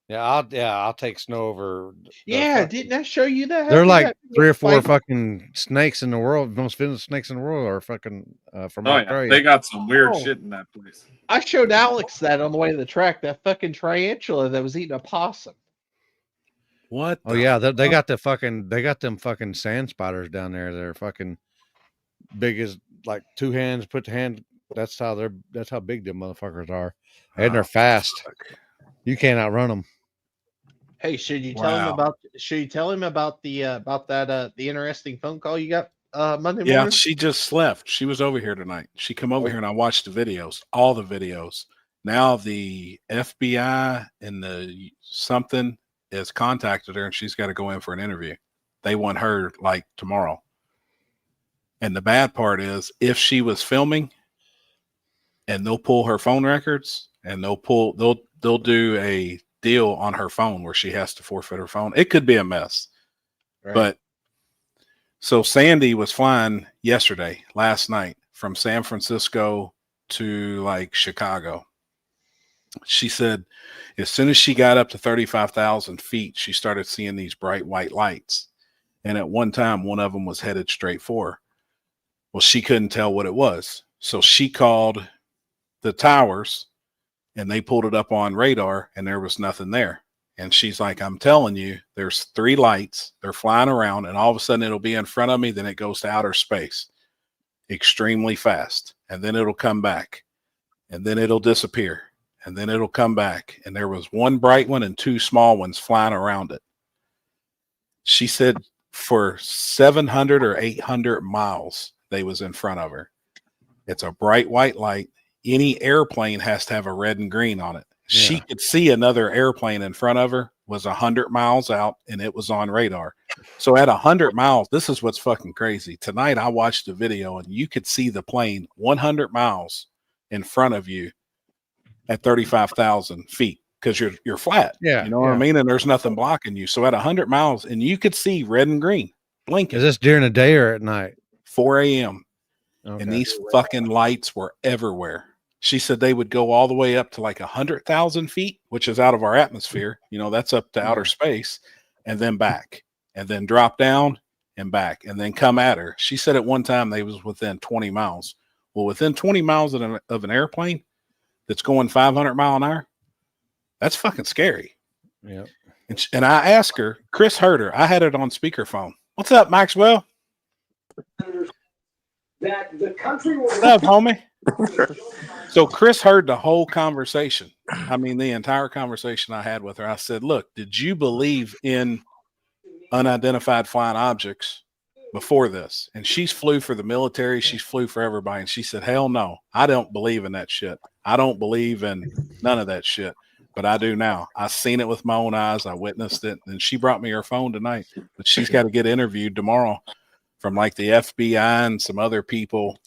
I'll take snow over. Yeah, didn't I show you that? There are like That 3 or 4 fight? fucking snakes in the world. Most venomous snakes in the world are fucking from Oh yeah, Australia. they got some weird Oh. shit in that place. I showed Alex that on the way to the track. That fucking tarantula that was eating a possum. What? Oh yeah, they got them fucking sand spiders down there. They're fucking big as like 2 hands. Put the hand. That's how big them motherfuckers are, and they're fast. You can't outrun them. Hey, should you tell him about? Should you tell him about the the interesting phone call you got Monday Yeah, morning? she just left. She was over here tonight. She come over here and I watched the videos, all the videos. Now the FBI and the something has contacted her and she's got to go in for an interview. They want her like tomorrow. And the bad part is if she was filming and they'll pull her phone records and they'll do a deal on her phone where she has to forfeit her phone. It could be a mess. Right. But so Sandy was flying last night from San Francisco to like Chicago. She said as soon as she got up to 35,000 feet, she started seeing these bright white lights. And at one time, one of them was headed straight for her. Well, she couldn't tell what it was. So she called the towers and they pulled it up on radar and there was nothing there. And she's like, I'm telling you, there's 3 lights. They're flying around and all of a sudden it'll be in front of me. Then it goes to outer space extremely fast. And then it'll come back and then it'll disappear and then it'll come back. And there was 1 bright one and 2 small ones flying around it. She said for 700 or 800 miles, they was in front of her. It's a bright white light. Any airplane has to have a red and green on it. Yeah. She could see another airplane in front of her was 100 miles out and it was on radar. So at 100 miles, this is what's fucking crazy. Tonight, I watched the video and you could see the plane 100 miles in front of you at 35,000 feet because you're flat. Yeah. You know what I mean? And there's nothing blocking you. So at 100 miles and you could see red and green blinking. Is this during the day or at night? 4 a.m. Okay. And these fucking lights were everywhere. She said they would go all the way up to like 100,000 feet, which is out of our atmosphere. You know, that's up to outer space, and then back, and then drop down and back, and then come at her. She said at one time they was within 20 miles. Well, within 20 miles of an airplane that's going 500 mile an hour, that's fucking scary. Yeah. And I asked her, Chris heard her. I had it on speakerphone. What's up, Maxwell? That the country will. What's up, homie? So Chris heard the whole conversation. I mean, the entire conversation I had with her. I said, look, did you believe in unidentified flying objects before this? And she's flew for the military. She's flew for everybody. And she said, hell no, I don't believe in that shit. I don't believe in none of that shit. But I do now. I seen it with my own eyes. I witnessed it. And she brought me her phone tonight. But she's got to get interviewed tomorrow from like the FBI and some other people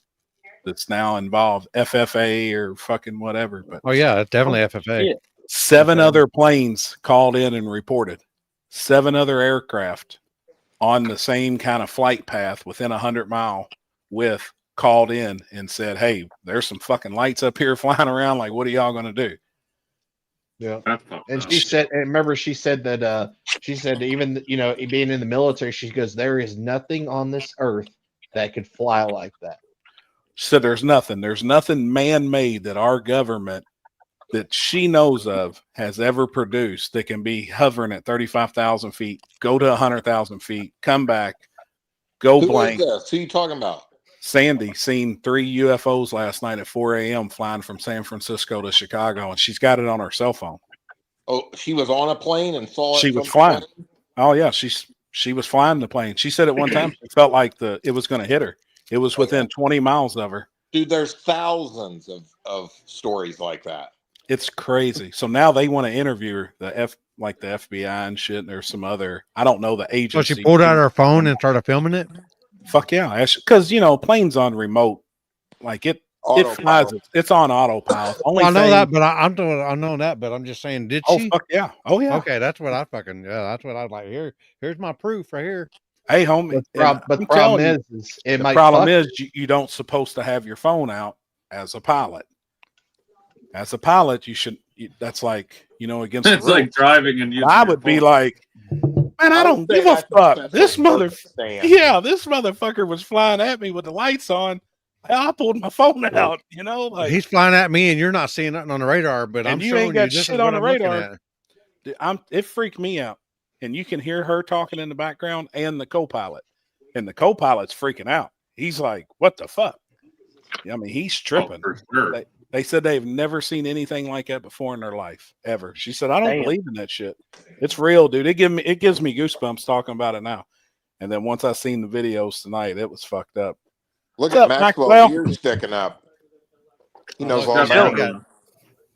that's now involved, FFA or fucking whatever. But oh yeah, it's definitely FFA. Yeah. 7 other planes called in and reported. 7 other aircraft on the same kind of flight path within 100-mile width called in and said, hey, there's some fucking lights up here flying around. Like, what are y'all going to do? Yeah. And she said, and remember, she said that, she said even, you know, being in the military, she goes, there is nothing on this earth that could fly like that. She said, there's nothing man-made that our government that she knows of has ever produced that can be hovering at 35,000 feet, go to 100,000 feet, come back, go blank. Who is this? Who you talking about? Sandy seen 3 UFOs last night at 4 a.m. flying from San Francisco to Chicago, and she's got it on her cell phone. Oh, she was on a plane and saw it. She was flying. Oh yeah, she was flying the plane. She said at one time it felt like it was going to hit her. It was within 20 miles of her. Dude, there's thousands of stories like that. It's crazy. So now they want to interview her, the FBI and shit. And there's some other, I don't know the agency. So she pulled out her phone and started filming it? Fuck yeah. Because, you know, planes on remote, like it. flies. It's on autopilot. Only I know thing, that, but I know that, but I'm just saying, did oh she? fuck yeah, oh yeah. Okay, that's what I fucking that's what I was like. Here's my proof right here. Hey, homie, and But I'm the problem telling is it the might problem fuck is you don't supposed to have your phone out as a pilot. As a pilot, that's like, against the It's rules. like driving and But using I your would be phone. like, man, I don't give a fuck. This this motherfucker was flying at me with the lights on. I pulled my phone out, like He's flying at me, and you're not seeing nothing on the radar, but I'm and you showing ain't got you this shit is on what the I'm looking radar. at. It freaked me out. And you can hear her talking in the background and the co-pilot. And the co-pilot's freaking out. He's like, what the fuck? I mean, he's tripping. For sure. They said they've never seen anything like that before in their life, ever. She said, I don't Damn. believe in that shit. It's real, dude. It gives me goosebumps talking about it now. And then once I seen the videos tonight, it was fucked up. Look What's at up, Maxwell's Maxwell? ears sticking up. He knows look, all he about got- it.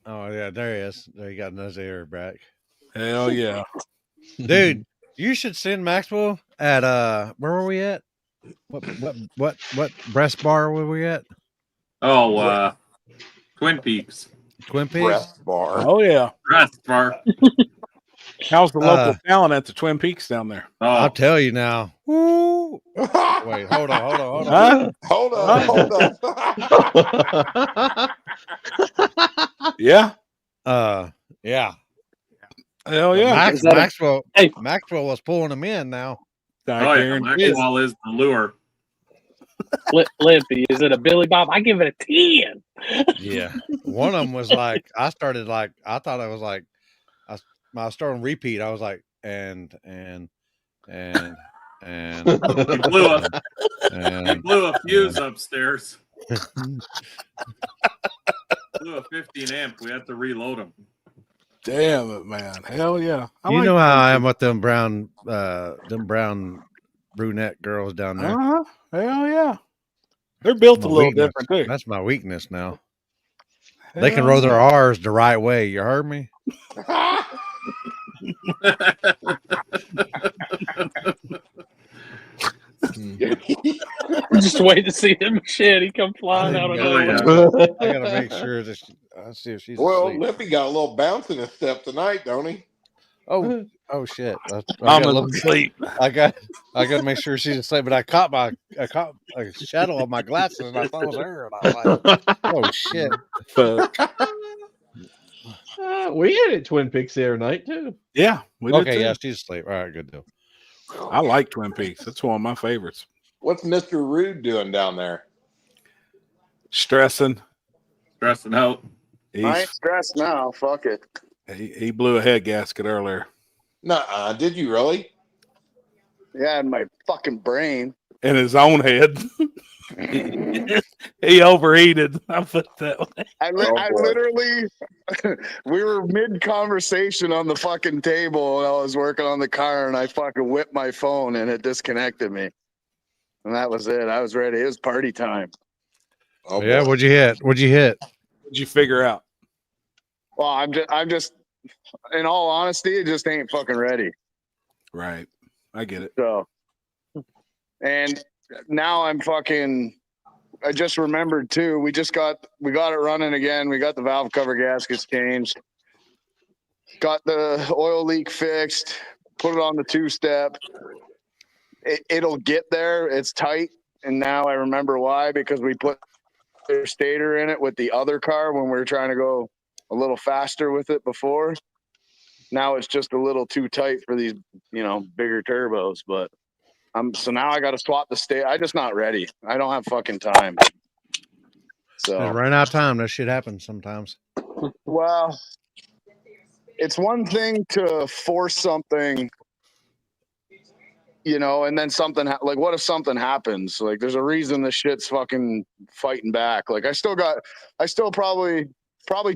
Oh yeah, there he is. There he got nose ear back. Hell yeah. Dude, you should send Maxwell at where were we at? What breast bar were we at? Oh, Twin Peaks. Twin Peaks? Breast bar. Oh yeah. Breast bar. How's the local talent at the Twin Peaks down there? Oh, I'll tell you now. Woo. Wait, hold on. Huh? Hold on. Yeah. Yeah. Hell yeah. Maxwell was pulling them in now. Oh yeah, Maxwell is the lure. Limpy, is it a Billy Bob? I give it a 10. Yeah. One of them was like, I thought it was like, I started on repeat. I was like, and He blew a fuse upstairs. Blew a 15 amp. We had to reload him. Damn it, man. Hell yeah. You know how I am with them brown brunette girls down there. Uh-huh. Hell yeah. They're built a little different too. That's my weakness now. They can roll their R's the right way. You heard me? We're just waiting to see the machete come flying out of nowhere. I gotta make sure that I see if she's Well, asleep. Lippy got a little bounce in his step tonight, don't he? Oh shit! I'm asleep. I got to make sure she's asleep. But I caught a shadow of my glasses, and I thought it was her. And I was like, "Oh shit!" We had at Twin Peaks the other night too. Yeah. We did Okay, too. yeah, she's asleep. All right, good deal. I like Twin Peaks. That's one of my favorites. What's Mr. Rude doing down there? Stressing out. I ain't stressed now. Fuck it. He blew a head gasket earlier. Nuh-uh. Did you really? Yeah, in my fucking brain. In his own head. He overheated. I put that way. I literally, we were mid conversation on the fucking table, and I was working on the car, and I fucking whipped my phone, and it disconnected me, and that was it. I was ready. It was party time. Oh yeah, what'd you hit? What'd you figure out? Well, I'm just, in all honesty, it just ain't fucking ready. Right. I get it. So, and now I just remembered too. We got it running again. We got the valve cover gaskets changed. Got the oil leak fixed. Put it on the 2-step. It'll get there. It's tight. And now I remember why, because we put the stator in it with the other car when we were trying to go a little faster with it before. Now it's just a little too tight for these, bigger turbos. But so now I got to swap the stator. I'm just not ready. I don't have fucking time. So Just ran out of time. That shit happens sometimes. Well, it's one thing to force something, and then something like, what if something happens? Like, there's a reason this shit's fucking fighting back. Like, I still probably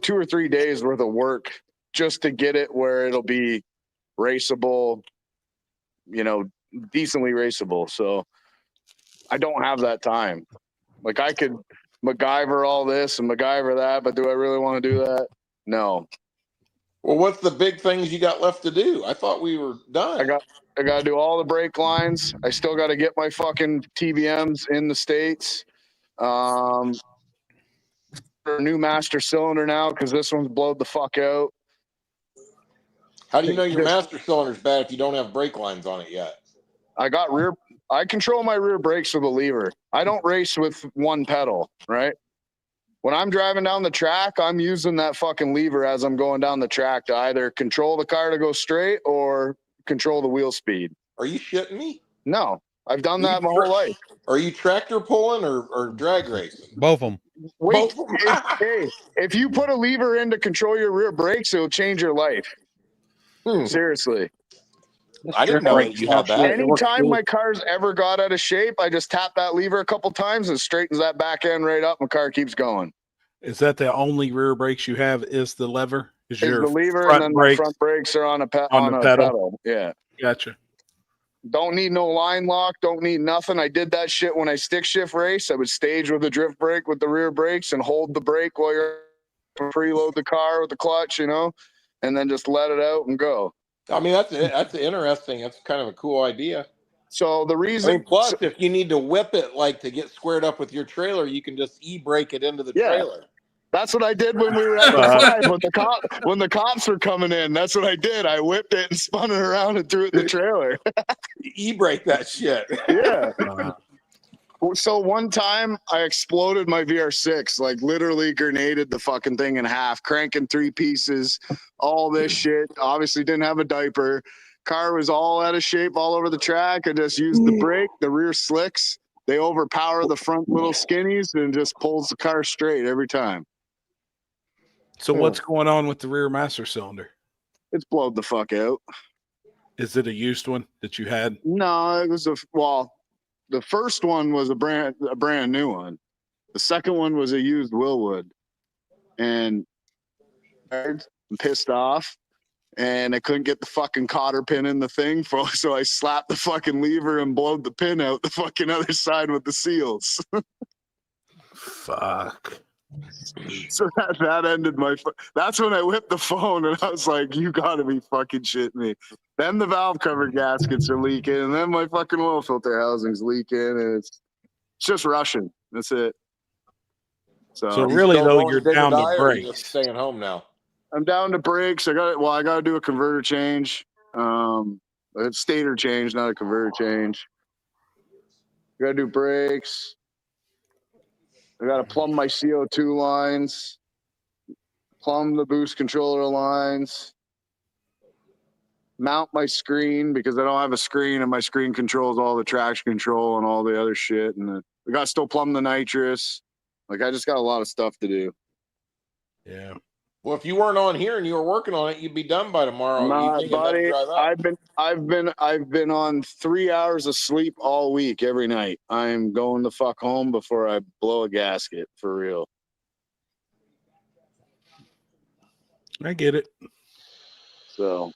2 or 3 days worth of work just to get it where it'll be raceable, decently raceable. So I don't have that time. Like, I could MacGyver all this and MacGyver that, but do I really want to do that? No. Well, what's the big things you got left to do? I thought we were done. I got to do all the brake lines. I still got to get my fucking TBMs in the States. a new master cylinder now because this one's blowed the fuck out. How do you know your master cylinder's bad if you don't have brake lines on it yet? I control my rear brakes with a lever. I don't race with one pedal, right? When I'm driving down the track, I'm using that fucking lever as I'm going down the track to either control the car to go straight or control the wheel speed. Are you shitting me? No, I've done that my whole life. Are you tractor pulling or drag racing? Both of them. Wait, if you put a lever in to control your rear brakes, it'll change your life. Seriously. I didn't know that you had that. Anytime my car's ever got out of shape, I just tap that lever a couple times and straightens that back end right up. My car keeps going. Is that the only rear brakes you have? Is the lever? Is the lever, and then my front brakes are on a pedal. Yeah. Gotcha. Don't need no line lock. Don't need nothing. I did that shit when I stick shift race. I would stage with the drift brake with the rear brakes and hold the brake while you're preload the car with the clutch, and then just let it out and go. I mean, that's interesting. That's kind of a cool idea. So the reason, plus, if you need to whip it like to get squared up with your trailer, you can just e-brake it into the trailer. That's what I did when we were at the 5 when the cops were coming in. That's what I did. I whipped it and spun it around and threw it in the trailer. E-brake that shit. Yeah. So one time I exploded my VR6, like literally grenaded the fucking thing in half, cranking 3 pieces, all this shit. Obviously didn't have a diaper. Car was all out of shape all over the track. I just used the brake, the rear slicks. They overpower the front little skinnies and just pulls the car straight every time. So what's going on with the rear master cylinder? It's blowed the fuck out. Is it a used one that you had? No, it was the first one was a brand new one. The second one was a used Willwood, and I'm pissed off, and I couldn't get the fucking cotter pin in the thing, so I slapped the fucking lever and blowed the pin out the fucking other side with the seals. Fuck. So that ended my. That's when I whipped the phone, and I was like, "You got to be fucking shitting me." Then the valve cover gaskets are leaking, and then my fucking oil filter housing's leaking, and it's just rushing. That's it. So really, though, you're down to brakes. Just staying home now. I'm down to brakes. I got to do a converter change. A stator change, not a converter change. I got to do brakes. I got to plumb my CO2 lines, plumb the boost controller lines, mount my screen because I don't have a screen, and my screen controls all the traction control and all the other shit. And I got to still plumb the nitrous. Like, I just got a lot of stuff to do. Yeah. Well, if you weren't on here and you were working on it, you'd be done by tomorrow. Buddy, I've been on 3 hours of sleep all week, every night. I'm going the fuck home before I blow a gasket, for real. I get it. So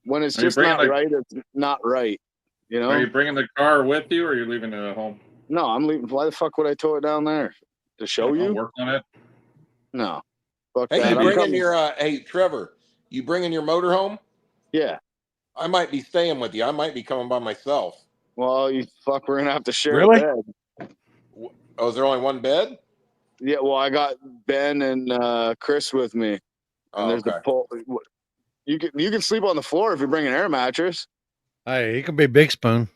when it's just not right, it's not right. Are you bringing the car with you, or are you leaving it at home? No, I'm leaving. Why the fuck would I tow it down there? To show you? Work on it? No. Fuck hey, that. Hey, Trevor, you bringing your motor home? Yeah. I might be staying with you. I might be coming by myself. Well, we're going to have to share a bed. Oh, is there only one bed? Yeah, well, I got Ben and Chris with me. And there's the pole. You can sleep on the floor if you bring an air mattress. Hey, he can be Big Spoon.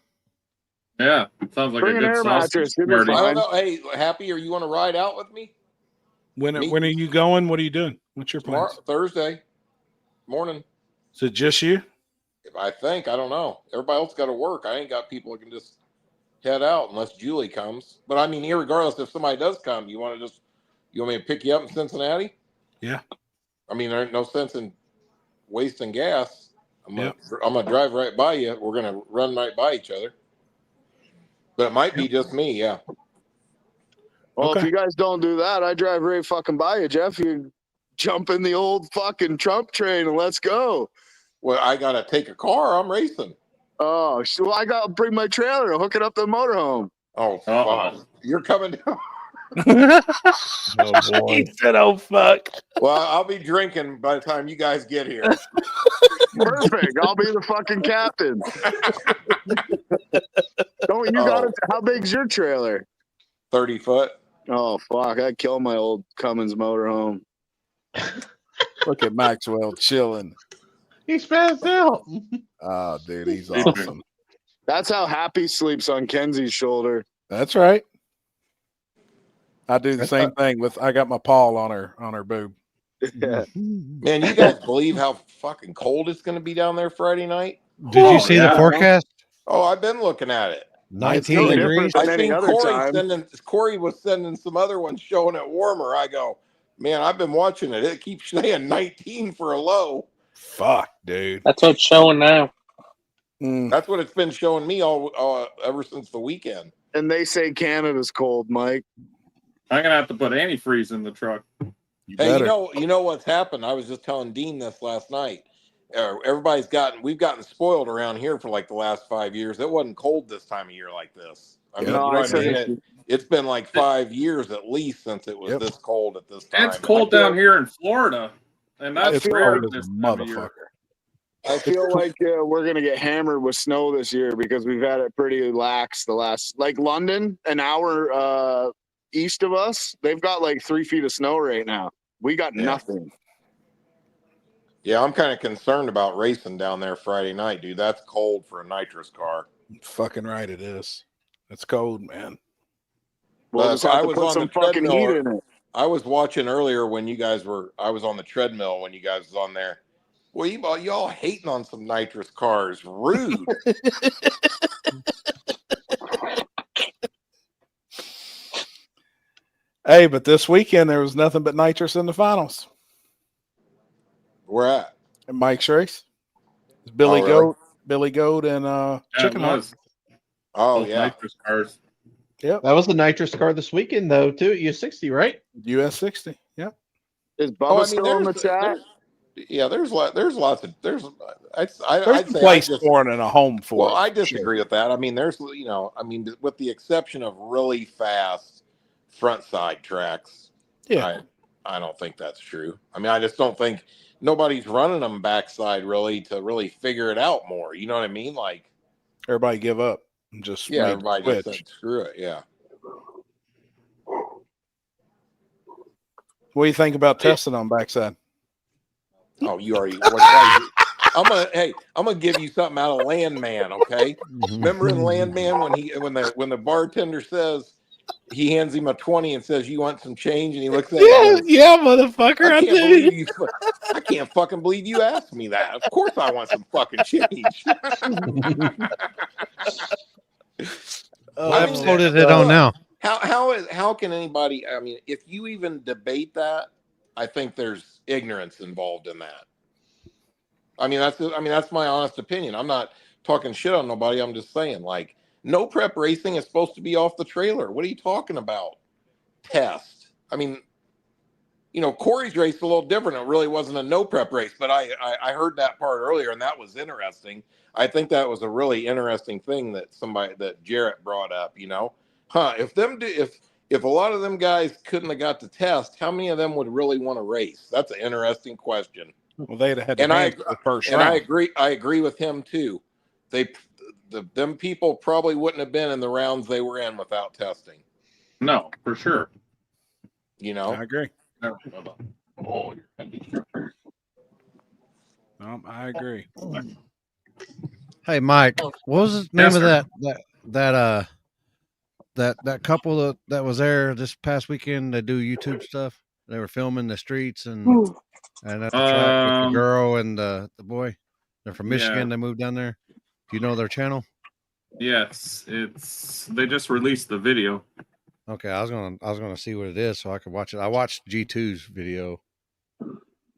Yeah, sounds like Bring a an good air mattress. I don't know. Hey, Happy, are you want to ride out with me? When are you going? What are you doing? What's your plan? Thursday morning. Is it just you? I think. I don't know. Everybody else got to work. I ain't got people that can just head out unless Julie comes. But I mean, irregardless, if somebody does come, you want me to pick you up in Cincinnati? Yeah. I mean, there ain't no sense in wasting gas. I'm gonna drive right by you. We're gonna run right by each other. But it might be just me, yeah. Well, if you guys don't do that, I drive right fucking by you, Jeff. You jump in the old fucking Trump train and let's go. Well, I gotta take a car. I'm racing. Oh, well, I gotta bring my trailer. I'll hook it up to the motorhome. Oh, fuck. You're coming down. Oh, boy. He said, "Oh fuck." Well, I'll be drinking by the time you guys get here. Perfect. I'll be the fucking captain. Don't you got it? How big's your trailer? 30 foot. Oh fuck! I'd kill my old Cummins motorhome. Look at Maxwell chilling. He's passed out. Oh, dude, he's awesome. That's how Happy sleeps on Kenzie's shoulder. That's right. I do the same thing with. I got my paw on her boob. Yeah. Man, you guys believe how fucking cold it's going to be down there Friday night? Did you see the forecast? Oh, I've been looking at it. 19 degrees. I seen Corey was sending some other ones showing it warmer. I go, man, I've been watching it. It keeps saying 19 for a low. Fuck, dude. That's what's showing now. That's what it's been showing me all ever since the weekend. And they say Canada's cold, Mike. I'm gonna have to put antifreeze in the truck. Hey, you know what's happened? I was just telling Dean this last night. We've gotten spoiled around here for like the last 5 years. It wasn't cold this time of year like this. I mean, it's been like 5 years at least since it was this cold at this time. It's cold down here in Florida, and that's rare this time of year. I feel like we're going to get hammered with snow this year because we've had it pretty lax the last, like London, an hour east of us, they've got like 3 feet of snow right now. We got nothing. Yeah, I'm kind of concerned about racing down there Friday night, dude. That's cold for a nitrous car. Fucking right it is. It's cold, man. Well, I was on the treadmill. I was watching earlier when I was on the treadmill when you guys was on there. Well, y'all hating on some nitrous cars. Rude. Hey, but this weekend there was nothing but nitrous in the finals. Where at? And Mike's race. It's Billy Goat and Chicken Heart. Oh, yeah. Nitrous cars. Yep. That was the nitrous car this weekend, though, too. US60, right? US60. Yep. Is Bubba still in the chat? Yeah, there's lots of I'd a say place for it and a home for it. Well, I disagree with that. I mean, with the exception of really fast front side tracks, I don't think that's true. I mean, I just don't think nobody's running them backside to figure it out more. You know what I mean? Like everybody give up and just everybody just said, screw it. Yeah. What do you think about testing on backside? Oh, you already. I'm gonna give you something out of Landman. Okay, remember in Landman when the bartender says he hands him a 20 and says, "You want some change?" and he looks at him. Yeah, motherfucker. I can't fucking believe you asked me that. Of course, I want some fucking change. I've floated it on now. How can anybody? I mean, if you even debate that, I think there's ignorance involved in that. I mean, that's my honest opinion. I'm not talking shit on nobody. I'm just saying, like, no prep racing is supposed to be off the trailer. What are you talking about? Test. I mean, Corey's race is a little different. It really wasn't a no prep race, but I heard that part earlier, and that was interesting. I think that was a really interesting thing that Jarrett brought up. If a lot of them guys couldn't have got to test, how many of them would really want to race? That's an interesting question. Well, they'd have had to the first round. I agree with him too. Them people probably wouldn't have been in the rounds they were in without testing. No, for sure. I agree. I agree. Hey, Mike, what was the name of that couple that was there this past weekend? They do YouTube stuff. They were filming the streets and at the track with the girl and the boy. They're from Michigan. They moved down there. Do you know their channel? Yes, they just released the video. Okay, I was gonna see what it is so I could watch it. I watched G2's video.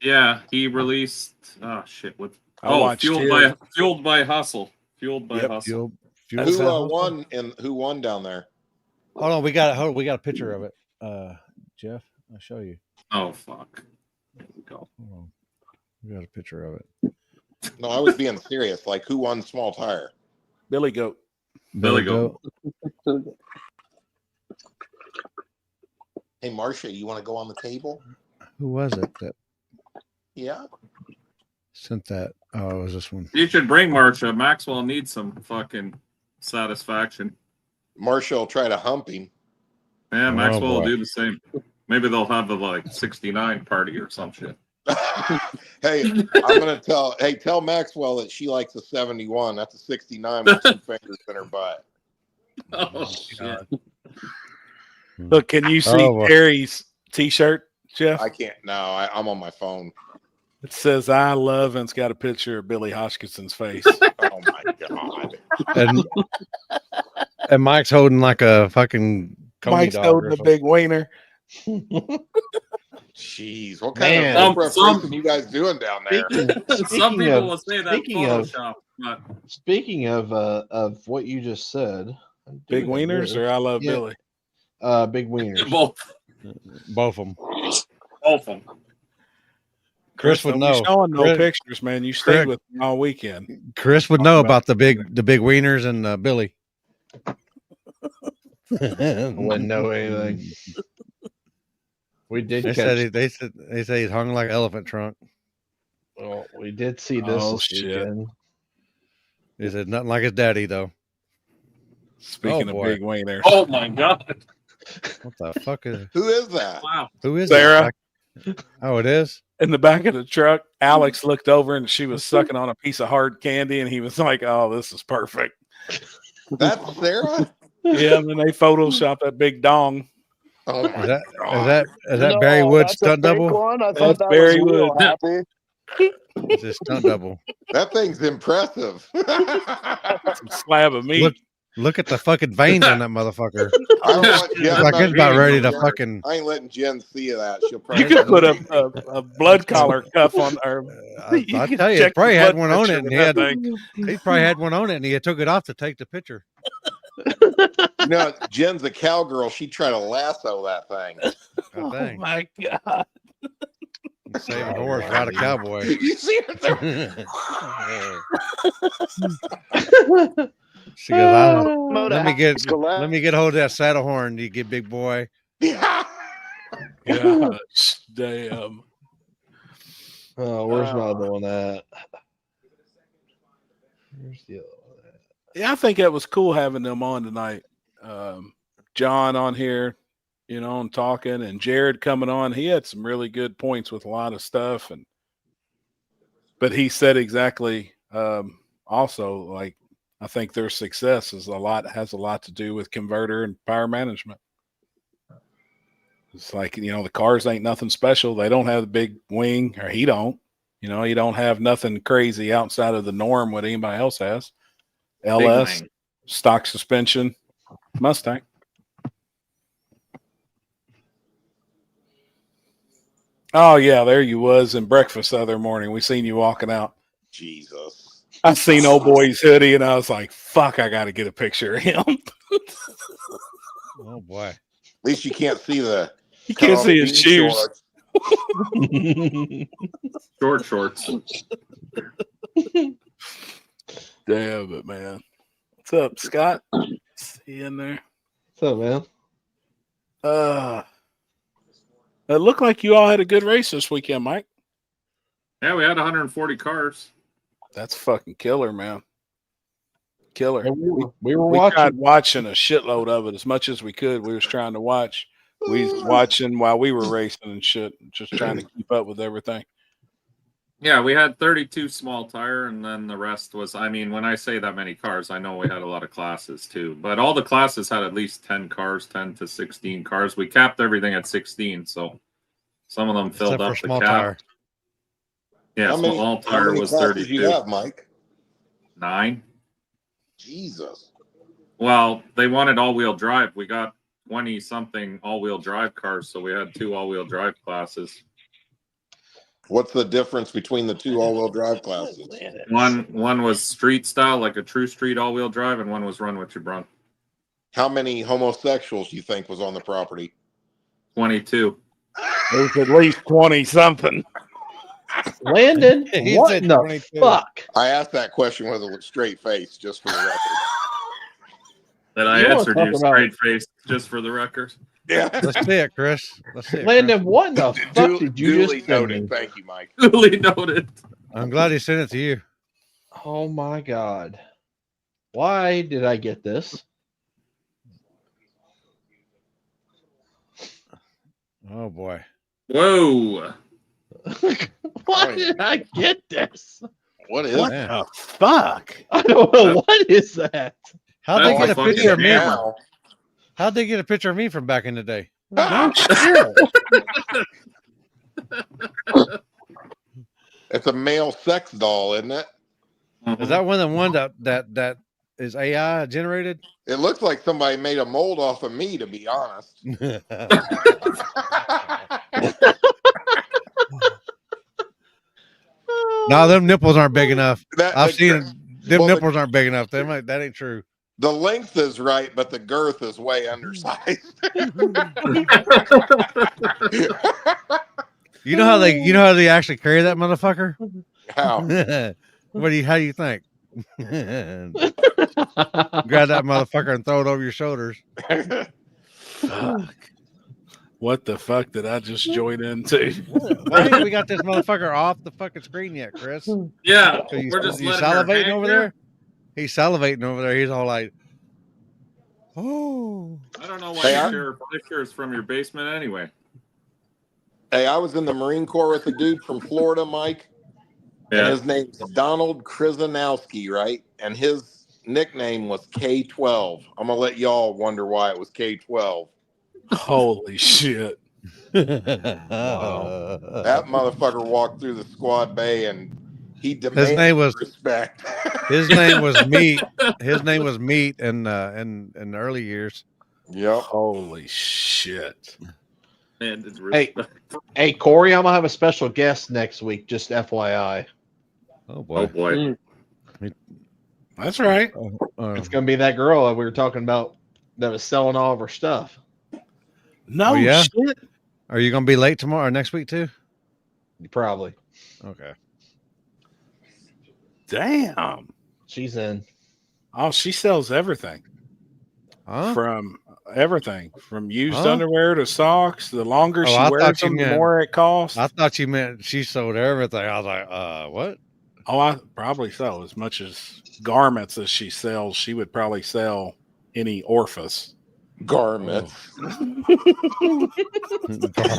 Yeah, he released. Oh shit! Fueled by Hustle. Fueled by Hustle. Who won down there? Hold on, we got a picture of it. Jeff, I'll show you. Oh fuck! There we go. Hold on. We got a picture of it. No, I was being serious. Like, who won small tire? Billy Goat. Billy Goat. Hey, Marcia, you want to go on the table? Who was it that sent that? Oh, it was this one. You should bring Marcia. Maxwell needs some fucking satisfaction. Marcia will try to hump him. Yeah, Maxwell will boy. do the same. Maybe they'll have the like 69 party or some shit. Hey, I'm gonna tell Maxwell that she likes a 71. That's a 69 with 2 fingers in her butt. Oh shit! Look, can you see Oh, boy. Terry's T-shirt, Jeff? I can't. No, I'm on my phone. It says "I love" and it's got a picture of Billy Hodgkinson's face. Oh my god! And Mike's holding like a fucking coney Mike's dog holding or a big wiener. Jeez, what kind Man, of preparation you guys doing down there? Some people will say that Photoshop, but Speaking of what you just said, I'm Big doing wieners this. or I love Yeah, Billy? big wieners. both Both of them. of them. Chris would don't know. be showing no Chris- pictures, man. You stayed with me all weekend. Chris would know about the big wieners and Billy. Wouldn't know anything. We did They catch. said they say he's hung like an elephant trunk. Well, we did see this Oh, this shit. weekend. He said nothing like his daddy though. Speaking of boy. big wieners. Oh my god! What the fuck is? Who is that? Wow. Who is Sarah. that? Oh, it is. In the back of the truck, Alex looked over and she was sucking on a piece of hard candy, and he was like, "Oh, this is perfect." That's Sarah. Yeah, and then they photoshopped that big dong. Oh my Is that god! is that Barry Wood's that's a stunt fake double? one. I That's thought that Barry was real Wood. happy. It's his stunt double. That thing's impressive. Some slab of meat. Look at the fucking veins on that motherfucker. I don't want Jen, It's I'm like not it's about eating ready no to Jen. fucking. I ain't letting Jen see that. She'll probably. You could put a blood collar cuff on, or I could tell you, check he probably the had blood one on pressure it, and with he that had thing. he probably had one on it, and he took it off to take the picture. No, Jen's a cowgirl. She'd try to lasso that thing. Oh, dang. My God! Save a horse, ride a cowboy. You see her there? She goes, Let let me get hold of that saddle horn. You get big boy. Yeah. Gosh, damn. Oh, where's my other one at? Where's the other one at? Yeah, I think it was cool having them on tonight. John on here, you know, and talking, and Jared coming on. He had some really good points with a lot of stuff, but he said exactly also, like, I think their success has a lot to do with converter and power management. It's like, you know, the cars ain't nothing special. They don't have the big wing, or he don't. You know, he don't have nothing crazy outside of the norm what anybody else has. LS, wing. stock suspension, Mustang. Oh yeah, there you was in breakfast the other morning. We seen you walking out. Jesus. I seen old boy's hoodie, and I was like, "Fuck, I got to get a picture of him." Oh boy! At least you can't see the. You can't see his shoes. Shorts. Damn it, man. What's up, Scott? See you in there. What's up, man? It looked like you all had a good race this weekend, Mike. Yeah, we had 140 cars. That's fucking killer, man. Killer. We were We watching. tried watching a shitload of it as much as we could. We was trying to watch. We was watching while we were racing and shit, just trying to keep up with everything. Yeah, we had 32 small tire, and then the rest was, I mean, when I say that many cars, I know we had a lot of classes too. But all the classes had at least 10 cars, 10 to 16 cars. We capped everything at 16, so some of them filled Except up for the small cap. tire. Yeah, How many, small how tire many was classes 32. you have, Mike? 9. Jesus. Well, they wanted all-wheel drive. We got 20-something all-wheel drive cars, so we had 2 all-wheel drive classes. What's the difference between the 2 all-wheel drive classes? One was street style, like a true street all-wheel drive, and one was run what you brung. How many homosexuals do you think was on the property? 22. There's at least 20 something. Landon, He what said in the 22. fuck? I asked that question with a straight face, just for the record. That I You wanna answered talk you about- straight face, just for the record. Yeah. Let's see it, Chris. Let's see it. Landon, what in the fuck did you Duly just send noted. me? Thank you, Mike. Duly noted. I'm glad he sent it to you. Oh my god. Why did I get this? Oh boy. Whoa. Why did I get this? What is What that? the fuck? I don't know. What is that? How'd they That's get a a picture of fucking me? hammer. How'd they get a picture of me from back in the day? No shit. It's a male sex doll, isn't it? Is that one of the one that is AI generated? It looks like somebody made a mold off of me, to be honest. No, them nipples aren't big enough. That- I've the seen gir- them well, the- nipples aren't big enough. That ain't true. The length is right, but the girth is way undersized. You know how they actually carry that motherfucker? How? How do you think? Grab that motherfucker and throw it over your shoulders. Fuck. What the fuck did I just join into? Why ain't we got this motherfucker off the fucking screen yet, Chris? Yeah, So you, we're just you letting her salivating hang over there? He's salivating over there. He's all like, oh. I don't know why Hey, you I- share pictures from your basement anyway. Hey, I was in the Marine Corps with a dude from Florida, Mike. Yeah. And his name's Donald Krzyzanowski, right? And his nickname was K-12. I'm going to let y'all wonder why it was K-12. Holy shit. That motherfucker walked through the squad bay and he demanded His name was respect. His name was Meat. His name was Meat in the early years. Yep. Holy shit. Man, it's Hey, Corey, I'm gonna have a special guest next week. Just FYI. Oh boy. That's right. It's gonna be that girl that we were talking about that was selling all of her stuff. No yeah. shit. Are you gonna be late tomorrow or next week too? Probably. Okay. Damn. She's in. Oh, she sells everything. Huh? From everything. From used Huh? underwear to socks. The longer she I wears thought you them, the meant- more it costs. I thought you meant she sold everything. I was like, what? Oh, I probably so. As much as garments as she sells, she would probably sell any orifice. Garments. Garments.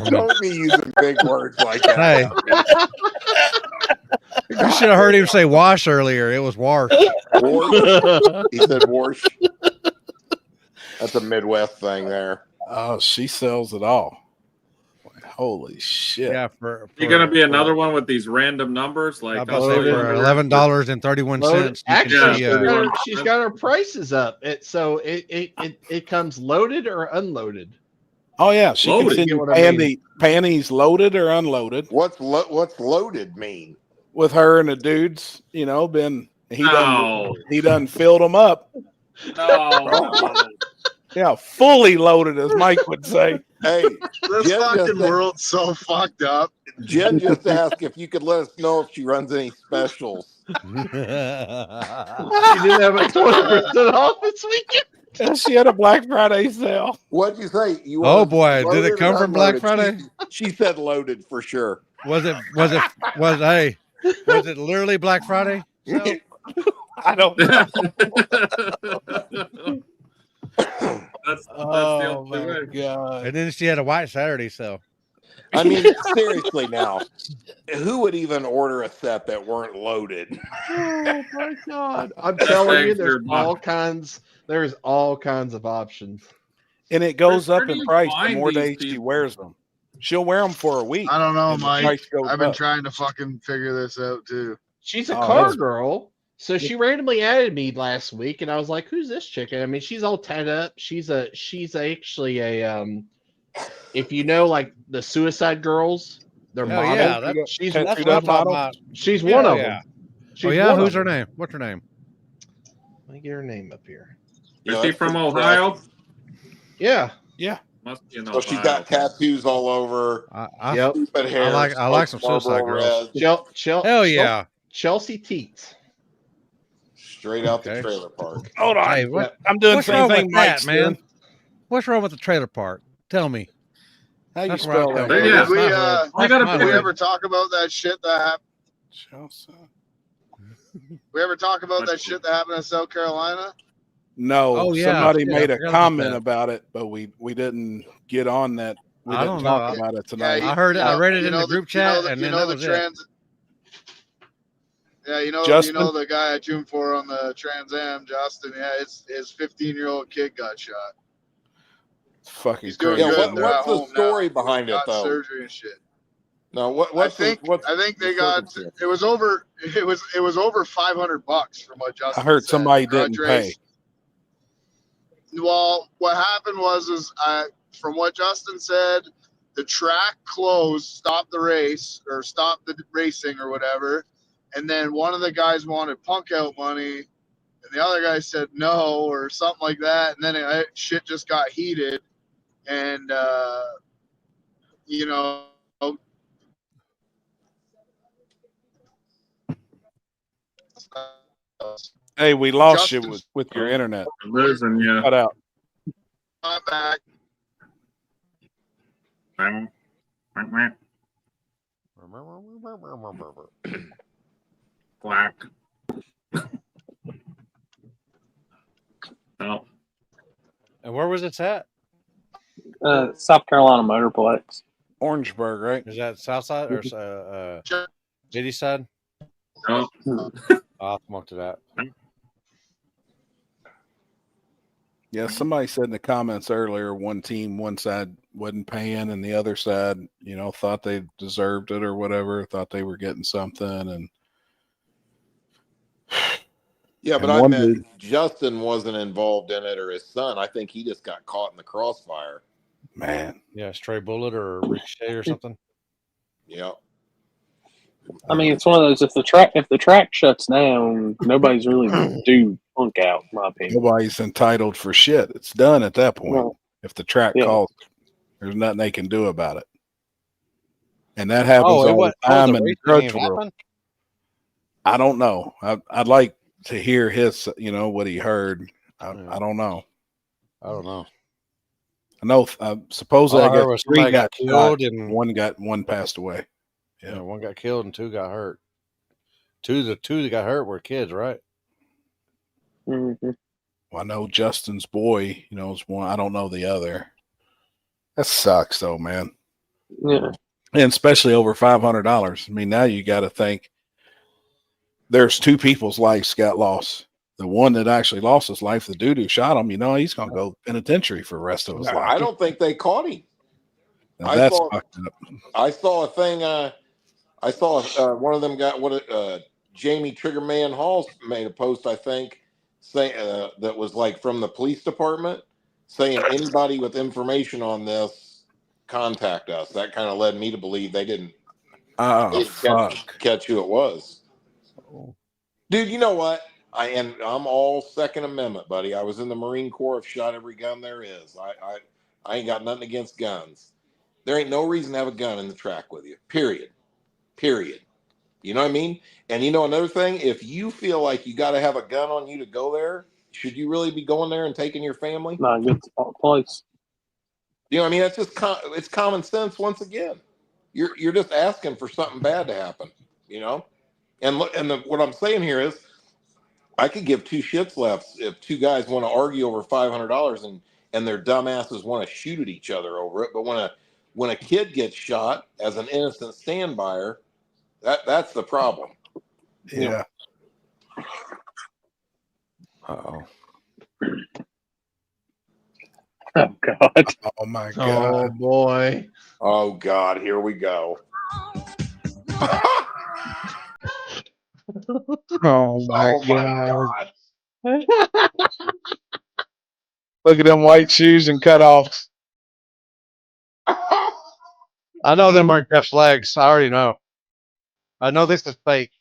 Don't be using big words like that. Hey. You should have heard him say wash earlier. It was wash. Wash. He said wash. That's a Midwest thing there. Oh, she sells it all. Holy shit. Yeah, You're gonna be another one with these random numbers, like for $11.31. Yeah, She's got her prices up. It comes loaded or unloaded. Oh yeah, she can Loaded. send You you know what I mean? panties loaded or unloaded. What's loaded mean? With her and the dudes, he No. done filled them up. No. Yeah, fully loaded, as Mike would say. Hey, This Jen fucking just- world's so fucked up. Jen just asked if you could let us know if she runs any specials. She did have a 20% off this weekend. And she had a Black Friday sale. What'd you say? You Oh want boy, did loaded it come or from Black unloaded? Friday? She said loaded for sure. Was it literally Black Friday? I don't know. That's the Oh only my way. god. And then she had a White Saturday sale. I mean, seriously now, who would even order a set that weren't loaded? Oh my god! I'm telling you, Thanks, there's your mom. all kinds. There's all kinds of options. And it goes Where up do in you price the find more these days she people? wears them. She'll wear them for a week. I don't know, and the Mike. price goes I've been up. trying to fucking figure this out too. She's a Oh, car that's- girl, so she randomly added me last week, and I was like, "Who's this chick?" And I mean, she's all tied up. She's actually a if you know, like the Suicide Girls, they're Hell models. yeah, she's that's tattooed what I'm up talking model? about. she's one of yeah. them. She's Oh yeah, one who's of her them. name? What's her name? Let me get her name up here. Is she from Ohio? Yeah. Yeah. Must be in So Ohio. she's got tattoos all over. Yep. Stupid hair. I like some smokes Suicide Marlboro Girls. Red, Hell yeah. Chelsea Teets. straight out the Okay. trailer park. Hold on. Hey, what, I'm doing the what's same wrong thing with Mike's that, man? doing. What's wrong with the trailer park? Tell me. How you That's where I spell come that? from. Yeah. That's Did we, my hood. I gotta That's my did we hood. ever talk about that shit that happened? Chelsea. We ever talk about that shit that happened in South Carolina? No, Oh, yeah. somebody Shit, I made a forgot about comment that. about it, but we didn't get on that We I didn't don't know. talk about it tonight. I heard it. I read it you in know the group chat, and you then know that the was it. trans. Yeah, you know Justin? the guy I tuned for on the Trans Am, Justin. Yeah, his 15-year-old kid got shot. It's fucking He's doing crazy. good. They're What's at the home story now. behind it, Got though? surgery and shit. No, I think they got circumstance? it was over $500 from what I Justin heard said. somebody Grudge didn't race. pay. Well, what happened was from what Justin said, the track closed, stopped the race or stopped the racing or whatever, and then one of the guys wanted punk out money, and the other guy said no or something like that, and then shit just got heated, and you know. Hey, we lost you Justin's with your internet. Losing you. Cut out. back. Black. Oh. And where was it at? South Carolina Motorplex. Orangeburg, right? Is that south side or city side? No. I'll come up to that. Yeah, somebody said in the comments earlier, one side wasn't paying, and the other side, thought they deserved it or whatever, thought they were getting something, and Yeah, but and I one meant dude- Justin wasn't involved in it, or his son. I think he just got caught in the crossfire. Man, yeah, stray bullet or ricochet or something. Yeah. I mean, it's one of those. If the track shuts down, nobody's really due punk out. In my opinion, nobody's entitled for shit. It's done at that point. Well, If the track yeah. calls, there's nothing they can do about it, and that happens all the the time in the race grudge didn't world. happen? I don't know. I'd like to hear his, what he heard. I don't know. I don't know. I know. Supposedly, All I I guess heard was 3 somebody got got killed shot, and one passed away. Yeah, one got killed and 2 got hurt. The two that got hurt were kids, right? Mm-hmm. Well, I know Justin's boy, is one. I don't know the other. That sucks, though, man. Yeah, and especially over $500. I mean, now you got to think there's 2 people's lives got lost. The one that actually lost his life, the dude who shot him, he's going to go penitentiary for the rest of his life. I don't think they caught him. Now, that's fucked up. I saw a thing. I saw one of them got Jamie Triggerman Hall made a post, I think, saying that was like from the police department saying anybody with information on this contact us. That kind of led me to believe they didn't catch who it was. Dude, you know what? I'm all Second Amendment, buddy. I was in the Marine Corps. I've shot every gun there is. I ain't got nothing against guns. There ain't no reason to have a gun in the track with you. Period. You know what I mean? And another thing, if you feel like you got to have a gun on you to go there, should you really be going there and taking your family? not a good place. You know what I mean? That's just it's common sense. Once again, you're just asking for something bad to happen. And look, what I'm saying here is, I could give 2 shits left if 2 guys want to argue over $500 and their dumbasses want to shoot at each other over it. But when a kid gets shot as an innocent stand buyer, that's the problem. Yeah. Uh-oh. Oh God. Oh my God. Oh boy. Oh God, here we go. Oh my God. Look at them white shoes and cutoffs. I know them aren't Jeff's legs. I already know. I know this is fake.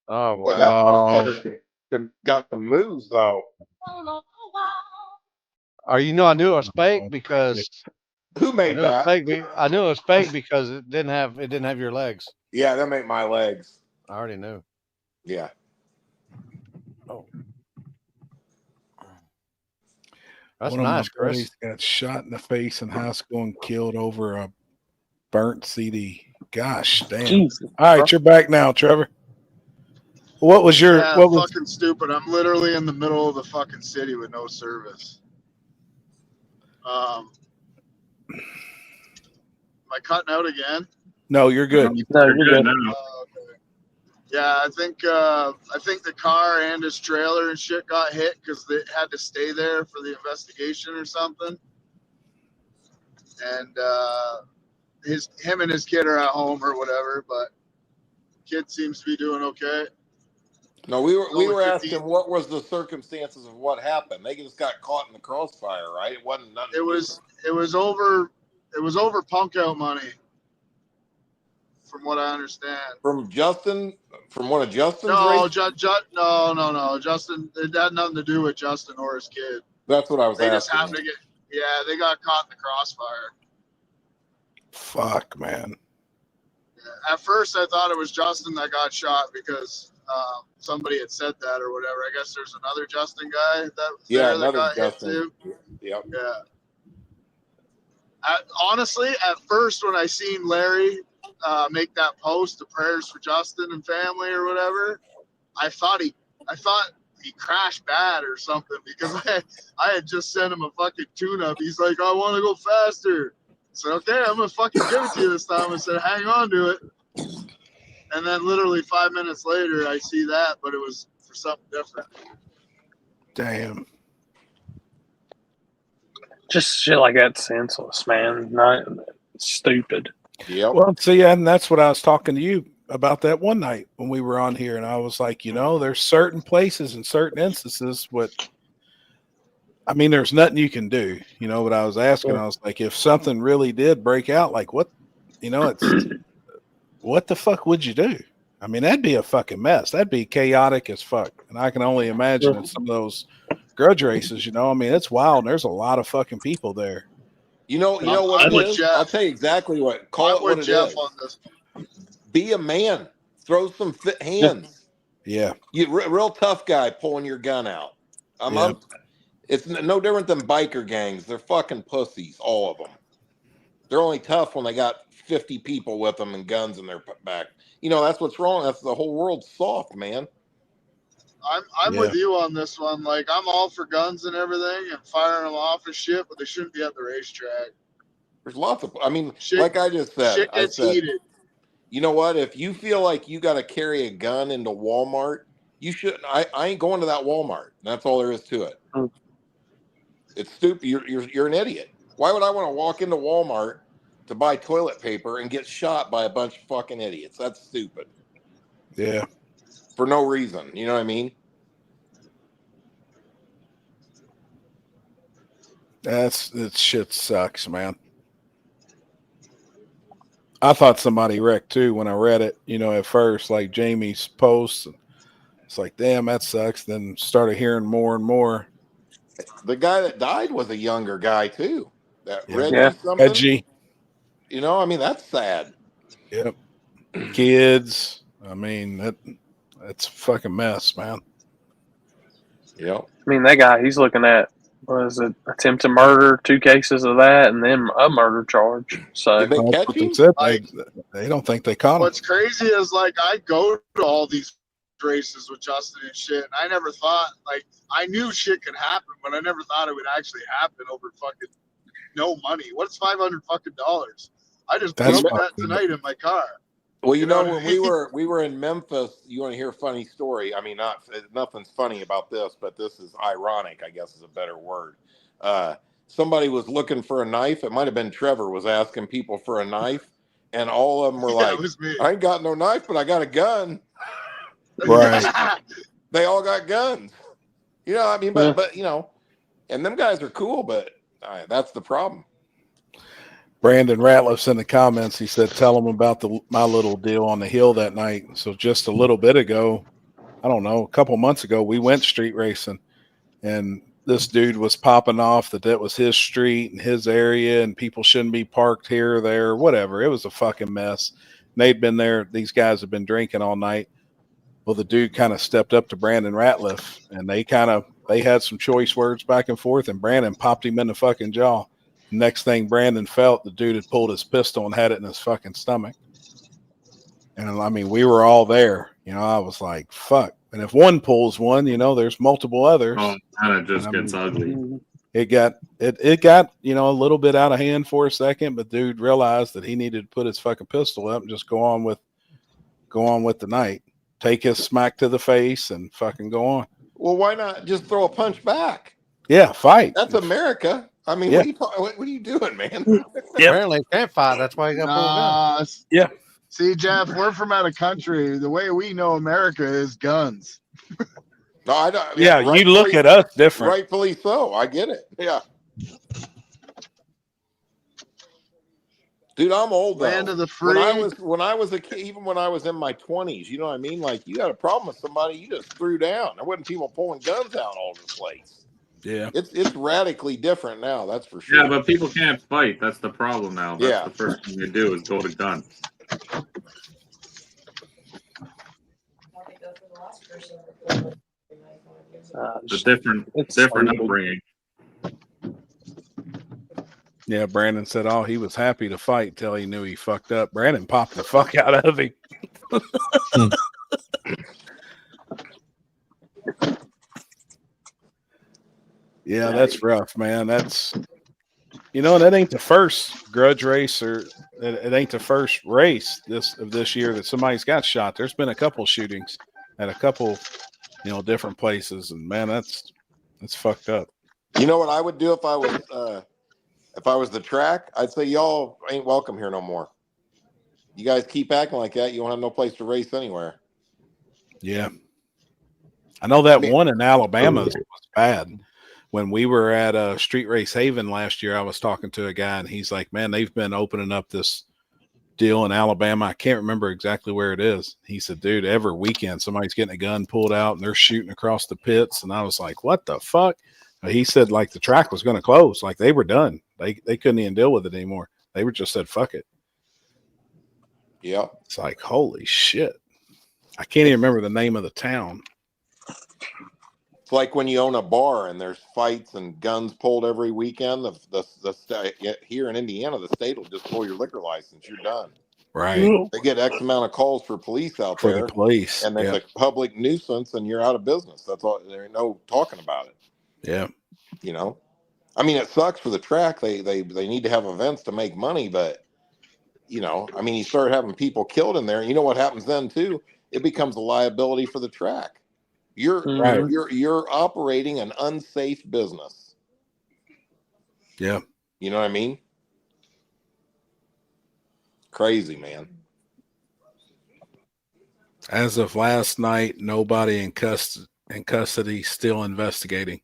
Oh wow. Got the moves though. I knew it was fake because Who made that? I knew it was fake because it didn't have your legs. Yeah, that made my legs. I already knew. Yeah. Oh. That's One of nice, my buddies Chris. got shot in the face in high school and killed over a burnt CD. Gosh damn. Jesus. All right, you're back now, Trevor. What was your fucking stupid. I'm literally in the middle of the fucking city with no service. I cutting out again? No, you're good. No, you're good. now. Okay. Yeah, I think the car and his trailer and shit got hit because they had to stay there for the investigation or something. And him and his kid are at home or whatever, but kid seems to be doing okay. No, we were Only 15. asking what was the circumstances of what happened. They just got caught in the crossfire, right? It wasn't nothing. It was over punk out money, from what I understand. From one of Justin's No, races? no. Justin, it had nothing to do with Justin or his kid. That's what I was They asking. just happened to get, they got caught in the crossfire. Fuck, man. At first, I thought it was Justin that got shot because somebody had said that or whatever. I guess there's another Justin guy that was there that got Justin. hit too. Yep. Yeah. Honestly, at first when I seen Larry make that post, the prayers for Justin and family or whatever, I thought he crashed bad or something because I had just sent him a fucking tune-up. He's like, I want to go faster. I said, okay, I'm gonna fucking give it to you this time. I said, hang on to it. And then literally 5 minutes later, I see that, but it was for something different. Damn. Just shit like that's senseless, man. Not stupid. Yeah. Well, see, and that's what I was talking to you about that one night when we were on here, and I was like, there's certain places and certain instances there's nothing you can do, but I was asking, I was like, if something really did break out, like what the fuck would you do? I mean, that'd be a fucking mess. That'd be chaotic as fuck. And I can only imagine in some of those grudge races, it's wild. And there's a lot of fucking people there. You know what it is? I'll tell you exactly what. Call it what it is. On this. Be a man. Throw some fit hands. Yeah. You real tough guy pulling your gun out. It's no different than biker gangs. They're fucking pussies, all of them. They're only tough when they got 50 people with them and guns in their back. That's what's wrong. That's the whole world's soft, man. I'm with you on this one. Like, I'm all for guns and everything and firing them off and shit, but they shouldn't be at the racetrack. There's lots of, like I just said, shit gets heated. You know what? If you feel like you got to carry a gun into Walmart, you shouldn't. I ain't going to that Walmart. That's all there is to it. It's stupid. You're an idiot. Why would I want to walk into Walmart to buy toilet paper and get shot by a bunch of fucking idiots? That's stupid. Yeah. For no reason. You know what I mean? That shit sucks, man. I thought somebody wrecked too when I read it, at first, like Jamie's post. It's like, damn, that sucks. Then started hearing more and more. The guy that died was a younger guy too. That Reggie something. Reggie. That's sad. Yep. Kids. That's a fucking mess, man. Yep. That guy, he's looking at, was it attempted murder, 2 cases of that, and then a murder charge. So did they catch him? They don't think they caught him. What's crazy is, like, I go to all these races with Justin and shit, and I never thought, like, I knew shit could happen, but I never thought it would actually happen over fucking no money. What's $500 fucking dollars? I just broke that tonight in my car. Well, when we were in Memphis, you want to hear a funny story? Nothing's funny about this, but this is ironic, I guess is a better word. Somebody was looking for a knife. It might have been Trevor was asking people for a knife, and all of them were like, I ain't got no knife, but I got a gun. Right. They all got guns. But and them guys are cool, but that's the problem. Brandon Ratliff's in the comments. He said, tell them about my little deal on the hill that night. So just a little bit ago, I don't know, a couple months ago, we went street racing, and this dude was popping off that was his street and his area, and people shouldn't be parked here or there, whatever. It was a fucking mess. And they'd been there. These guys have been drinking all night. Well, the dude kind of stepped up to Brandon Ratliff, and they had some choice words back and forth, and Brandon popped him in the fucking jaw. Next thing Brandon felt, the dude had pulled his pistol and had it in his fucking stomach. And we were all there. I was like, fuck. And if one pulls one, there's multiple others. Oh, and it just gets ugly. it got a little bit out of hand for a second, but dude realized that he needed to put his fucking pistol up and just go on with the night. Take his smack to the face and fucking go on. Well, why not just throw a punch back? Yeah, fight. That's America. I mean, Yeah. what are you doing, man? Apparently, you can't fight. That's why you got to pull a gun. Yeah. See, Jeff, we're from out of country. The way we know America is guns. No, I don't. Yeah, you look at us different. Rightfully so. I get it. Yeah. Dude, I'm old though. Land of the free. When I was a kid, even when I was in my 20s, you know what I mean? Like, you had a problem with somebody, you just threw down. There wasn't people pulling guns out all over the place. Yeah. It's radically different now, that's for sure. Yeah, but people can't fight. That's the problem now. That's Yeah. the first thing they do is go to guns. It's a different upbringing. Yeah, Brandon said, "Oh, he was happy to fight till he knew he fucked up." Brandon popped the fuck out of him. Yeah, that's rough, man. That's that ain't the first grudge race, or it ain't the first race this year that somebody's got shot. There's been a couple shootings at a couple, different places, and man, that's fucked up. You know what I would do if I was the track? I'd say y'all ain't welcome here no more. You guys keep acting like that, you won't have no place to race anywhere. Yeah. I know that one in Alabama was bad. When we were at Street Race Haven last year, I was talking to a guy, and he's like, man, they've been opening up this deal in Alabama. I can't remember exactly where it is. He said, dude, every weekend somebody's getting a gun pulled out and they're shooting across the pits. And I was like, what the fuck? He said, like, the track was going to close. Like, they were done. They couldn't even deal with it anymore. They were just said, fuck it. Yeah. It's like, holy shit. I can't even remember the name of the town. It's like when you own a bar and there's fights and guns pulled every weekend. The here in Indiana, the state will just pull your liquor license. You're done. Right. They get X amount of calls for police out For there. the police. And it's a public nuisance, and you're out of business. That's all. There ain't no talking about it. Yeah. I mean, it sucks for the track. They need to have events to make money, but I mean, you start having people killed in there. You know what happens then too? It becomes a liability for the track. You're operating an unsafe business. Yeah. You know what I mean? Crazy, man. As of last night, nobody in custody, still investigating.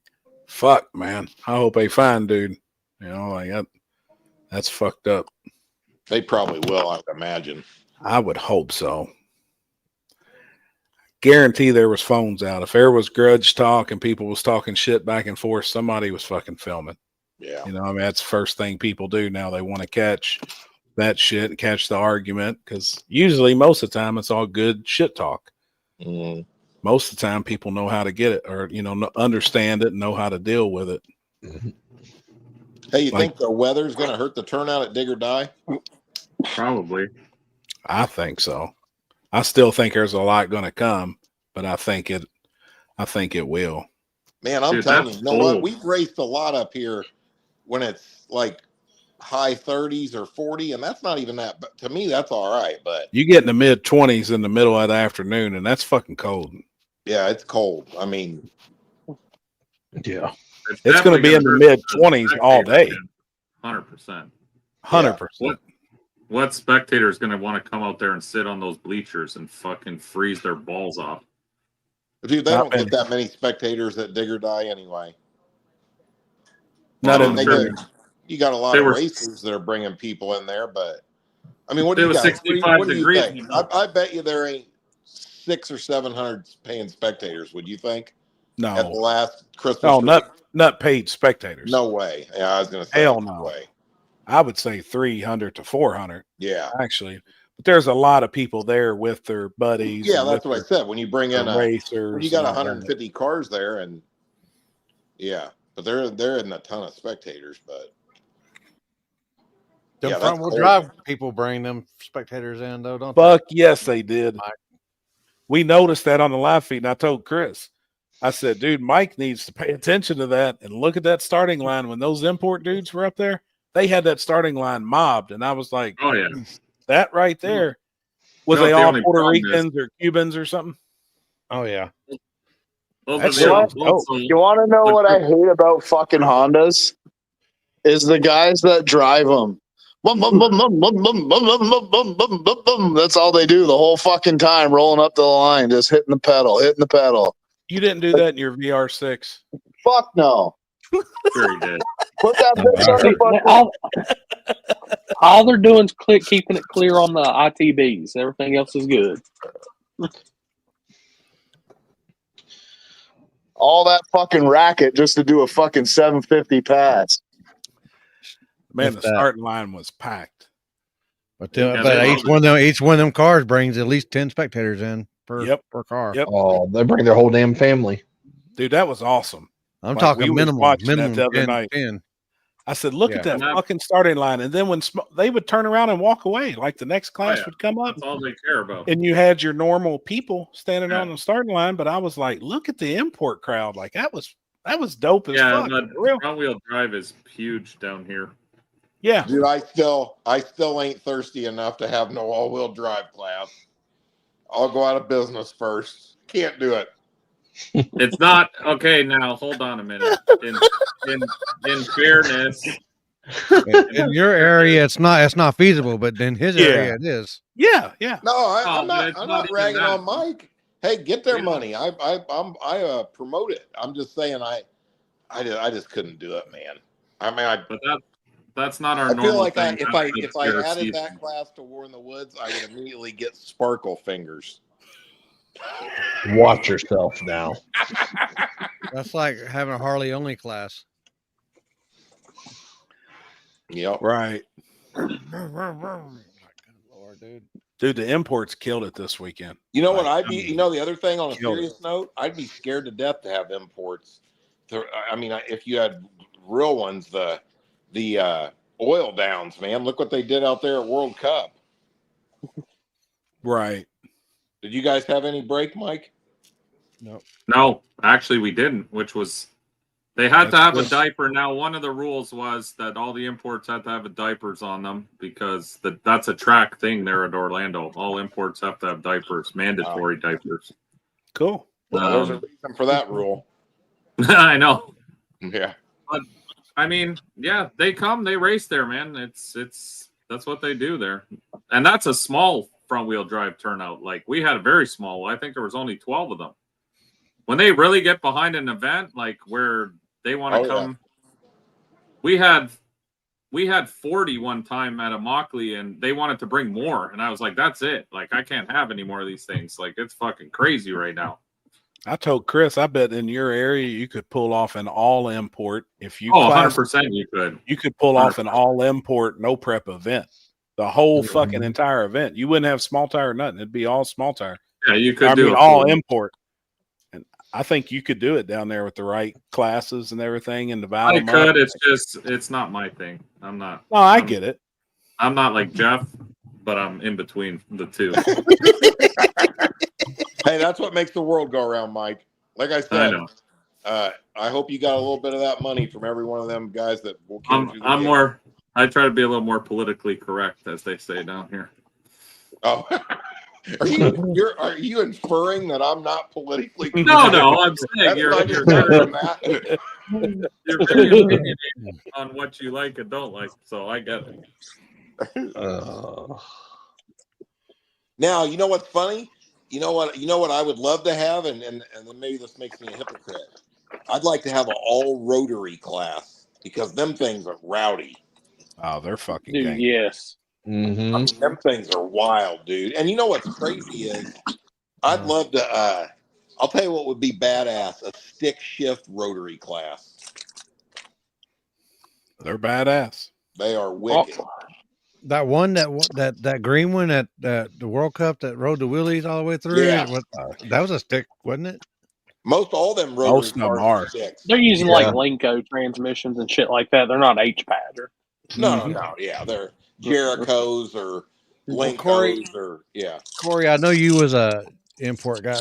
Fuck, man. I hope they find dude. That's fucked up. They probably will, I would imagine. I would hope so. Guarantee there was phones out. If there was grudge talk and people was talking shit back and forth, somebody was fucking filming. Yeah. That's the first thing people do now. They want to catch that shit and catch the argument, because usually most of the time it's all good shit talk. Mm. Most of the time people know how to get it, or understand it and know how to deal with it. Hey, you think the weather's going to hurt the turnout at Dig or Die? Probably. I think so. I still think there's a lot going to come, but I think it will. Man, I'm telling you, what? We've raced a lot up here when it's like high 30s or 40, and that's not even that. But to me, that's all right. But you get in the mid 20s in the middle of the afternoon, and that's fucking cold. Yeah, it's cold. I mean, yeah, it's going to be in the mid 20s all day. 100%. 100%. What spectator is going to want to come out there and sit on those bleachers and fucking freeze their balls off? Dude, they don't get that many spectators at Dig or Die anyway. Not in you got a lot of racers that are bringing people in there, but I mean, what do you got? 65 what do you degrees. think? I bet you there ain't 600 or 700 paying spectators. Would you think? No. At the last Christmas. No, not paid spectators. No way. Yeah, I was going to say. Hell no way. I would say 300 to 400. Yeah, actually, but there's a lot of people there with their buddies. Yeah, that's what I said. When you bring in racers, when you got 150 cars there, and but they're in a ton of spectators. But the front wheel drive people bring them spectators in though, don't they? Fuck yes, they did. We noticed that on the live feed, and I told Chris, I said, dude, Mike needs to pay attention to that and look at that starting line. When those import dudes were up there, they had that starting line mobbed. And I was like, oh yeah, that right there. Was You know they what the all only Puerto problem is? Ricans or Cubans or something? Oh yeah. Those That's are the what- both oh. You want to know what I hate about fucking Hondas? Is the guys that drive them. That's all they do the whole fucking time, rolling up the line, just hitting the pedal. You didn't do that in your VR6. Fuck no. Sure you did. Put that bitch on the fucking. All they're doing is keeping it clear on the ITBs. Everything else is good. All that fucking racket just to do a fucking 750 pass. Man, If the that. starting line was packed. But, Yeah, but they each one of them cars brings at least 10 spectators in per car. Yep. Oh, they bring their whole damn family. Dude, that was awesome. I'm Like, talking we was minimum watching that the other 10, night. 10. I said, look at Yeah. that fucking starting line. And then when they would turn around and walk away, like the next class yeah. would come up. That's all they care about. And you had your normal people standing Yeah. on the starting line. But I was like, look at the import crowd. Like that was dope as Yeah, fuck. but For real. front wheel drive is huge down here. Yeah. Dude, I still ain't thirsty enough to have no all-wheel drive class. I'll go out of business first. Can't do it. It's not okay. Now hold on a minute. In fairness, In your area, it's not feasible, but in his area, it is. Yeah. No, I'm but not. it's I'm not not even ragging that. on Mike. Hey, get their Yeah. money. I promote it. I'm just saying I just couldn't do it, man. I mean, but that's not our I normal feel like thing. if I That's added season. that class to War in the Woods, I would immediately get sparkle fingers. Watch yourself now. That's like having a Harley only class. Yep. Right. Lord, dude. Dude, the imports killed it this weekend. You know what Like, I'd be? You know the other thing on a Killed serious note, I'd be scared to death to have imports. I mean, if you had real ones, the oil downs, man. Look what they did out there at World Cup. Right. Did you guys have any break, Mike? No, actually, we didn't. Which was they had to That's have good. a diaper. Now, one of the rules was that all the imports had to have diapers on them because that's a track thing there at Orlando. All imports have to have diapers, mandatory diapers. Cool. Well, there's a reason for that rule. I know. Yeah. But I mean, yeah, they come, they race there, man. It's that's what they do there, and that's a small front wheel drive turnout. Like we had a very small. I think there was only 12 of them. When they really get behind an event, like where they want to come, yeah. we had 40 one time at a Mockley, and they wanted to bring more, and I was like, that's it. Like I can't have any more of these things. Like it's fucking crazy right now. I told Chris, I bet in your area you could pull off an all import if you. 100% you could. You could pull off an all import no prep event, the whole Mm-hmm. fucking entire event. You wouldn't have small tire or nothing. It'd be all small tire. Yeah, you could I do mean, a all full- import. And I think you could do it down there with the right classes and everything and divide I them could. up. It's not my thing. I'm not. No, I get it. I'm not like Jeff, but I'm in between the two. Hey, that's what makes the world go around, Mike. Like I said, know. I hope you got a little bit of that money from every one of them guys that will came through the I'm gate. more. I try to be a little more politically correct, as they say down here. Oh, are you inferring that I'm not politically correct? No, I'm saying That's you're not you're better very, than that. you're very opinionated on what you like and don't like. So I get it. Now, you know what's funny? You know what I would love to have, and then maybe this makes me a hypocrite. I'd like to have an all rotary class because them things are rowdy. Oh, they're fucking Dude, gang. yes. Mm-hmm. I mean, them things are wild, dude. And you know what's crazy is I'd love to I'll tell you what would be badass, a stick shift rotary class. They're badass. They are wicked. That one, that green one at the World Cup that rode the wheelies all the way through. Yeah. That was a stick, wasn't it? Most all them rotary Most of them cars are. sticks. They're using like Lenco transmissions and shit like that. They're not H-pad. No, yeah, they're Jerichos or Well, Corey- Linkos or yeah. Corey, I know you was a import guy.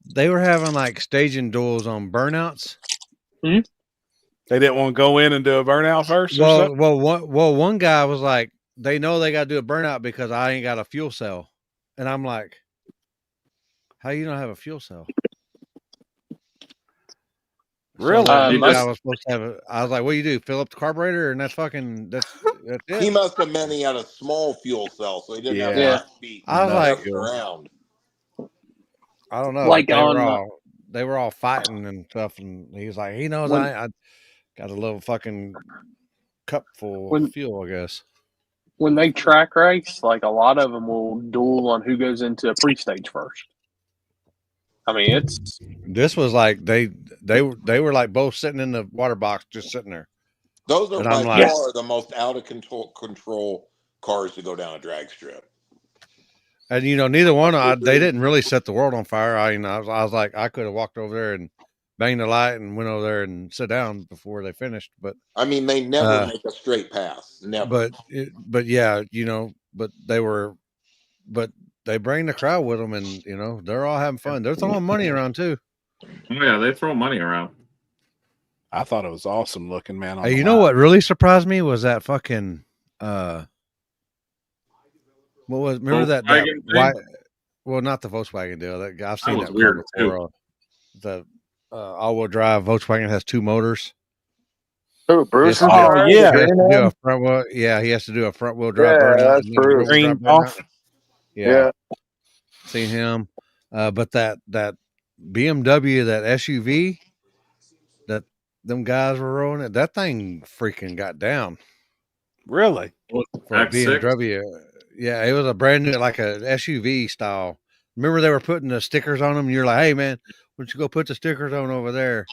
they were having like staging duels on burnouts. They didn't want to go in and do a burnout first. One guy was like, they know they got to do a burnout because I ain't got a fuel cell, and I'm like, how you don't have a fuel cell? Really? So I was supposed to have I was like, what do you do? Fill up the carburetor, and that's it. He must have meant he had a small fuel cell, so he didn't have to be I was like, around. I don't know. Like they were all fighting and stuff, and he was like, he knows I got a little fucking cup full of fuel, I guess. When they track race, like a lot of them will duel on who goes into a pre-stage first. I mean, this was like they were like both sitting in the water box, just sitting there. Those are and by I'm like, far the most out of control cars to go down a drag strip. And neither one they didn't really set the world on fire. I was like, I could have walked over there and banged the light and went over there and sit down before they finished. But I mean, they never make a straight pass. Never. But yeah, but they bring the crowd with them, and they're all having fun. They're throwing money around too. Oh yeah, they throw money around. I thought it was awesome looking, man. Hey, you know what really surprised me was that fucking what was remember that why? Well, not the Volkswagen deal. I've seen that weird before. The all-wheel drive Volkswagen has two motors. Oh, Bruce! He has to do a front wheel. Yeah, he has to do a front wheel drive burnout. That's Bruce. Green off. Yeah, seen him. But that BMW, that SUV, that them guys were rolling it. That thing freaking got down. Really? For a BMW. Yeah, it was a brand new, like a SUV style. Remember they were putting the stickers on them? And you're like, hey man, why don't you go put the stickers on over there?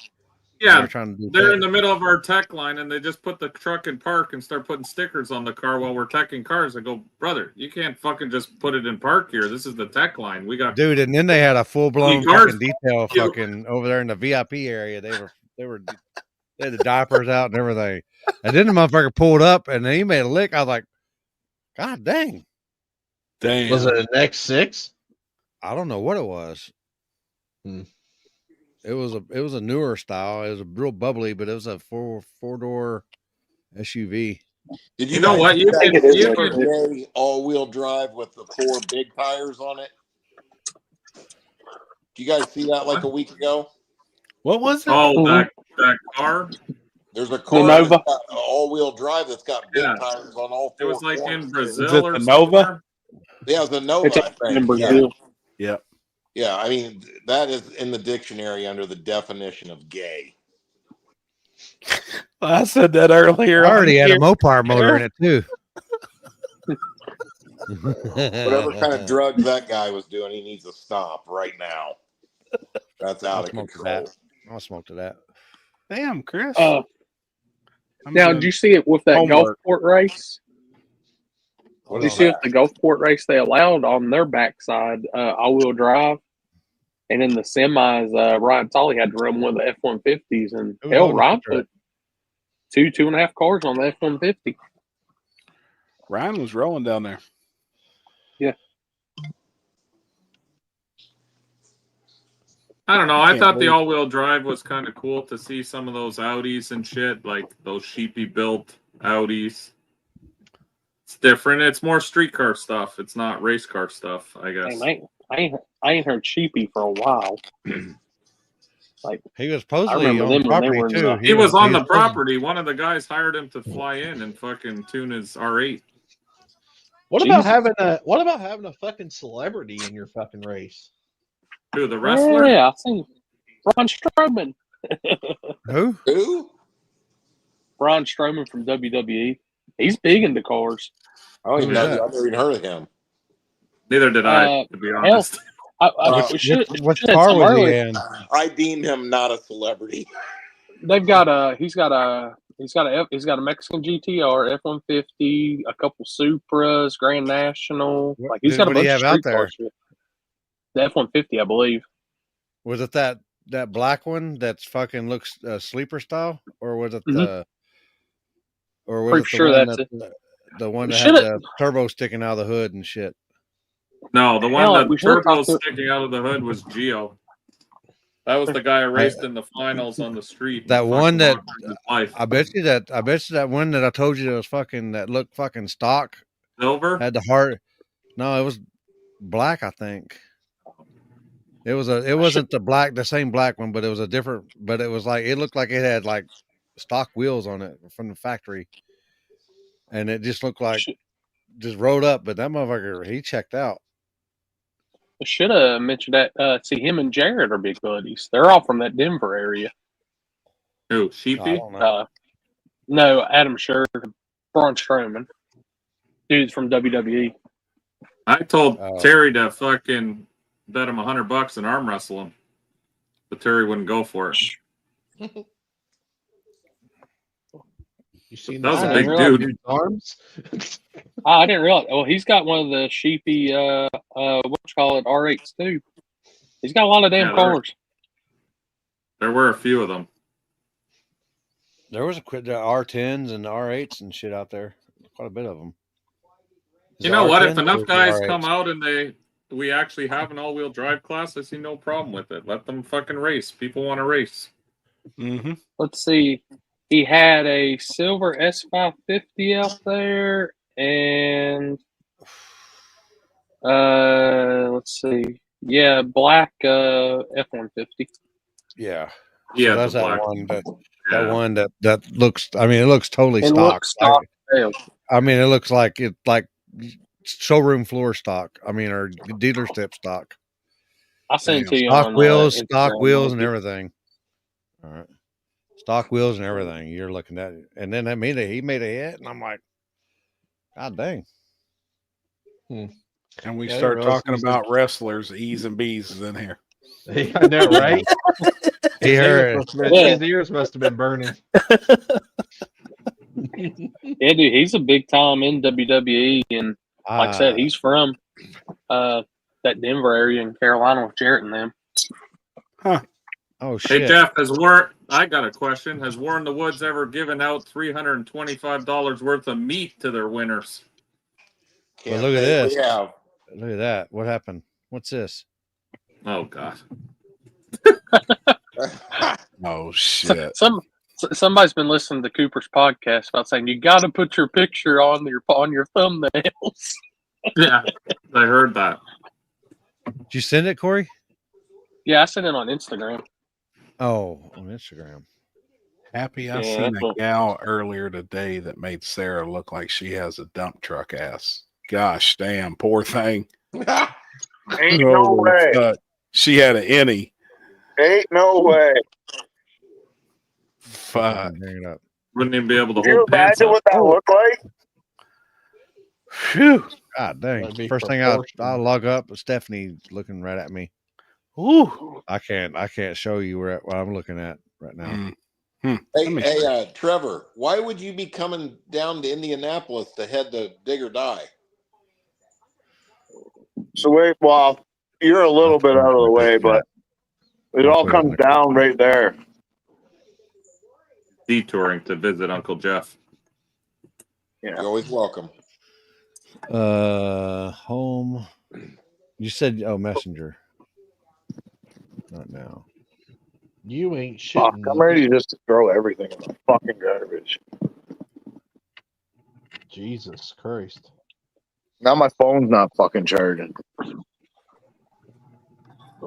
Yeah, they're in the middle of our tech line, and they just put the truck in park and start putting stickers on the car while we're teching cars. I go, brother, you can't fucking just put it in park here. This is the tech line. We got dude, and then they had a full blown fucking detail fucking over there in the VIP area. They had the diapers out and everything. And then the motherfucker pulled up and then he made a lick. I was like, God dang. Damn. Was it an X6? I don't know what it was. It was a newer style. It was a real bubbly, but it was a four-door SUV. Did you know what? You can all-wheel drive with the 4 big tires on it. Did you guys see that like a week ago? What was it? Oh, that car. There's a car that's got all-wheel drive that's got big tires on all 4. It was like in Brazil. Is it or the Nova? Yeah, it was the Nova. In Brazil. Yeah. Yeah, I mean, that is in the dictionary under the definition of gay. I said that earlier. I already had a Mopar motor in it too. Whatever kind of drugs that guy was doing, he needs to stop right now. That's out of control. I'll smoke to that. Damn, Chris. Now, did you see it with that Gulfport race? Did you see it the Gulfport race they allowed on their backside all-wheel drive? And in the semis, Ryan Tolley had to run one of the F-150s. And hell, Ryan put 2.5 cars on the F-150. Ryan was rolling down there. Yeah. I don't know. I thought the all-wheel drive was kind of cool to see some of those Audis and shit, like those sheepy built Audis. It's different. It's more street car stuff. It's not race car stuff, I guess. Hey, I ain't heard cheapy for a while. Like he was supposedly on the property too. He was on the property. One of the guys hired him to fly in and fucking tune his R8. What about having a fucking celebrity in your fucking race? Who, the wrestler? Yeah, I think Braun Strowman. Who? Braun Strowman from WWE. He's big into cars. I don't even know. I've never even heard of him. Neither did I, to be honest. What car was he in? I deem him not a celebrity. They've got he's got a Mexican GTR, F-150, a couple Supras, Grand National. Like he's got a bunch of street cars. The F-150, I believe. Was it that black one that's fucking looks sleeper style, or was it the? Or was Pretty sure that's it. The one that had the turbo sticking out of the hood and shit. No, the one that the turbo sticking out of the hood was Geo. That was the guy I raced in the finals on the street. That one that life. I bet you that one that I told you that was fucking that looked fucking stock. Silver had the heart. No, it was black. I think it wasn't the same black one, but it was a different. But it was like it looked like it had like stock wheels on it from the factory, and it just looked like just rolled up. But that motherfucker, he checked out. I should have mentioned that. See, him and Jared are big buddies. They're all from that Denver area. Who, Sheepy? No, Adam Scher, Braun Strowman. Dude's from WWE. I told Terry to fucking bet him $100 and arm wrestle him, but Terry wouldn't go for it. You seen that was a big dude. Arms? I didn't realize. Well, he's got one of the Sheepy, what you call it, R8s too. He's got a lot of damn cars. There were a few of them. There was the R10s and the R8s and shit out there. Quite a bit of them. You know what? If enough guys come out and we actually have an all-wheel drive class, I see no problem with it. Let them fucking race. People want to race. Mm-hmm. Let's see. He had a silver S550 out there, and let's see. Yeah, black F-150. Yeah. Yeah, so that's that one that one that looks. I mean, it looks totally stock. Looks stock. I mean, it looks like showroom floor stock. I mean, or dealer step stock. I'll send it to you. Stock wheels, and everything. All right. Stock wheels and everything. You're looking at it. And then he made a hit, and I'm like, God dang. And we start talking about wrestlers, E's and B's is in here. I know, right? His ears must have been burning. Yeah, dude, he's a big time in WWE, and like I said, he's from that Denver area in Carolina with Jarrett and them. Huh. Oh shit. Hey Jeff, I got a question. Has War in the Woods ever given out $325 worth of meat to their winners? Well, look at this. Look at that. What happened? What's this? Oh God. Oh shit. Somebody's been listening to Cooper's podcast about saying you got to put your picture on your thumbnails. Yeah, I heard that. Did you send it, Corey? Yeah, I sent it on Instagram. Oh, on Instagram. Happy I seen a gal earlier today that made Sarah look like she has a dump truck ass. Gosh damn, poor thing. Ain't no way. She had an innie. Ain't no way. Fuck. Wouldn't even be able to Can you hold pants imagine up. what that looked like? Phew. God dang. First thing I'll log up, Stephanie looking right at me. Ooh. I can't show you what I'm looking at right now. Hey, Trevor, why would you be coming down to Indianapolis to head to Dig or Die? So you're a little bit out of the way, but it all comes down right there. Detouring to visit Uncle Jeff. Yeah. You're always welcome. Home. You said, Messenger. Not now. You ain't shit. Fuck, I'm ready just to throw everything in the fucking garbage. Jesus Christ. Now my phone's not fucking charging.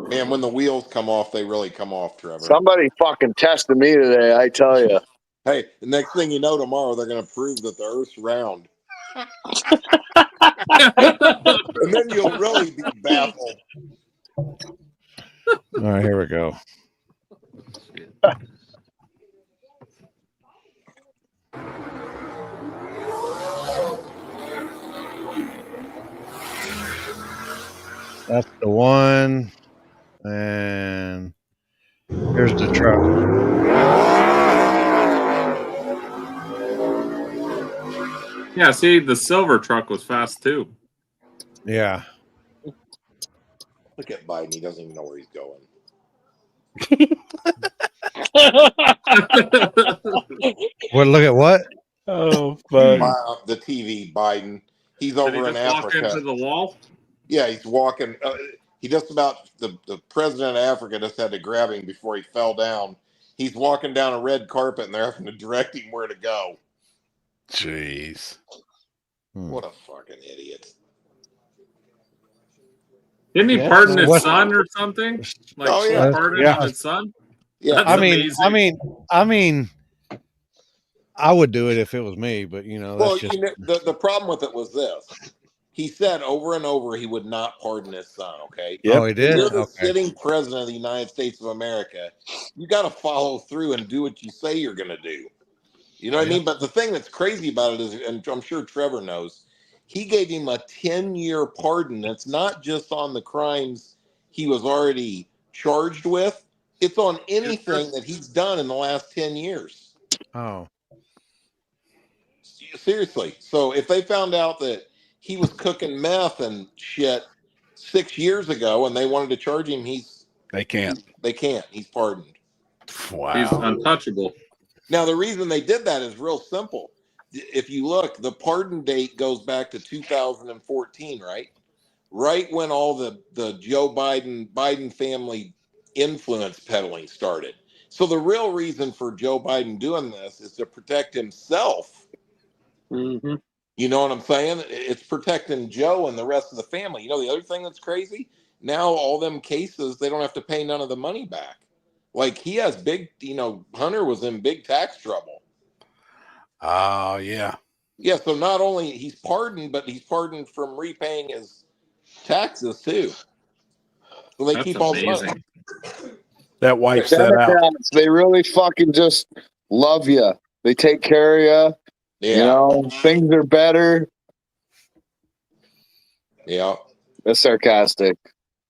Man, when the wheels come off, they really come off, Trevor. Somebody fucking tested me today, I tell you. Hey, the next thing you know, tomorrow they're going to prove that the Earth's round. And then you'll really be baffled. All right, here we go. That's the one. And here's the truck. Yeah, see, the silver truck was fast too. Yeah. Look at Biden. He doesn't even know where he's going. What? Look at what? Oh, fuck. The TV, Biden. He's Did he over in just walk Africa. into the wall? Yeah, he's walking. He just about the president of Africa just had to grab him before he fell down. He's walking down a red carpet and they're having to direct him where to go. Jeez. What a fucking idiot. Didn't he pardon his son or something? Like pardon his son? Yeah, That's amazing. I mean, I would do it if it was me, but that's Well, just the problem with it was this. He said over and over he would not pardon his son, okay? Yep. Oh, he did? You're the Okay. sitting president of the United States of America. You got to follow through and do what you say you're going to do. You know what I mean? But the thing that's crazy about it is, and I'm sure Trevor knows, he gave him a 10-year pardon. That's not just on the crimes he was already charged with. It's on anything that he's done in the last 10 years. Oh. Seriously. So if they found out that he was cooking meth and shit 6 years ago and they wanted to charge him, they can't. They can't. He's pardoned. Wow. He's untouchable. Now, the reason they did that is real simple. If you look, the pardon date goes back to 2014, right? Right when all the Joe Biden family influence peddling started. So the real reason for Joe Biden doing this is to protect himself. Mm-hmm. You know what I'm saying? It's protecting Joe and the rest of the family. You know, the other thing that's crazy? Now all them cases, they don't have to pay none of the money back. Like he has big, Hunter was in big tax trouble. Oh, yeah. Yeah, so not only he's pardoned, but he's pardoned from repaying his taxes too. So they keep all the money. That wipes that out. Democrats, they really fucking just love you. They take care of you. Yeah. Things are better. Yeah. That's sarcastic.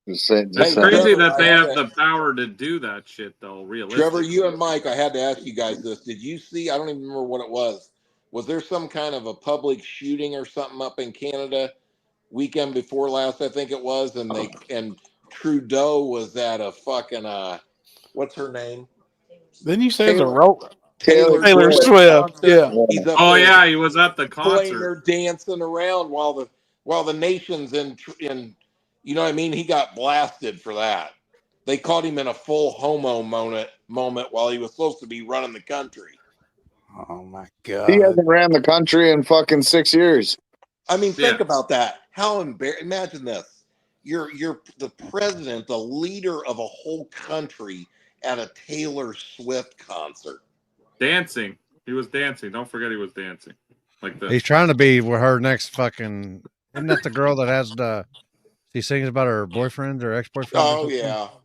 It's crazy that they have the power to do that shit, though, realistically. Trevor, you and Mike, I had to ask you guys this. Did you see, I don't even remember what it was. Was there some kind of a public shooting or something up in Canada weekend before last, I think it was, and Trudeau was at a fucking what's her name? Then you say Taylor Swift. Yeah. He's up Oh there yeah, he was at the playing concert. or dancing around while the nation's in you know what I mean? He got blasted for that. They caught him in a full homo moment while he was supposed to be running the country. Oh my God. He hasn't ran the country in fucking 6 years. I mean, think about that. How embarrassing! Imagine this: you're the president, the leader of a whole country at a Taylor Swift concert. Dancing. He was dancing. Don't forget he was dancing. Like this. He's trying to be with her next fucking. Isn't that the girl that has she sings about her boyfriends or ex-boyfriends? Oh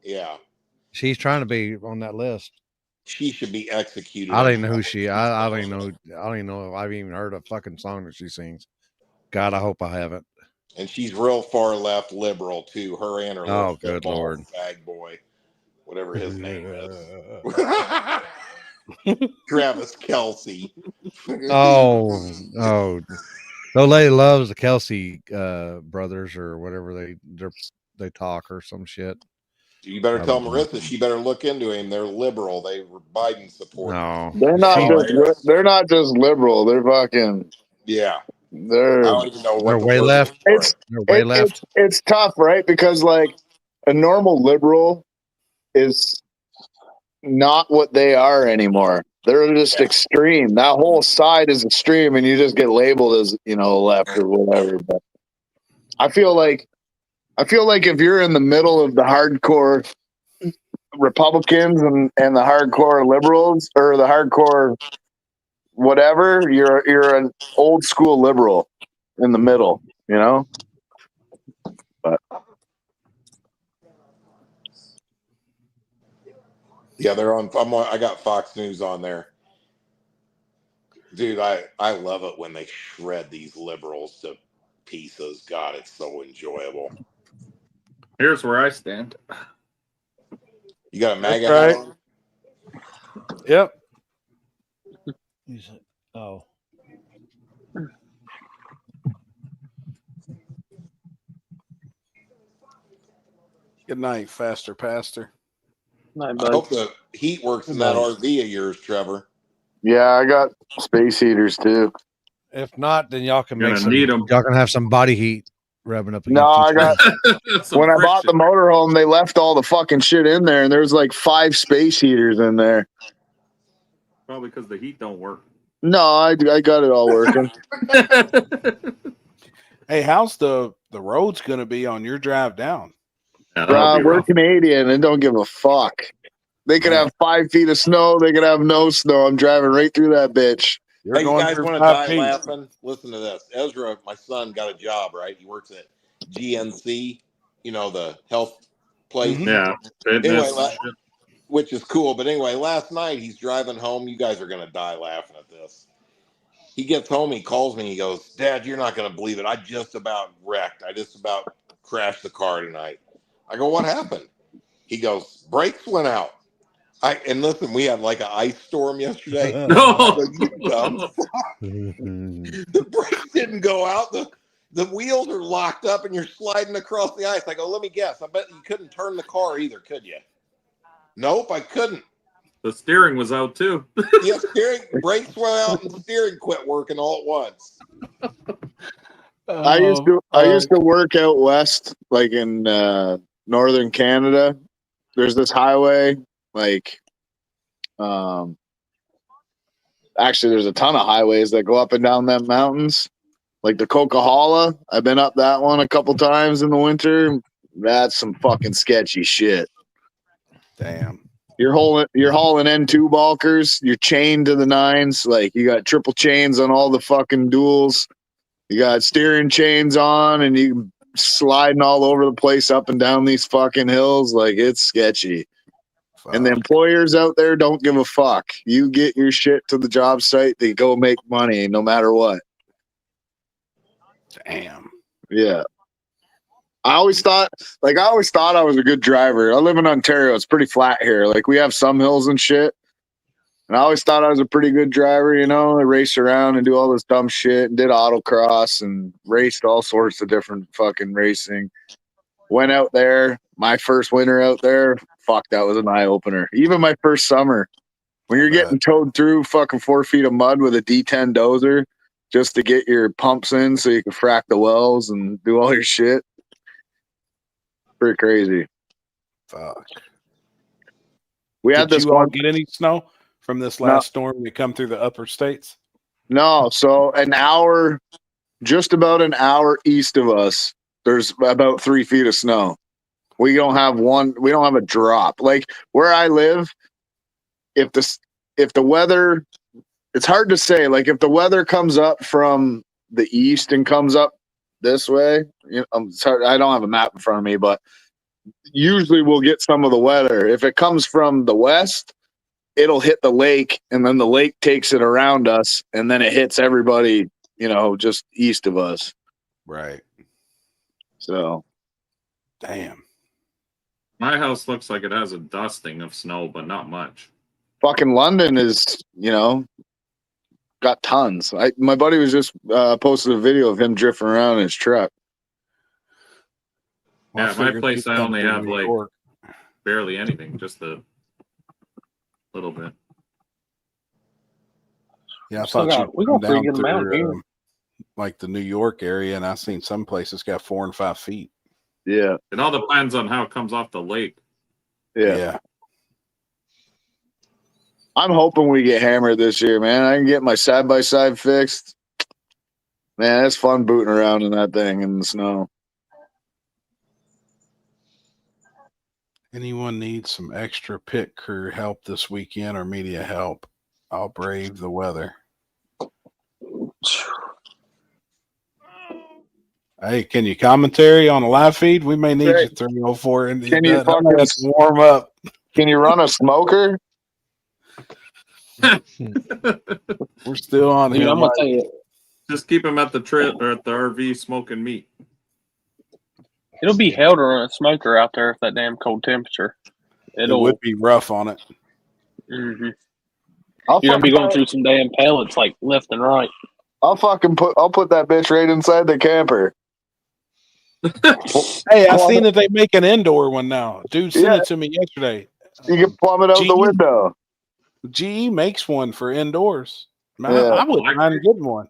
yeah. She's trying to be on that list. She should be executed. I don't even know who she. I don't even know. I don't even know if I've even heard a fucking song that she sings. God, I hope I haven't. And she's real far left liberal too. Her and her Oh, good Lord, fag boy, whatever his name is. Travis Kelce. oh, the lady loves the Kelsey brothers or whatever they talk or some shit. You better tell Marissa she better look into him. They're liberal. They were Biden supporters. No, they're not just liberal. They're fucking They're I don't even know what they're way left. They're way left. It's tough, right? Because like a normal liberal is not what they are anymore. They're just extreme. That whole side is extreme, and you just get labeled as left or whatever. But I feel like if you're in the middle of the hardcore Republicans and the hardcore liberals or the hardcore whatever, you're an old school liberal in the middle, But yeah, they're on. I got Fox News on there, dude. I love it when they shred these liberals to pieces. God, it's so enjoyable. Here's where I stand. You got a MAGA hat on? Yep. Oh. Good night, faster pastor. I hope the heat works in that RV of yours, Trevor. Yeah, I got space heaters too. If not, then y'all can Y'all can have some body heat. rubbing up No, against I each got Some when I bought the friction. motorhome, they left all the fucking shit in there, and there's like 5 space heaters in there. Probably because the heat don't work. No, I got it all working. Hey, how's the roads going to be on your drive down? Yeah, that'll be We're rough. Canadian and don't give a fuck. They could have 5 feet of snow. They could have no snow. I'm driving right through that bitch. You're Hey, you going guys through want to 5 die feet. laughing? Listen to this. Ezra, my son, got a job, right? He works at GNC, you know, the health place. Mhm. Yeah, Anyway, fitness. which is cool. But anyway, last night he's driving home. You guys are going to die laughing at this. He gets home, he calls me, he goes, Dad, you're not going to believe it. I just about wrecked. I just about crashed the car tonight. I go, what happened? He goes, brakes went out. And listen, we had like an ice storm yesterday. No. So you dumb fuck. The brakes didn't go out. The wheels are locked up and you're sliding across the ice. I go, let me guess. I bet you couldn't turn the car either, could you? Nope, I couldn't. The steering was out too. Yeah, brakes went out and steering quit working all at once. I used to work out west, like in northern Canada. There's this highway, like actually there's a ton of highways that go up and down them mountains. Like the Coquihalla. I've been up that one a couple times in the winter. That's some fucking sketchy shit. Damn. You're hauling N2 bulkers. You're chained to the 9s. Like you got triple chains on all the fucking duals. You got steering chains on, and you sliding all over the place up and down these fucking hills. Like it's sketchy. And the employers out there don't give a fuck. You get your shit to the job site, they go make money no matter what. Damn. Yeah. I always thought I was a good driver. I live in Ontario. It's pretty flat here. Like we have some hills and shit. And I always thought I was a pretty good driver, you know. I race around and do all this dumb shit and did autocross and raced all sorts of different fucking racing. Went out there, my first winter out there, fuck, that was an eye-opener. Even my first summer. When you're getting towed through fucking 4 feet of mud with a D10 dozer just to get your pumps in so you can frack the wells and do all your shit. Pretty crazy. Fuck. We had Did this you all one. get any snow from this last storm that come through the upper states? No, so just about an hour east of us, there's about 3 feet of snow. We don't have a drop. Like where I live, if the weather, it's hard to say. Like if the weather comes up from the east and comes up this way, you know, I'm sorry, I don't have a map in front of me, but usually we'll get some of the weather. If it comes from the west, it'll hit the lake, and then the lake takes it around us, and then it hits everybody, you know, just east of us. Right. So, damn. My house looks like it has a dusting of snow, but not much. Fucking London is, you know, got tons. My buddy was just posted a video of him drifting around in his truck. Yeah, my place I only have like barely anything, just a little bit. Yeah, I Still thought got- we you come got pretty down good amount here. through like the New York area, and I've seen some places got 4 and 5 feet. Yeah. It all depends on how it comes off the lake. Yeah. I'm hoping we get hammered this year, man. I can get my side-by-side fixed. Man, it's fun booting around in that thing in the snow. Anyone needs some extra pit crew help this weekend or media help? I'll brave the weather. Hey, can you commentary on a live feed? We may need you 304 in the Can you event. I'm gonna warm up. Can you run a smoker? We're still on Dude, here. I'm gonna tell you, Just keep him at the trip or at the RV smoking meat. it'll be hell to run a smoker out there if that damn cold temperature. It would be rough on it. Mm-hmm. You're gonna be going through some damn pellets like left and right. I'll put that bitch right inside the camper. Hey, I seen that they make an indoor one now. Dude sent it to me yesterday. You can plumb it out the window. GE makes one for indoors. Man, Yeah. I wouldn't mind getting one.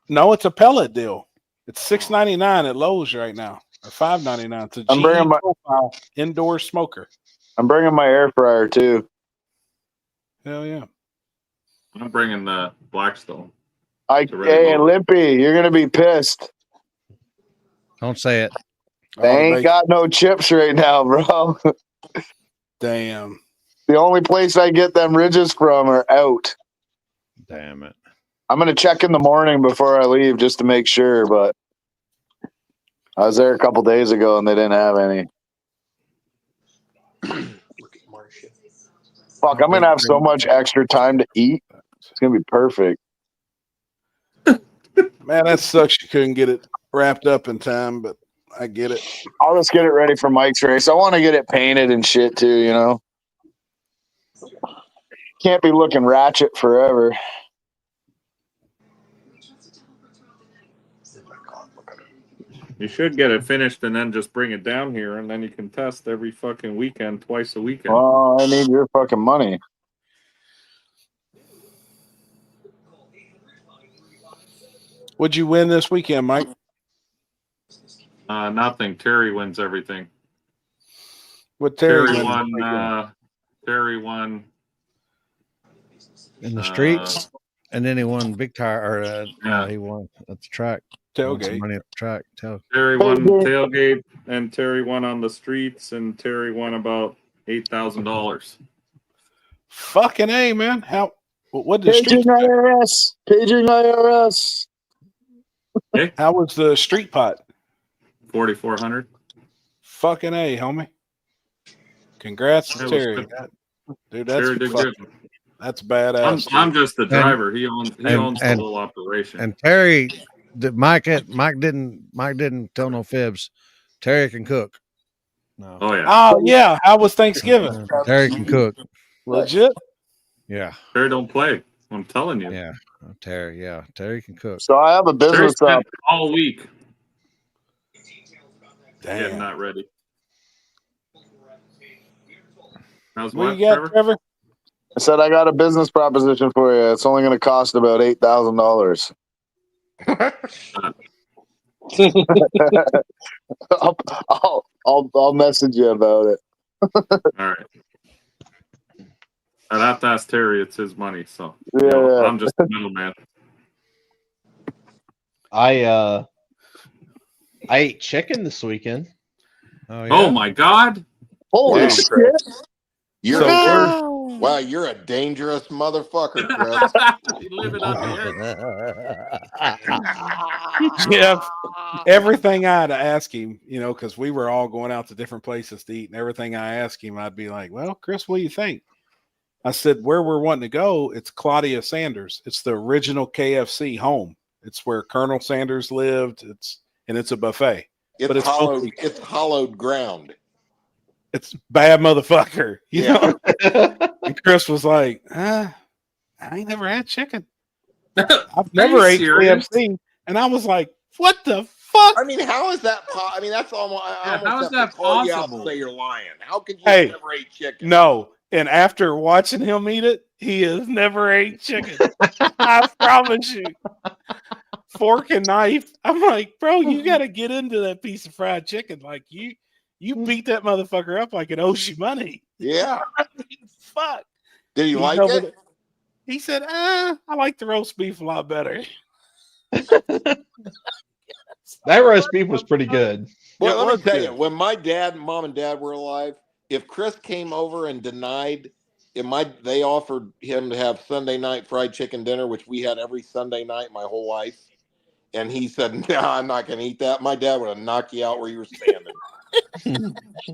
No, it's a pellet deal. It's $6.99 at Lowe's right now, or $5.99. It's a I'm bringing GE my profile indoor smoker. I'm bringing my air fryer too. Hell yeah! I'm bringing the Blackstone. Hey, Limpy, you're gonna be pissed. Don't say it. They ain't got no chips right now, bro. Damn. The only place I get them ridges from are out. Damn it. I'm gonna check in the morning before I leave just to make sure, but I was there a couple days ago and they didn't have any. Fuck, I'm gonna have so much extra time to eat. It's gonna be perfect. Man, that sucks. You couldn't get it wrapped up in time, but I get it. I'll just get it ready for Mike's race. I want to get it painted and shit too, you know. Can't be looking ratchet forever. You should get it finished and then just bring it down here, and then you can test every fucking weekend, twice a weekend. Oh, I need your fucking money. What'd you win this weekend, Mike? Nothing. Terry wins everything. What Terry Terry won? won. Terry won in the streets, and then he won big tire. Or no, he won at the track. Tailgate. Money at the track. Terry won tailgate, and Terry won on the streets, and Terry won about $8,000. Fucking A, man. How? What did Paging IRS? Paging IRS. Okay. How was the street pot? 4,400. Fucking A, homie. Congrats to Terry. Dude, that's Terry did good. That's badass. I'm just the driver. He owns the whole operation. And Terry, Mike didn't tell no fibs. Terry can cook. No. Oh yeah. Oh yeah. How was Thanksgiving? Terry can cook. Legit. Yeah. Terry don't play. I'm telling you. Yeah. Terry. Yeah. Terry can cook. So I have a business spent all week. Damn. Getting not ready. How's what you got, Trevor? I said I got a business proposition for you. It's only going to cost about $8,000. I'll message you about it. All right. I'd have to ask Terry. It's his money, so yeah. I'm just the middleman. I ate chicken this weekend. Oh, yeah? Oh my God! Holy shit! Wow, you're a dangerous motherfucker, Chris. You living on the edge. Jeff, everything I had to ask him, because we were all going out to different places to eat, and everything I asked him, I'd be like, "Well, Chris, what do you think?" I said, "Where we're wanting to go, it's Claudia Sanders. It's the original KFC home. It's where Colonel Sanders lived. It's a buffet. It's hollowed. It's hollowed ground. It's bad, motherfucker. You know." And Chris was like, "I ain't never had chicken. I've never ate KFC." And I was like, "What the fuck?" I mean, how is that? I mean, that's almost. How is that possible? Say you're lying. How could you never eat chicken? No. And after watching him eat it, he has never ate chicken. I promise you. Fork and knife. I'm like, bro, you got to get into that piece of fried chicken. Like you beat that motherfucker up like it owes you money. Yeah. I mean, fuck. Did he like it? He said, I like the roast beef a lot better. That roast beef was pretty good. Well, let me tell you, when my mom and dad were alive, if Chris came over and denied, they offered him to have Sunday night fried chicken dinner, which we had every Sunday night my whole life, and he said, "No, I'm not going to eat that." My dad would have knocked you out where you were standing.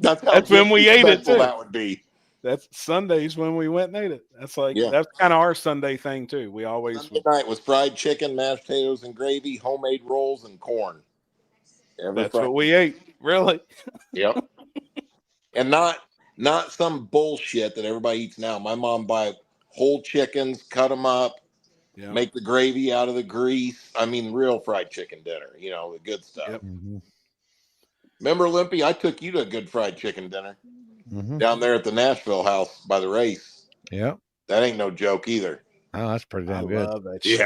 That's when we ate it too. That would be. That's Sundays when we went and ate it. That's that's kind of our Sunday thing too. We always Sunday night was fried chicken, mashed potatoes and gravy, homemade rolls, and corn. That's what we ate, really. Yep. And not some bullshit that everybody eats now. My mom buy whole chickens, cut them up, make the gravy out of the grease. I mean, real fried chicken dinner. The good stuff. Yep. Mm-hmm. Remember, Limpy? I took you to a good fried chicken dinner down there at the Nashville house by the race. Yep. That ain't no joke either. Oh, that's pretty damn good. Love that shit.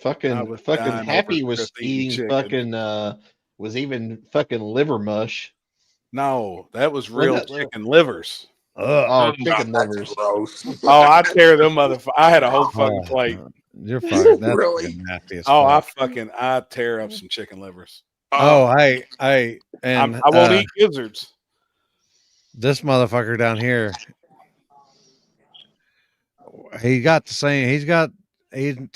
Fucking Happy was eating was even fucking liver mush. No, that was real chicken livers. Chicken livers. Gross. I tear them motherfuckers. I had a whole fucking plate. You're fine. That's Really? nasty as I fuck. I tear up some chicken livers. I won't eat gizzards. This motherfucker down here, he's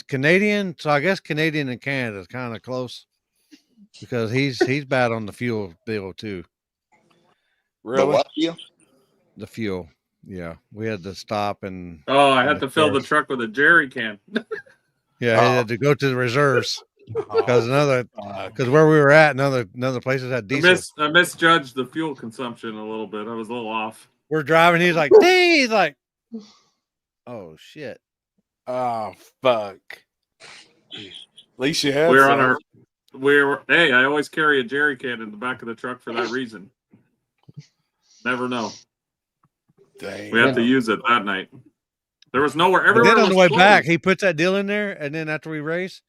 Canadian, so I guess Canadian and Canada is kind of close because he's bad on the fuel bill too. Really? The what deal? The fuel. Yeah. We had to stop and I had to fill the truck with a jerry can. Yeah, he had to go to the reserves because where we were at, another places had diesel. I misjudged the fuel consumption a little bit. I was a little off. We're driving. He's like, "Dang!" He's like, "Oh shit!" Oh fuck! At least you had. Hey, I always carry a jerry can in the back of the truck for that reason. Never know. Dang. We had to use it that night. There was nowhere. Everywhere. Then on the way closed. back, he puts that deal in there, and then after we race,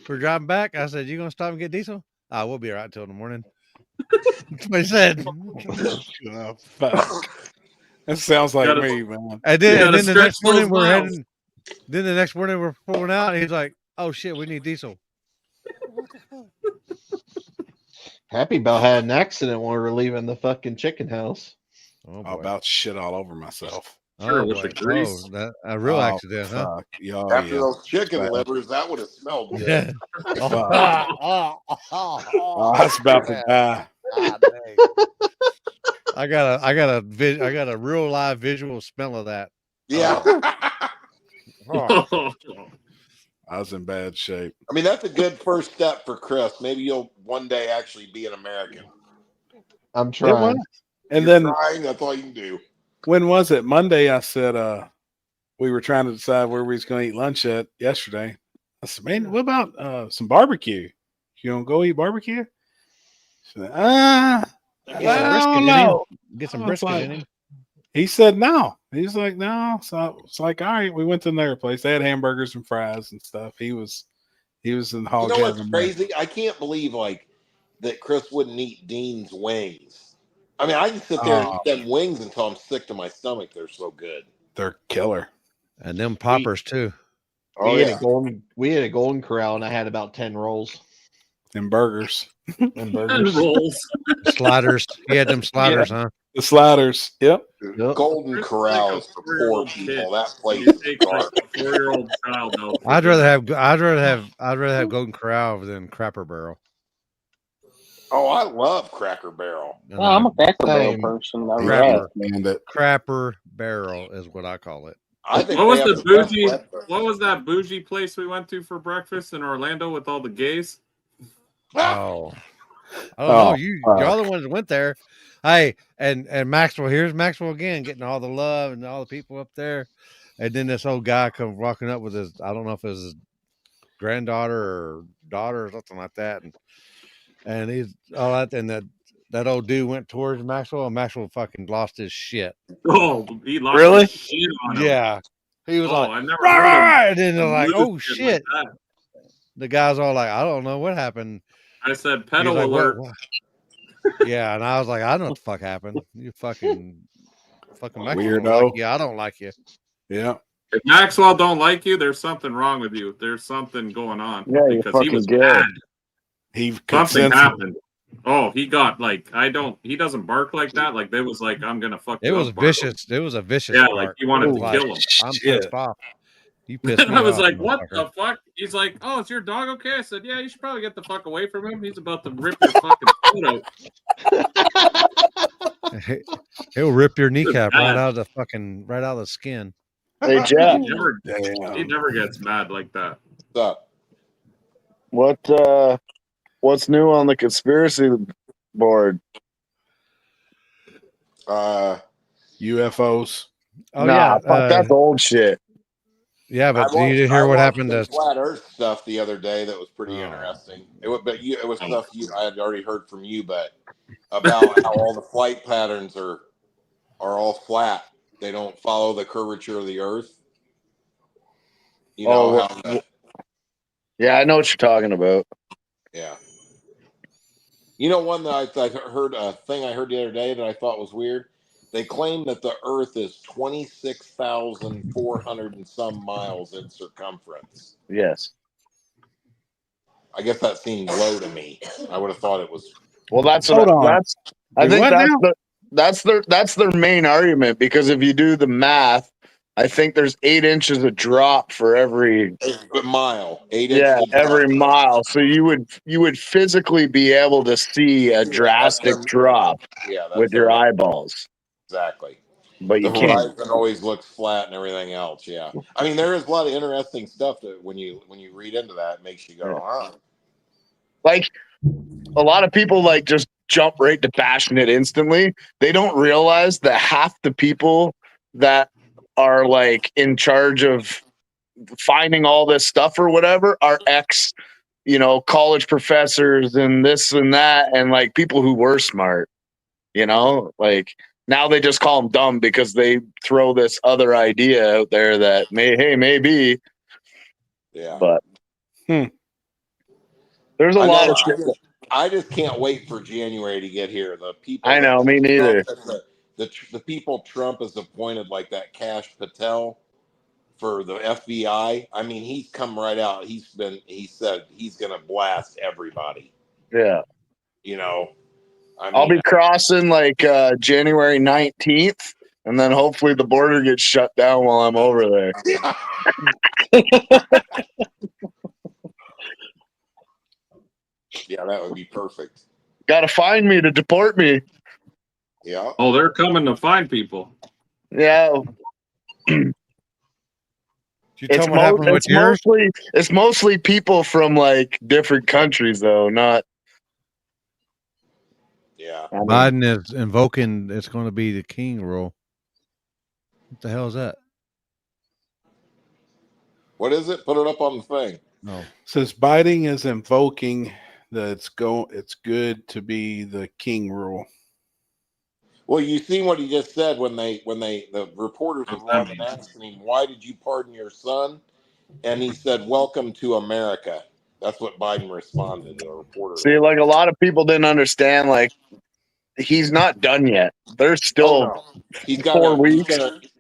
we're driving back. I said, "You gonna stop and get diesel?" We'll be all right till in the morning. That's what he said. Oh, fuck. That sounds like me, man. And then the next morning we're heading. Then the next morning we're pulling out, and he's like, "Oh shit, we need diesel." Happy Bell had an accident when we were leaving the fucking chicken house. Oh, I about shit all over myself. Sure, with the grease. A real accident, huh? After those chicken livers, that would have smelled good. Yeah. I was about to die. I got a real live visual smell of that. Yeah. I was in bad shape. I mean, that's a good first step for Chris. Maybe you'll one day actually be an American. I'm trying. And You're then trying, that's all you can do. When was it? Monday, I said we were trying to decide where we was going to eat lunch at yesterday. I said, man, what about some barbecue? You gonna go eat barbecue? She said, Get some brisket in him. He said no. He's like, no. So it's like, all right, we went to their place. They had hamburgers and fries and stuff. He was in the hog. You know what's crazy? I can't believe that Chris wouldn't eat Dean's wings. I mean, I can sit there and eat them wings until I'm sick to my stomach. They're so good. They're killer. And them poppers too. We had a Golden Corral, and I had about 10 rolls. And burgers. And burgers. rolls. Sliders. He had them sliders, huh? The sliders. Yep. Golden Corral is for poor people. That place is dark. A 4-year-old child. No. I'd rather have Golden Corral than Crapper Barrel. Oh, I love Cracker Barrel. No, I'm a Cracker Barrel person. Crapper Barrel is what I call it. What was that bougie place we went to for breakfast in Orlando with all the gays? Oh, I don't know. Y'all the ones that went there. Hey, and Maxwell, here's Maxwell again, getting all the love and all the people up there. And then this old guy comes walking up with his, I don't know if it was his granddaughter or daughter or something like that. And he's all that, and that old dude went towards Maxwell, and Maxwell fucking lost his shit. Oh, he lost his shit on him. Yeah. He was like, I never heard and then they're like, oh shit. Like the guy's all like, I don't know what happened. I said, pedal alert. What? Yeah, and I was like, I know what the fuck happened. You fucking Maxwell weirdo. Like you. I don't like you. Yeah. If Maxwell don't like you, there's something wrong with you. There's something going on. Yeah, because he was mad. Something happened. Oh, he got he doesn't bark like that. Like they was like, I'm gonna fuck you. It was up, vicious. It was a vicious Yeah, bark. like he wanted to kill him. I'm pissed off. You pissed me I was off, like, what the fuck? He's like, oh, it's your dog, okay? I said, yeah, you should probably get the fuck away from him. He's about to rip your fucking foot out. He'll rip your kneecap right out of the skin. Hey Jack, he never gets mad like that. What's up? What's new on the conspiracy board? UFOs. Oh fuck, that's old shit. Yeah, but you didn't hear what happened to flat Earth stuff the other day. That was pretty interesting. It was stuff I had already heard from you, but about how all the flight patterns are all flat. They don't follow the curvature of the Earth. You know Yeah, I know what you're talking about. Yeah. You know, one that I heard a thing I heard the other day that I thought was weird. They claim that the Earth is 26,400 and some miles in circumference. Yes. I guess that seemed low to me. I would have thought it was. Well, that's Hold on. I Do think what now? that's their main argument, because if you do the math, I think there's 8 inches of drop for every mile. 8 yeah, inches of every drop. mile. So you would physically be able to see a drastic drop Yeah, that's with your eyeballs, exactly. but The you can't. horizon always looks flat and everything else. Yeah, I mean there is a lot of interesting stuff that when you read into that, it makes you go, huh? Like a lot of people like just jump right to bashing it instantly. They don't realize that half the people that are like in charge of finding all this stuff or whatever are ex, college professors and this and that, and like people who were smart, like now they just call them dumb because they throw this other idea out there that maybe. Yeah. But there's a lot of shit. I just can't wait for January to get here. The people. I know, me neither. The people Trump has appointed, like that Kash Patel for the FBI. I mean, he's come right out. He said he's going to blast everybody. Yeah. I'll be crossing like January 19th, and then hopefully the border gets shut down while I'm over there. Yeah, that would be perfect. Got to find me to deport me. Yeah. Oh, they're coming to find people. Yeah. It's mostly people from like different countries, though, not. Yeah. Biden is invoking it's going to be the king rule. What the hell is that? What is it? Put it up on the thing. No. Says Biden is invoking that it's good to be the king rule. Well, you seen what he just said when the reporters were on and asking him, "Why did you pardon your son?" And he said, "Welcome to America." That's what Biden responded to a reporter. See, like a lot of people didn't understand, like he's not done yet. There's still He's got 4 weeks.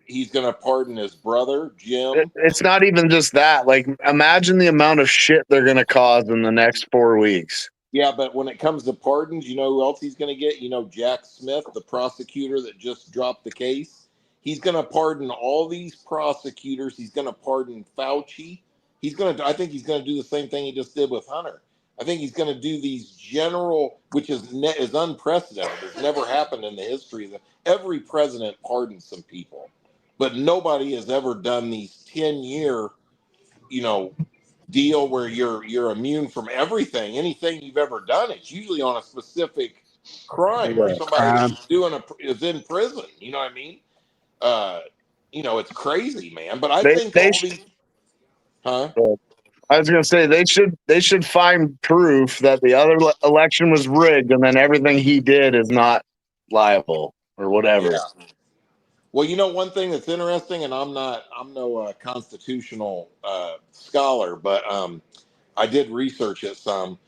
He's gonna pardon his brother, Jim. It's not even just that. Like, imagine the amount of shit they're gonna cause in the next 4 weeks. Yeah, but when it comes to pardons, you know who else he's going to get? Jack Smith, the prosecutor that just dropped the case. He's going to pardon all these prosecutors. He's going to pardon Fauci. I think he's going to do the same thing he just did with Hunter. I think he's going to do these general, which is unprecedented. It's never happened in the history. Every president pardons some people, but nobody has ever done these 10-year, deal where you're immune from anything you've ever done. It's usually on a specific crime or somebody is in prison. You know what I mean? It's crazy, man. But I think I was gonna say they should find proof that the other election was rigged, and then everything he did is not liable or whatever. Yeah. Well, one thing that's interesting, and I'm no constitutional scholar, but I did research it some.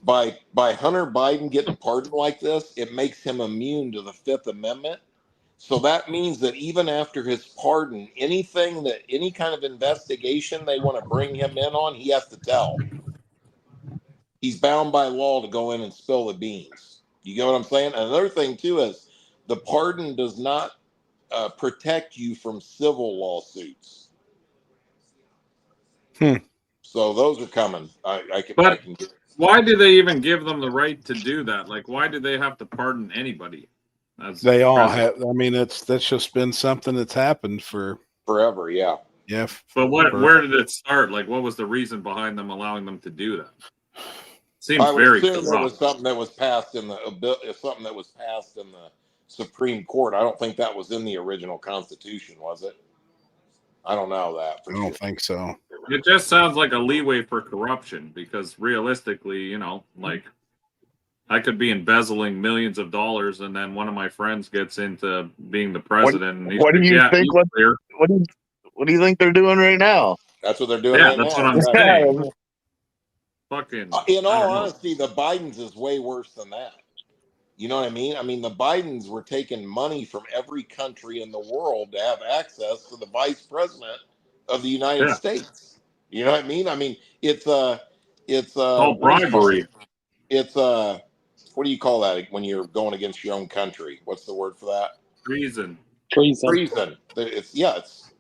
By Hunter Biden getting pardoned like this, it makes him immune to the Fifth Amendment. So that means that even after his pardon, any kind of investigation they want to bring him in on, he has to tell. He's bound by law to go in and spill the beans. You get what I'm saying? Another thing too is the pardon does not protect you from civil lawsuits. So those are coming. I can get. Why do they even give them the right to do that? Like, why do they have to pardon anybody? They all have. I mean, that's just been something that's happened for forever. Yeah. Yeah. But where did it start? Like, what was the reason behind them allowing them to do that? Seems very corrupt. It was something that was passed in the Supreme Court. I don't think that was in the original Constitution, was it? I don't know that. I don't think so. It just sounds like a leeway for corruption because realistically, like I could be embezzling millions of dollars and then one of my friends gets into being the president. What do you think? What do you think they're doing right now? That's what they're doing. Yeah, that's what I'm saying. fucking. In I all don't know. honesty, the Bidens is way worse than that. You know what I mean? I mean, the Bidens were taking money from every country in the world to have access to the vice president of the United Yeah. States. You know what I mean? I mean, it's all what do you call it? bribery. It's what do you call that when you're going against your own country? What's the word for that? Treason. Treason. It's.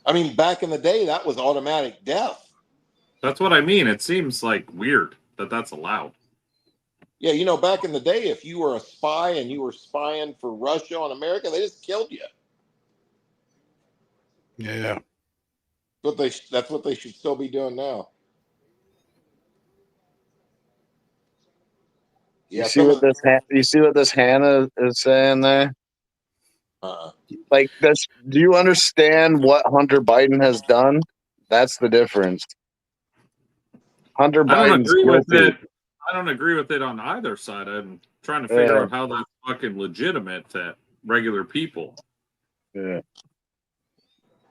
I mean, back in the day, that was automatic death. That's what I mean. It seems like weird that that's allowed. Yeah, you know, back in the day, if you were a spy and you were spying for Russia on America, they just killed you. Yeah. That's what they should still be doing now. Yeah, You see what this Hannah is saying there? Like this, do you understand what Hunter Biden has done? That's the difference. Hunter I don't Biden's agree with guilty. it. I don't agree with it on either side. I'm trying to figure Yeah. out how that's fucking legitimate to regular people. Yeah.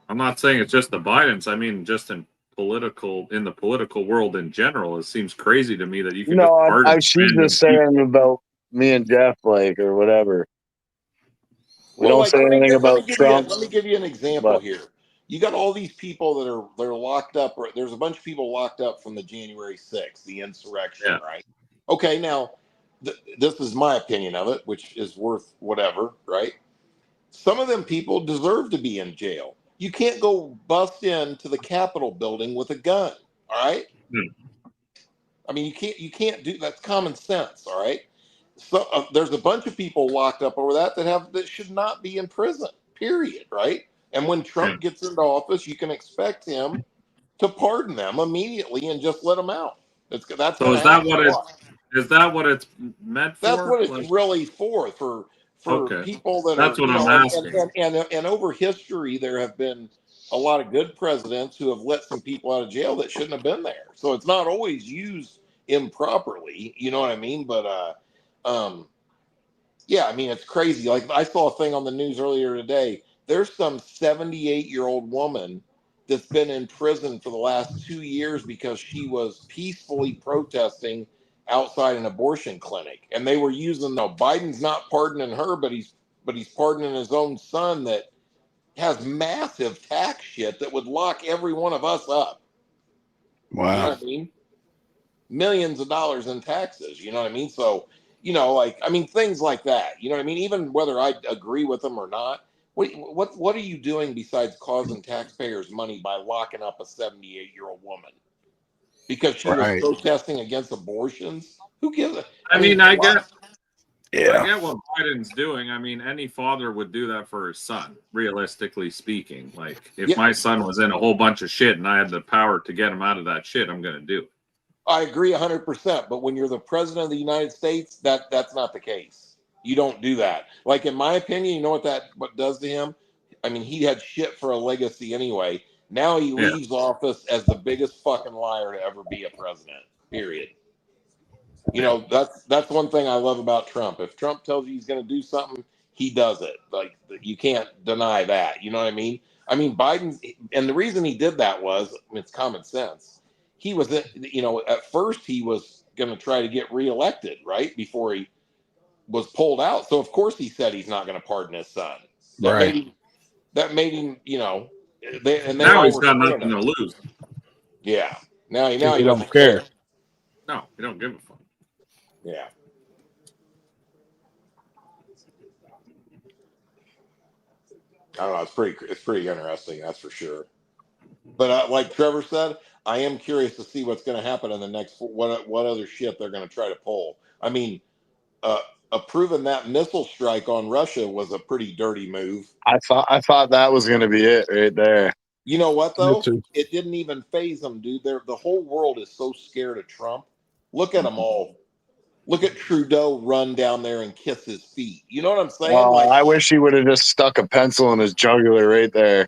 I'm not saying it's just the Bidens. I mean, just in the political world in general, it seems crazy to me that you can just pardon she's random just saying about me and Jeff, like, or whatever. We don't say anything about Trump. Let me give you an example here. You got all these people that are locked up. There's a bunch of people locked up from the January 6th, the insurrection, right? Okay, now this is my opinion of it, which is worth whatever, right? Some of them people deserve to be in jail. You can't go bust into the Capitol building with a gun, all right? I mean, you can't do that's common sense, all right? So there's a bunch of people locked up over that should not be in prison, period, right? And when Trump gets into office, you can expect him to pardon them immediately and just let them out. That's So is that what it's meant for? That's what it's really for Okay. people that That's are, what I'm asking. and over history there have been a lot of good presidents who have let some people out of jail that shouldn't have been there. So it's not always used improperly, you know what I mean? But yeah, I mean, it's crazy. Like I saw a thing on the news earlier today. There's some 78-year-old woman that's been in prison for the last 2 years because she was peacefully protesting outside an abortion clinic, and they were using. No, Biden's not pardoning her, but he's pardoning his own son that has massive tax shit that would lock every one of us up. Wow. You know what I mean? Millions of dollars in taxes. You know what I mean? So, you know, like, I mean, things like that. You know what I mean? Even whether I agree with them or not, what are you doing besides causing taxpayers money by locking up a 78-year-old woman because she was protesting against abortions? Who gives a? I mean, I get Yeah. what Biden's doing. I mean, any father would do that for his son, realistically speaking. Like, if my son was in a whole bunch of shit and I had the power to get him out of that shit, I'm going to do it. I agree 100%. But when you're the president of the United States, that's not the case. You don't do that. Like, in my opinion, you know what does to him? I mean, he had shit for a legacy anyway. Now he leaves office as the biggest fucking liar to ever be a president. Period. You know, that's one thing I love about Trump. If Trump tells you he's going to do something, he does it. Like, you can't deny that. You know what I mean? I mean, Biden, and the reason he did that was, it's common sense. He was, you know, at first he was going to try to get reelected, right? Before he was pulled out. So of course he said he's not going to pardon his son. That made him, you know, now he's got nothing to lose. Yeah. Now he don't care. No, he don't give a fuck. Yeah. I don't know. It's pretty interesting. That's for sure. But like Trevor said, I am curious to see what's going to happen in the next. What other shit they're going to try to pull. I mean, approving that missile strike on Russia was a pretty dirty move. I thought that was going to be it right there. You know what though? It didn't even faze them, dude. The whole world is so scared of Trump. Look at them all. Look at Trudeau run down there and kiss his feet. You know what I'm saying? I wish he would have just stuck a pencil in his jugular right there.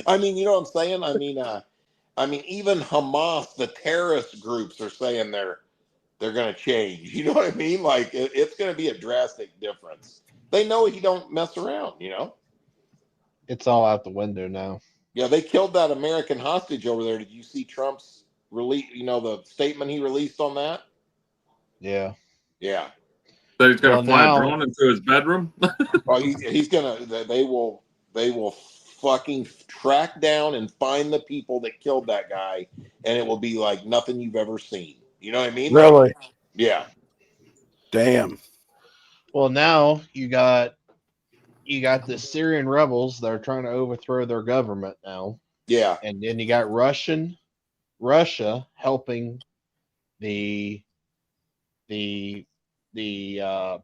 I mean, you know what I'm saying? I mean, even Hamas, the terrorist groups, are saying they're going to change. You know what I mean? Like, it's going to be a drastic difference. They know he don't mess around. You know, it's all out the window now. Yeah, they killed that American hostage over there. Did you see Trump's release, the statement he released on that? Yeah. Yeah. So he's gonna Well, fly a now- drone into his bedroom. Well, he's gonna. They will fucking track down and find the people that killed that guy, and it will be like nothing you've ever seen. You know what I mean? Really? Yeah. Damn. Well, now you got the Syrian rebels that are trying to overthrow their government now. Yeah. And then you got Russia helping the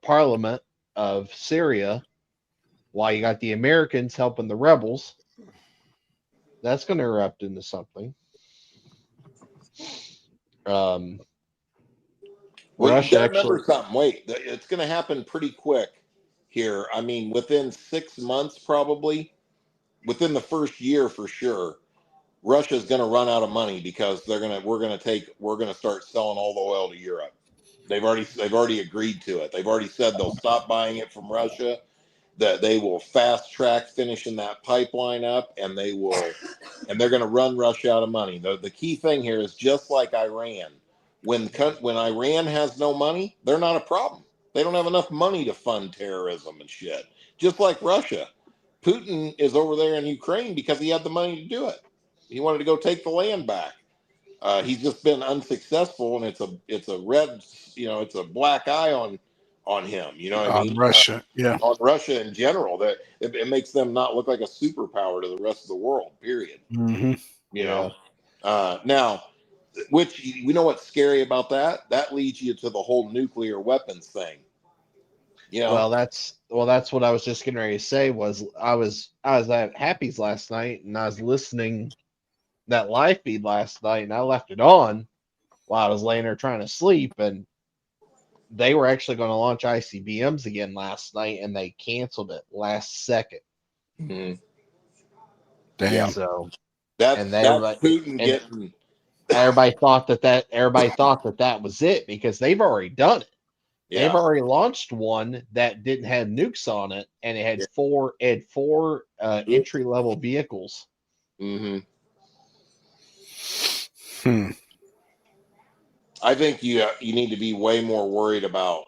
parliament of Syria, while you got the Americans helping the rebels. That's going to erupt into something. Well, Russia you gotta remember actually. something. Wait, it's going to happen pretty quick here. I mean, within 6 months, probably within the first year for sure. Russia's going to run out of money because we're going to start selling all the oil to Europe. They've already agreed to it. They've already said they'll stop buying it from Russia, that they will fast track finishing that pipeline up, and they're going to run Russia out of money. The key thing here is just like Iran. When Iran has no money, they're not a problem. They don't have enough money to fund terrorism and shit. Just like Russia. Putin is over there in Ukraine because he had the money to do it. He wanted to go take the land back. He's just been unsuccessful, and it's a red, it's a black eye on him. You know what I mean? Russia, yeah. On Russia in general, that it makes them not look like a superpower to the rest of the world. Period. Mm-hmm. You know. Now, which we know what's scary about that? That leads you to the whole nuclear weapons thing. You know. Well, that's what I was just getting ready to say. I was at Happy's last night, and I was listening that live feed last night, and I left it on while I was laying there trying to sleep, and they were actually going to launch ICBMs again last night, and they canceled it last second. Mm-hmm. Damn. So that's Putin getting. Everybody thought that was it because they've already done it. Yeah. They've already launched one that didn't have nukes on it, and it had four entry level vehicles. Mm-hmm. I think you need to be way more worried about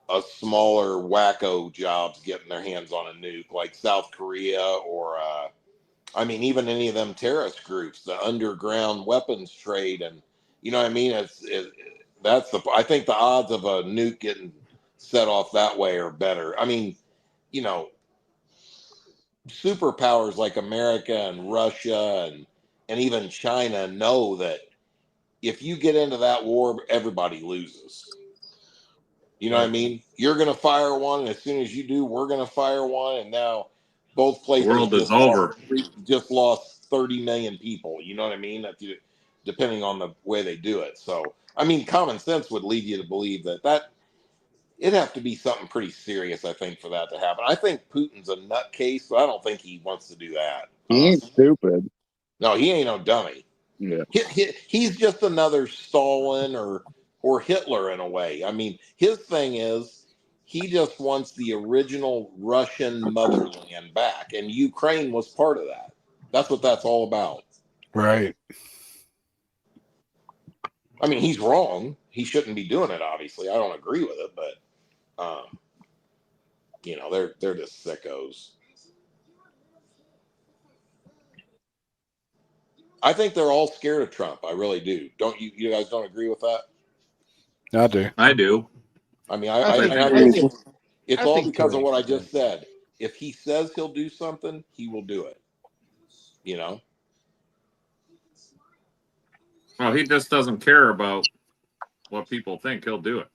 a smaller wacko jobs getting their hands on a nuke, like South Korea or even any of them terrorist groups, the underground weapons trade, and you know what I mean. I think the odds of a nuke getting set off that way are better. I mean, superpowers like America and Russia and even China know that if you get into that war, everybody loses. You know what I mean? You're going to fire one, and as soon as you do, we're going to fire one, and now both places The world is over. just lost 30 million people. You know what I mean? Depending on the way they do it. So, I mean, common sense would lead you to believe that it'd have to be something pretty serious, I think, for that to happen. I think Putin's a nutcase, but I don't think he wants to do that. He ain't stupid. No, he ain't no dummy. Yeah. He's just another Stalin or Hitler in a way. I mean, his thing is he just wants the original Russian motherland back, and Ukraine was part of that. That's what that's all about. Right. I mean, he's wrong. He shouldn't be doing it, obviously. I don't agree with it, but they're just sickos. I think they're all scared of Trump. I really do. Don't you? You guys don't agree with that? I do. I do. I mean, it's all because of what I just said. If he says he'll do something, he will do it. You know? Well, he just doesn't care about what people think. He'll do it.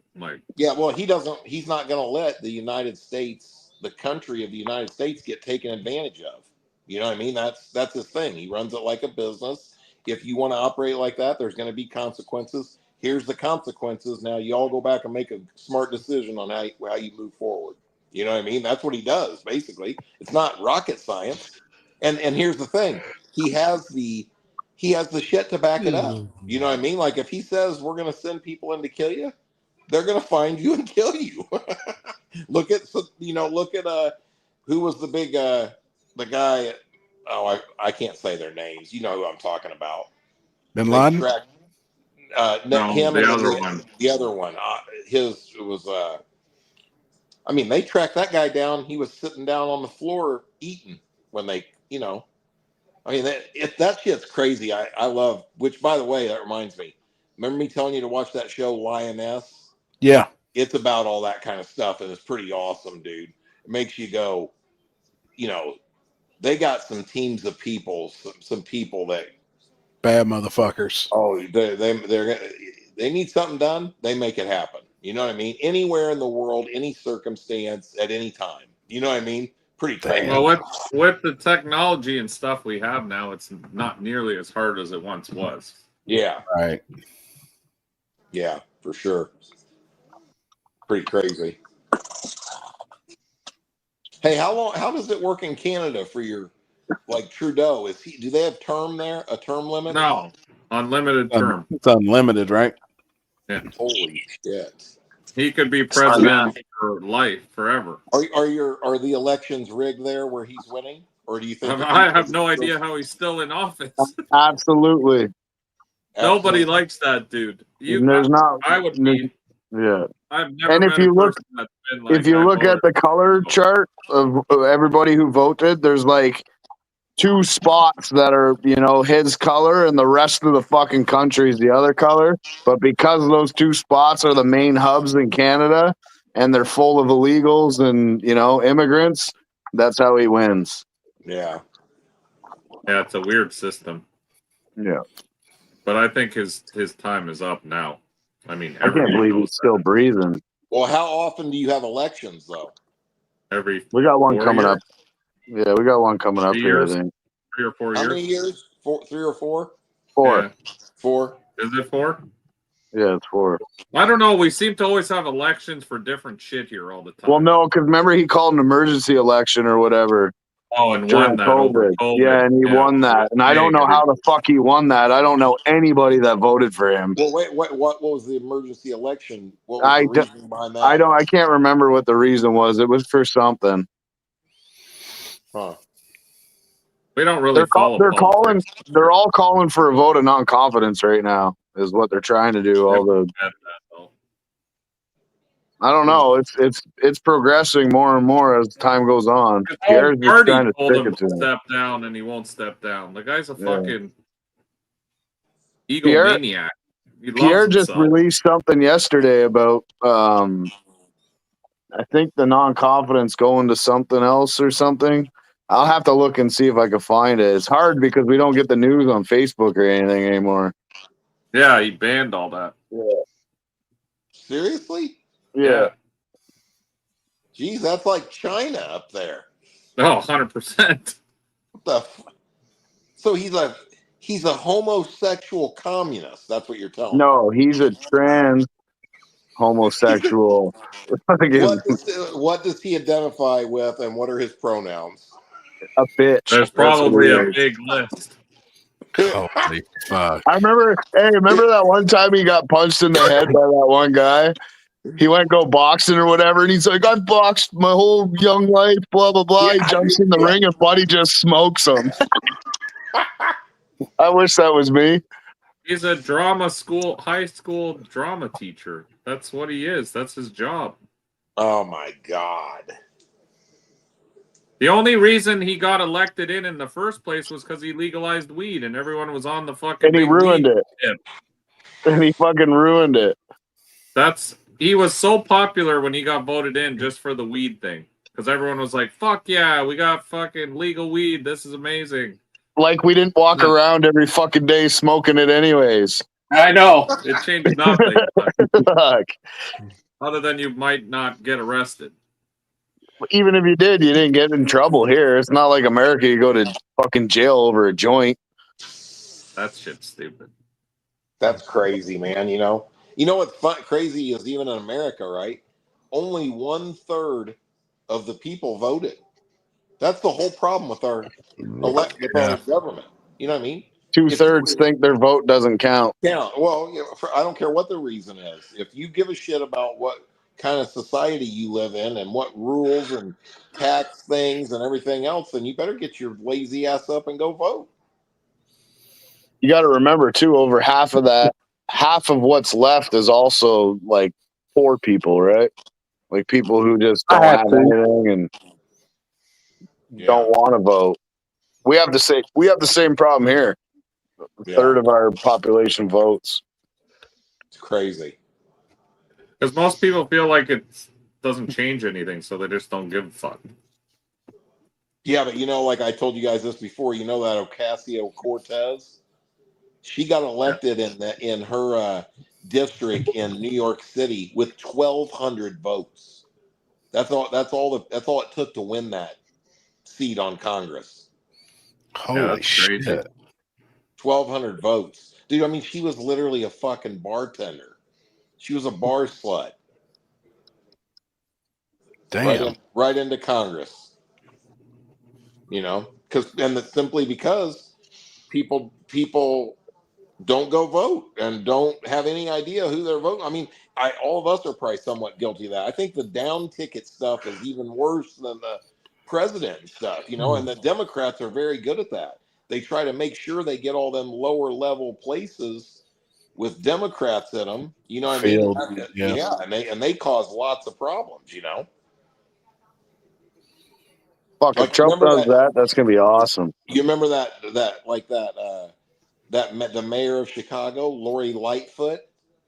Yeah, well, he's not going to let the United States, the country of the United States, get taken advantage of. You know what I mean? That's his thing. He runs it like a business. If you want to operate like that, there's going to be consequences. Here's the consequences. Now you all go back and make a smart decision on how you move forward. You know what I mean? That's what he does, basically. It's not rocket science. And here's the thing. He has the shit to back it up. You know what I mean? Like if he says we're going to send people in to kill you, they're going to find you and kill you. Look at who was the big the guy. Oh, I can't say their names. You know who I'm talking about. Bin Laden? No, him the and other then one. the other one. His was. I mean, they tracked that guy down. He was sitting down on the floor eating when they, I mean, that shit's crazy. I love. Which, by the way, that reminds me. Remember me telling you to watch that show Lioness? Yeah. It's about all that kind of stuff, and it's pretty awesome, dude. It makes you go, they got some teams of people, some people that Bad motherfuckers. oh, they need something done, they make it happen. You know what I mean? Anywhere in the world, any circumstance, at any time. You know what I mean? Pretty crazy. Well, with the technology and stuff we have now, it's not nearly as hard as it once was. Yeah. Right. Yeah, for sure. Pretty crazy. Hey, how does it work in Canada for your, like Trudeau? Do they have a term limit? No, unlimited term. It's unlimited, right? Yeah. Holy shit. He could be president for life, forever. Are the elections rigged there where he's winning? Or do you think I have no idea how he's still in office. Absolutely. Nobody likes that dude. I would be. Yeah. I've never And met if you a look, person that's been like if you that look at the color chart of everybody who voted, there's like 2 spots that are, his color, and the rest of the fucking country is the other color. But because those 2 spots are the main hubs in Canada, and they're full of illegals and immigrants, that's how he wins. Yeah. Yeah, it's a weird system. Yeah. But I think his time is up now. I mean, I can't believe he's still breathing. Well, how often do you have elections though? We got one 4 coming years? up. Yeah, we got one coming up 3 here, I years? think. 3 or 4 How years? many years? 3 or 4? 4. Yeah. 4. Is it 4? Yeah, it's 4. I don't know. We seem to always have elections for different shit here all the time. Well, no, because remember he called an emergency election or whatever. Oh, and during won that over COVID. Yeah, and he won that. And I don't know how the fuck he won that. I don't know anybody that voted for him. Well, wait, what was the emergency election? What was the reason behind that? I can't remember what the reason was. It was for something. Huh. We don't really follow politics. They're all calling for a vote of non-confidence right now, is what they're trying to do. I don't know. It's progressing more and more as time goes on. Pierre's just trying to told stick him it to him. step down, and he won't step down. The guy's a Yeah. fucking egomaniac. Pierre just released something yesterday about I think the non-confidence going to something else or something. I'll have to look and see if I can find it. It's hard because we don't get the news on Facebook or anything anymore. Yeah, he banned all that. Yeah. Seriously? Yeah. Geez, that's like China up there. Oh, 100%. So he's a homosexual communist. That's what you're telling me. No, he's a trans homosexual. What does he identify with, and what are his pronouns? A bitch. There's probably a big list. Holy fuck. I remember that one time he got punched in the head by that one guy? He went go boxing or whatever, and he's like, I've boxed my whole young life, blah, blah, blah. Yeah, he jumps in the ring, and Buddy just smokes him. I wish that was me. He's a high school drama teacher. That's what he is. That's his job. Oh, my God. The only reason he got elected in the first place was because he legalized weed, and everyone was on the fucking And he ruined it. And he fucking ruined it. He was so popular when he got voted in just for the weed thing. Because everyone was like, fuck yeah, we got fucking legal weed. This is amazing. Like we didn't walk around every fucking day smoking it anyways. I know. It changed nothing. Fuck. Other than you might not get arrested. Even if you did, you didn't get in trouble here. It's not like America. You go to fucking jail over a joint. That shit's stupid. That's crazy, man. You know what's crazy is even in America, right? Only 1/3 of the people voted. That's the whole problem with our government. You know what I mean? 2/3 think their vote doesn't count. Yeah. Well, I don't care what the reason is. If you give a shit about what kind of society you live in and what rules and tax things and everything else, then you better get your lazy ass up and go vote. You got to remember too, over half of that half of what's left is also like poor people, right? Like people who just don't have anything and don't want to vote. We have the same problem here. A third of our population votes. It's crazy. Because most people feel like it doesn't change anything, so they just don't give a fuck. Yeah, but like I told you guys this before, that Ocasio-Cortez, she got elected in her district in New York City with 1,200 votes. That's all it took to win that seat on Congress. Holy shit! 1,200 votes, dude. I mean, she was literally a fucking bartender. She was a bar slut. Damn. Right into Congress. Simply because people don't go vote and don't have any idea who they're voting. I mean, all of us are probably somewhat guilty of that. I think the down ticket stuff is even worse than the president stuff, and the Democrats are very good at that. They try to make sure they get all them lower level places with Democrats in them. You know what I mean? Yeah, and they cause lots of problems, Fuck, if Trump does that, that's gonna be awesome. You remember the mayor of Chicago, Lori Lightfoot?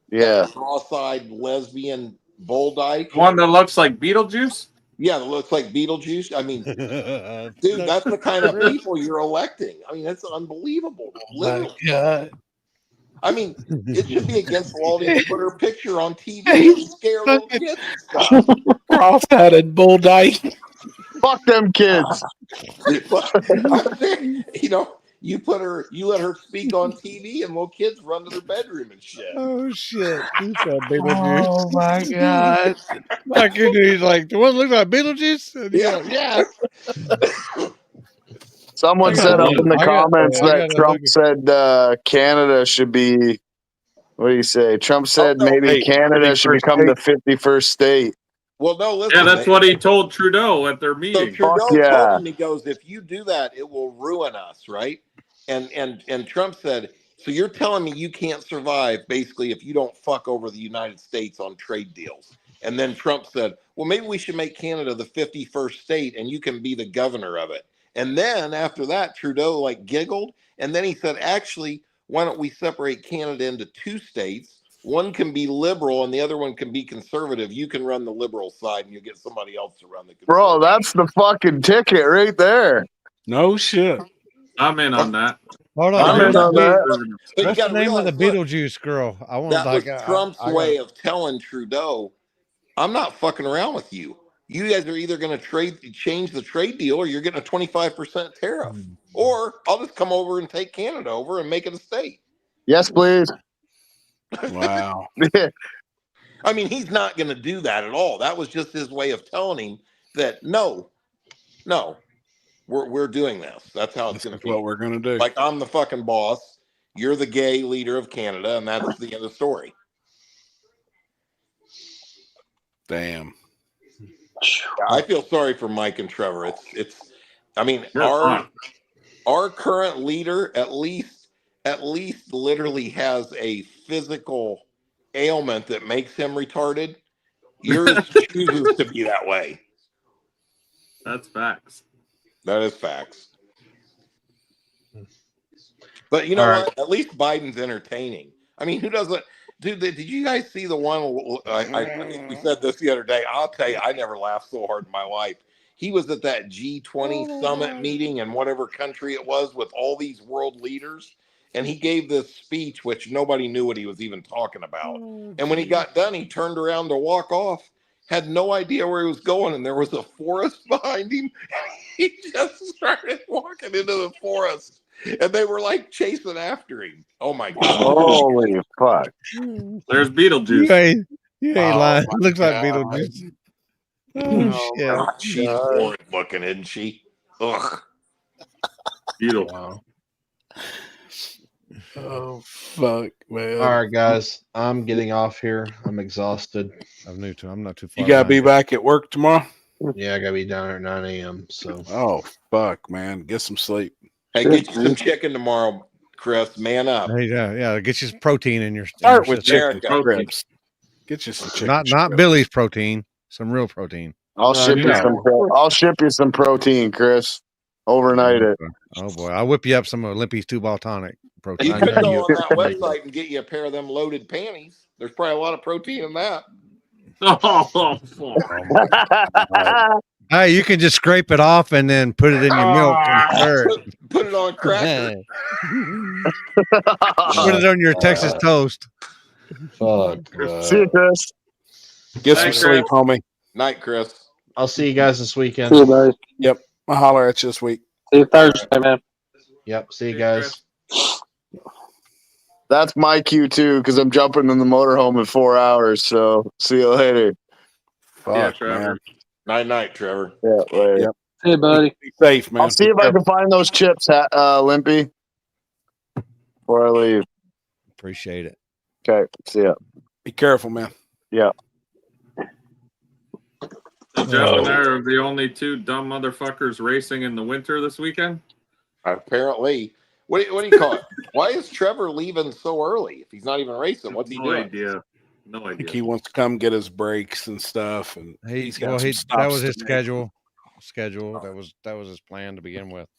Yeah. That cross-eyed lesbian bull dyke. One that looks like Beetlejuice? Yeah, that looks like Beetlejuice. I mean, dude, that's the kind of people you're electing. I mean, that's unbelievable. Literally. My God. I mean, it should be against the law to put her picture on TV and scare little kids and stuff. Cross-headed bull dyke. Fuck them kids. You let her speak on TV, and little kids run to their bedroom and shit. Oh shit! Beetlejuice. Oh my God! Like he's like, the one looks like Beetlejuice. And yeah. Someone said up in the comments that Trump said Canada should be. What do you say? Trump said maybe Canada should become the 51st state. Well, no, listen. Yeah, that's what he told Trudeau at their meeting. So Trudeau told him, he goes, if you do that, it will ruin us, right? And Trump said, so you're telling me you can't survive, basically, if you don't fuck over the United States on trade deals. And then Trump said, well, maybe we should make Canada the 51st state, and you can be the governor of it. And then after that, Trudeau giggled, and then he said, actually, why don't we separate Canada into two states? One can be liberal and the other one can be conservative. You can run the liberal side and you get somebody else to run the conservative. Bro, that's the fucking ticket right there. No shit. I'm in on that. Hold I'm in on that. What's the name of the Beetlejuice girl? I want that was Trump's way of telling Trudeau, I'm not fucking around with you. You guys are either going to change the trade deal or you're getting a 25% tariff. Or I'll just come over and take Canada over and make it a state. Yes, please. Wow. I mean, he's not going to do that at all. That was just his way of telling him that no, we're doing this. That's how it's going to be. What we're going to do. Like, I'm the fucking boss. You're the gay leader of Canada, and that's the end of the story. Damn. I feel sorry for Mike and Trevor. I mean, our current leader at least literally has a physical ailment that makes him retarded. Yours chooses to be that way. That's facts. That is facts. But you know what? At least Biden's entertaining. I mean, who doesn't? Dude, did you guys see the one? I think we said this the other day. I'll tell you, I never laughed so hard in my life. He was at that G20 summit meeting in whatever country it was with all these world leaders. And he gave this speech, which nobody knew what he was even talking about. And when he got done, he turned around to walk off, had no idea where he was going. And there was a forest behind him. He just started walking into the forest. And they were chasing after him. Oh, my God. Holy fuck. There's Beetlejuice. You ain't lying. Looks like Beetlejuice. Oh, shit. God, she's horrid looking, isn't she? Ugh. Beautiful. Oh, fuck, man. All right, guys. I'm getting off here. I'm exhausted. I'm not too far. You got to be back at work tomorrow? Yeah, I got to be down there at 9 a.m. So. Oh, fuck, man. Get some sleep. Hey, get you some chicken tomorrow, Chris. Man up. Hey, yeah. Get you some protein in your Start with chicken America. strips. Get you some chicken. Not strips. Billy's protein. Some real protein. I'll ship you some. I'll ship you some protein, Chris. Overnight it. Oh boy, I'll whip you up some Olympi's 2-ball tonic protein. You could go on that website and get you a pair of them loaded panties. There's probably a lot of protein in that. Hey, you can just scrape it off and then put it in your milk and stir it. Put it on cracker. Put it on your Texas toast. Fuck. See you, Chris. Get some sleep, homie. Night, Chris. I'll see you guys this weekend. See you, guys. Yep. I'll holler at you this week. See you Thursday, man. Yep. See you guys. That's my cue too, because I'm jumping in the motorhome in 4 hours. So see you later. Fuck, Trevor. Night, night, Trevor. Yeah, later. Yep. See you, buddy. Be safe, man. I'll see if I can find those chips, Limpy, before I leave. Appreciate it. Okay. See ya. Be careful, man. Yeah. So Jeff and I are the only two dumb motherfuckers racing in the winter this weekend. Apparently. What do you call it? Why is Trevor leaving so early if he's not even racing? What's he No doing? idea. No I think idea. he wants to come get his breaks and stuff, and he's got some that stops was his to make. schedule. That was his plan to begin with.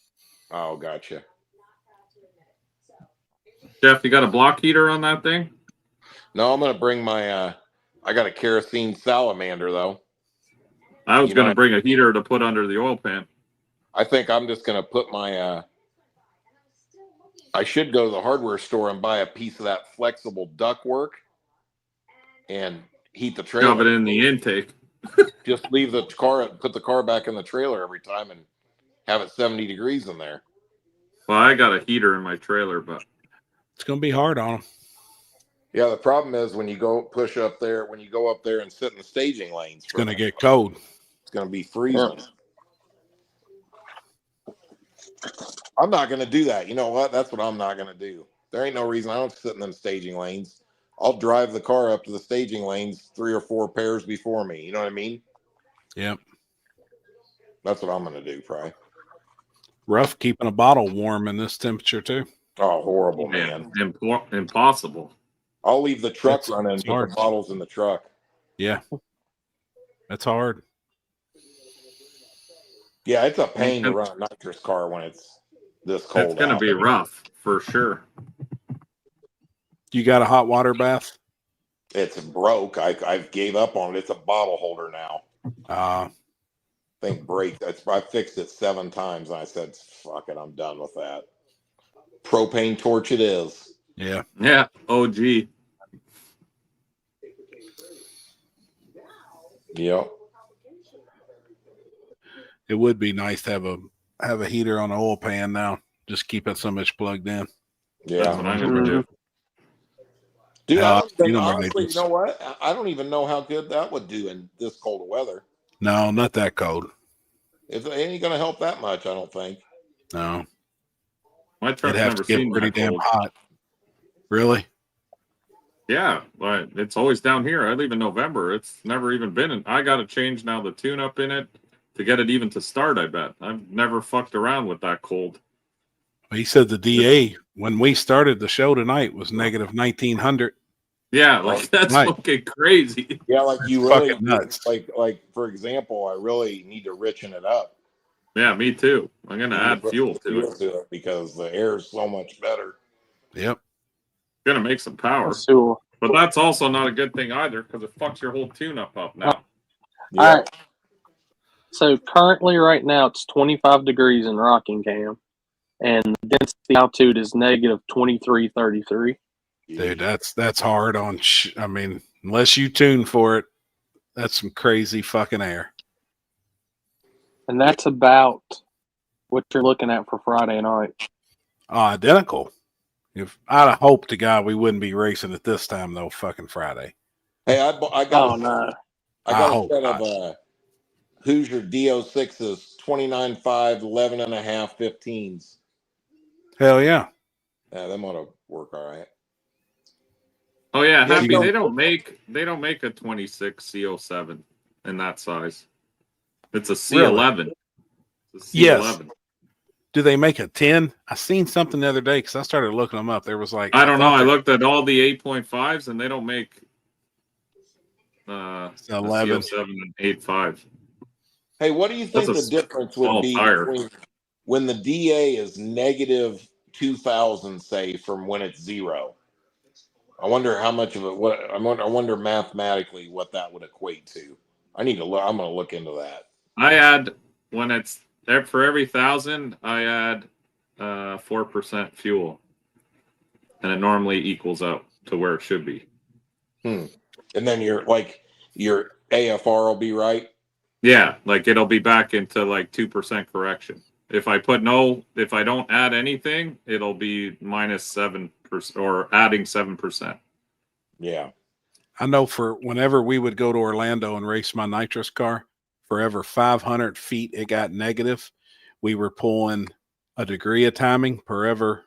Oh, gotcha. Jeff, you got a block heater on that thing? No, I'm gonna bring my I got a kerosene salamander though. I was going to bring a heater to put under the oil pan. I think I'm just gonna put my I should go to the hardware store and buy a piece of that flexible ductwork and heat the trailer. Shove it in the intake. Just leave the car, put the car back in the trailer every time and have it 70 degrees in there. Well, I got a heater in my trailer, but it's going to be hard on him. Yeah, the problem is when you go push up there, when you go up there and sit in the staging lanes, It's going to get cold. It's going to be freezing. I'm not going to do that. You know what? That's what I'm not going to do. There ain't no reason I don't sit in them staging lanes. I'll drive the car up to the staging lanes 3 or 4 pairs before me. You know what I mean? Yep. That's what I'm going to do, probably. Rough keeping a bottle warm in this temperature too. Oh, horrible, man. Impossible. I'll leave the truck running and put hard. the bottles in the truck. Yeah. That's hard. Yeah, it's a pain to run a nitrous car when it's this cold. It's going to be rough for sure. You got a hot water bath? It's broke. I gave up on it. It's a bottle holder now. Thing break. I fixed it 7 times and I said, fuck it, I'm done with that. Propane torch it is. Yeah. Yeah. OG. Yep. It would be nice to have a heater on an oil pan now. Just keep it so much plugged in. Yeah. That's what I'm going to do. Dude, honestly, you you know what? I don't even know how good that would do in this cold weather. No, not that cold. It ain't going to help that much, I don't think. No. My truck's It'd have never to get seen pretty that damn cold. hot. Really? Yeah, but it's always down here. I leave in November. It's never even been in. I got to change now the tune-up in it to get it even to start, I bet. I've never fucked around with that cold. He said the DA, when we started the show tonight, was negative 1900. Yeah, like that's Right. fucking crazy. Yeah, like That's you really fucking nuts. like for example, I really need to richen it up. Yeah, me too. I'm going to add fuel to it. Because the air is so much better. Yep. Going to make some power. Sure. But that's also not a good thing either because it fucks your whole tune-up up now. All right. So currently, right now, it's 25 degrees in Rockingham, and the density altitude is negative 2333. Dude, that's hard on. I mean, unless you tune for it, that's some crazy fucking air. And that's about what you're looking at for Friday night. Identical. If I'd have hoped to God we wouldn't be racing at this time though, fucking Friday. Hey, I got Oh, no. I got hope a set not. of Hoosier DO6s, 29.5, 11.5, 15s. Hell yeah. Yeah, them ought to work all right. Oh yeah, Yeah, Happy. you They don't make a 26 CO7 in that size. It's a C11. It's a Yes. C11. Do they make a 10? I seen something the other day because I started looking them up. There was like I don't know. I looked at all the 8.5s and they don't make 11 CO7 and 8.5. Hey, what do you think the difference would be between when the DA is negative 2,000, say, from when it's 0? I wonder how much of it. I wonder mathematically what that would equate to. I need to look. I'm going to look into that. I add when it's there for every 1,000. I add 4% fuel, and it normally equals out to where it should be. And then your AFR will be right. Yeah, like it'll be back into like 2% correction. If I don't add anything, it'll be minus 7% or adding 7%. Yeah. I know for whenever we would go to Orlando and race my nitrous car, for every 500 feet it got negative, we were pulling a degree of timing per ever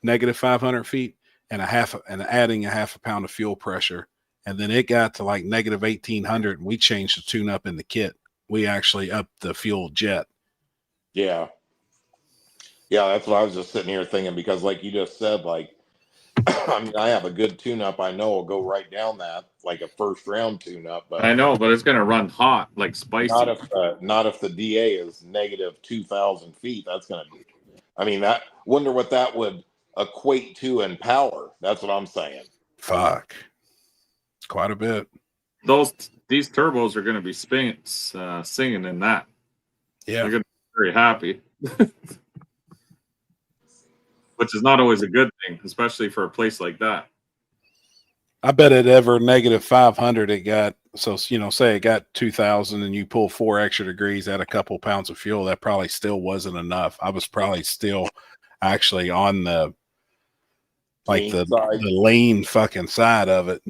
negative 500 feet and adding a half a pound of fuel pressure. And then it got to like negative 1,800 and we changed the tune up in the kit. We actually upped the fuel jet. Yeah. Yeah, that's what I was just sitting here thinking, because like you just said, like, I mean, I have a good tune-up. I know will go right down that, like a first round tune-up. But I know, but it's going to run hot, like spicy. Not if the DA is negative 2,000 feet. That's going to, I mean, that wonder what that would equate to in power. That's what I'm saying. Fuck. It's quite a bit. These turbos are going to be singing in that. Yeah. They're going to be very happy. Which is not always a good thing, especially for a place like that. I bet it ever negative 500 it got, so, you know, say it got 2,000 and you pull 4 extra degrees, add a couple pounds of fuel, that probably still wasn't enough. I was probably still actually on the lean fucking side of it.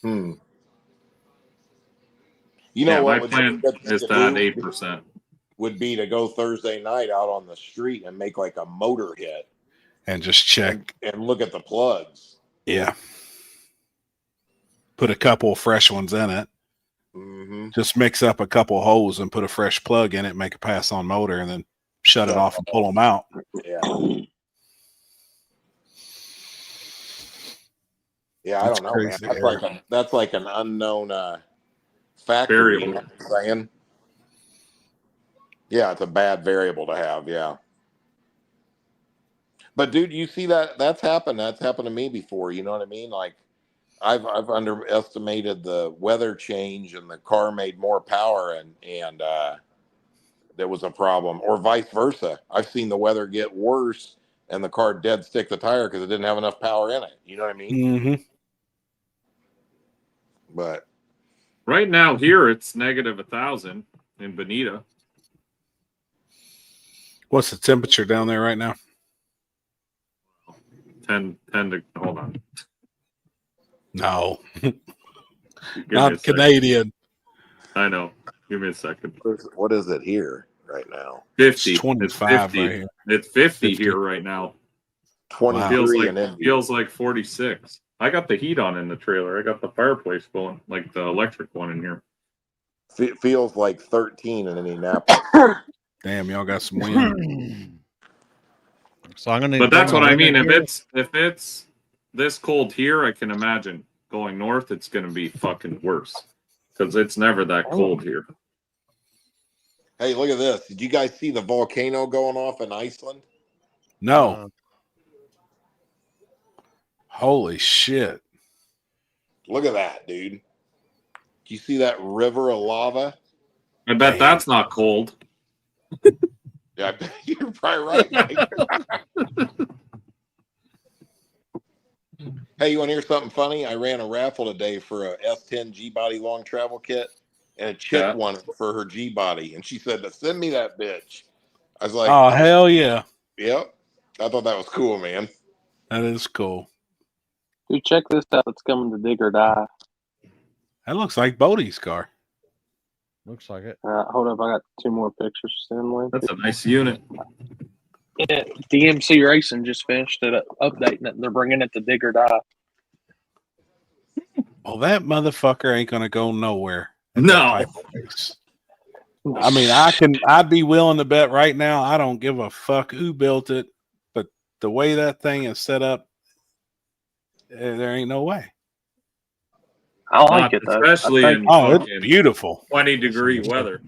You know what? My plan is to add 8%. Would be to go Thursday night out on the street and make like a motor hit and just check and look at the plugs. Yeah. Put a couple of fresh ones in it. Just mix up a couple of holes and put a fresh plug in it, make a pass on motor, and then shut it off and pull them out. Yeah. Yeah, I don't know, man. That's like an unknown factor. You know what I'm saying? Yeah, it's a bad variable to have. Yeah. But dude, you see that's happened. That's happened to me before. You know what I mean? Like I've underestimated the weather change and the car made more power and there was a problem, or vice versa. I've seen the weather get worse and the car dead stick the tire because it didn't have enough power in it. You know what I mean? But right now here it's negative 1,000 in Bonita. What's the temperature down there right now? 10 to, hold on. No. Not Canadian. I know. Give me a second. What is it here right now? 50. It's 25 it's 50. right here. It's 50 here right now. 23 feels like 46. I got the heat on in the trailer. I got the fireplace going, like the electric one in here. Feels like 13 in Indianapolis. Damn, y'all got some wind. So I'm gonna. But that's what I mean. If it's this cold here, I can imagine going north. It's going to be fucking worse because it's never that cold here. Hey, look at this! Did you guys see the volcano going off in Iceland? No. Holy shit! Look at that, dude! Do you see that river of lava? I bet that's not cold. Yeah, I bet you're probably right. Hey, you want to hear something funny? I ran a raffle today for a S10 G-Body long travel kit, and a chick won it for her G-Body, and she said, "Send me that bitch." I was like, "Oh hell yeah!" Yep, I thought that was cool, man. That is cool. Dude, check this out. It's coming to dig or die. That looks like Bodie's car. Looks like it. Hold up, I got 2 more pictures to send. That's a nice unit. Yeah, DMC Racing just finished it, updating it. They're bringing it to dig or die. Well, that motherfucker ain't gonna go nowhere. No. I mean, I'd be willing to bet right now. I don't give a fuck who built it, but the way that thing is set up, there ain't no way. I like it though. Especially in it's beautiful. 20-degree weather.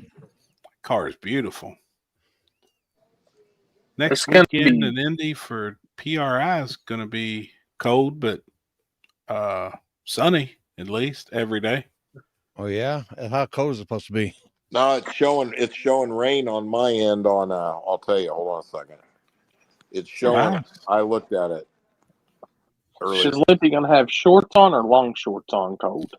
Car is beautiful. Next It's gonna weekend be- in Indy for PRI is going to be cold, but sunny at least every day. Oh yeah, how cold is it supposed to be? No, it's showing rain on my end. On I'll tell you. Hold on a second. It's showing. Nice. I looked at it earlier. Is Limpy gonna have shorts on or long shorts on cold?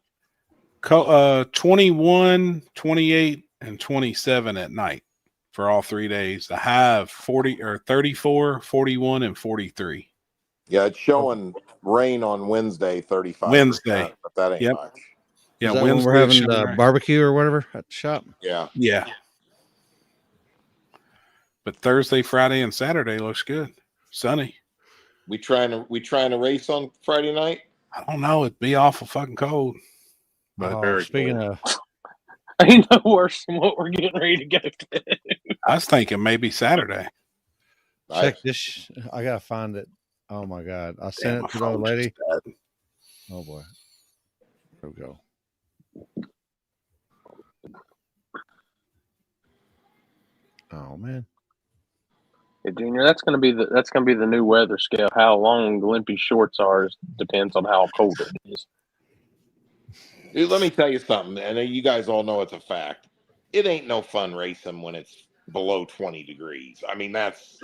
21, 28, and 27 at night for all 3 days. The high of 40 or 34, 41, and 43. Yeah, it's showing rain on Wednesday, 35. Wednesday. But that ain't much. Yeah, Is that Wednesday when we're having should the be right. barbecue or whatever at the shop? Yeah. Yeah. But Thursday, Friday, and Saturday looks good. Sunny. We trying to race on Friday night? I don't know. It'd be awful fucking cold. But Speaking of, Ain't no worse than what we're getting ready to go to. I was thinking maybe Saturday. check this. I gotta find it. Oh my god, I sent my it to the old phone lady. just died. Oh boy, here we go. Oh man, Hey, Junior, that's gonna be the new weather scale. How long the Limpy shorts are depends on how cold it is. Dude, let me tell you something, and you guys all know it's a fact. It ain't no fun racing when it's below 20 degrees. I mean, that's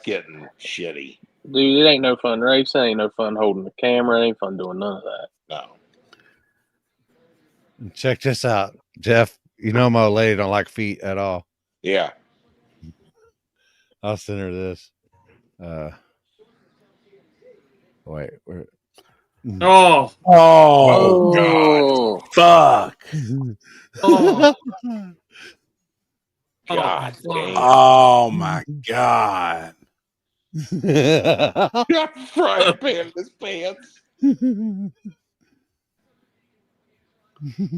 getting shitty. Dude, it ain't no fun racing. Ain't no fun holding the camera. It ain't fun doing none of that. No. check this out, Jeff. You know my old lady don't like feet at all. Yeah. I'll send her this. Wait, where? Oh. Oh, God. Fuck. Oh. God damn. Oh, my God. Got frying pan in his pants.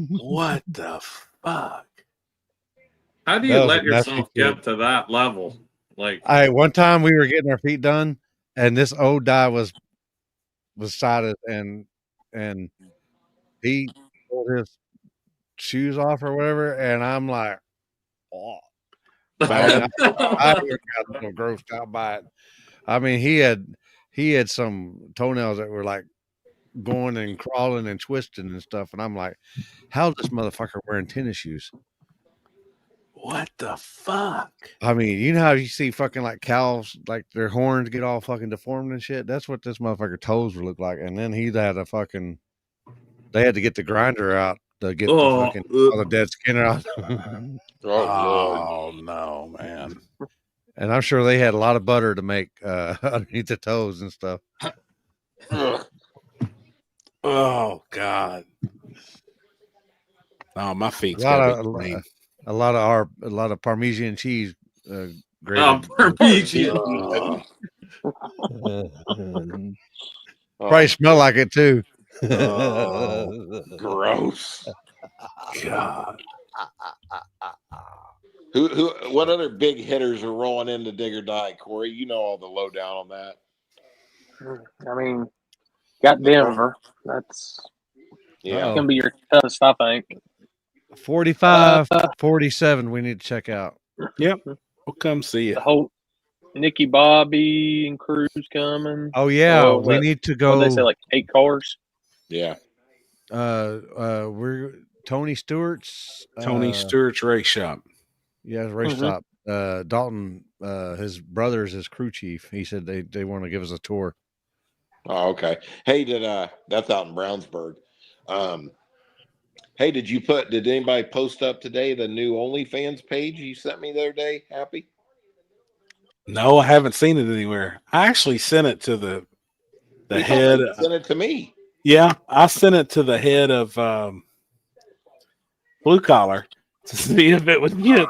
What the fuck? How do you let yourself get to that level? Like, one time we were getting our feet done, and this old guy was beside us, and he pulled his shoes off or whatever, and I'm like, oh, I got a little grossed out by it. I mean, he had some toenails that were like going and crawling and twisting and stuff, and I'm like, how's this motherfucker wearing tennis shoes? What the fuck? I mean, you know how you see fucking like cows, like their horns get all fucking deformed and shit? That's what this motherfucker toes would look like. And then he had they had to get the grinder out to get the fucking all the dead skin out. Oh, no, man. And I'm sure they had a lot of butter to make underneath the toes and stuff. Oh, God. Oh, my feet's A got to be clean. lot of Parmesan cheese grated. Parmesan. Probably smell like it too. Oh, gross. God. What other big hitters are rolling into Dig or Die, Corey? You know all the lowdown on that. I mean, got Denver. That's gonna be your toughest, I think. 45, 47. We need to check out. Yep, we'll come see you. The whole Nicky Bobby and Cruz coming. Oh yeah, we need to go. What they say, like 8 cars. Yeah. We're Tony Stewart's race shop. Yeah, race shop. Dalton, his brother's his crew chief. He said they want to give us a tour. Oh, okay. Hey, that's out in Brownsburg. Hey, did anybody post up today the new OnlyFans page you sent me the other day? Happy? No, I haven't seen it anywhere. I actually sent it to the head. Sent it to me. Yeah, I sent it to the head of Blue Collar to see if it would get.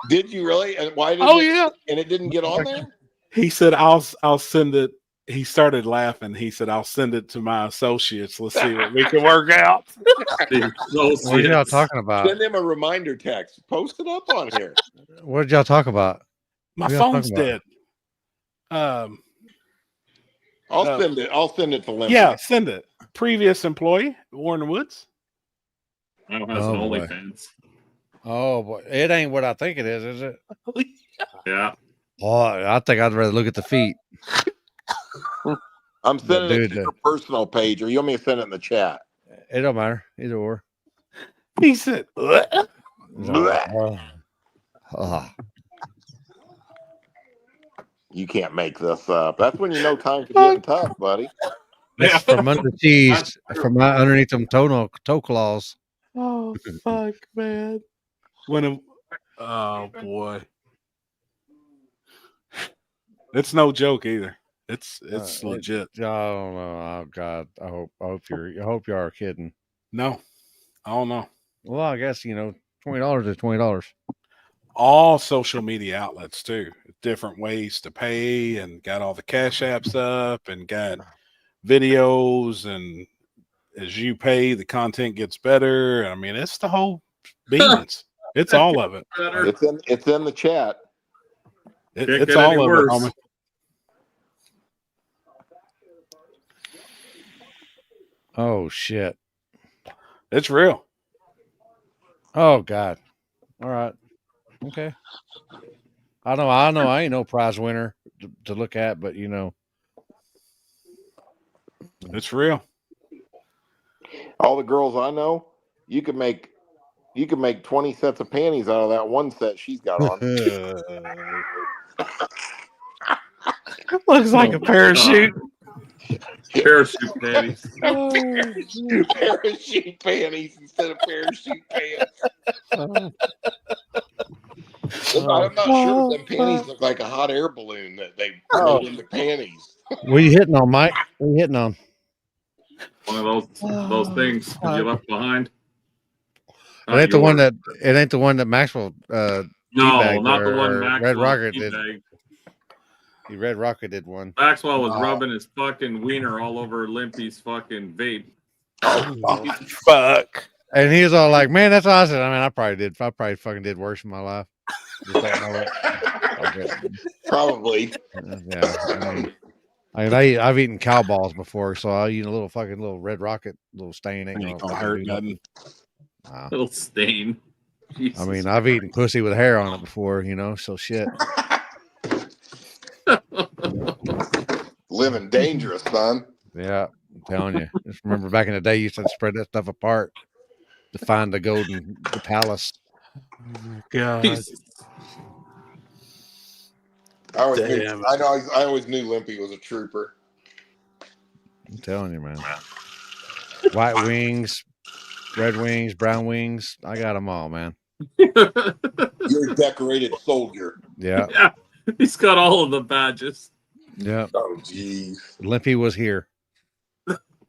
Did you really? And why did yeah. And it didn't get on there? He said, "I'll send it he started laughing. He said, "I'll send it to my associates. Let's see what we can work out." What are y'all talking about? Send him a reminder text. Post it up on here. What did y'all talk about? My What y'all phone's talking dead. I'll send it. I'll send it to Limpy. Yeah, send it. Previous employee, Warren Woods. I don't have Oh, an boy. OnlyFans. Oh boy, it ain't what I think it is it? Yeah. Oh, I think I'd rather look at the feet. I'm sending it dude, to your personal page, or you want me to send it in the chat? It don't matter, either or. He said, You can't make this up. That's when you know times are getting tough, buddy. That's from under the cheese, from my underneath them toe claws. "Oh fuck, man!" Oh boy, it's no joke either. It's legit. I don't know. Oh God, I hope you are kidding. No, I don't know. Well, I guess $20 is $20. All social media outlets too, different ways to pay, and got all the cash apps up, and got videos, and as you pay, the content gets better. I mean, it's the whole beans. It's all of it. It's in the chat. It's all of it, homie. Oh shit! It's real. Oh God! All right. Okay. I know. I ain't no prize winner to look at, but it's real. All the girls I know, you could make 20 sets of panties out of that one set she's got on. Looks like a parachute. Parachute panties. Parachute panties instead of parachute pants. I'm not sure if them panties look like a hot air balloon that they float into panties. What are you hitting on, Mike? What are you hitting on? One of those things you left behind. It ain't the one that Maxwell No, teabagged, not the or one Maxwell Red Rocket did. teabagged. Red Rocket did one. Maxwell was rubbing his fucking wiener all over Limpy's fucking vape. Oh, fuck. And he was all like, "Man, that's awesome." I mean, I probably fucking did worse in my life. Just don't know it. Okay. Probably. Yeah. I've eaten cow balls before, so I'll eat a little Red Rocket, little stain ain't gonna hurt nothing. Little stain. Jesus. I mean, I've eaten pussy with hair on it before, so shit. Living dangerous, son. Yeah, I'm telling you. Just remember back in the day, you used to spread that stuff apart to find the palace. God. I always knew Limpy was a trooper. I'm telling you, man. White wings, red wings, brown wings. I got them all, man. You're a decorated soldier. Yeah. Yeah. He's got all of the badges. Yeah. Oh, geez. Limpy was here.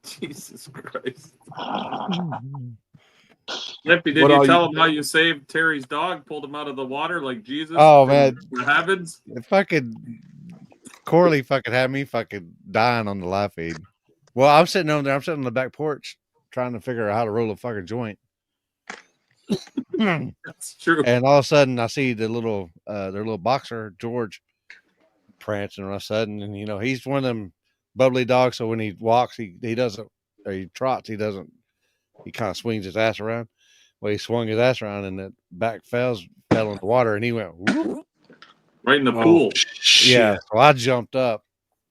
Jesus Christ. Limpy, did you tell him how you saved Terry's dog, pulled him out of the water like Jesus? Oh, man. The heavens? Corley fucking had me fucking dying on the live feed. Well, I'm sitting on the back porch trying to figure out how to roll a fucking joint. That's true. And all of a sudden I see their little boxer, George, prancing all of a sudden. And, he's one of them bubbly dogs. So when he walks, he doesn't, or he trots, he kind of swings his ass around. Well, he swung his ass around and that back fell in the water and he went whoop. Right in the pool. Yeah. So I jumped up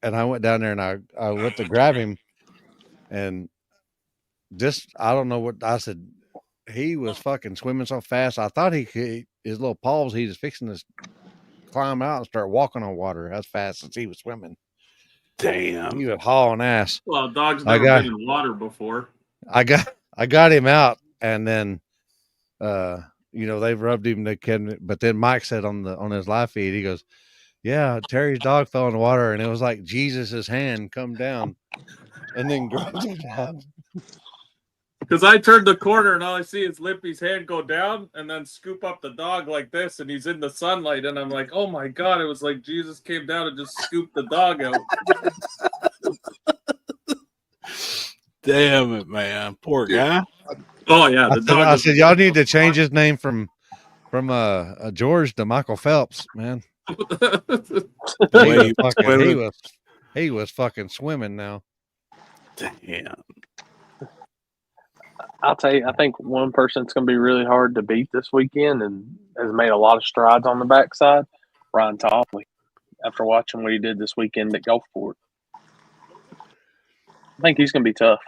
and I went down there and I went to grab him and I don't know what I said. He was fucking swimming so fast. I thought his little paws, he was fixing to climb out and start walking on water as fast as he was swimming. Damn. He was hauling ass. Well, dog's never been in water before. I got him out and then, they rubbed him. But then Mike said on his live feed, he goes, "Yeah, Terry's dog fell in the water and it was like Jesus's hand come down and then grabbed him down." Because I turned the corner and all I see is Limpy's hand go down and then scoop up the dog like this, and he's in the sunlight, and I'm like, oh my God, it was like Jesus came down and just scooped the dog out. Damn it, man. Poor guy. Oh yeah, the dog. I said y'all need to change his name from George to Michael Phelps, man. He was fucking swimming now. Damn. I'll tell you, I think one person that's going to be really hard to beat this weekend and has made a lot of strides on the backside, Ryan Topley, after watching what he did this weekend at Gulfport. I think he's going to be tough.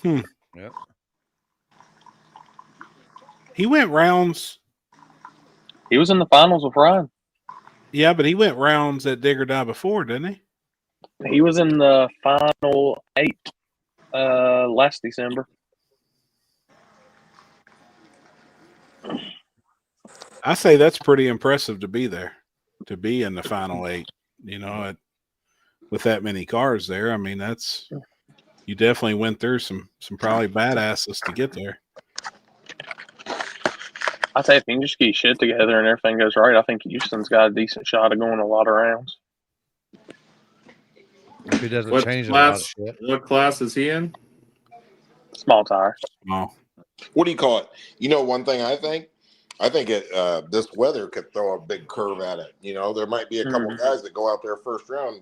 Yep. He went rounds. He was in the finals with Ryan. Yeah, but he went rounds at Dig or Die before, didn't he? He was in the final 8 last December. I say that's pretty impressive to be there, to be in the final 8. You know, with that many cars there. I mean, you definitely went through some probably badasses to get there. I tell you, if you can just get your shit together and everything goes right, I think Houston's got a decent shot of going a lot of rounds. If he doesn't What change a lot of class? shit. What class is he in? Small tire. Small. What do you call it? You know, one thing I think this weather could throw a big curve at it. You know, there might be a couple guys that go out there first round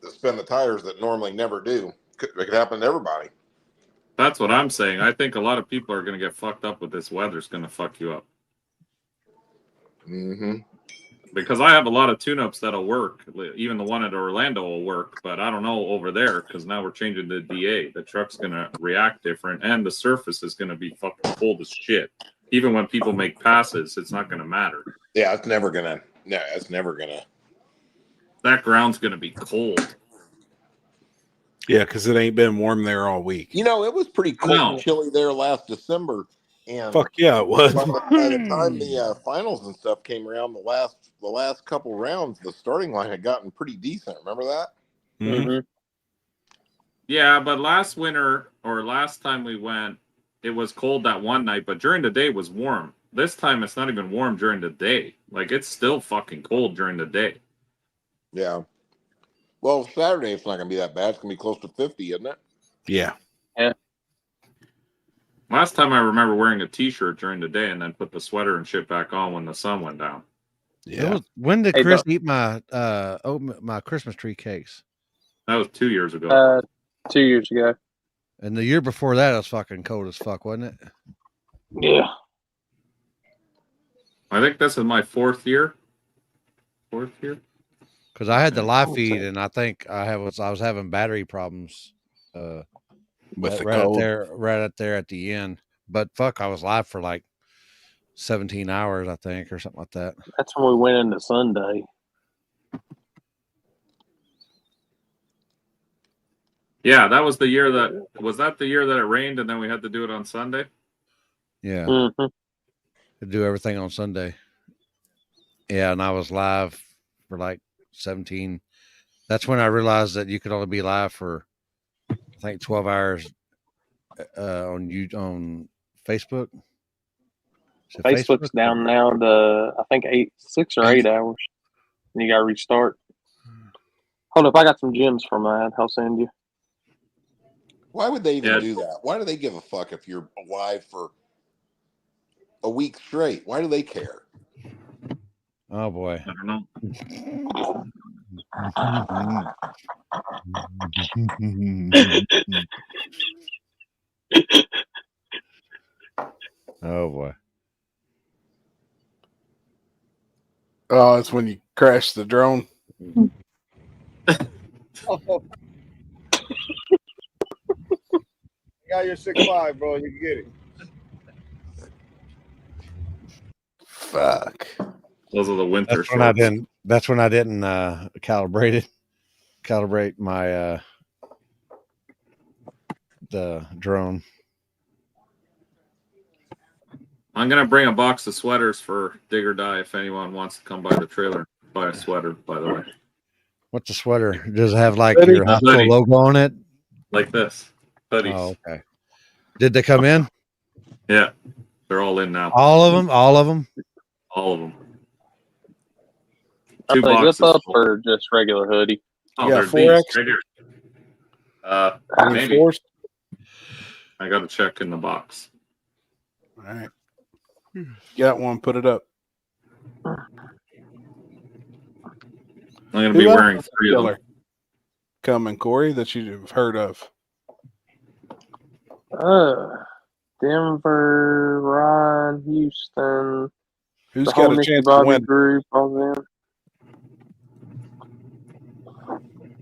that spin the tires that normally never do. It could happen to everybody. That's what I'm saying. I think a lot of people are going to get fucked up with this weather. It's going to fuck you up. Mm-hmm. Because I have a lot of tune-ups that'll work. Even the one at Orlando will work, but I don't know over there because now we're changing the DA. The truck's going to react different, and the surface is going to be fucking cold as shit. Even when people make passes, it's not going to matter. Yeah, it's never going to. No, it's never going to. That ground's going to be cold. Yeah, because it ain't been warm there all week. You know, it was pretty cold and chilly there last December. And fuck yeah, it was. By the time the finals and stuff came around, the last couple rounds, the starting line had gotten pretty decent. Remember that? Mm-hmm. Yeah, but last winter or last time we went, it was cold that one night, but during the day it was warm. This time it's not even warm during the day. Like, it's still fucking cold during the day. Yeah. Well, Saturday it's not going to be that bad. It's going to be close to 50, isn't it? Yeah. Yeah. Last time I remember wearing a t-shirt during the day and then put the sweater and shit back on when the sun went down. Yeah. When did Chris eat my Christmas tree cakes? That was 2 years ago. 2 years ago. And the year before that, it was fucking cold as fuck, wasn't it? Yeah. I think this is my fourth year. Because I had the live feed, and I think I was having battery problems with the right cold. right up there at the end. But fuck, I was live for like 17 hours, I think, or something like that. That's when we went into Sunday. Yeah, that was the year that it rained and then we had to do it on Sunday. Yeah. Mm-hmm. To do everything on Sunday. Yeah, and I was live for like 17. That's when I realized that you could only be live for I think 12 hours on Facebook. Facebook's down now to I think 6 or 8 hours. And you gotta restart. Hold up, I got some gems from that. I'll send you. Why would they even do that? Why do they give a fuck if you're live for a week straight? Why do they care? Oh boy. I don't know. Oh boy. Oh, it's when you crash the drone. Oh. You got your 6'5", bro. You can get it. Fuck. Those are the winter That's shorts. That's when I didn't calibrate my the drone. I'm gonna bring a box of sweaters for Dig or Die if anyone wants to come by the trailer. Buy a sweater, by the way. What's the sweater? Does it have like Hoodie. your hospital Hoodie. logo on it? Like this. Hoodies. Oh, okay. Did they come in? Yeah. They're all in now. All of them? All of them? All of them. Are they zip up or just regular hoodie? Oh, Yeah, they're 4X. these right here. Maybe. Reinforced? I got to check in the box. All right. Got one. Put it up. I'm going to be wearing 3 of them. Coming, Corey, that you've heard of? Denver, Ryan, Houston. Who's the got whole a Nicky chance to Bobby win? group, all them.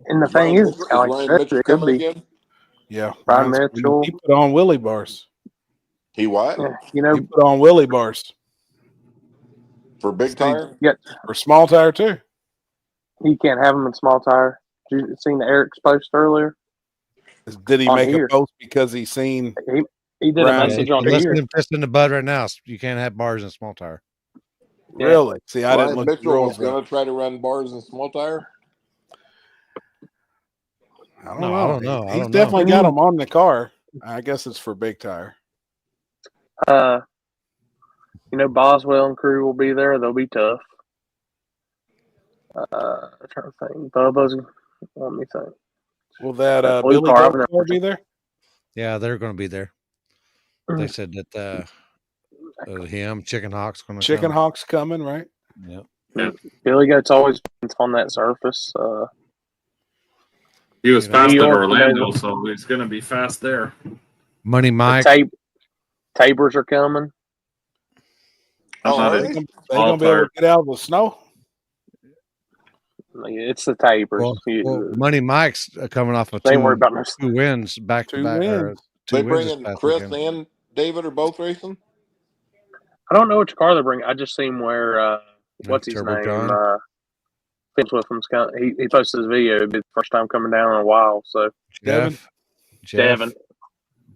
And the Is thing Ryan, is, Mitchell, kind is of like Ryan I said, Mitchell it could coming be again? Yeah. Ryan Ryan's- Mitchell. He put on Willie bars. He what? Yeah, you know, He put on Willie bars. For big tire? yeah, For small tire, too. you can't have them in small tire. Did you seen the Eric's post earlier? Did he On make here. a post because he seen He did a Ryan- message on Listen here. to Fist in the Bud right now. You can't have bars in a small tire. Really? See, I didn't Ryan look the Mitchell was rules up. going to try to run bars in small tire? I don't No, know. I don't know. I He's don't definitely know. got them on the car. I guess it's for big tire. You know, Boswell and crew will be there. They'll be tough. I'm trying to think. Bubba's. Let me think. Will that That blue Billy car, Goat I've never car be there? Yeah, they're going to be there. They said that him, Chicken Hawk's going to Chicken come. Hawk's coming, right? Yep. Billy Goat's always been on that surface. He was You know, fast New at York, you know, Orlando, so he's going to be fast there. Money Mike. Tabers are coming. I'm not They in gonna small be able tire. to get out of the snow. It's the Tabers. Well, Money Mike's coming off of They ain't worried about no 2 wins back to Two back. Or wins. 2 They wins bring this in past Chris weekend. and David are both racing? I don't know which car they're bringing. I just seen where what's his Turbo name? John. Vince Williams. He posted his video. It'd be the first time coming down in a while. So Devin? Devin.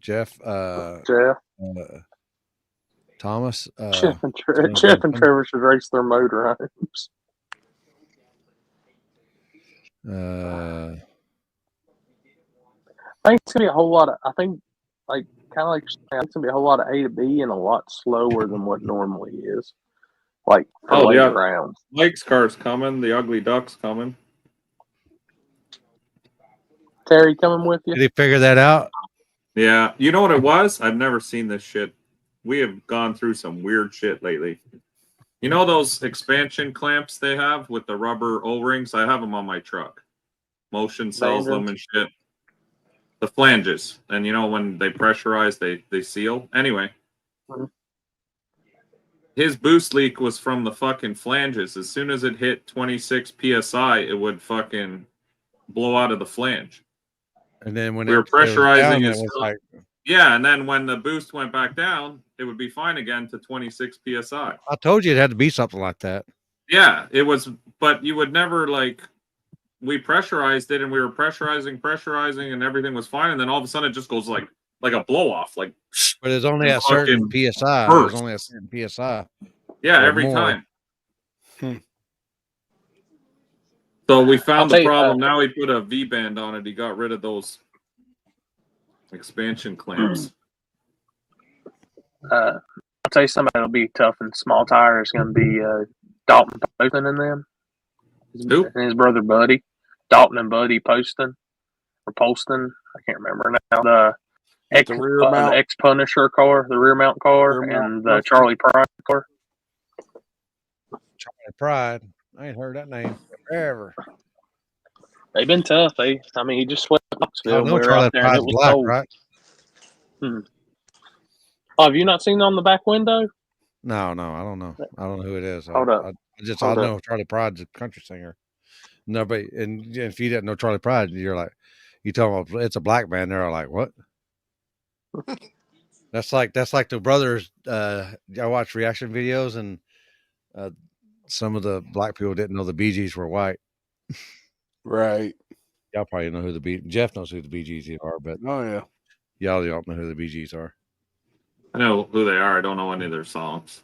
Jeff. Thomas. Jeff and Trevor should race their motor homes. I think it's gonna be a whole lot of. I think like kind of like I think it's gonna be a whole lot of A to B and a lot slower than what normally is. Like for Oh, late yeah. rounds. Mike's car's coming. The Ugly Duck's coming. Terry coming with you? Did he figure that out? Yeah. You know what it was? I've never seen this shit. We have gone through some weird shit lately. You know those expansion clamps they have with the rubber O-rings? I have them on my truck. Motion sells them and shit. The flanges. And you know when they pressurize, they seal. Anyway. His boost leak was from the fucking flanges. As soon as it hit 26 PSI, it would fucking blow out of the flange. And then when we were it was pressurizing down, his it was like, yeah, and then when the boost went back down, it would be fine again to 26 PSI. I told you it had to be something like that. Yeah, it was, but you would never we pressurized it and we were pressurizing and everything was fine. And then all of a sudden it just goes like a blow off. But it's only a certain PSI. burst. It's only a certain PSI. Yeah, or every more. time. So we found the problem. Now he put a V-band on it. He got rid of those expansion clamps. I'll tell you something that'll be tough in small tire is going to be Dalton Poston and them. Who? And his brother Buddy. Dalton and Buddy Poston. Or Polston. I can't remember now. The X-Punisher car, the rear mount car, and the Charlie Pride car. Charlie Pride. I ain't heard that name forever. They've been tough. He just swept Knoxville. I know We were Charlie out there and Pride's it was black, cold. right? Oh, have you not seen it on the back window? No, I don't know. I don't know who it is. Hold up. I know Charlie Pride's a country singer. Nobody, and if you didn't know Charlie Pride, you're like, you tell them it's a black man, they're like, what? That's like the brothers. I watch reaction videos, and some of the black people didn't know the Bee Gees were white. Right. Y'all probably know who Jeff knows who the Bee Gees are, but y'all don't know who the Bee Gees are. I know who they are. I don't know any of their songs.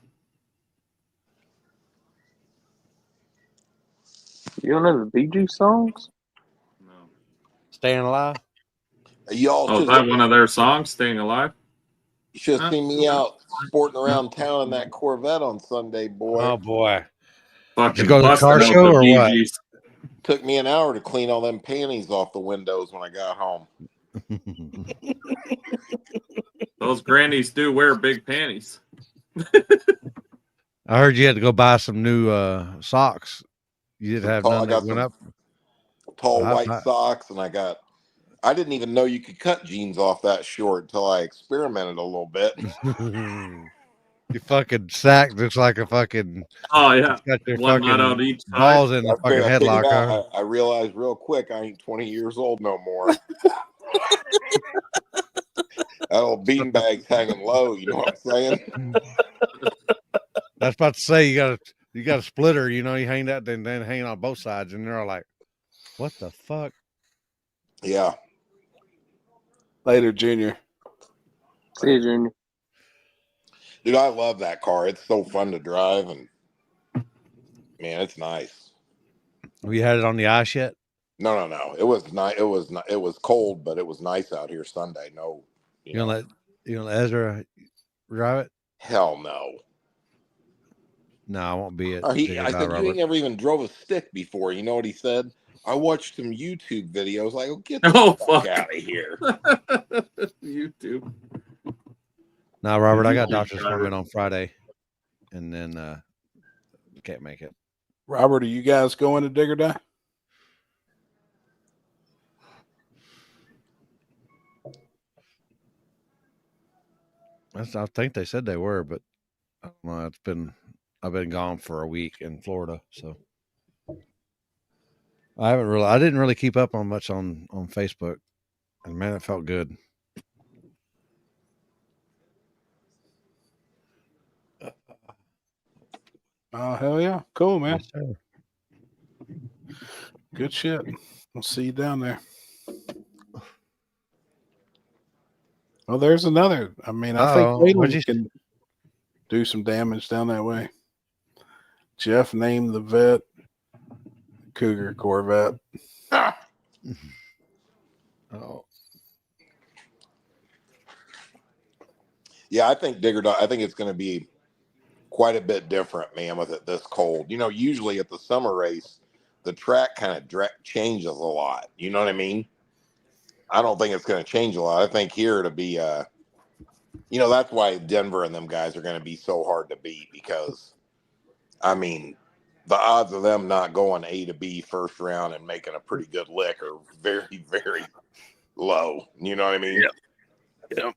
You don't know the Bee Gees songs? Staying Alive? Y'all Oh, is that one of their songs, Staying Alive? You should have seen me out sporting around town in that Corvette on Sunday, boy. Oh, boy. Fucking Did you go to the busting car out show the or Bee what? Gees. Took me an hour to clean all them panties off the windows when I got home. Those grannies do wear big panties. I heard you had to go buy some new socks. You didn't have none that went up. Tall white socks, and I didn't even know you could cut jeans off that short until I experimented a little bit. Your fucking sack looks like a fucking. Oh yeah, it's got your one nut fucking on each balls side. in the I fucking figured headlock. out, Huh? I realized real quick I ain't 20 years old no more. That old beanbag's hanging low. You know what I'm saying? That's about to say you got a splitter. You know, you hang that then hang on both sides, and they're all like, "What the fuck?" Yeah. Later, Junior. See you, Junior. Dude, I love that car. It's so fun to drive, and man, it's nice. Have you had it on the ice yet? No. It was nice. It was cold, but it was nice out here Sunday. No, You gonna let Ezra drive it? hell no. No, I won't be it. I said, you ain't never even drove a stick before. You know what he said? I watched some YouTube videos. Like, get the fuck out of here. YouTube. No, Robert, I got doctor's appointment on Friday, and then can't make it. Robert, are you guys going to Dig or Die? I think they said they were, but I don't know. I've been gone for a week in Florida, so I didn't really keep up on much on Facebook, and man, it felt good. Oh, hell yeah. Cool, man. Yes, sir. Good shit. We'll see you down there. Well, there's another. I mean, I think Waylon can do some damage down that way. Jeff named the vet Cougar Corvette. Oh. Yeah, I think Digger. I think it's going to be quite a bit different, man, with it this cold. You know, usually at the summer race, the track kind of changes a lot. You know what I mean? I don't think it's going to change a lot. I think here to be, that's why Denver and them guys are going to be so hard to beat because, I mean, the odds of them not going A to B first round and making a pretty good lick are very, very low. You know what I mean? Yep.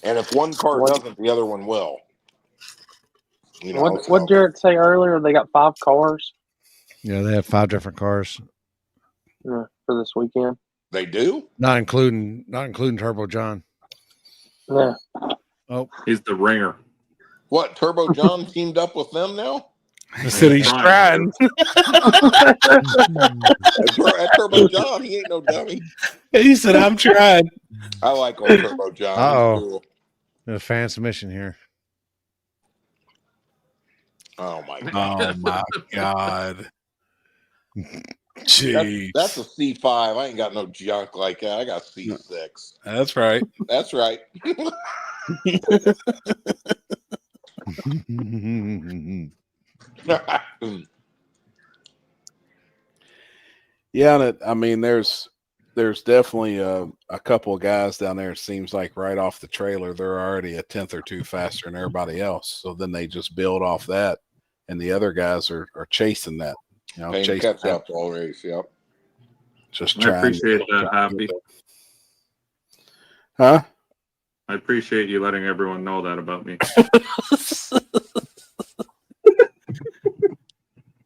And if one car doesn't, the other one will. You know, what Jarrett say earlier? They got 5 cars. Yeah, they have 5 different cars. Yeah, for this weekend. They do? Not including Turbo John. Yeah. Oh, he's the ringer. What? Turbo John teamed up with them now? He said he's trying. That Turbo John, he ain't no dummy. He said, "I'm trying." I like old Turbo John. Oh, Cool. a fan submission here. Oh my god! Oh my god! Jeez, that's a C5. I ain't got no junk like that. I got C6. That's right. That's right. Yeah, and I mean, there's definitely a couple of guys down there. It seems like right off the trailer, they're already a tenth or two faster than everybody else. So then they just build off that, and the other guys are chasing that. You know, chasing catch up all race. Yep. Just I trying. appreciate that, Happy. Huh? I appreciate you letting everyone know that about me.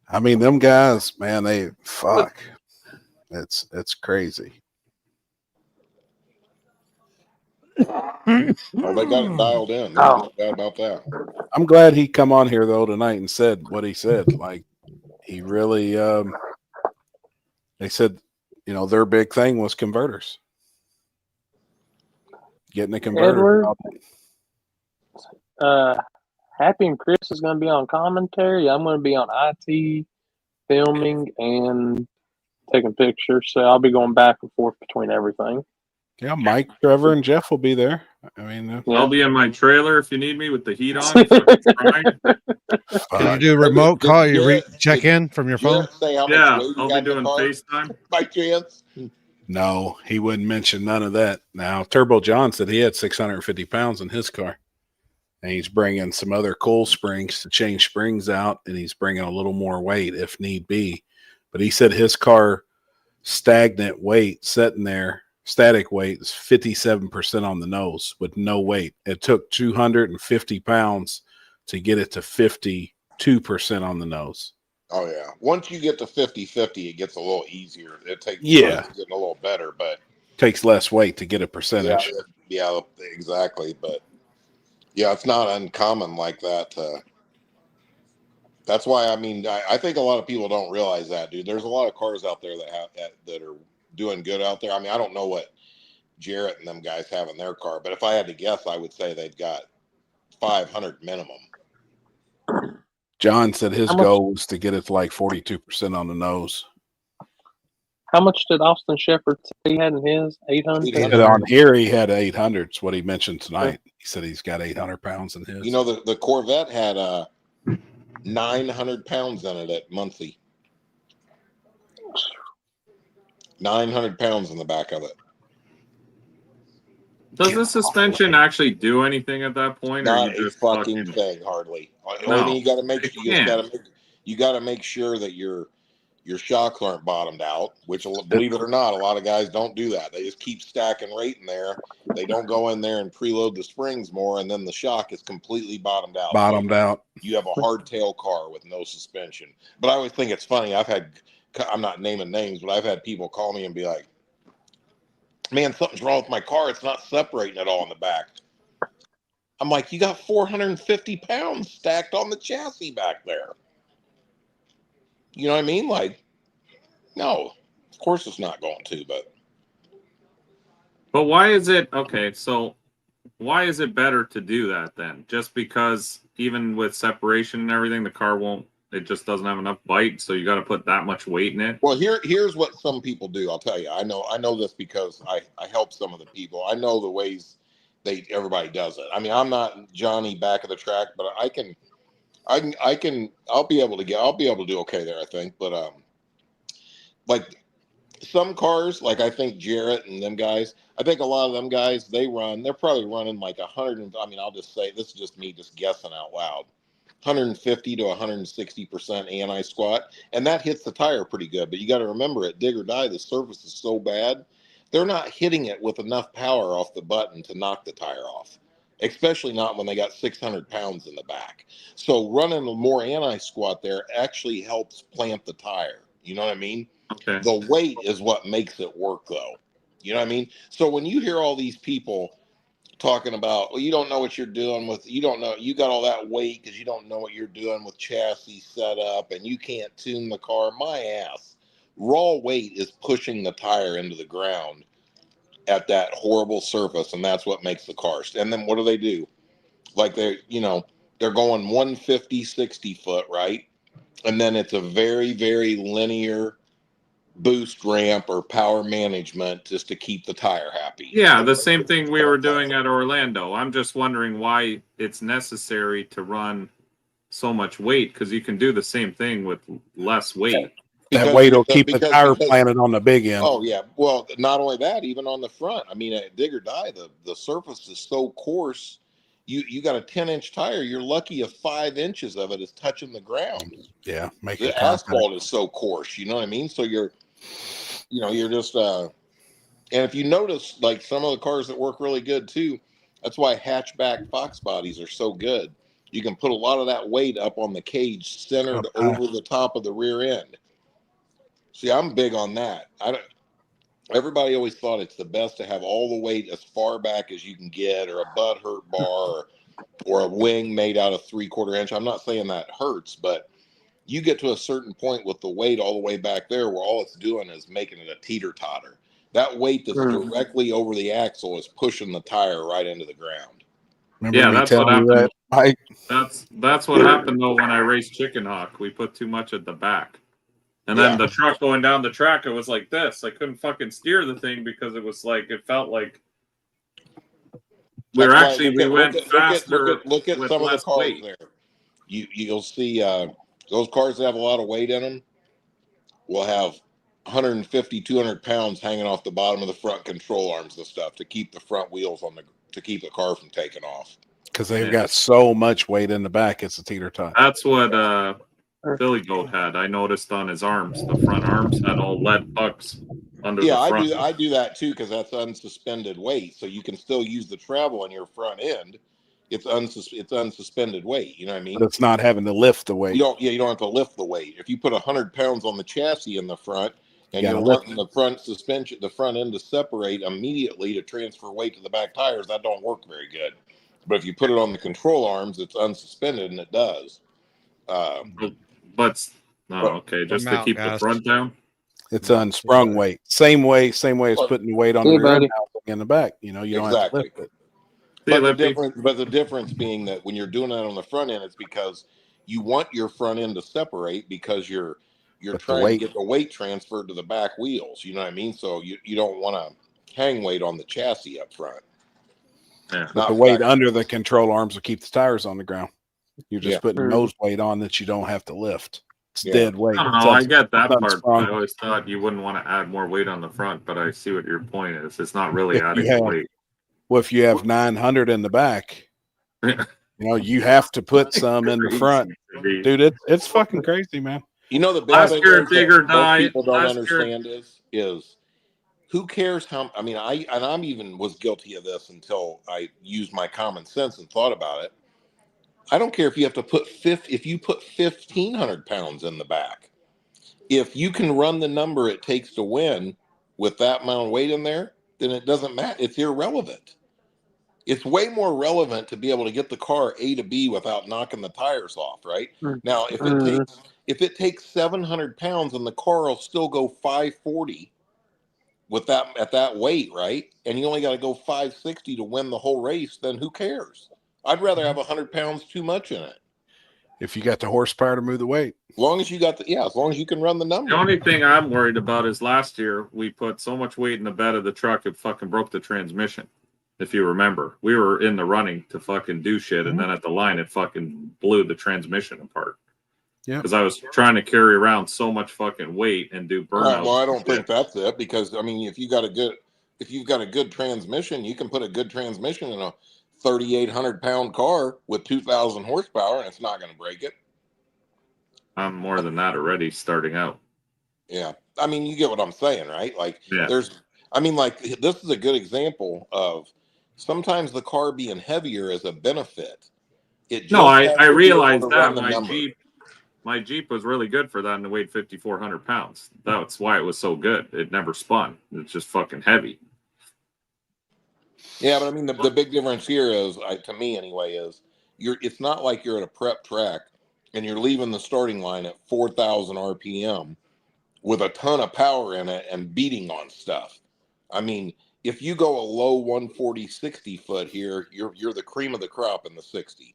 I mean, them guys, man, they fuck. It's crazy. Oh, they got it dialed in. No doubt about that. I'm glad he come on here though tonight and said what he said. Like he really they said, you know, their big thing was converters. Getting a converter. Edward, Happy and Chris is going to be on commentary. I'm going to be on IT, filming, and taking pictures. So I'll be going back and forth between everything. Yeah, Mike, Trevor, and Jeff will be there. I mean, I'll be in my trailer if you need me with the heat on. So it's fine. Can you do remote call? You check in from your phone? Say how much Yeah, weight you I'll got be in the doing car FaceTime. by chance? No, he wouldn't mention none of that. Now, Turbo John said he had 650 pounds in his car. And he's bringing some other coil springs to change springs out, and he's bringing a little more weight if need be. But he said his car stagnant weight sitting there, static weight is 57% on the nose with no weight. It took 250 pounds to get it to 52% on the nose. Oh yeah. Once you get to 50-50, it gets a little easier. It takes Yeah. getting a little better, but Takes less weight to get a percentage. yeah, exactly. But yeah, it's not uncommon like that. That's why I think a lot of people don't realize that, dude. There's a lot of cars out there that are doing good out there. I mean, I don't know what Jarrett and them guys have in their car, but if I had to guess, I would say they've got 500 minimum. John said his goal was to get it to like 42% on the nose. How much did Austin Shepard say he had in his? 800? He said on here he had 800. It's what he mentioned tonight. He said he's got 800 pounds in his. You know, the Corvette had 900 pounds in it at Muncie. 900 pounds in the back of it. Does the suspension actually do anything at that point? Not or you a just fucking thing, hardly. The No, only thing you got to make it you got to make sure that your shocks aren't bottomed out. Which, believe it or not, a lot of guys don't do that. They just keep stacking right in there. They don't go in there and preload the springs more, and then the shock is completely bottomed out. You have a hardtail car with no suspension. But I always think it's funny. I'm not naming names, but I've had people call me and be like, "Man, something's wrong with my car. It's not separating at all in the back." I'm like, "You got 450 pounds stacked on the chassis back there." You know what I mean? Like, no, of course it's not going to, But why is it okay? So why is it better to do that then? Just because even with separation and everything, the car won't. It just doesn't have enough bite, so you got to put that much weight in it. Well, here's what some people do. I'll tell you. I know this because I help some of the people. I know the ways everybody does it. I mean, I'm not Johnny back of the track, but I'll be able to do okay there, I think. But like some cars, like I think Jarrett and them guys, I think a lot of them guys, they're probably running like 100. I mean, I'll just say this is just me just guessing out loud. 150 to 160% anti-squat, and that hits the tire pretty good. But you got to remember, at dig or die, the surface is so bad, they're not hitting it with enough power off the button to knock the tire off, especially not when they got 600 pounds in the back. So running a more anti-squat there actually helps plant the tire. You know what I mean? Okay. The weight is what makes it work, though. You know what I mean? So when you hear all these people talking about, well, you don't know what you're doing with, you don't know, you got all that weight because you don't know what you're doing with chassis setup and you can't tune the car. My ass. Raw weight is pushing the tire into the ground at that horrible surface, and that's what makes the car. And then what do? Like they're going 150, 60 foot, right? And then it's a very, very linear boost ramp or power management just to keep the tire happy. Yeah, the same thing we were doing at Orlando. I'm just wondering why it's necessary to run so much weight, because you can do the same thing with less weight. That weight will keep the tire planted on the big end. Oh yeah. Well, not only that, even on the front. I mean, at dig or die, the surface is so coarse. You got a 10-inch tire. You're lucky if 5 inches of it is touching the ground. Yeah, the asphalt is so coarse. You know what I mean? So you're just and if you notice, like some of the cars that work really good too, that's why hatchback Fox bodies are so good. You can put a lot of that weight up on the cage centered over the top of the rear end. See, I'm big on that. Everybody always thought it's the best to have all the weight as far back as you can get, or a butt hurt bar, or a wing made out of 3/4 inch. I'm not saying that hurts, but you get to a certain point with the weight all the way back there where all it's doing is making it a teeter-totter. That weight that's directly over the axle is pushing the tire right into the ground. Yeah, that's what happened. That's what happened though when I raced Chicken Hawk. We put too much at the back. And then the truck going down the track, it was like this. I couldn't fucking steer the thing because it was like, it felt like we went faster. Look at with some of the less cars weight. there. You'll see those cars that have a lot of weight in them will have 150, 200 pounds hanging off the bottom of the front control arms and stuff to keep the front wheels to keep the car from taking off. Because they've got so much weight in the back, it's a teeter tot. That's what Billy Goat had. I noticed on his arms, the front arms had all lead pucks under the front. I do that too because that's unsuspended weight, so you can still use the travel on your front end. It's unsuspended weight. You know what I mean? But it's not having to lift the weight. You don't have to lift the weight. If you put 100 pounds on the chassis in the front and you're lift wanting the front suspension, the front end to separate immediately to transfer weight to the back tires, that don't work very good. But if you put it on the control arms, it's unsuspended and it does. Just to keep the front down. It's unsprung weight. Same way as putting the weight on the rear end housing in the back. You know, you don't have to lift it. But the difference being that when you're doing that on the front end, it's because you want your front end to separate because you're trying to get the weight transferred to the back wheels. You know what I mean? So you don't want to hang weight on the chassis up front. Yeah. But the weight under the control arms will keep the tires on the ground. You're just putting nose weight on that you don't have to lift. It's dead weight. I get that part. I always thought you wouldn't want to add more weight on the front, but I see what your point is. It's not really adding weight. Well, if you have 900 in the back, you know, you have to put some in the front. Dude, it's fucking crazy, man. You know, the big last thing year, that Digger most died. people don't understand is who cares how, I mean, I'm even was guilty of this until I used my common sense and thought about it. I don't care if you have to put if you put 1,500 pounds in the back. If you can run the number it takes to win with that amount of weight in there, then it doesn't matter. It's irrelevant. It's way more relevant to be able to get the car A to B without knocking the tires off, right? Now, if it takes 700 pounds and the car will still go 540 with that at that weight, right? And you only got to go 560 to win the whole race, then who cares? I'd rather have 100 pounds too much in it. If you got the horsepower to move the weight. As long as you got as long as you can run the number. The only thing I'm worried about is last year we put so much weight in the bed of the truck it fucking broke the transmission. If you remember, we were in the running to fucking do shit, and then at the line it fucking blew the transmission apart. Yeah, because I was trying to carry around so much fucking weight and do burnout. Well, I don't think that's it because I mean, if you've got a good transmission, you can put a good transmission in a 3,800 pound car with 2,000 horsepower, and it's not going to break it. I'm more than that already starting out. Yeah, I mean, you get what I'm saying, right? Like, this is a good example of sometimes the car being heavier is a benefit. I realized that my Jeep was really good for that, and it weighed 5,400 pounds. That's why it was so good. It never spun. It's just fucking heavy. Yeah, but I mean, the big difference here is, to me anyway, is it's not like you're at a prep track and you're leaving the starting line at 4,000 RPM with a ton of power in it and beating on stuff. I mean, if you go a low 140, 60 foot here, you're the cream of the crop in the 60.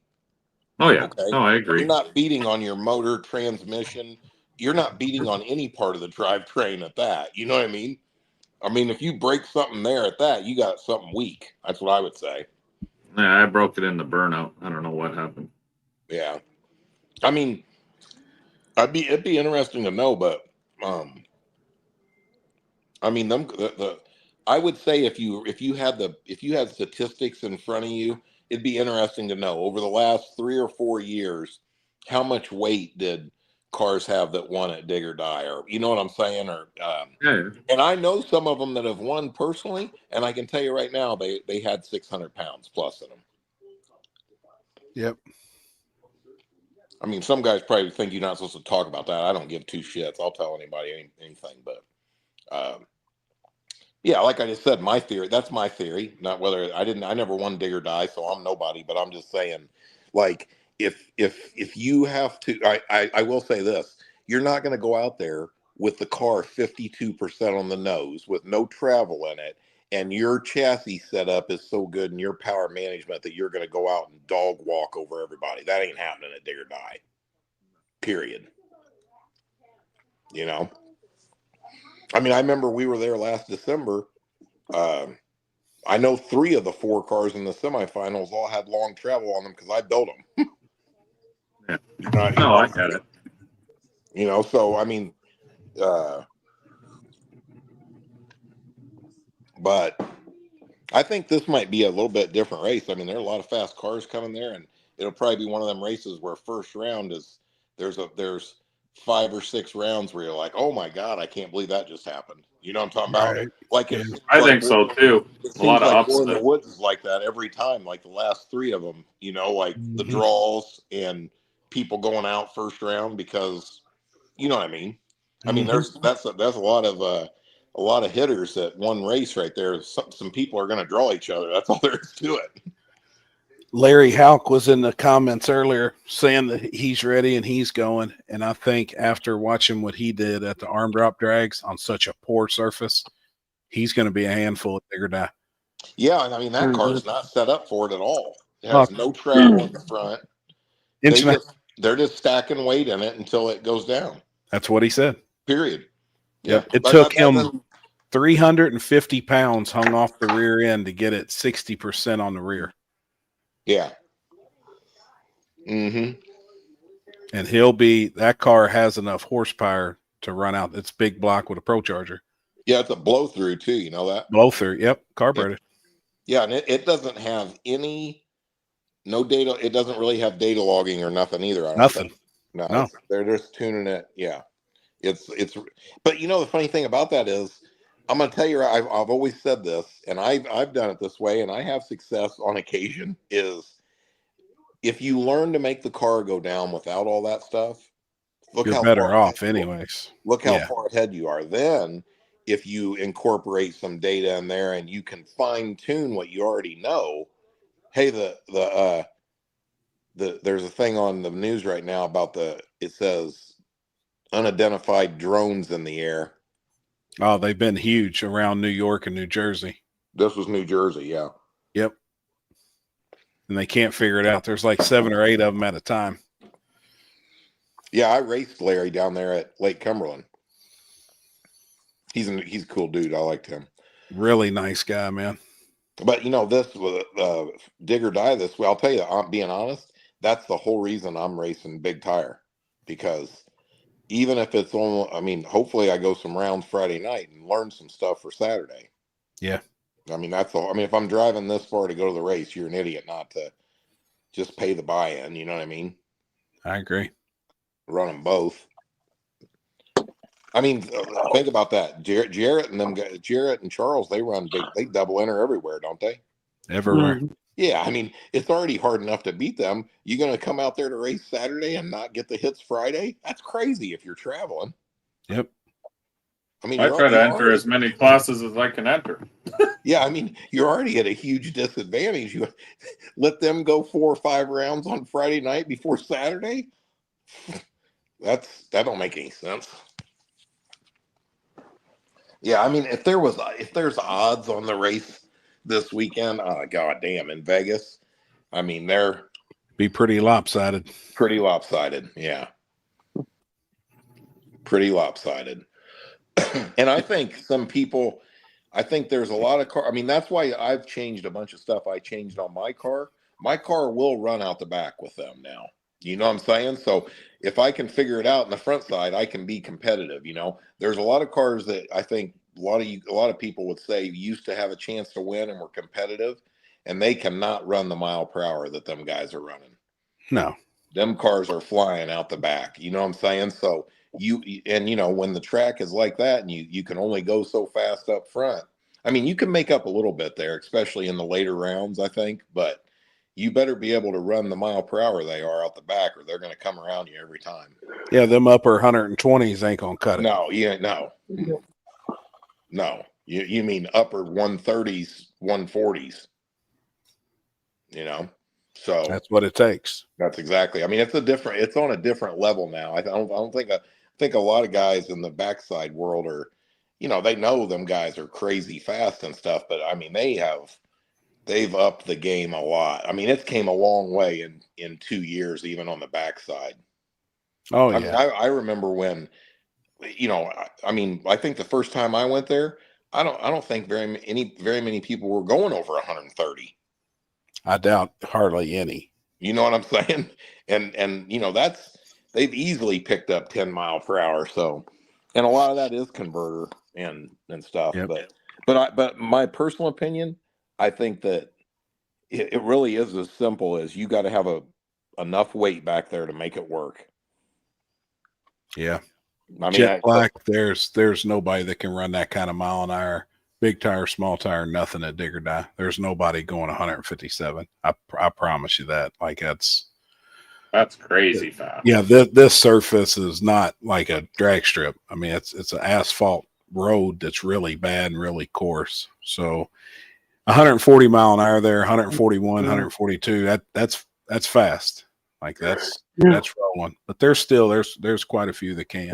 Oh, yeah. Okay? No, I agree. You're not beating on your motor, transmission. You're not beating on any part of the drivetrain at that. You know what I mean? I mean, if you break something there at that, you got something weak. That's what I would say. Yeah, I broke it in the burnout. I don't know what happened. Yeah. I mean, it'd be interesting to know, but I mean, I would say if you had statistics in front of you, it'd be interesting to know over the last 3 or 4 years, how much weight did cars have that won at Dig or Die, or you know what I'm saying? Or and I know some of them that have won personally, and I can tell you right now, they had 600 pounds plus in them. Yep. I mean, some guys probably think you're not supposed to talk about that. I don't give two shits. I'll tell anybody anything, but yeah, like I just said, my theory. That's my theory. Not whether I never won Dig or Die, so I'm nobody. But I'm just saying, like, if you have to, I will say this: you're not going to go out there with the car 52% on the nose with no travel in it, and your chassis setup is so good and your power management that you're going to go out and dog walk over everybody. That ain't happening at Dig or Die. Period. You know, I mean, I remember we were there last December. I know 3 of the 4 cars in the semifinals all had long travel on them because I built them. No, I get it. You know, so I mean, but I think this might be a little bit different race. I mean, there are a lot of fast cars coming there, and it'll probably be one of them races where first round is there's 5 or 6 rounds where you're like, oh my god, I can't believe that just happened. You know what I'm talking about? Right. Like Yeah. I think so too. It A lot seems of like War in the upset. Woods is like that every time. Like the last 3 of them, you know, like the draws and people going out first round because, you know what I mean. I mean, that's a lot of hitters at one race right there. Some people are going to draw each other. That's all there is to it. Larry Halk was in the comments earlier saying that he's ready and he's going. And I think after watching what he did at the arm drop drags on such a poor surface, he's going to be a handful of bigger die. Yeah, and I mean that car is not set up for it at all. It has no travel in the front. They're just stacking weight in it until it goes down. That's what he said. Period. Yep. It took him 350 pounds hung off the rear end to get it 60% on the rear. Yeah. Mm-hmm. And that car has enough horsepower to run out. It's big block with a Pro Charger. Yeah, it's a blow through too. You know that? Blow through. Yep. Carbureted. Yeah, and it doesn't have no data. It doesn't really have data logging or nothing either. I don't Nothing. think. No. They're just tuning it. Yeah. But you know, the funny thing about that is, I'm going to tell you, I've always said this, and I've done it this way, and I have success on occasion, is if you learn to make the car go down without all that stuff, you're better off anyways. Look how far ahead you are. Then if you incorporate some data in there and you can fine tune what you already know, hey, there's a thing on the news right now about it says unidentified drones in the air. Oh, they've been huge around New York and New Jersey. This was New Jersey, yeah. Yep. And they can't figure it out. There's like 7 or 8 of them at a time. Yeah, I raced Larry down there at Lake Cumberland. He's a cool dude. I liked him. Really nice guy, man. But you know, this was dig or die this way. I'll tell you, I'm being honest. That's the whole reason I'm racing big tire, because even if it's only, I mean, hopefully I go some rounds Friday night and learn some stuff for Saturday. Yeah. I mean, that's all. I mean, if I'm driving this far to go to the race, you're an idiot not to just pay the buy-in. You know what I mean? I agree. Run them both. I mean, think about that. Jarrett and them guys, Jarrett and Charles, they run big. They double enter everywhere, don't they? Everywhere. Yeah, I mean, it's already hard enough to beat them. You're going to come out there to race Saturday and not get the hits Friday? That's crazy if you're traveling. Yep. I mean, I try to enter as many classes as I can enter. Yeah, I mean, you're already at a huge disadvantage. You let them go 4 or 5 rounds on Friday night before Saturday. That don't make any sense. Yeah, I mean, if there's odds on the race this weekend, god damn, in Vegas, I mean, they're be pretty lopsided. Pretty lopsided, yeah. Pretty lopsided. And I think there's a lot of car. I mean, that's why I've changed a bunch of stuff I changed on my car. My car will run out the back with them now. You know what I'm saying? So if I can figure it out in the front side, I can be competitive. You know, there's a lot of cars that I think a lot of people would say used to have a chance to win and were competitive, and they cannot run the mile per hour that them guys are running. No, them cars are flying out the back. You know what I'm saying? So you know, when the track is like that and you can only go so fast up front, I mean, you can make up a little bit there, especially in the later rounds, I think, but you better be able to run the mile per hour they are out the back, or they're going to come around you every time. Yeah, them upper 120s ain't going to cut it. No, no. You mean upper 130s, 140s. You know, so that's what it takes. That's exactly. I mean, it's on a different level now. I think a lot of guys in the backside world are, you know, they know them guys are crazy fast and stuff, but I mean, they've upped the game a lot. I mean, it's came a long way in 2 years, even on the backside. Oh, I yeah. mean, I remember when you know, I mean, I think the first time I went there, I don't think very many people were going over 130. I doubt hardly any. You know what I'm saying? And you know, they've easily picked up 10 mile per hour. So, and a lot of that is converter and stuff. Yep. But my personal opinion, I think that it really is as simple as you got to have enough weight back there to make it work. Yeah. I mean, Jet Black, there's nobody that can run that kind of mile an hour. Big tire, small tire, nothing at Dig or Die. There's nobody going 157. I promise you that. Like that's crazy fast. Yeah, this surface is not like a drag strip. I mean, it's an asphalt road that's really bad and really coarse. So 140 mile an hour there, 141, 142. That's fast. Like that's rolling. But there's quite a few that can.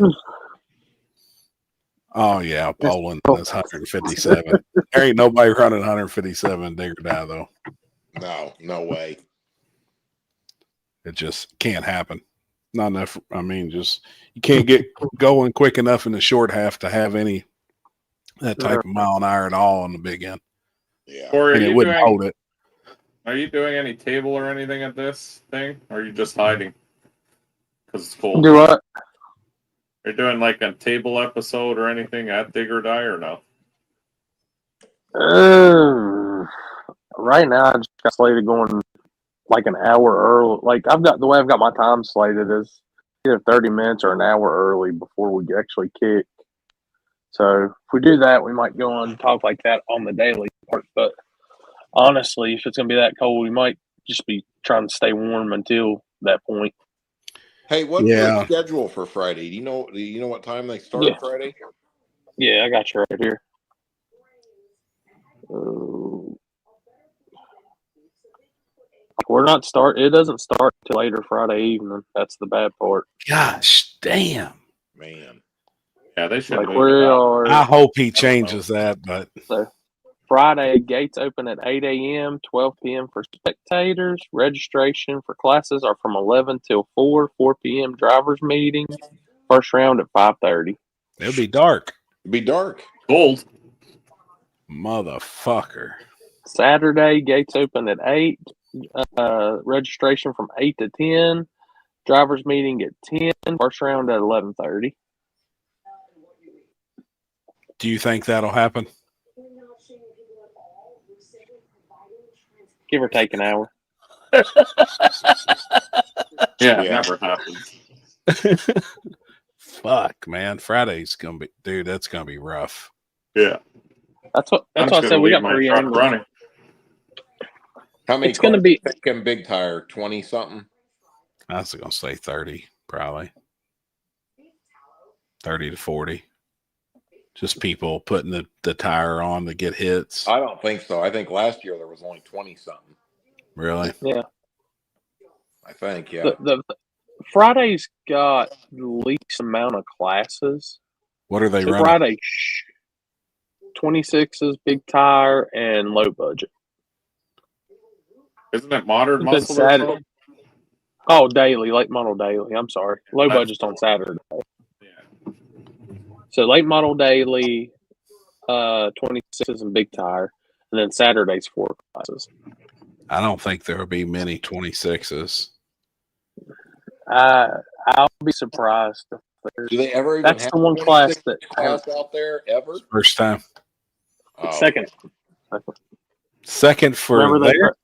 Oh yeah, Poland is 157. There ain't nobody running 157 Dig or Die though. No way. It just can't happen. Not enough. I mean, just you can't get going quick enough in the short half to have that type of mile an hour at all on the big end. Yeah, Corey, and it wouldn't hold it. Are you doing any table or anything at this thing? Or are you just hiding? Because it's cold. Do what? Are you doing like a table episode or anything at Dig or Die or no? Right now, I just got slated going like an hour early. Like the way I've got my time slated is either 30 minutes or an hour early before we actually kick. So if we do that, we might go on and talk like that on the daily part. But honestly, if it's going to be that cold, we might just be trying to stay warm until that point. Hey, what's the schedule for Friday? Do you know what time they start Friday? Yeah, I got you right here. It doesn't start till later Friday evening. That's the bad part. Gosh damn. Man. Yeah, they should. I hope he changes that, but so Friday gates open at 8 a.m., 12 p.m. for spectators. Registration for classes are from 11 till 4 p.m. drivers meeting. First round at 5:30. It'll be dark. Cold. Motherfucker. Saturday gates open at 8. Registration from 8 to 10. Drivers meeting at 10. First round at 11:30. Do you think that'll happen? Give or take an hour. Yeah, it never happens. Fuck, man. Friday's gonna be, dude. That's gonna be rough. Yeah, that's what I said. We got 3 angles running. How many? It's going to be big tire 20 something. I was gonna say 30, probably 30 to 40. Just people putting the tire on to get hits. I don't think so. I think last year there was only 20 something. Really? Yeah. I think, yeah. The Friday's got the least amount of classes. What are they running? Friday, 26s, big tire, and low budget. Isn't it modern muscle? Saturday. Oh, daily, late model daily. I'm sorry. Low budget's on Saturday. Yeah. So late model daily, 26s and big tire, and then Saturday's 4 classes. I don't think there will be many 26s. I'll be surprised. Do they ever even That's have the one class out there ever? First time. Oh. Second for there.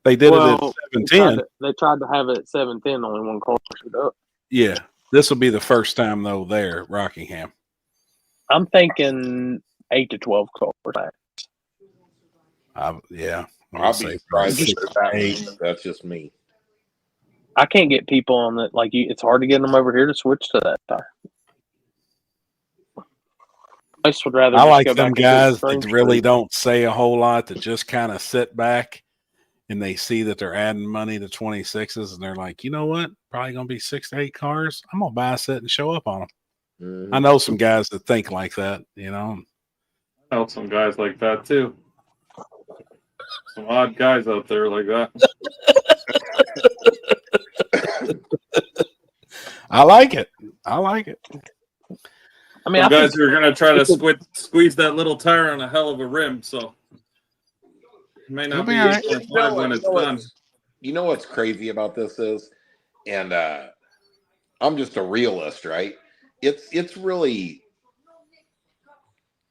They did it at 710. They tried to have it at 710. Only one car showed up. Yeah, this will be the first time though there at Rockingham. I'm thinking 8 to 12 cars. Yeah, I'll be surprised if there's 8. That's just me. I can't get people on that. Like it's hard to get them over here to switch to that tire. I would rather. I like them guys that really don't say a whole lot, that just kind of sit back and they see that they're adding money to 26s and they're like, you know what? Probably going to be 6 to 8 cars. I'm going to buy a set and show up on them. I know some guys that think like that, you know. I know some guys like that too. Some odd guys out there like that. I like it. I mean, some I guys think are going to try to it's a- squeeze that little tire on a hell of a rim, so it may It'll not be be all right. 8.5 when it's done. You know what's crazy about this is, and I'm just a realist, right? It's really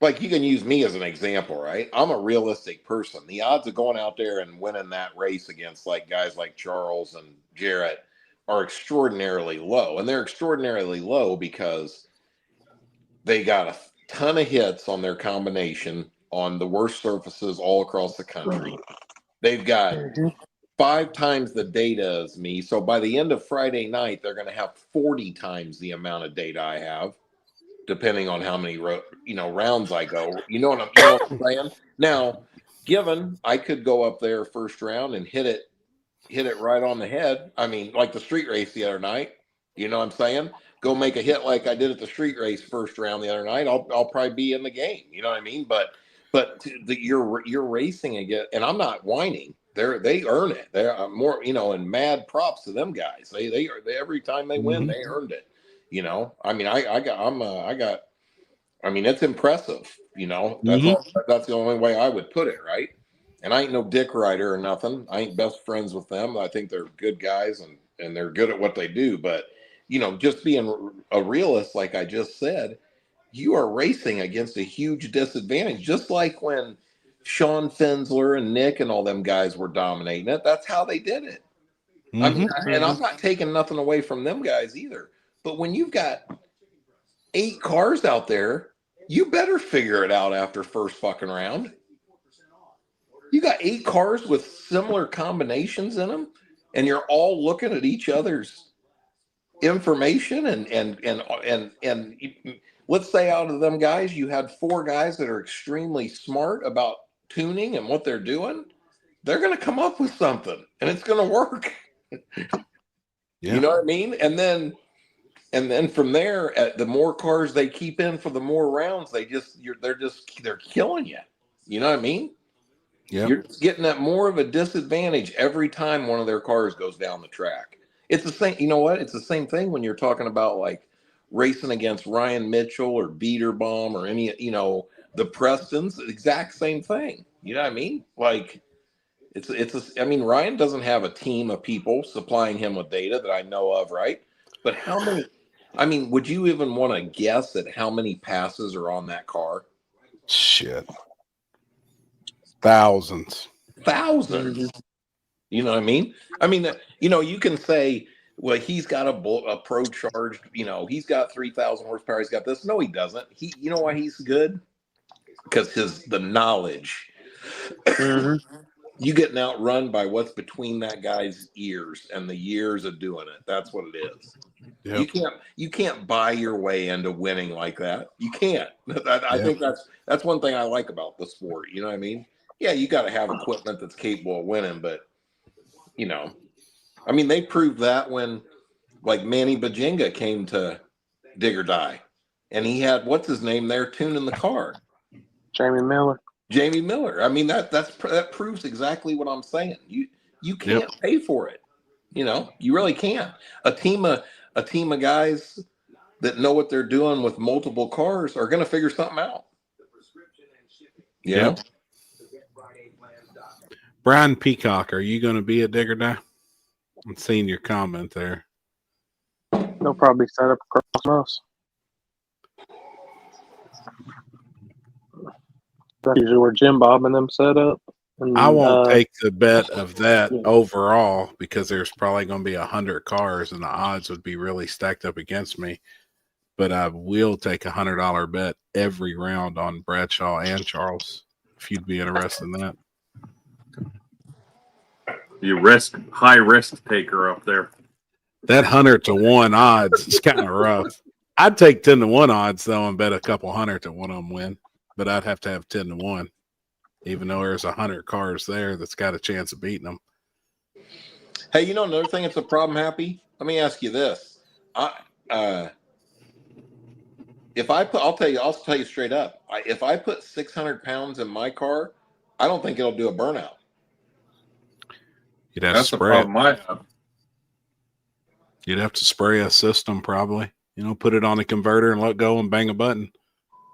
like you can use me as an example, right? I'm a realistic person. The odds of going out there and winning that race against like guys like Charles and Jarrett are extraordinarily low. And they're extraordinarily low because they got a ton of hits on their combination on the worst surfaces all across the country. They've got 5 times the data as me. So by the end of Friday night, they're going to have 40 times the amount of data I have, depending on how many rounds I go. You know what I'm saying? Now, given I could go up there first round and hit it right on the head. I mean, like the street race the other night. You know what I'm saying? Go make a hit like I did at the street race first round the other night. I'll probably be in the game. You know what I mean? But you're racing again, and I'm not whining. They earn it. They're more, and mad props to them guys. They every time they win, they earned it. I mean, I mean, it's impressive. That's the only way I would put it, right? And I ain't no dick rider or nothing. I ain't best friends with them. I think they're good guys and they're good at what they do. But just being a realist, like I just said, you are racing against a huge disadvantage. Just like when Sean Fensler and Nick and all them guys were dominating it. That's how they did it. I mean, and I'm not taking nothing away from them guys either. But when you've got 8 cars out there, you better figure it out after first fucking round. You got 8 cars with similar combinations in them, and you're all looking at each other's information and let's say out of them guys, you had 4 guys that are extremely smart about tuning and what they're doing. They're going to come up with something, and it's going to work. Yeah. You know what I mean? And then from there, the more cars they keep in for the more rounds, they're killing you. You know what I mean? Yep. You're getting at more of a disadvantage every time one of their cars goes down the track. It's the same. You know what? It's the same thing when you're talking about like racing against Ryan Mitchell or Beaterbomb or any, the Prestons. Exact same thing. You know what I mean? Like I mean, Ryan doesn't have a team of people supplying him with data that I know of, right? But how many? I mean, would you even want to guess at how many passes are on that car? Shit. Thousands. You know what I mean? I mean, you can say, well, he's got a pro charged, he's got 3,000 horsepower. He's got this. No, he doesn't. You know why he's good? Because the knowledge. You getting outrun by what's between that guy's ears and the years of doing it. That's what it is. Yep. You can't buy your way into winning like that. You can't. I think that's one thing I like about the sport. You know what I mean? Yeah, you got to have equipment that's capable of winning, but I mean, they proved that when like Manny Bajinga came to Dig or Die, and he had what's his name there tuning the car. Jamie Miller. I mean, that proves exactly what I'm saying. You can't pay for it. You really can't. A team of guys that know what they're doing with multiple cars are going to figure something out. Yep. Brian Peacock, are you going to be at Dig or Die? I'm seeing your comment there. They'll probably set up across from us. That's usually where Jim Bob and them set up. And, I won't take the bet of that overall because there's probably going to be 100 cars and the odds would be really stacked up against me. But I will take $100 bet every round on Bradshaw and Charles if you'd be interested in that. You high risk taker up there. That 100-1 odds is kind of rough. I'd take 10-1 odds though and bet a couple 100 to one of them win, but I'd have to have 10-1, even though there's 100 cars there that's got a chance of beating them. Hey, another thing that's a problem, Happy. Let me ask you this: I'll tell you straight up. If I put 600 pounds in my car, I don't think it'll do a burnout. You'd have That's to the spray problem it. I have. You'd have to spray a system probably. put it on the converter and let go and bang a button,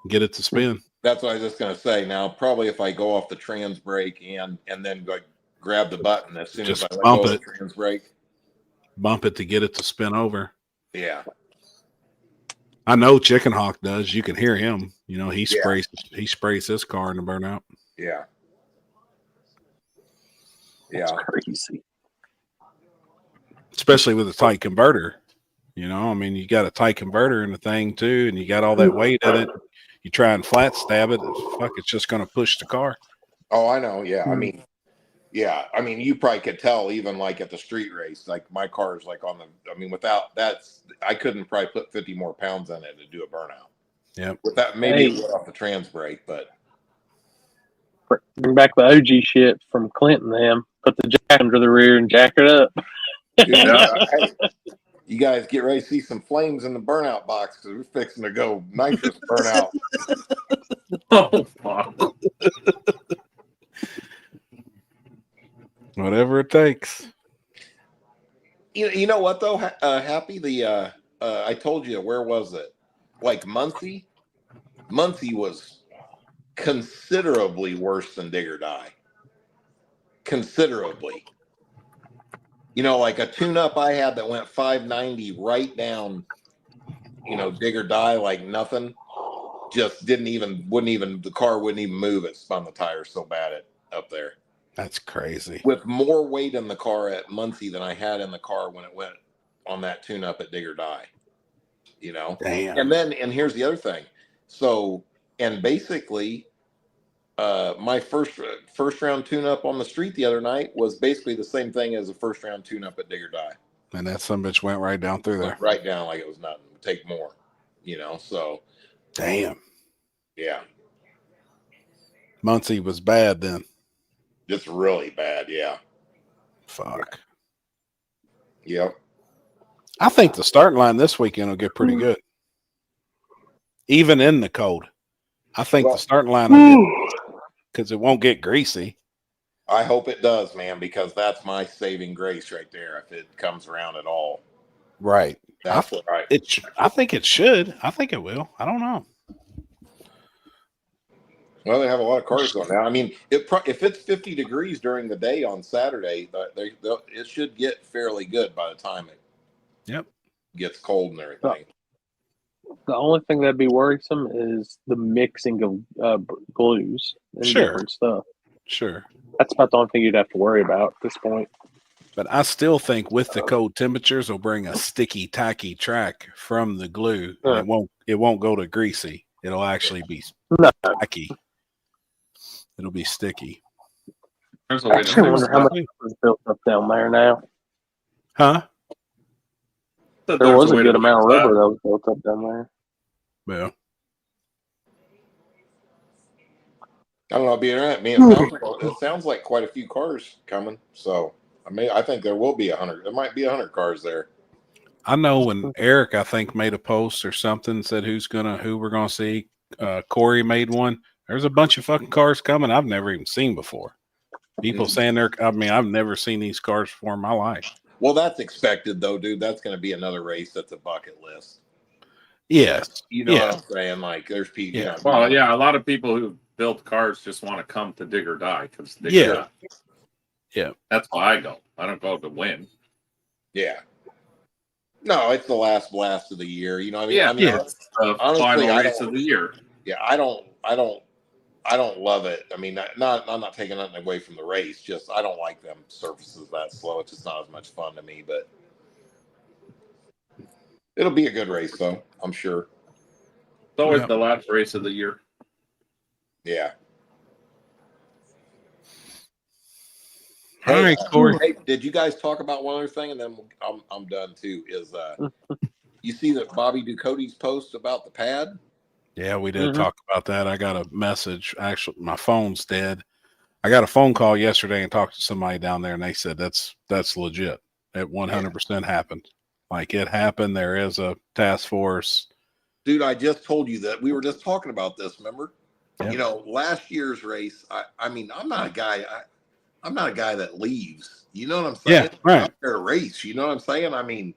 get it to spin. That's what I was just going to say. Now, probably if I go off the trans brake and then go grab the button as soon Just as I let bump go it. of the trans brake. Bump it to get it to spin over. Yeah. I know Chicken Hawk does. You can hear him. He sprays his car in the burnout. Yeah. That's crazy. Especially with a tight converter. You got a tight converter in the thing too, and you got all that weight in it. You try and flat stab it, it's just going to push the car. Oh, I know. Yeah. I mean, you probably could tell even like at the street race, like my car is like without that, I couldn't probably put 50 more pounds in it to do a burnout. Yep. With that, maybe it went off the trans brake, but. Bring back the OG shit from Clinton, them. Put the jack under the rear and jack it up. Dude, hey, you guys get ready to see some flames in the burnout box because we're fixing to go nitrous burnout. Oh, fuck. Whatever it takes. You know what though? Happy I told you, where was it? Like Muncie. Muncie was considerably worse than Dig or Die. Considerably. Like a tune-up I had that went 590 right down, Dig or Die like nothing. Just the car wouldn't even move. It spun the tires so bad up there. That's crazy. With more weight in the car at Muncie than I had in the car when it went on that tune-up at Dig or Die. Damn. And here's the other thing. So, and basically, my first round tune-up on the street the other night was basically the same thing as a first round tune-up at Dig or Die. And that son bitch went right down through there. Went right down like it was nothing. Take more, so. Damn. Yeah. Muncie was bad then. Just really bad, yeah. Fuck. Yep. I think the starting line this weekend will get pretty good. Even in the cold. I think the starting line will get, because it won't get greasy. I hope it does, man, because that's my saving grace right there if it comes around at all. Right. That's right. I think it should. I think it will. I don't know. Well, they have a lot of cars going now. I mean, if it's 50 degrees during the day on Saturday, it should get fairly good by the time it gets cold and everything. The only thing that'd be worrisome is the mixing of glues and different stuff. Sure. That's about the only thing you'd have to worry about at this point. But I still think with the cold temperatures, will bring a sticky, tacky track from the glue. And it won't go to greasy. It'll actually be tacky. It'll be sticky. I actually wonder how much is built up down there now. Huh? There was a good amount of rubber that was built up down there. Yeah. I don't know. It sounds like quite a few cars coming. So I think there will be 100. There might be 100 cars there. I know when Eric, I think, made a post or something, said who we're gonna see. Corey made one. There's a bunch of fucking cars coming I've never even seen before. People saying I've never seen these cars before in my life. Well, that's expected though, dude. That's going to be another race that's a bucket list. Yes. You know what I'm saying? Like there's people. Yeah. Well, yeah, a lot of people who build cars just want to come to Dig or Die because yeah. That's why I go. I don't go to win. Yeah. No, it's the last blast of the year. You know what I mean? Yeah. It's the honestly, final race of the year. Yeah, I don't love it. I mean, I'm not taking nothing away from the race. Just I don't like them surfaces that slow. It's just not as much fun to me. But it'll be a good race, though. I'm sure. It's always the last race of the year. Yeah. All right, Corey. Hey, did you guys talk about one other thing, and then I'm done too? Is you see that Bobby Ducote's post about the pad? Yeah, we did talk about that. I got a message. Actually, my phone's dead. I got a phone call yesterday and talked to somebody down there, and they said that's legit. It 100% happened. Like it happened. There is a task force. Dude, I just told you that we were just talking about this. Remember? Yep. You know, last year's race. I mean, I'm not a guy. I'm not a guy that leaves. You know what I'm saying? Yeah, right. Out there to race. You know what I'm saying? I mean,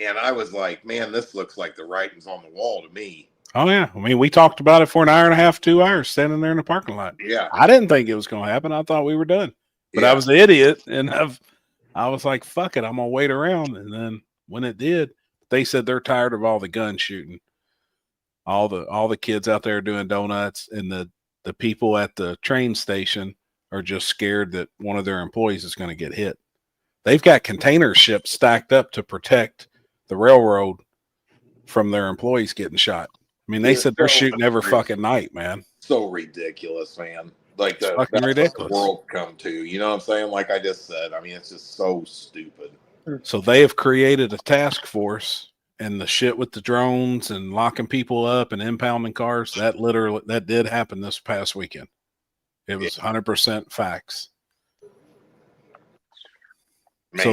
and I was like, man, this looks like the writing's on the wall to me. Oh yeah, I mean, we talked about it for an hour and a half, 2 hours, standing there in the parking lot. Yeah, I didn't think it was going to happen. I thought we were done, but I was the idiot, and I was like, fuck it, I'm gonna wait around. And then when it did, they said they're tired of all the gun shooting, all the kids out there doing donuts, and the people at the train station are just scared that one of their employees is going to get hit. They've got container ships stacked up to protect the railroad from their employees getting shot. I mean, they said they're shooting every fucking night, man. So ridiculous, man. Like It's fucking that's ridiculous. what the world come to. You know what I'm saying? Like I just said, I mean, it's just so stupid. So they have created a task force, and the shit with the drones and locking people up and impounding cars, that did happen this past weekend. It was 100% facts. Man. So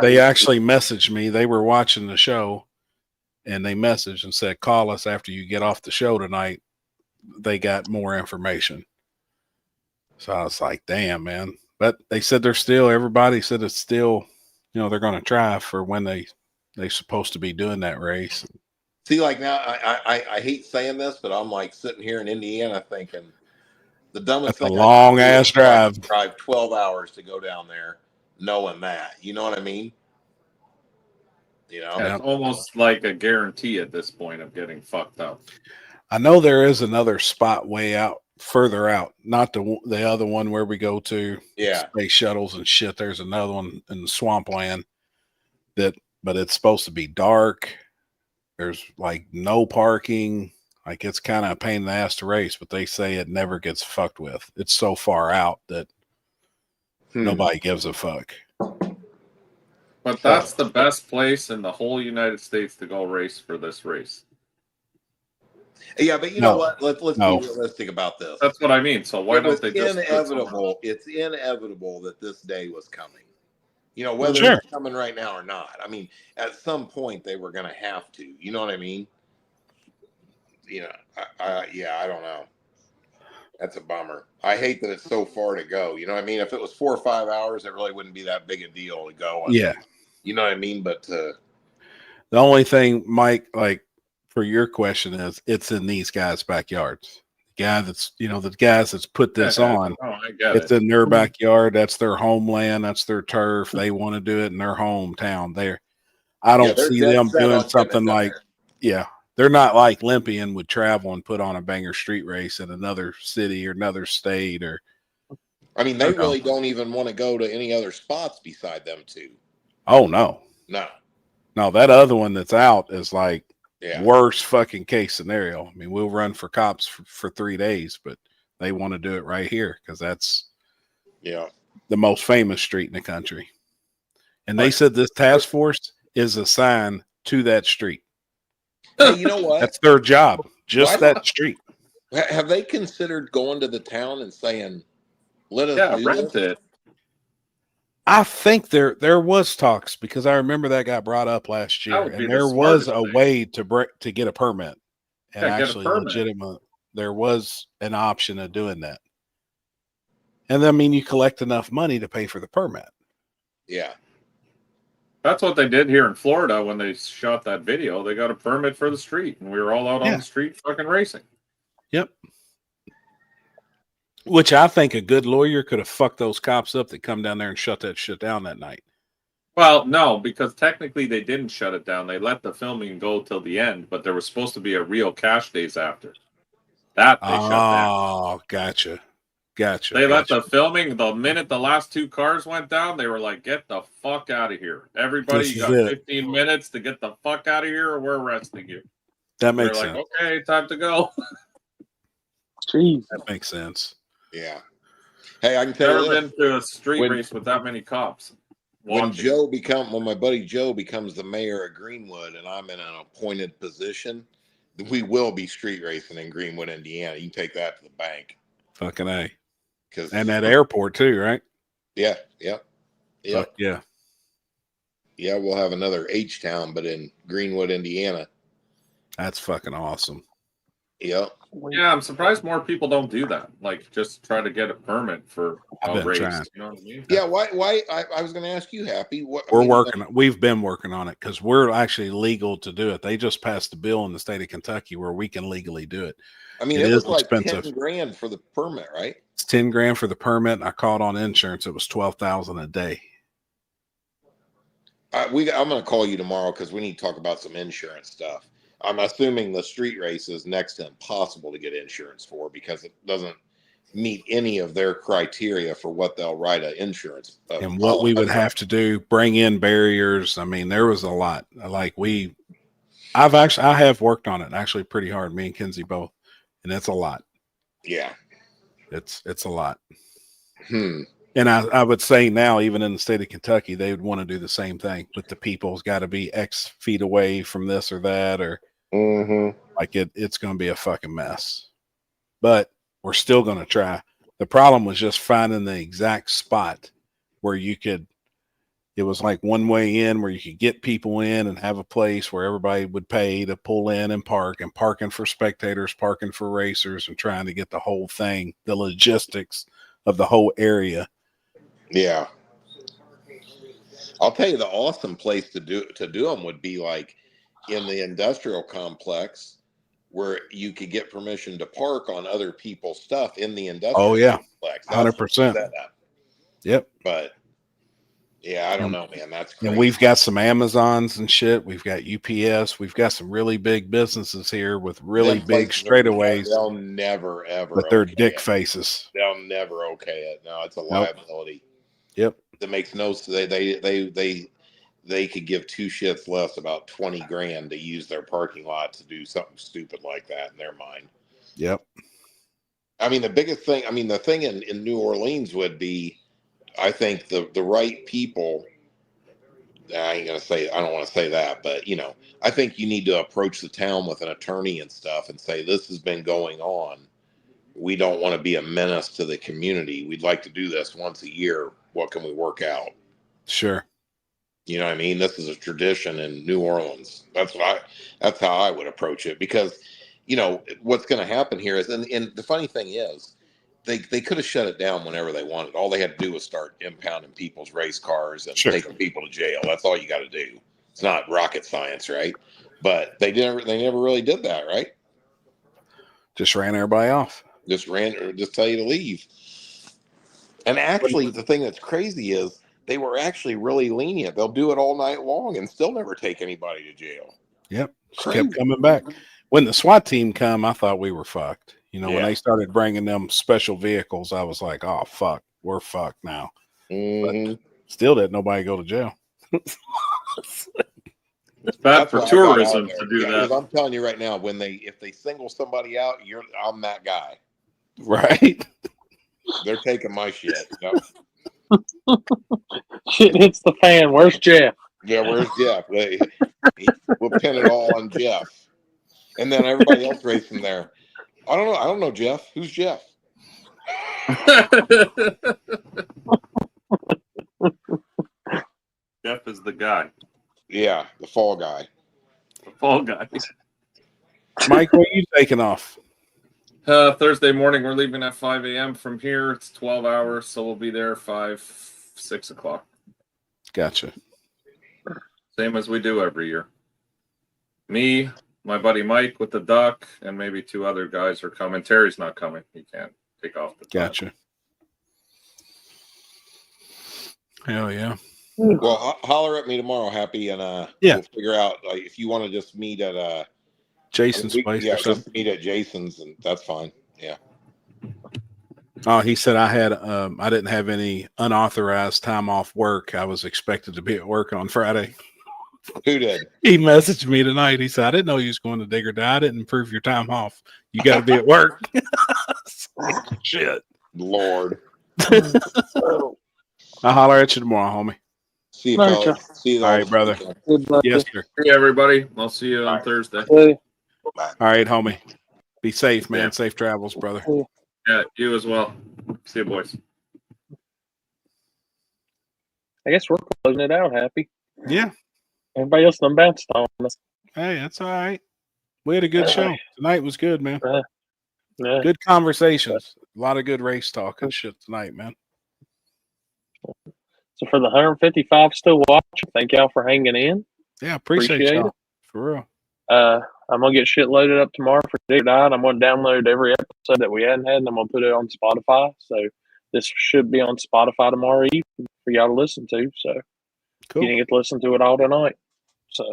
they actually messaged me. They were watching the show, and they messaged and said, call us after you get off the show tonight. They got more information. So I was like, damn, man. But they said everybody said it's still, they're going to try for when they're supposed to be doing that race. See, like now, I hate saying this, but I'm like sitting here in Indiana thinking the dumbest thing. That's a long ass drive. Drive 12 hours to go down there knowing that. You know what I mean? It's almost like a guarantee at this point of getting fucked up. I know there is another spot way out, further out, not the other one where we go to space shuttles and shit. There's another one in the swampland but it's supposed to be dark. There's like no parking. Like it's kind of a pain in the ass to race, but they say it never gets fucked with. It's so far out that nobody gives a fuck. But that's the best place in the whole United States to go race for this race. Yeah, but you know what? Let's be realistic about this. That's what I mean. So why don't they just? It's inevitable that this day was coming. Whether it's coming right now or not. I mean, at some point they were going to have to. You know what I mean? I don't know. That's a bummer. I hate that it's so far to go. You know what I mean? If it was 4 or 5 hours, it really wouldn't be that big a deal to go. Yeah. You know what I mean? But the only thing, Mike, like for your question is it's in these guys' backyards. The guy that's, the guys that's put this on, it's in their backyard. That's their homeland. That's their turf. They want to do it in their hometown. I don't see them doing something like, they're not like Olympian would travel and put on a banger street race in another city or another state I mean, they really don't even want to go to any other spots beside them two. Oh, no. No, that other one that's out is like worst fucking case scenario. I mean, we'll run for cops for 3 days, but they want to do it right here because that's the most famous street in the country. And they said this task force is assigned to that street. Hey, you know what? That's their job. Just that street. Have they considered going to the town and saying, let us rent it? I think there was talks because I remember that got brought up last year, and there was a way to get a permit, and actually legitimate. There was an option of doing that, and I mean, you collect enough money to pay for the permit. Yeah, that's what they did here in Florida when they shot that video. They got a permit for the street, and we were all out on the street fucking racing. Yep. Which I think a good lawyer could have fucked those cops up that come down there and shut that shit down that night. Well, no, because technically they didn't shut it down. They let the filming go till the end, but there was supposed to be a real cash days after. That they shut down. Oh, gotcha. They let the filming, the minute the last 2 cars went down, they were like, get the fuck out of here. Everybody, you got 15 minutes to get the fuck out of here or we're arresting you. That makes sense. Like, okay, time to go. Jeez. That makes sense. Yeah. Hey, I can tell you. Never been to a street race with that many cops. When my buddy Joe becomes the mayor of Greenwood and I'm in an appointed position, we will be street racing in Greenwood, Indiana. You can take that to the bank. Fucking A. And that airport too, right? Yeah. Yep. Yeah. Yeah, we'll have another H-Town, but in Greenwood, Indiana. That's fucking awesome. Yep. Yeah, I'm surprised more people don't do that. Like, just try to get a permit for a been race. trying. You know what I mean? Yeah. Why? I was going to ask you, Happy. What I We're mean, working. We've been working on it because we're actually legal to do it. They just passed a bill in the state of Kentucky where we can legally do it. I mean, It it is was like expensive. 10 grand for the permit, right? It's 10 grand for the permit. And I called on insurance. It was 12,000 a day. I'm going to call you tomorrow because we need to talk about some insurance stuff. I'm assuming the street race is next to impossible to get insurance for because it doesn't meet any of their criteria for what they'll write an insurance. And what we would have to do, bring in barriers. I mean, there was a lot. Like I have worked on it actually pretty hard. Me and Kinsey both, and it's a lot. Yeah, it's a lot. And I would say now, even in the state of Kentucky, they would want to do the same thing. But the people's got to be X feet away from this or that, or like it's going to be a fucking mess. But we're still going to try. The problem was just finding the exact spot where you could. It was like one way in where you could get people in and have a place where everybody would pay to pull in and parking for spectators, parking for racers, and trying to get the whole thing, the logistics of the whole area. Yeah. I'll tell you the awesome place to do them would be like in the industrial complex where you could get permission to park on other people's stuff in the industrial complex. 100%. Yep. But yeah, I don't know, man. That's crazy. And we've got some Amazons and shit. We've got UPS. We've got some really big businesses here with really big straightaways. They'll never, ever. But they're dick faces. They'll never okay it. No, it's a liability. Yep. That makes no sense. They could give two shits less about 20 grand to use their parking lot to do something stupid like that in their mind. Yep. I mean, the biggest thing, the thing in New Orleans would be, I think the right people, I don't want to say that, but I think you need to approach the town with an attorney and stuff and say, this has been going on. We don't want to be a menace to the community. We'd like to do this once a year. What can we work out? Sure. You know what I mean? This is a tradition in New Orleans. That's how I would approach it because, what's going to happen here is, and the funny thing is, they could have shut it down whenever they wanted. All they had to do was start impounding people's race cars and taking people to jail. That's all you got to do. It's not rocket science, right? But they never really did that, right? Just ran everybody off. Just tell you to leave. And actually, the thing that's crazy is they were actually really lenient. They'll do it all night long and still never take anybody to jail. Yep. Just kept coming back. When the SWAT team come, I thought we were fucked. When they started bringing them special vehicles, I was like, oh, fuck, we're fucked now. But still didn't nobody go to jail. It's bad for tourism to do that. I'm telling you right now, if they single somebody out, I'm that guy. Right. They're taking my shit. Shit hits the fan. Where's Jeff? Yeah, where's Jeff? We'll pin it all on Jeff. And then everybody else racing there. I don't know Jeff. Who's Jeff? Jeff is the guy. Yeah, the fall guy. The fall guy. Mike, when are you taking off? Thursday morning. We're leaving at 5 a.m. from here. It's 12 hours, so we'll be there 6 o'clock. Gotcha. Same as we do every year. Me, my buddy Mike with the duck, and maybe 2 other guys are coming. Terry's not coming. He can't take off the time. Gotcha. Hell yeah. Well, holler at me tomorrow, Happy, and we'll figure out if you want to just meet at Jason's place or something. Just meet at Jason's, and that's fine. Yeah. Oh, he said I didn't have any unauthorized time off work. I was expected to be at work on Friday. Who did? He messaged me tonight. He said, I didn't know you was going to Digger Die. I didn't approve your time off. You got to be at work. Shit. Lord. I'll holler at you tomorrow, homie. See you, fellas. See you. All right, brother. Yes, sir. See everybody. I'll see you on Thursday. All right, homie. Be safe, man. Safe travels, brother. Yeah, you as well. See you, boys. I guess we're closing it out, Happy. Yeah. Everybody else done bounced on us. Hey, that's all right. We had a good show. Tonight was good, man. Yeah. Good conversations. A lot of good race talk and shit tonight, man. So for the 155 still watching, thank y'all for hanging in. Yeah, appreciate y'all. For real. I'm gonna get shit loaded up tomorrow for Dig or Die. I'm gonna download every episode that we hadn't had, and I'm gonna put it on Spotify. So this should be on Spotify tomorrow evening for y'all to listen to. So cool. You didn't get to listen to it all tonight. So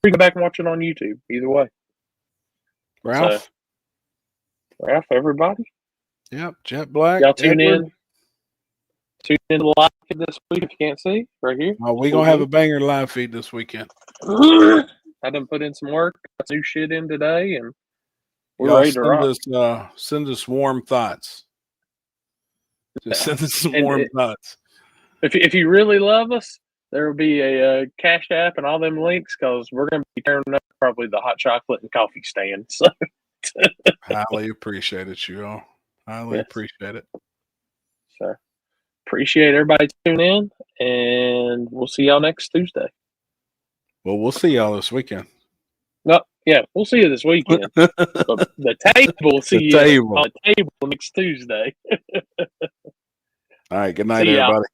we go back and watch it on YouTube. Either way. Ralph. So, Ralph, everybody. Yep. Jet Black. Y'all tune Edward. in. Tune in to live feed this week if you can't see right here. Oh, we're gonna have a banger live feed this weekend. I done put in some work, got new shit in today, and we're Y'all ready to rock. send us warm thoughts. Just send us some warm thoughts. If you really love us, there will be a Cash App and all them links because we're going to be turning up probably the hot chocolate and coffee stand. So highly appreciate it, you all. Highly appreciate it. So appreciate everybody tuning in, and we'll see y'all next Tuesday. Well, we'll see y'all this weekend. No, yeah, we'll see you this weekend. But the table will see you on the table next Tuesday. All right. Good night, See y'all. everybody.